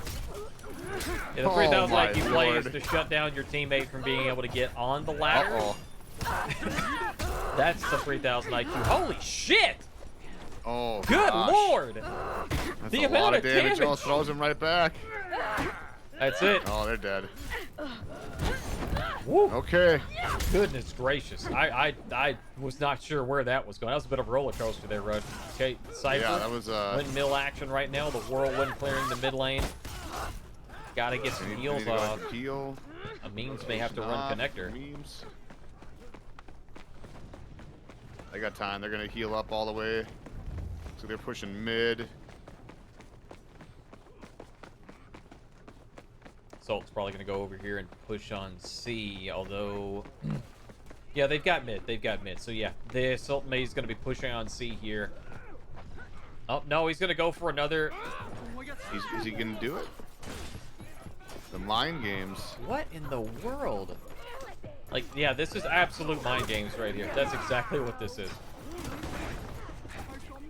Yeah, the Oh 3000 my IQ play is Lord. to shut down your teammate from being able to get on the ladder. Uh-oh. That's the 3000 IQ. Holy shit! Oh, Good gosh. lord! That's The a amount lot of damage. Oh, throws him right back. That's it. Oh, they're dead. Woo. Okay. Goodness gracious. I was not sure where that was going. That was a bit of a roller coaster there, Rush. Okay, Cypher. Yeah, that was Windmill action right now. The whirlwind clearing the mid lane. Gotta get some heals off. Heal. A Memes may have to run connector. Memes. They got time. They're gonna heal up all the way. So they're pushing mid. Salt's probably gonna go over here and push on C, although yeah, they've got mid. They've got mid. So yeah, the Salt May's gonna be pushing on C here. Oh no, he's gonna go for another. Is he gonna do it? The mind games. What in the world? Like, yeah, this is absolute mind games right here. That's exactly what this is.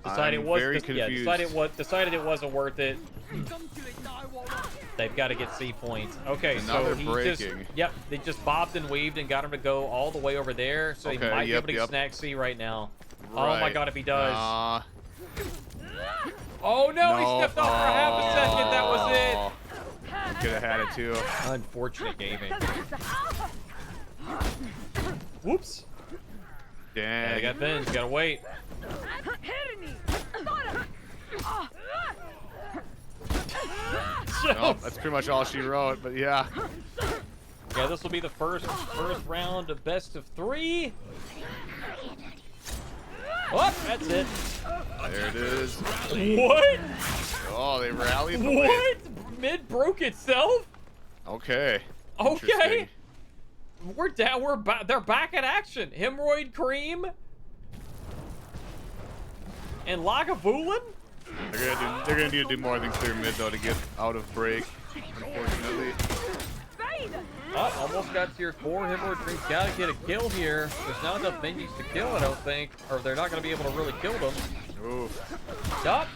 Decided I'm it was very yeah, confused. decided it wasn't worth it. They've got to get C points. Okay, And now so they're he breaking. just they just bobbed and weaved and got him to go all the way over there, so he Okay, might yep, be able to yep. snag C right now. Oh my Right. god, if he does. Oh, Oh no, he stepped off for half a second. That was it. Could have had it too. it. Unfortunate gaming. Whoops. Yeah, Dang. they got Benz. Gotta wait. Nope, that's pretty much all she wrote, but yeah. Yeah, this will be the first round of best of 3. Oh, that's it. There it is. What? Oh, they rallied. What? Mid broke itself? Okay. Okay. Interesting. We're down. We're back. They're back in action. Hemorrhoid Cream and Lagavulin? They're gonna need to do more than clear mid though to get out of break. Unfortunately. Almost got tier 4. Hemorrhoid Cream's got to get a kill here. There's not enough minions to kill, I don't think, or they're not going to be able to really kill them. Oof. Up.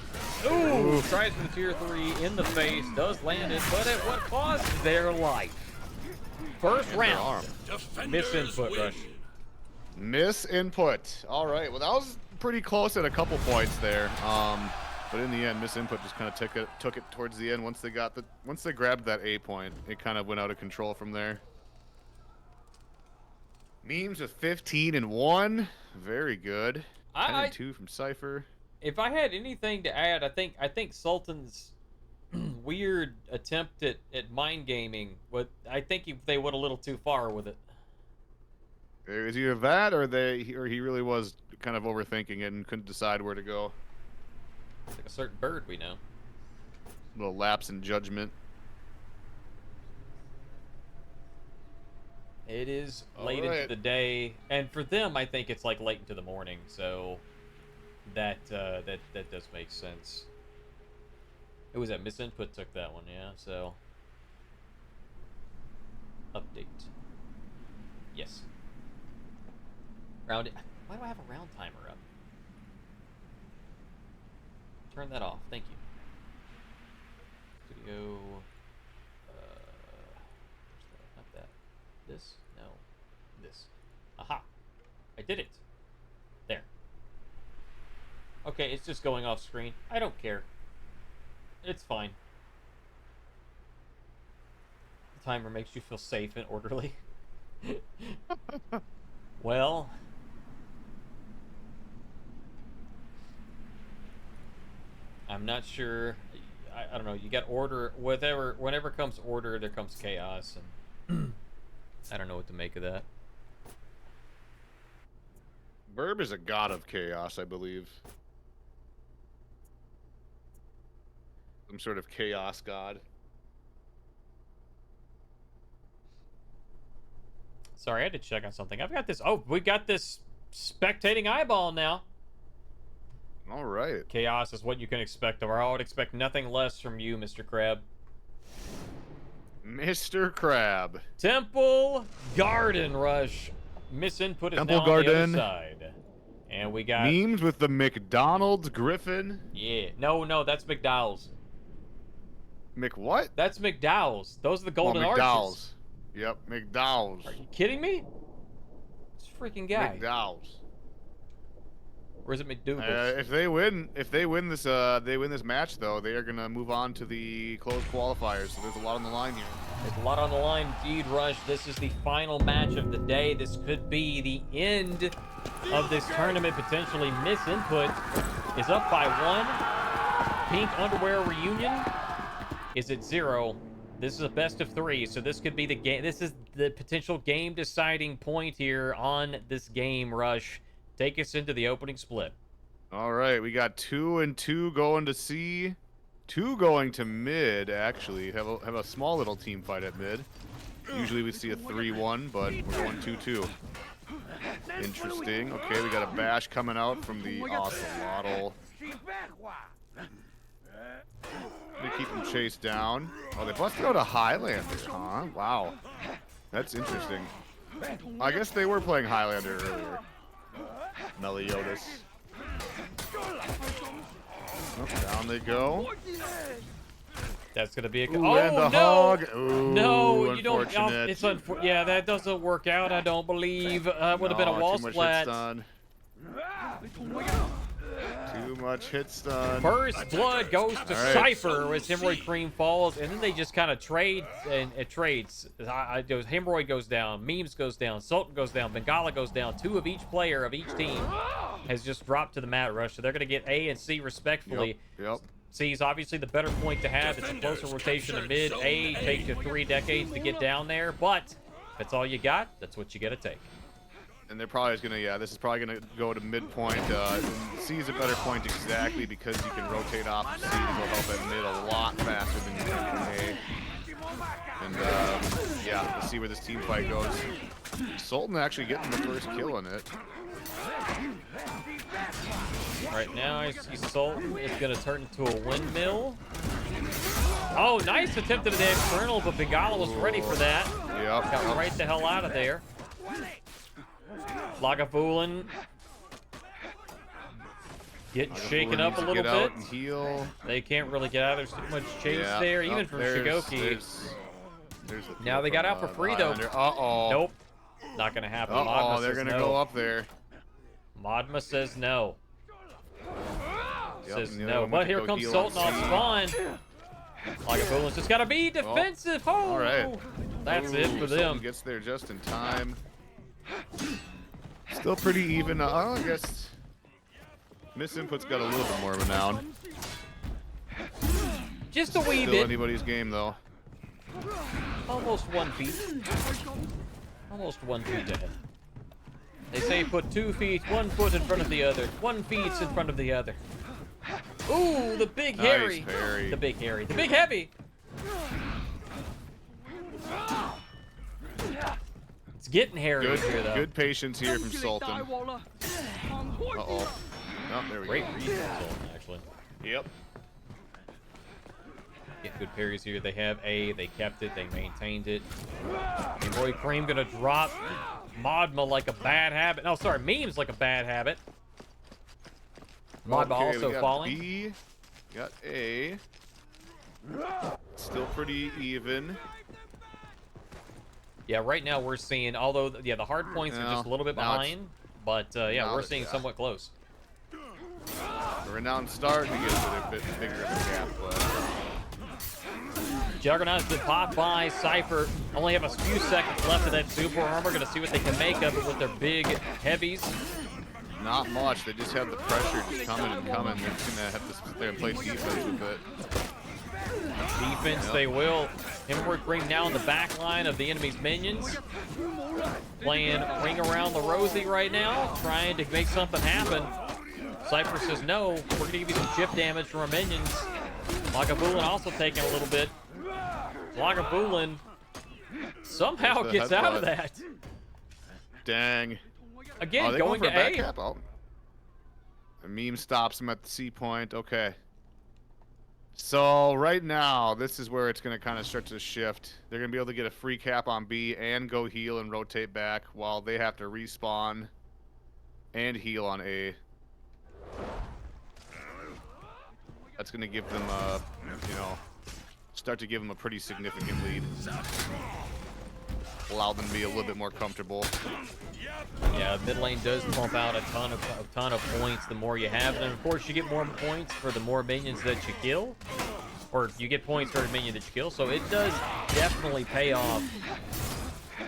Ooh. Tries for the tier 3 in the face. Does land it, but at what cost? Their life. First round. Misinput, Rush. Misinput. All right. Well, that was pretty close at a couple points there. But in the end, Misinput just kind of took it towards the end. Once they grabbed that A point, it kind of went out of control from there. Memes with 15 and 1. Very good. 10 and 2 from Cypher. If I had anything to add, I think Sultan's weird attempt at mind gaming, I think they went a little too far with it. It was either that or he really was kind of overthinking it and couldn't decide where to go. It's like a certain bird we know. A little lapse in judgment. It is late into the day, and for them, I think it's like late into the morning. So that does make sense. It was that Misinput took that one, yeah. So update. Yes. Round. Why do I have a round timer up? Turn that off. Thank you. Studio. Not that. This? No. This. Aha. I did it. There. Okay, it's just going off screen. I don't care. It's fine. The timer makes you feel safe and orderly. Well. I'm not sure. I don't know. You got order. Whenever comes order, there comes chaos, and I don't know what to make of that. Verb is a god of chaos, I believe. Some sort of chaos god. Sorry, I had to check on something. I've got this. Oh, we got this spectating eyeball now. All right. Chaos is what you can expect of her. I would expect nothing less from you, Mr. Crab. Mr. Crab. Temple Garden Rush. Misinput is Temple now Garden. on the other side. And we got... Memes with the McDonald's Griffin. Yeah. No, that's McDowell's. What? That's McDowell's. Those are the golden McDowell's. arches. Yep, McDowell's. Are you kidding me? This freaking guy. McDowell's. Or is it McDougal's? If they win this match though, they are gonna move on to the closed qualifiers. So there's a lot on the line here. There's a lot on the line, indeed, Rush. This is the final match of the day. This could be the end of this tournament, potentially. Misinput is up by 1. Pink Underwear Reunion is at 0. This is a best of 3, so this could be the game. This is the potential game-deciding point here on this game, Rush. Take us into the opening split. All right, we got 2 and 2 going to C. 2 going to mid, actually. Have a small little team fight at mid. Usually we see a 3-1, but we're going 2-2. Interesting. Okay, we got a bash coming out from the Ocelotl. They keep him chased down. Oh, they busted out a Highlander, huh? Wow. That's interesting. I guess they were playing Highlander earlier. Meliodas. Oh, down they go. That's gonna be a. Ooh, oh and the no! hog. Ooh, No, you don't. unfortunate. It's yeah, that doesn't work out. I don't believe. Would have been a wall too much splat. hit stun. Too much hit stun. First blood goes to All right. Cypher as Hemorrhoid Cream falls, and then they just kind of trade, and it trades. Hemorrhoid goes down, Memes goes down, Sultan goes down, Bengala goes down. 2 of each player of each team has just dropped to the mat, Rush, so they're going to get A and C respectfully. Yep. C is obviously the better point to have. It's a closer rotation to mid. A takes you 3 decades to get down there, but if that's all you got, that's what you got to take. And they're probably gonna, yeah, this is probably gonna go to midpoint. C is a better point exactly because you can rotate off of C, which will help at mid a lot faster than you can in A. And yeah, let's see where this team fight goes. Sultan actually getting the first kill in it. Right now, I see Sultan is going to turn into a windmill. Oh, nice attempt at the Infernal, but Bengala was ready for that. Yep. Got right the hell out of there. Lagavulin getting shaken up a little bit. And heal. They can't really get out. There's too much chase there, even from Shigoki. Now they got out for free, though. Uh-oh. Nope. Not going to happen. Uh-oh, they're going to go up there. Modma says no. Yep, Says no. But here comes Sultan off spawn. Lagavulin's just got to be defensive. Oh, all right. That's it for them. Sultan gets there just in time. Still pretty even. I guess Misinput's got a little bit more renown. Just a wee Still bit. anybody's game, though. Almost 1 feet. Almost 1 feet ahead. They say put 2 feet, 1 foot in front of the other. 1 feet in front of the other. Ooh, the big hairy. Parry. The big hairy. The big heavy. It's getting hairy here, though. Good patience here from Sultan. Uh-oh. Oh, there we Great go. read from Sultan, actually. Yep. Get good parries here. They have A. They kept it. They maintained it. And boy, Cream gonna drop Modma like a bad habit. No, sorry, Memes like a bad habit. Modma also we got falling. B, got A. Still pretty even. Yeah, right now we're seeing, although, yeah, the hard points are just a little bit behind. But, yeah, we're seeing somewhat close. The renowned start, we get a bit bigger of a gap, but... Juggernaut's been popped by. Cypher only have a few seconds left of that super armor. Gonna see what they can make of it with their big heavies. Not much. They just have the pressure just coming and coming. They're just gonna have to sit there and play defense with it. Defense, they will. Hemorrhoid Green now in the back line of the enemy's minions. Playing Ring Around the Rosie right now, trying to make something happen. Cypher says, no, we're gonna give you some chip damage from our minions. Lagavulin also taking a little bit. Lagavulin somehow gets out of that. Dang. Again, they going to back A. cap? Oh. The meme stops him at the C point. Okay. So right now, this is where it's going to kind of start to shift. They're going to be able to get a free cap on B and go heal and rotate back while they have to respawn and heal on A. That's going to give them a, start to give them a pretty significant lead. Allow them to be a little bit more comfortable. Yeah, mid lane does pump out a ton of points the more you have, and of course you get more points for the more minions that you kill, or you get points for a minion that you kill. So it does definitely pay off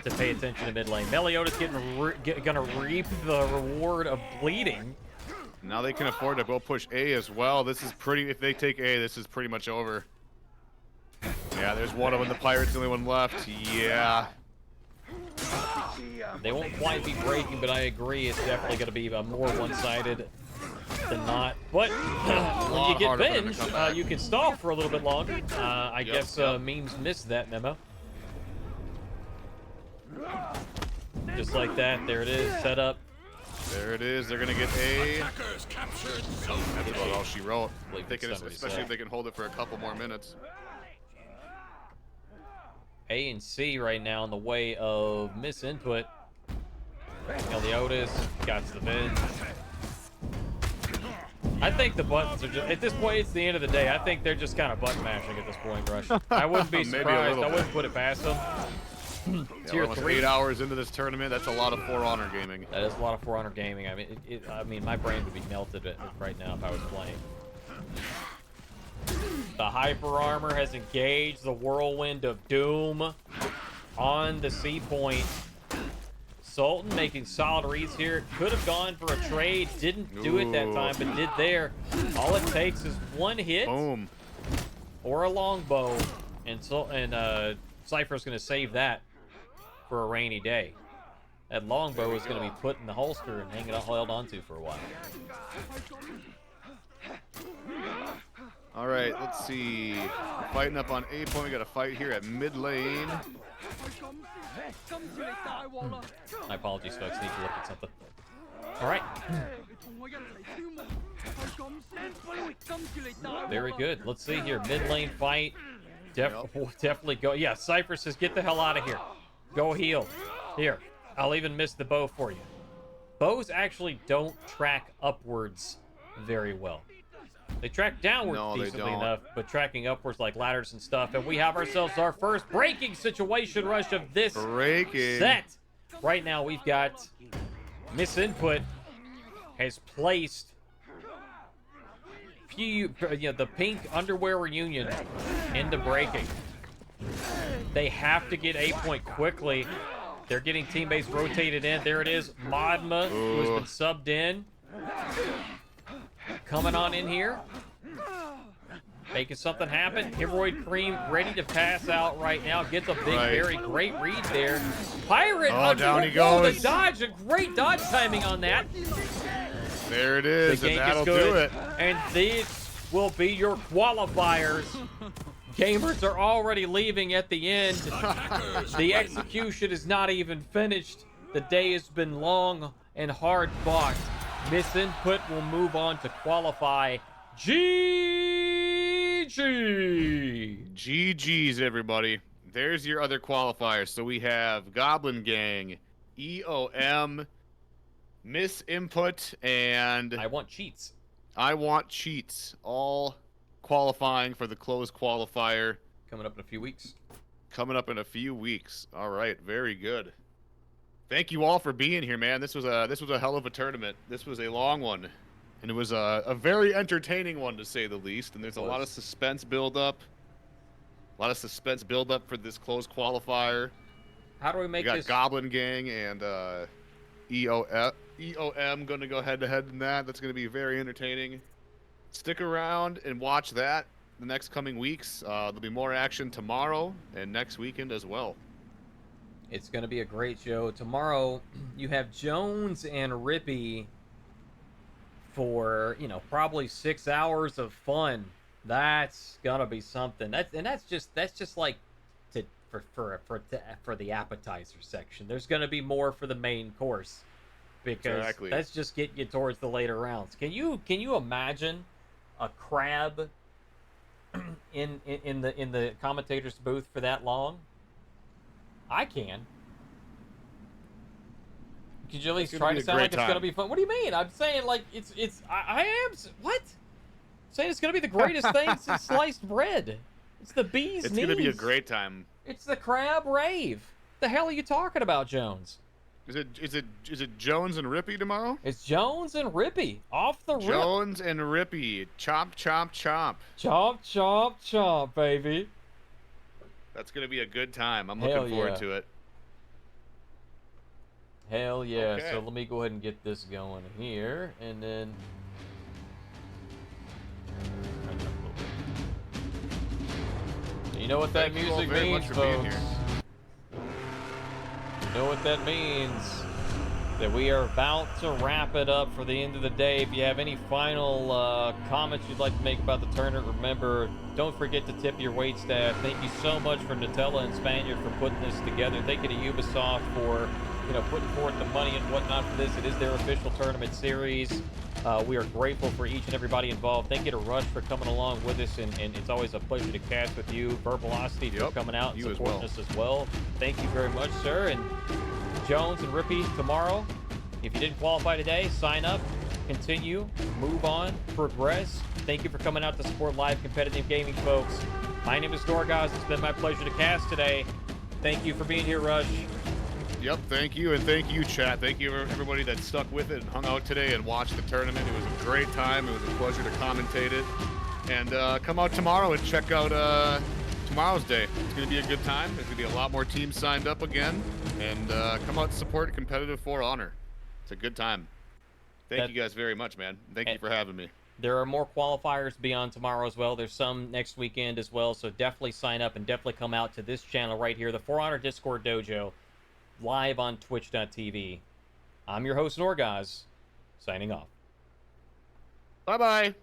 to pay attention to mid lane. Meliodas gonna reap the reward of bleeding. Now they can afford to go push A as well. This is pretty. If they take A, this is pretty much over. Yeah, there's one of them. The Pirate's the only one left. Yeah. They won't quite be breaking, but I agree it's definitely going to be more one-sided than not. But when you get binge, you can stall for a little bit longer. I guess Memes missed that memo. Just like that, there it is, set up. There it is. They're going to get A. Attackers captured. That's about all she wrote. Somebody Especially said. if they can hold it for a couple more minutes. A and C right now in the way of misinput. Meliodas got to the bench. I think the buttons are just, at this point, it's the end of the day. I think they're just kind of button mashing at this point, Rush. I wouldn't be surprised. I wouldn't put it past them. Yeah, Tier almost 3. 8 hours into this tournament. That's a lot of For Honor gaming. That is a lot of For Honor gaming. I mean, my brain would be melted right now if I was playing. The Hyper Armor has engaged the Whirlwind of Doom on the C point. Sultan making solid reads here. Could have gone for a trade. Didn't do it that time, but did there. All it takes is one hit. Boom. Or a longbow. And Cypher's going to save that for a rainy day. That longbow is going to be put in the holster and held onto for a while. All right, let's see. We're fighting up on A point. We got a fight here at mid lane. My apologies, folks. Need to look at something. All right. Very good. Let's see here. Mid lane fight. Definitely go. Yeah, Cypher says, get the hell out of here. Go heal. Here. I'll even miss the bow for you. Bows actually don't track upwards very well. They track downwards decently enough, but tracking upwards like ladders and stuff. And we have ourselves our first breaking situation rush of this set. Right now we've got Miss Input has placed the pink underwear reunion into breaking. They have to get A point quickly. They're getting teammates rotated in. There it is. Modma, who has been subbed in. Coming on in here. Making something happen. Hemorrhoid Cream ready to pass out right now. Gets a big, very great read there. Pirate. Oh, down he goes. The dodge. A great dodge timing on that. There it is, and that'll do it. And these will be your qualifiers. Gamers are already leaving at the end. The execution is not even finished. The day has been long and hard fought. Miss Input will move on to qualify. GG! GG's, everybody. There's your other qualifiers. So we have Goblin Gang, EOM, Miss Input, and I Want Cheats. I Want Cheats. All qualifying for the closed qualifier. Coming up in a few weeks. Coming up in a few weeks. All right, very good. Thank you all for being here, man. This was a hell of a tournament. This was a long one, and it was a very entertaining one to say the least. And there's a lot of suspense build up. A lot of suspense build up for this closed qualifier. How do we make this? this? We got Goblin Gang and EOM going to go head to head in that. That's going to be very entertaining. Stick around and watch that the next coming weeks. There'll be more action tomorrow and next weekend as well. It's going to be a great show. Tomorrow, you have Jones and Rippy for, probably 6 hours of fun. That's going to be something. That's just like for the appetizer section. There's going to be more for the main course because that's just getting you towards the later rounds. Can you imagine a crab in the commentator's booth for that long? I can. Could you at least try to sound like it's gonna be fun? What do you mean? I'm saying like I am what? I'm saying it's gonna be the greatest thing since sliced bread. It's the bee's knees. It's gonna be a great time. It's the crab rave. The hell are you talking about, Jones? Is it Jones and Rippy tomorrow? It's Jones and Rippy off the rip. Jones and Rippy, chomp chomp chomp. Chomp chomp chomp, baby. That's going to be a good time. I'm looking forward to it. Hell yeah. Okay. So let me go ahead and get this going here. And then... You know what that music means, folks? You know what that means? That we are about to wrap it up for the end of the day. If you have any final comments you'd like to make about the tournament, remember, don't forget to tip your wait staff. Thank you so much for Nutella and Spaniard for putting this together. Thank you to Ubisoft for putting forth the money and whatnot for this. It is their official tournament series. We are grateful for each and everybody involved. Thank you to Rush for coming along with us, and it's always a pleasure to cast with you. Verbulosity for coming out and supporting us as well. Thank you very much, sir. And Jones and Rippy tomorrow. If you didn't qualify today, sign up, continue, move on, progress. Thank you for coming out to support live competitive gaming, folks. My name is Norgoz. It's been my pleasure to cast today. Thank you for being here, Rush. Yep, thank you, and thank you, chat. Thank you, everybody that stuck with it and hung out today and watched the tournament. It was a great time. It was a pleasure to commentate it. And come out tomorrow and check out tomorrow's day. It's going to be a good time. There's going to be a lot more teams signed up again. And come out and support Competitive For Honor. It's a good time. Thank you guys very much, man. Thank you for having me. There are more qualifiers beyond tomorrow as well. There's some next weekend as well. So definitely sign up and definitely come out to this channel right here, the For Honor Discord Dojo. live on twitch.tv. I'm your host, Norgoz, signing off. Bye-bye.